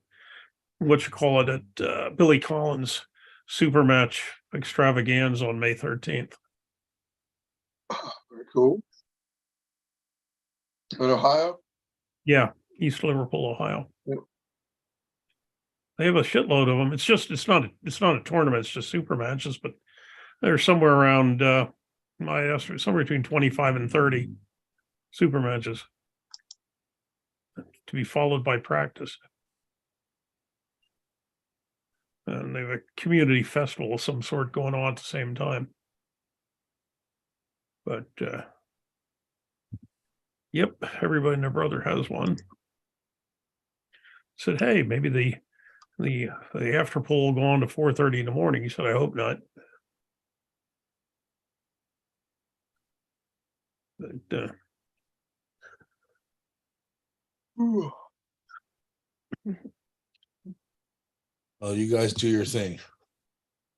Speaker 1: what you call it at Billy Collins super match extravaganza on May 13th.
Speaker 8: Very cool. In Ohio?
Speaker 1: Yeah, East Liverpool, Ohio.
Speaker 8: Yep.
Speaker 1: They have a shitload of them. It's not a tournament, it's just super matches, but they're somewhere around my estimate, somewhere between 25 and 30 super matches to be followed by practice. And they have a community festival of some sort going on at the same time. But yep, everybody and their brother has one. Said, hey, maybe the after poll will go on to 4:30 in the morning. He said, I hope not. But
Speaker 2: Oh, you guys do your thing.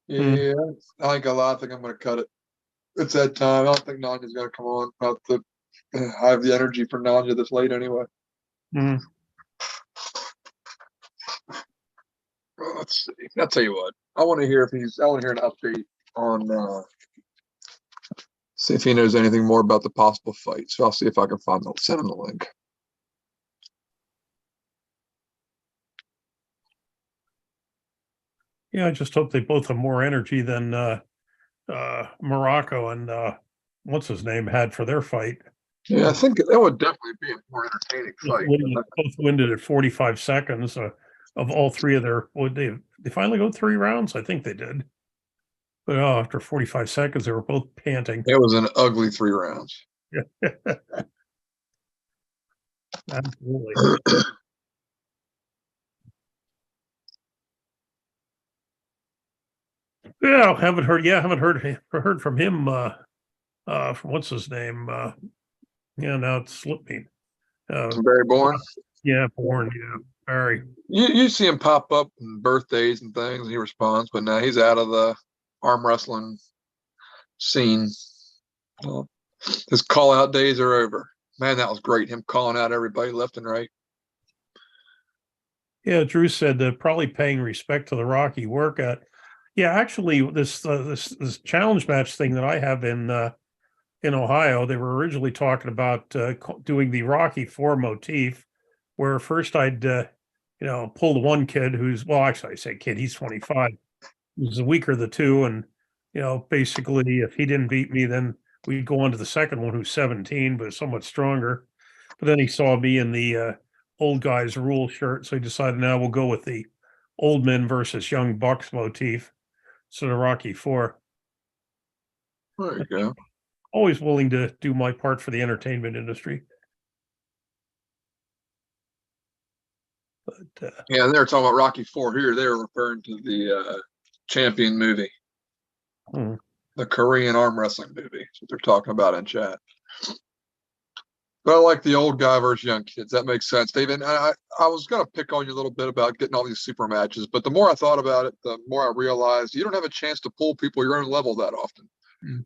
Speaker 8: Yeah, I ain't gonna lie. I think I'm gonna cut it. It's that time. I don't think Nanya's gonna come on. I have the energy for Nanya this late anyway.
Speaker 1: Mhm.
Speaker 8: Well, let's see. I'll tell you what. I want to hear an update on. See if he knows anything more about the possible fight. So I'll see if I can send him the link.
Speaker 1: Yeah, I just hope they both have more energy than Morocco and what's his name had for their fight.
Speaker 8: Yeah, I think that would definitely be a more entertaining fight.
Speaker 1: Both winded at 45 seconds of all 3 of their. Would they finally go 3 rounds? I think they did. But after 45 seconds, they were both panting.
Speaker 8: It was an ugly 3 rounds.
Speaker 1: Absolutely. Yeah, haven't heard from him. From what's his name? Yeah, now it slipped me.
Speaker 8: Barry Bourne.
Speaker 1: Yeah, Bourne. Yeah, Barry.
Speaker 8: You see him pop up on birthdays and things, and he responds, but now he's out of the arm wrestling scene. His call out days are over. Man, that was great. Him calling out everybody left and right.
Speaker 1: Yeah, Drew said that probably paying respect to the Rocky workout. Yeah, actually, this challenge match thing that I have in Ohio, they were originally talking about doing the Rocky 4 motif, where first I'd pull the one kid who's, well, actually I say kid, he's 25. He's the weaker of the 2, and basically if he didn't beat me, then we'd go on to the second one who's 17 but somewhat stronger. But then he saw me in the old guys rule shirt, so he decided now we'll go with the old men versus young bucks motif. So the Rocky 4.
Speaker 8: There you go.
Speaker 1: Always willing to do my part for the entertainment industry. But
Speaker 8: yeah, they were talking about Rocky 4 here. They were referring to the Champion movie, the Korean arm wrestling movie. That's what they're talking about in chat. But I like the old guy versus young kids. That makes sense, David. I was going to pick on you a little bit about getting all these super matches, but the more I thought about it, the more I realized you don't have a chance to pull people your own level that often.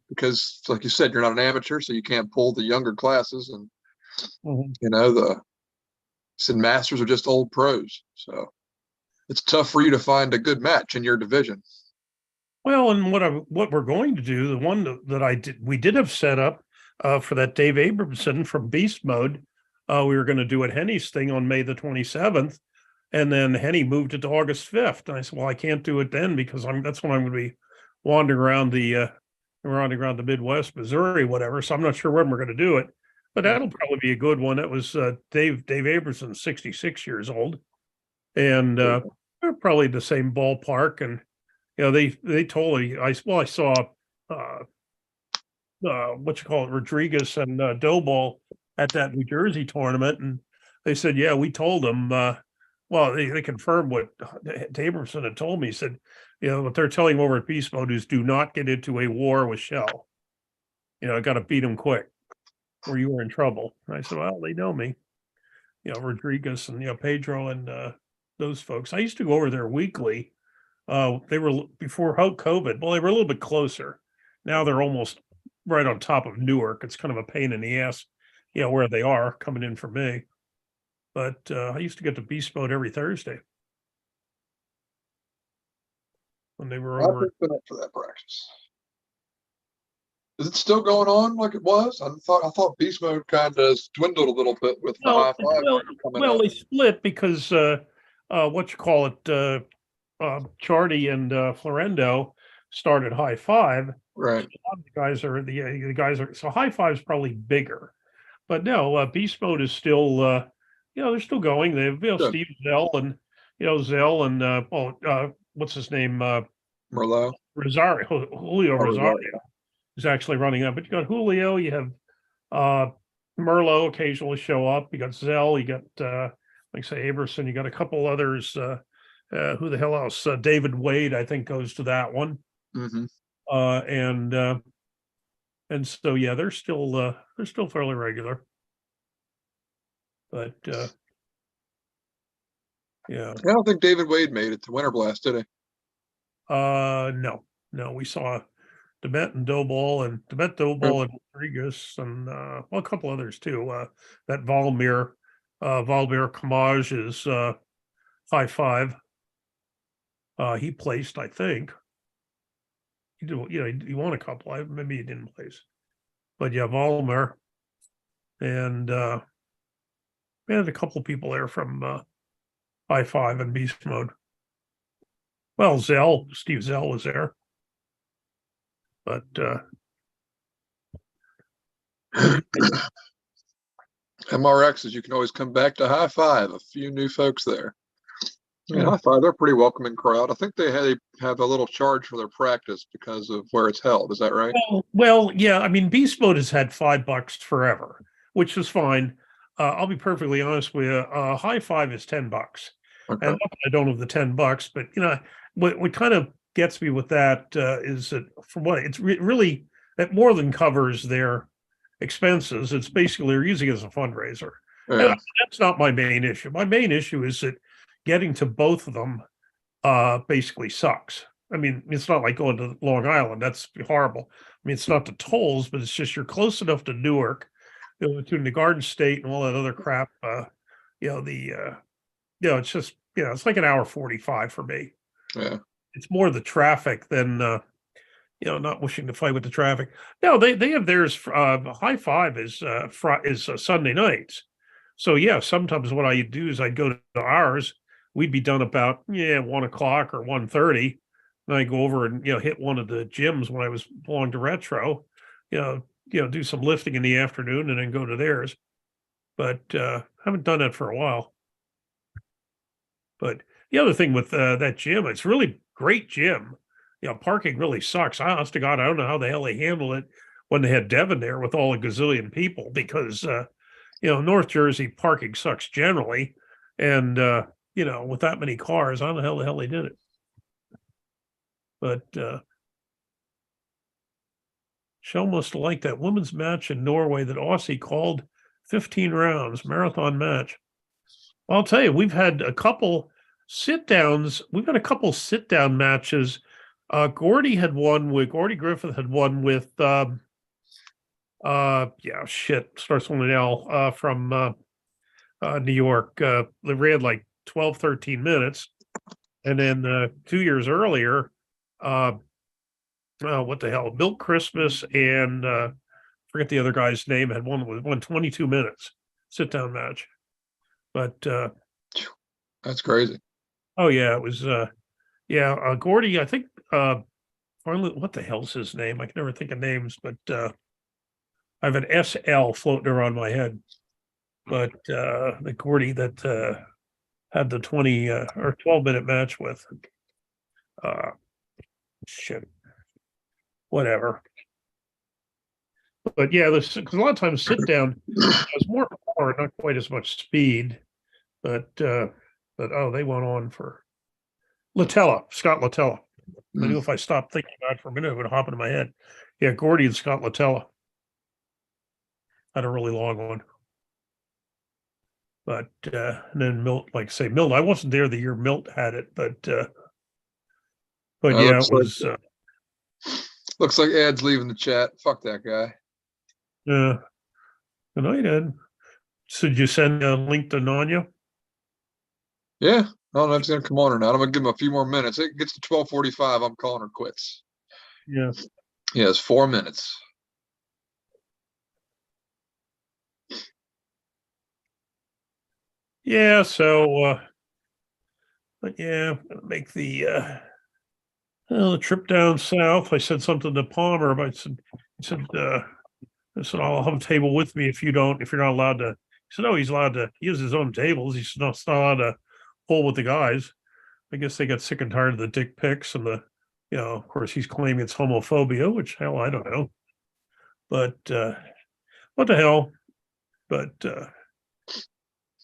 Speaker 8: Because, like you said, you're not an amateur, so you can't pull the younger classes, and the masters are just old pros. So it's tough for you to find a good match in your division.
Speaker 1: Well, and what we're going to do, the one that we did have set up for that Dave Abramson from Beast Mode, we were going to do at Henny's thing on May the 27th, and then Henny moved it to August 5th. And I said, well, I can't do it then because that's when I'm going to be wandering around the Midwest, Missouri, whatever. So I'm not sure when we're going to do it, but that'll probably be a good one. That was Dave Abramson, 66 years old, and they're probably the same ballpark. And they told me, I saw what you call it, Rodriguez and Doughball at that New Jersey tournament, and they said, yeah, we told them. Well, they confirmed what Abramson had told me. He said, what they're telling over at Beast Mode is do not get into a war with Shell. I got to beat them quick, or you were in trouble. And I said, well, they know me. Rodriguez and Pedro and those folks. I used to go over there weekly. They were before COVID. Well, they were a little bit closer. Now they're almost right on top of Newark. It's kind of a pain in the ass, where they are coming in for me. But I used to get to Beast Mode every Thursday when they were over.
Speaker 8: I've been up for that practice. Is it still going on like it was? I thought Beast Mode kind of dwindled a little bit with the high five coming up.
Speaker 1: They split because what you call it, Chardy and Florendo started high five.
Speaker 8: Right.
Speaker 1: So a lot of the guys are so high five is probably bigger, but no, Beast Mode is still they're still going. They have Steve Zell and Zell and what's his name,
Speaker 8: Merlot
Speaker 1: Julio Rosario is actually running that. But you got Julio, you have Merlot occasionally show up. You got Zell, you got like say Aberson, you got a couple others. Who the hell else? David Wade, I think, goes to that one.
Speaker 8: Mm-hmm.
Speaker 1: And so they're still fairly regular. But
Speaker 8: I don't think David Wade made it to Winter Blast, did he?
Speaker 1: No, we saw Demet and Doughball and and Rodriguez and a couple others too. That Valmir Kamaj is high five. He placed, I think. He did, he won a couple. Maybe he didn't place, but Valmir and we had a couple of people there from high five and Beast Mode. Well, Steve Zell was there, but
Speaker 8: MRXs, you can always come back to high five. A few new folks there. Yeah, high five. They're a pretty welcoming crowd. I think they have a little charge for their practice because of where it's held. Is that right?
Speaker 1: Well, yeah. I mean, Beast Mode has had $5 forever, which is fine. I'll be perfectly honest with you. High five is $10,
Speaker 8: Okay.
Speaker 1: and I don't have the $10, but what kind of gets me with that is that from what it's really that more than covers their expenses. It's basically they're using it as a fundraiser.
Speaker 8: Yeah.
Speaker 1: That's not my main issue. My main issue is that getting to both of them basically sucks. I mean, it's not like going to Long Island. That's horrible. I mean, it's not the tolls, but it's just you're close enough to Newark, between the Garden State and all that other crap. It's just it's like an hour 45 for me.
Speaker 8: Yeah.
Speaker 1: It's more the traffic than not wishing to fight with the traffic. No, they have theirs. High five is Sunday nights. So sometimes what I do is I'd go to ours. We'd be done about 1 o'clock or 1:30. And I go over and hit one of the gyms when I was belonged to Retro. Do some lifting in the afternoon and then go to theirs. But haven't done that for a while. But the other thing with that gym, it's really great gym. Parking really sucks. Honest to God, I don't know how the hell they handle it when they had Devin there with all a gazillion people because North Jersey parking sucks generally, and with that many cars, I don't know how the hell they did it. But Shell must have liked that women's match in Norway that Aussie called 15 rounds marathon match. I'll tell you, we've had a couple sit downs. We've had a couple sit down matches. Gordy Griffith had won with starts with an L from New York. They ran like 12, 13 minutes. And then 2 years earlier, what the hell, Bill Christmas and forget the other guy's name, had won 22 minutes sit down match. But
Speaker 8: That's crazy.
Speaker 1: oh yeah, it was Gordy, I think finally, what the hell's his name? I can never think of names, but I have an SL floating around my head. But the Gordy that had the 20 or 12-minute match with shit. Whatever. But yeah, because a lot of times sit down has more power, not quite as much speed. But oh, they went on for Scott Latella. I knew if I stopped thinking about it for a minute, it would hop into my head. Yeah, Gordy and Scott Latella had a really long one. But and then Milt, like say Milt, I wasn't there the year Milt had it, but yeah, it was.
Speaker 8: Looks like Ed's leaving the chat. Fuck that guy.
Speaker 1: Yeah, good night, Ed. So did you send a link to Nanya?
Speaker 8: Yeah, I don't know if he's gonna come on or not. I'm gonna give him a few more minutes. It gets to 12:45. I'm calling her quits.
Speaker 1: Yeah.
Speaker 8: Yes, 4 minutes.
Speaker 1: Yeah, so but yeah, make the trip down south. I said something to Palmer, but I said, I'll have a table with me if you're not allowed to. He said, oh, he's allowed to use his own tables. He's not allowed to pull with the guys. I guess they got sick and tired of the dick pics and of course he's claiming it's homophobia, which hell, I don't know. But what the hell? But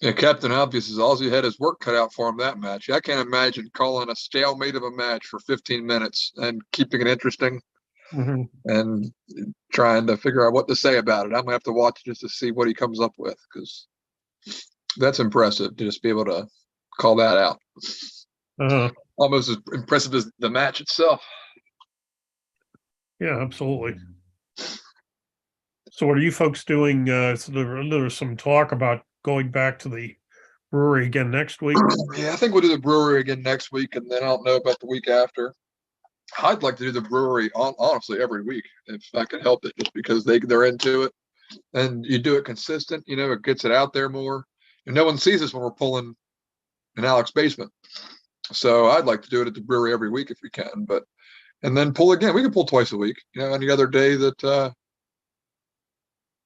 Speaker 8: yeah, Captain Obvious is all he had his work cut out for him that match. I can't imagine calling a stalemate of a match for 15 minutes and keeping it interesting and trying to figure out what to say about it. I'm gonna have to watch just to see what he comes up with, because that's impressive to just be able to call that out. Almost as impressive as the match itself.
Speaker 1: Yeah, absolutely. So what are you folks doing? So there was some talk about going back to the brewery again next week.
Speaker 8: Yeah, I think we'll do the brewery again next week, and then I don't know about the week after. I'd like to do the brewery honestly every week if I could help it, just because they're into it, and you do it consistent. It gets it out there more, and no one sees us when we're pulling in Alex's basement. So I'd like to do it at the brewery every week if we can, and then pull again. We can pull twice a week. Any other day that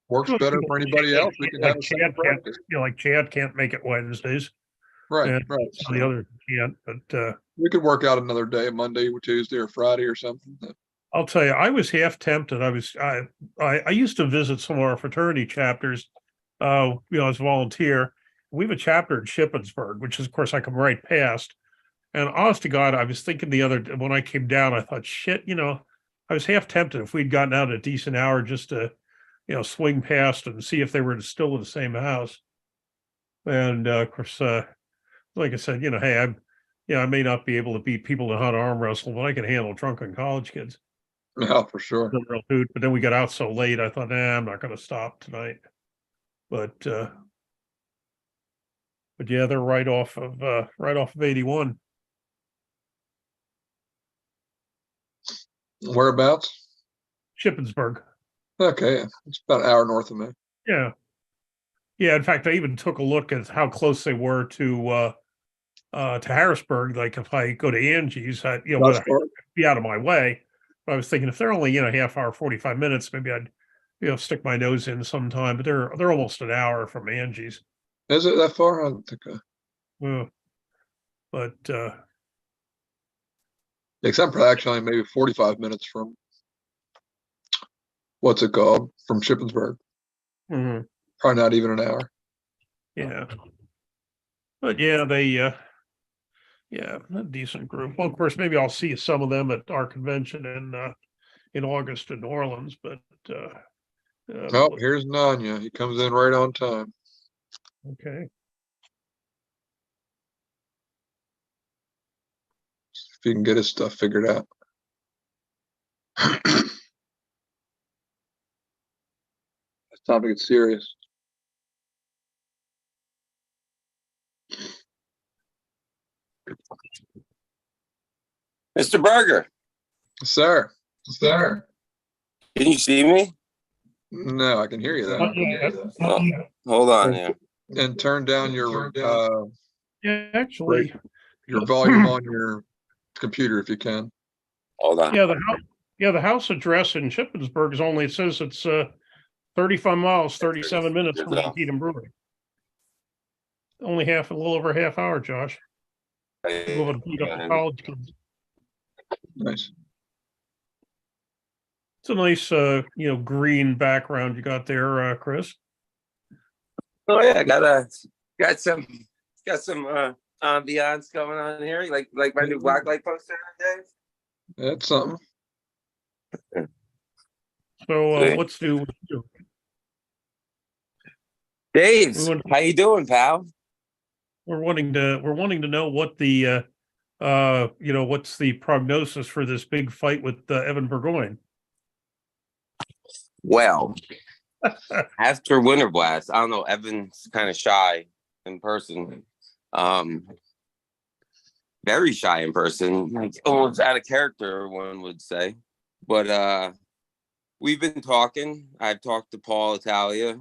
Speaker 8: works better for anybody else, we can have a second practice.
Speaker 1: Like Chad can't make it Wednesdays.
Speaker 8: Right.
Speaker 1: So the other can't, but
Speaker 8: we could work out another day, Monday or Tuesday or Friday or something.
Speaker 1: I'll tell you, I was half tempted. I used to visit some of our fraternity chapters, as a volunteer. We have a chapter in Shippensburg, which is, of course, I come right past. And honest to God, I was thinking when I came down, I thought, shit, I was half tempted if we'd gotten out a decent hour just to, swing past and see if they were still in the same house. And of course, like I said, hey, I may not be able to beat people in hot arm wrestle, but I can handle drunken college kids.
Speaker 8: Yeah, for sure.
Speaker 1: But then we got out so late, I thought, I'm not going to stop tonight. But yeah, they're right off of 81.
Speaker 8: Whereabouts?
Speaker 1: Shippensburg.
Speaker 8: Okay, it's about an hour north of me.
Speaker 1: Yeah. In fact, I even took a look at how close they were to Harrisburg. Like if I go to Angie's, I'd be out of my way. But I was thinking if they're only half hour, 45 minutes, maybe I'd stick my nose in sometime. But they're almost an hour from Angie's.
Speaker 8: Is it that far? I don't think.
Speaker 1: Well, but
Speaker 8: except for actually maybe 45 minutes from what's it called, from Shippensburg. Probably not even an hour.
Speaker 1: Yeah. But yeah, they a decent group. Well, of course, maybe I'll see some of them at our convention in August in New Orleans. But
Speaker 8: here's Nanya. He comes in right on time.
Speaker 1: Okay.
Speaker 8: If he can get his stuff figured out. This topic is serious.
Speaker 15: Mr. Berger.
Speaker 8: Sir. Sir.
Speaker 15: Can you see me?
Speaker 8: No, I can hear you though.
Speaker 1: Not yet.
Speaker 15: Oh, hold on here.
Speaker 8: And turn down your
Speaker 1: Yeah, actually,
Speaker 8: your volume on your computer if you can.
Speaker 15: Hold on.
Speaker 1: the house address in Shippensburg is only, it says it's 35 miles, 37 minutes from Antietam Brewery. Only a little over a half hour, Josh. Go over to pick up the college kids.
Speaker 8: Nice.
Speaker 1: It's a nice, green background you got there, Chris.
Speaker 15: Oh yeah, got some ambiance going on here. Like my new blacklight poster today.
Speaker 8: That's something.
Speaker 1: So what's new?
Speaker 15: Dave, how you doing, pal?
Speaker 1: We're wanting to know what the what's the prognosis for this big fight with Evan Burgoyne.
Speaker 15: Well, after Winter Blast, I don't know. Evan's kind of shy in person. Very shy in person, like almost out of character, one would say. But we've been talking. I've talked to Paul Italia.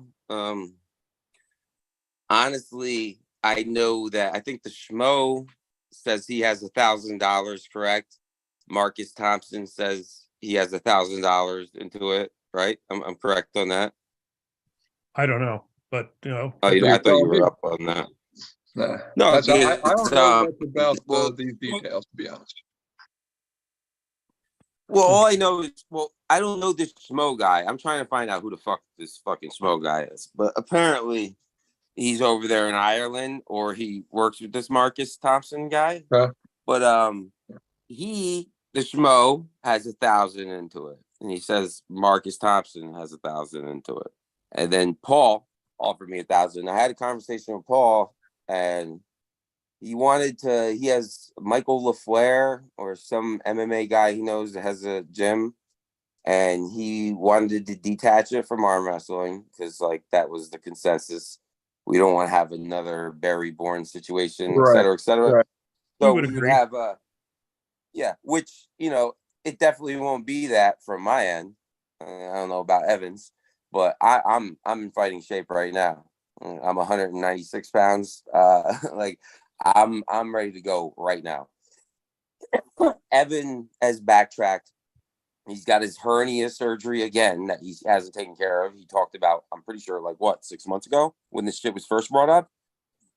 Speaker 15: Honestly, I know that I think the Schmo says he has $1,000, correct? Marcus Thompson says he has $1,000 into it, right? I'm correct on that.
Speaker 1: I don't know, but
Speaker 15: Oh, I thought you were up on that. No,
Speaker 8: I don't know much about these details, to be honest.
Speaker 15: Well, all I know is, I don't know this Schmo guy. I'm trying to find out who the fuck this fucking Schmo guy is. But apparently, he's over there in Ireland, or he works with this Marcus Thompson guy. But the Schmo has 1,000 into it, and he says Marcus Thompson has 1,000 into it, and then Paul offered me 1,000. I had a conversation with Paul, and he has Michael LaFleur or some MMA guy he knows that has a gym, and he wanted to detach it from arm wrestling because that was the consensus. We don't want to have another Barry Bourne situation, et cetera, et cetera.
Speaker 8: Right.
Speaker 15: So we would have which, it definitely won't be that from my end. I don't know about Evans, but I'm in fighting shape right now. I'm 196 pounds. I'm ready to go right now. Evan has backtracked. He's got his hernia surgery again that he hasn't taken care of. He talked about, I'm pretty sure, 6 months ago when this shit was first brought up.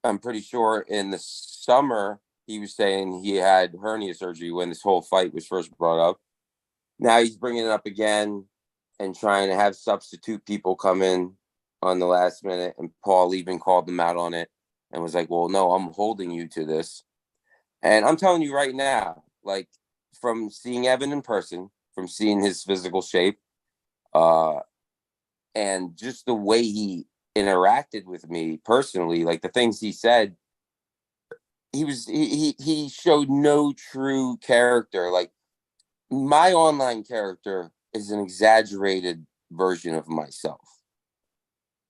Speaker 15: I'm pretty sure in the summer he was saying he had hernia surgery when this whole fight was first brought up. Now he's bringing it up again and trying to have substitute people come in on the last minute. And Paul even called them out on it and was like, well, no, I'm holding you to this. And I'm telling you right now, from seeing Evan in person, from seeing his physical shape, and just the way he interacted with me personally, the things he said, he showed no true character. My online character is an exaggerated version of myself,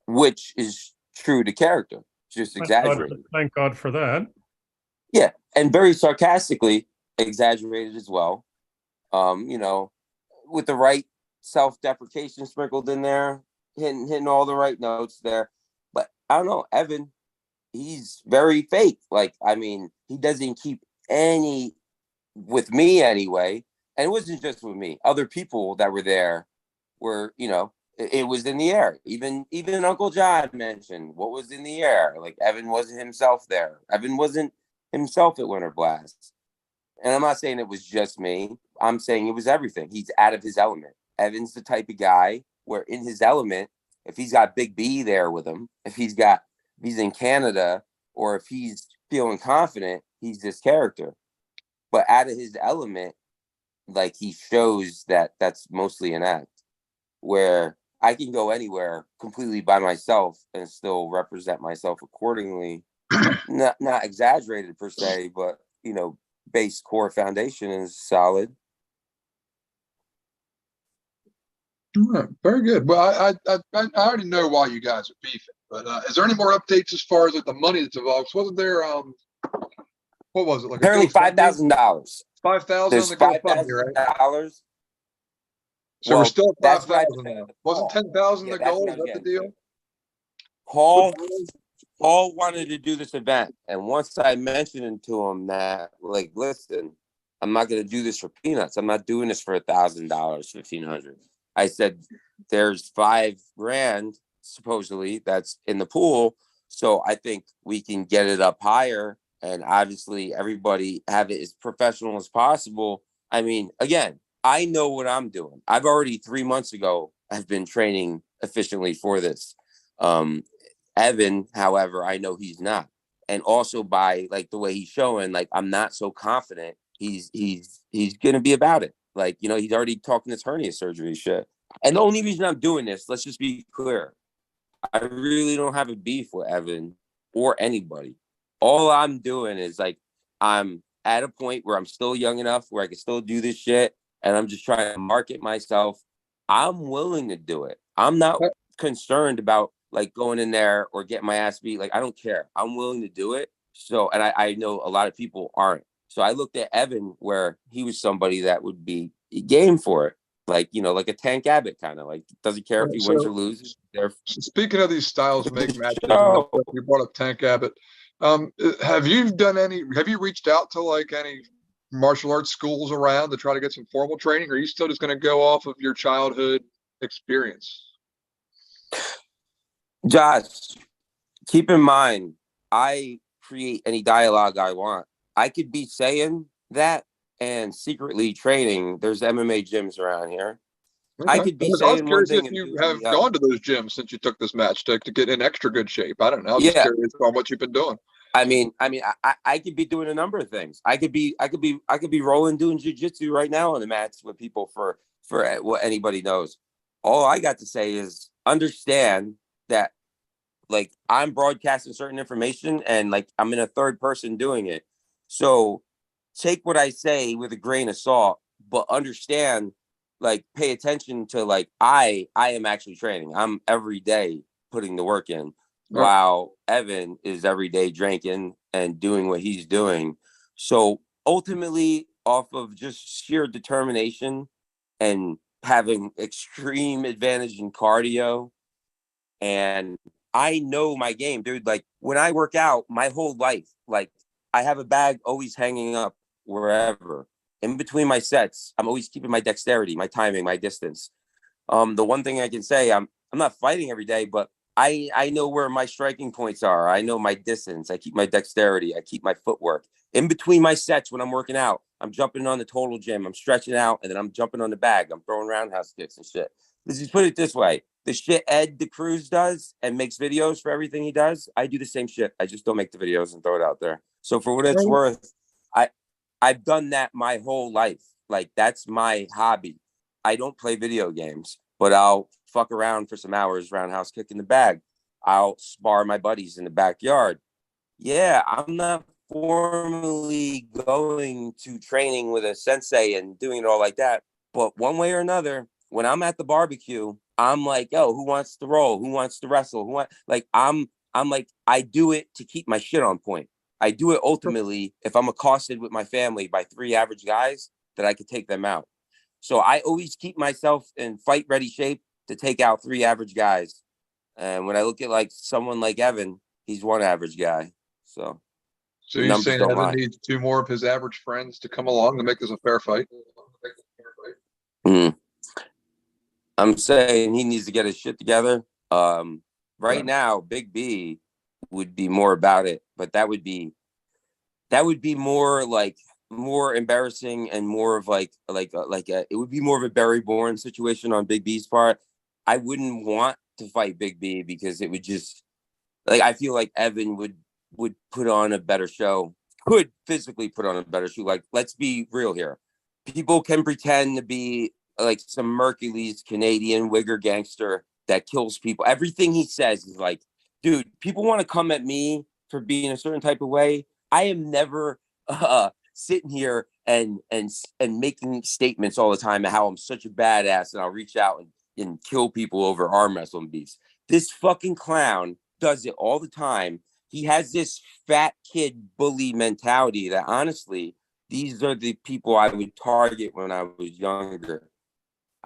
Speaker 15: which is true to character, just exaggerated.
Speaker 1: Thank God for that.
Speaker 15: Yeah, and very sarcastically exaggerated as well. With the right self-deprecation sprinkled in there, hitting all the right notes there. But I don't know, Evan, he's very fake. He doesn't keep any, with me anyway. And it wasn't just with me. Other people that were there were, it was in the air. Even Uncle John mentioned what was in the air. Evan wasn't himself there. Evan wasn't himself at Winter Blast. And I'm not saying it was just me. I'm saying it was everything. He's out of his element. Evan's the type of guy where in his element, if he's got Big B there with him, if he's in Canada, or if he's feeling confident, he's this character. But out of his element, he shows that that's mostly an act, where I can go anywhere completely by myself and still represent myself accordingly. Not exaggerated per se, but base core foundation is solid.
Speaker 8: Very good. Well, I already know why you guys are beefing, but is there any more updates as far as the money that's involved? Wasn't there what was it?
Speaker 15: Apparently $5,000.
Speaker 8: 5,000 on the GoFundMe, right? So we're
Speaker 15: Well,
Speaker 8: still at
Speaker 15: that's what I
Speaker 8: 5,000 now. Wasn't 10,000
Speaker 15: Yeah,
Speaker 8: the
Speaker 15: that's
Speaker 8: goal?
Speaker 15: what I
Speaker 8: Is
Speaker 15: was
Speaker 8: that the
Speaker 15: getting
Speaker 8: deal?
Speaker 15: to. Paul wanted to do this event, and once I mentioned to him that, like, listen, I'm not going to do this for peanuts. I'm not doing this for $1,000, $1,500. I said, there's $5,000 supposedly that's in the pool, so I think we can get it up higher, and obviously everybody have it as professional as possible. I mean, again, I know what I'm doing. I've already 3 months ago have been training efficiently for this. Evan, however, I know he's not. And also by like the way he's showing, like I'm not so confident he's gonna be about it. Like, you know, he's already talking this hernia surgery shit. And the only reason I'm doing this, let's just be clear, I really don't have a beef with Evan or anybody. All I'm doing is like I'm at a point where I'm still young enough where I can still do this shit, and I'm just trying to market myself. I'm willing to do it. I'm not concerned about like going in there or getting my ass beat. Like, I don't care. I'm willing to do it. So, and I know a lot of people aren't. So I looked at Evan where he was somebody that would be game for it. Like, you know, like a Tank Abbott kind of like doesn't care if he wins or loses.
Speaker 8: So speaking of these styles make matches,
Speaker 15: show.
Speaker 8: and you brought up Tank Abbott. Have you reached out to like any martial arts schools around to try to get some formal training, or are you still just going to go off of your childhood experience?
Speaker 15: Josh, keep in mind, I create any dialogue I want. I could be saying that and secretly training. There's MMA gyms around here.
Speaker 8: Okay.
Speaker 15: I could be
Speaker 8: I was
Speaker 15: saying one
Speaker 8: curious
Speaker 15: thing
Speaker 8: if
Speaker 15: and
Speaker 8: you
Speaker 15: doing
Speaker 8: have
Speaker 15: the other.
Speaker 8: gone to those gyms since you took this match to get in extra good shape. I don't know. I was just
Speaker 15: Yeah.
Speaker 8: curious on what you've been doing.
Speaker 15: I mean, I could be doing a number of things. I could be rolling doing jujitsu right now on the mats with people for what anybody knows. All I got to say is understand that like I'm broadcasting certain information and like I'm in a third person doing it. So take what I say with a grain of salt, but understand, like pay attention to like I am actually training. I'm every day putting the work in while Evan is every day drinking and doing what he's doing. So ultimately, off of just sheer determination and having extreme advantage in cardio, and I know my game, dude. Like when I work out, my whole life, like I have a bag always hanging up wherever. In between my sets, I'm always keeping my dexterity, my timing, my distance. The one thing I can say, I'm not fighting every day, but I know where my striking points are. I know my distance. I keep my dexterity. I keep my footwork. In between my sets when I'm working out, I'm jumping on the total gym. I'm stretching out, and then I'm jumping on the bag. I'm throwing roundhouse kicks and shit. Let's just put it this way. The shit Ed the Cruz does and makes videos for everything he does, I do the same shit. I just don't make the videos and throw it out there. So for what it's worth, I've done that my whole life. Like that's my hobby. I don't play video games, but I'll fuck around for some hours roundhouse kicking the bag. I'll spar my buddies in the backyard. Yeah, I'm not formally going to training with a sensei and doing it all like that. But one way or another, when I'm at the barbecue, I'm like, yo, who wants to roll? Who wants to wrestle? I'm like, I do it to keep my shit on point. I do it ultimately if I'm accosted with my family by 3 average guys that I could take them out. So I always keep myself in fight ready shape to take out 3 average guys. And when I look at like someone like Evan, he's 1 average guy. So
Speaker 8: you're saying Evan needs 2 more of his average friends to come along to make this a fair fight?
Speaker 15: I'm saying he needs to get his shit together. Right now, Big B would be more about it, but that would be more embarrassing and more of it would be more of a Barry Bourne situation on Big B's part. I wouldn't want to fight Big B because it would just like I feel like Evan would put on a better show, could physically put on a better show. Like, let's be real here. People can pretend to be like some Mercury's Canadian wigger gangster that kills people. Everything he says is like, dude, people want to come at me for being a certain type of way. I am never sitting here and making statements all the time of how I'm such a badass and I'll reach out and kill people over arm wrestling beats. This fucking clown does it all the time. He has this fat kid bully mentality that honestly, these are the people I would target when I was younger.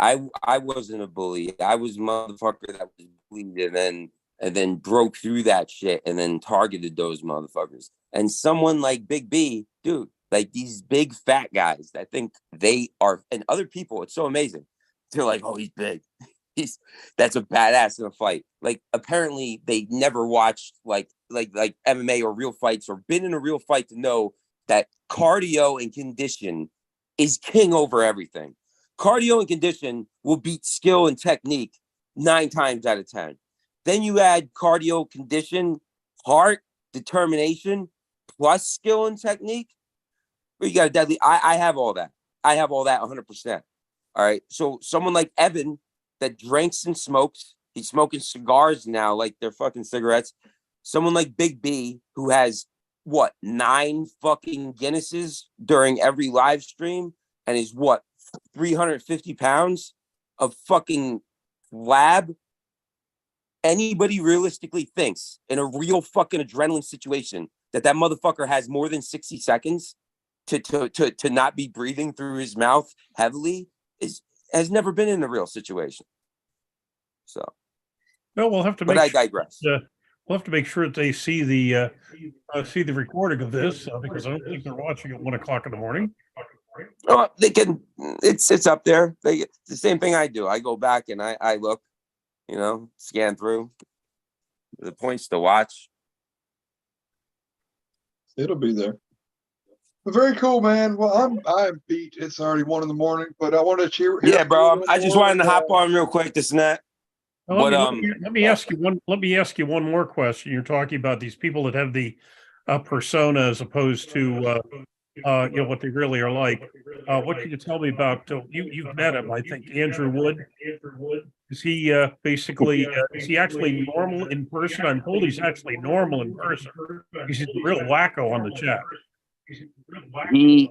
Speaker 16: I wasn't a bully. I was a motherfucker that was bullied and then broke through that shit and then targeted those motherfuckers. And someone like Big B, dude, like these big fat guys that think they are, and other people, it's so amazing. They're like, oh, he's big. That's a badass in a fight. Like apparently they never watched like MMA or real fights or been in a real fight to know that cardio and condition is king over everything. Cardio and condition will beat skill and technique 9 times out of 10. Then you add cardio, condition, heart, determination, plus skill and technique. You got a deadly. I have all that. I have all that 100%. All right. So someone like Evan that drinks and smokes, he's smoking cigars now like they're fucking cigarettes. Someone like Big B who has what 9 fucking Guinnesses during every live stream and is what 350 pounds of fucking lab. Anybody realistically thinks in a real fucking adrenaline situation that motherfucker has more than 60 seconds to not be breathing through his mouth heavily has never been in a real situation. So,
Speaker 1: no, we'll have to.
Speaker 16: But I digress.
Speaker 1: We'll have to make sure that they see the recording of this because I don't think they're watching at 1 o'clock in the morning.
Speaker 16: Oh, they can. It's up there. It's the same thing I do. I go back and I look, scan through the points to watch.
Speaker 8: It'll be there. Very cool, man. Well, I'm beat. It's already 1 a.m, but I want to cheer.
Speaker 16: Yeah, bro. I just wanted to hop on real quick, this and that.
Speaker 1: Well, let me ask you one. Let me ask you one more question. You're talking about these people that have the persona as opposed to what they really are like. What can you tell me about? You've met him, I think, Andrew Wood. Is he basically? Is he actually normal in person? I'm told he's actually normal in person. He's a real wacko on the chat.
Speaker 16: He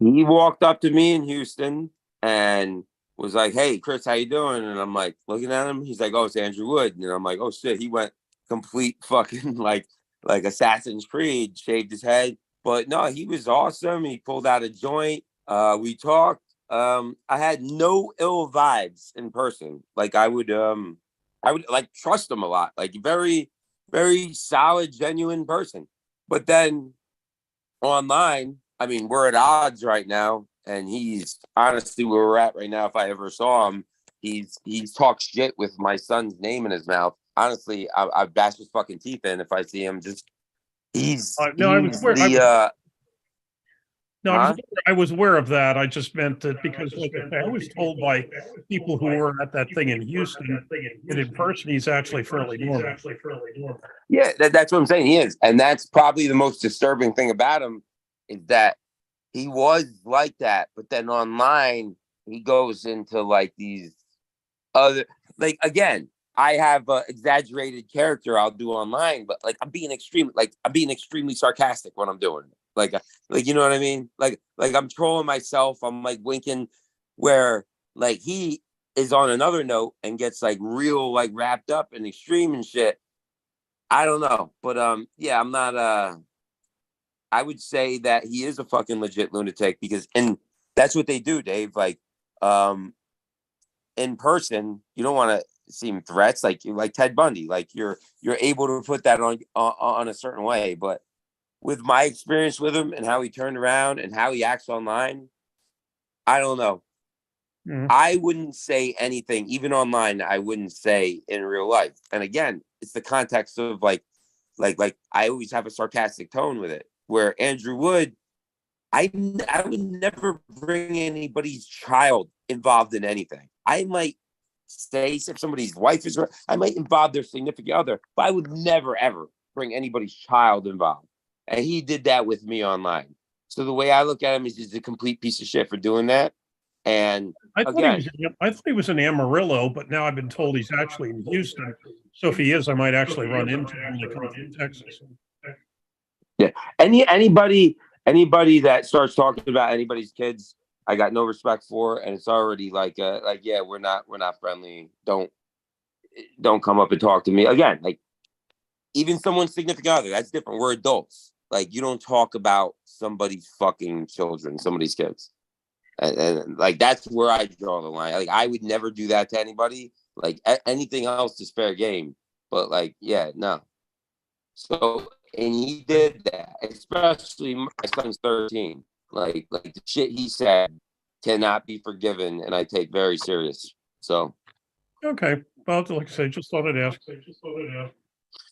Speaker 16: walked up to me in Houston and was like, "Hey, Chris, how you doing?" And I'm like, looking at him. He's like, "Oh, it's Andrew Wood." And I'm like, "Oh shit!" He went complete fucking like Assassin's Creed, shaved his head. But no, he was awesome. He pulled out a joint. We talked. I had no ill vibes in person. Like I would like trust him a lot. Like very, very solid, genuine person. But then online, I mean, we're at odds right now. And he's honestly where we're at right now. If I ever saw him, he's talked shit with my son's name in his mouth. Honestly, I bash his fucking teeth in if I see him. Just I
Speaker 1: was aware of that. I just meant that because I was told by people who were at that thing in Houston that in person he's actually fairly normal.
Speaker 16: Yeah, that's what I'm saying. He is, and that's probably the most disturbing thing about him is that he was like that, but then online he goes into like these other, like again, I have an exaggerated character I'll do online, but like I'm being extremely sarcastic when I'm doing it. Like you know what I mean? Like I'm trolling myself. I'm like winking, where like he is on another note and gets like real like wrapped up and extreme and shit. I don't know, but yeah, I'm not I would say that he is a fucking legit lunatic and that's what they do, Dave. Like, in person, you don't want to seem threats like Ted Bundy. Like you're able to put that on a certain way. But with my experience with him and how he turned around and how he acts online, I don't know.
Speaker 1: Mm.
Speaker 16: I wouldn't say anything, even online. I wouldn't say in real life. And again, it's the context of like I always have a sarcastic tone with it. Where Andrew Wood, I would never bring anybody's child involved in anything. I might say if somebody's wife is, I might involve their significant other, but I would never ever bring anybody's child involved. And he did that with me online. So the way I look at him is he's a complete piece of shit for doing that. And
Speaker 1: I thought he was in Amarillo, but now I've been told he's actually in Houston. So if he is, I might actually run into him when I come from Texas.
Speaker 16: Yeah. Anybody that starts talking about anybody's kids, I got no respect for, and it's already yeah, we're not friendly. Don't come up and talk to me again. Like even someone's significant other, that's different. We're adults. Like you don't talk about somebody's fucking children, somebody's kids. And like that's where I draw the line. Like I would never do that to anybody. Like anything else is fair game, but like yeah, no. So and he did that, especially my son's 13. Like the shit he said cannot be forgiven, and I take very serious. So
Speaker 1: Okay. Well, like I say, just thought I'd ask.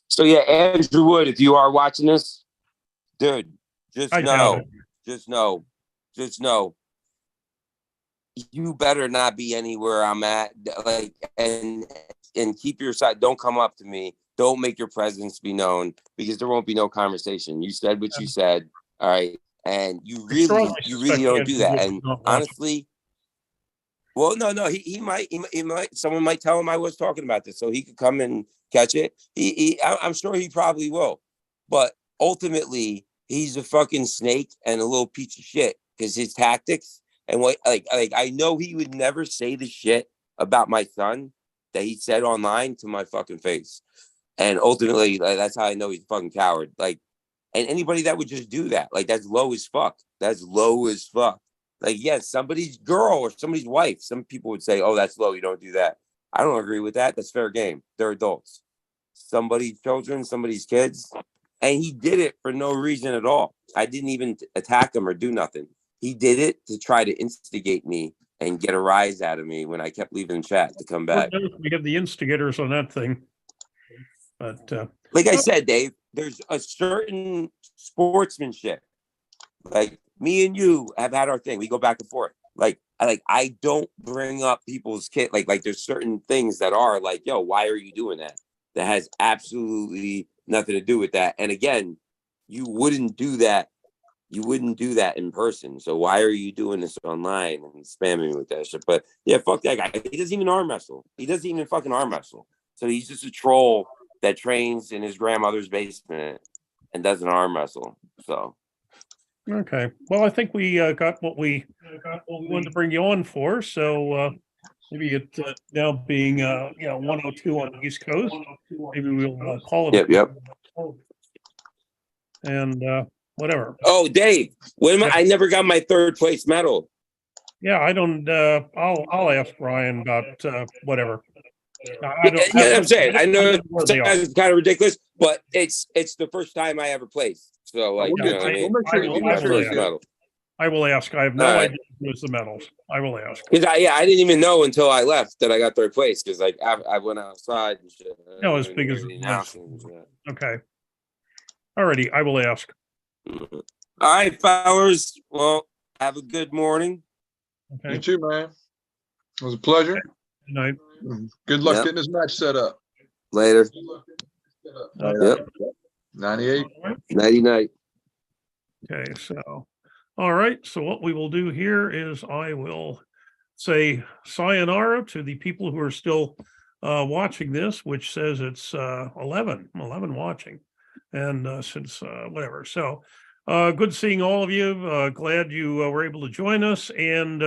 Speaker 16: so yeah, Andrew Wood, if you are watching this, dude, just
Speaker 1: I doubt
Speaker 16: know, just know, you better not be anywhere I'm at. Like and keep your side. Don't come up to me. Don't make your presence be known because there won't be no conversation. You said what you said, all right, and you really don't do that. And honestly, well, no, he might, someone might tell him I was talking about this, so he could come and catch it. I'm sure he probably will, but ultimately, he's a fucking snake and a little piece of shit because his tactics and what, like I know he would never say the shit about my son that he said online to my fucking face, and ultimately, like, that's how I know he's a fucking coward. Like, and anybody that would just do that, like, that's low as fuck. That's low as fuck. Like, yes, somebody's girl or somebody's wife. Some people would say, "Oh, that's low. You don't do that." I don't agree with that. That's fair game. They're adults. Somebody's children, somebody's kids, and he did it for no reason at all. I didn't even attack him or do nothing. He did it to try to instigate me and get a rise out of me when I kept leaving chat to come back.
Speaker 1: We have the instigators on that thing, but
Speaker 16: like I said, Dave, there's a certain sportsmanship. Like me and you have had our thing. We go back and forth. Like I don't bring up people's kid. Like there's certain things that are like, yo, why are you doing that? That has absolutely nothing to do with that. And again, you wouldn't do that. You wouldn't do that in person. So why are you doing this online and spamming me with that shit? But yeah, fuck that guy. He doesn't even arm wrestle. He doesn't even fucking arm wrestle. So he's just a troll that trains in his grandmother's basement and doesn't arm wrestle. So
Speaker 1: okay. Well, I think we got what we wanted to bring you on for. So maybe it now being 102 on the East Coast, maybe we'll call it.
Speaker 16: Yep.
Speaker 1: And whatever.
Speaker 16: Oh, Dave, I never got my third place medal.
Speaker 1: Yeah, I don't. I'll ask Ryan about whatever.
Speaker 16: I'm saying I know it's kind of ridiculous, but it's the first time I ever placed. So like,
Speaker 1: I will ask. I have no idea who was the medals. I will ask.
Speaker 16: Because I didn't even know until I left that I got third place because like I went outside and shit.
Speaker 1: No, as big as okay. Alrighty, I will ask.
Speaker 16: All right, fellas. Well, have a good morning.
Speaker 1: Okay.
Speaker 8: You too, man. It was a pleasure.
Speaker 1: Good night.
Speaker 8: Good luck getting this match set up.
Speaker 16: Later.
Speaker 8: Yep. 98.
Speaker 16: 99.
Speaker 1: Okay, so all right. So what we will do here is I will say sayonara to the people who are still watching this, which says it's 11 watching. And since whatever. So good seeing all of you. Glad you were able to join us. And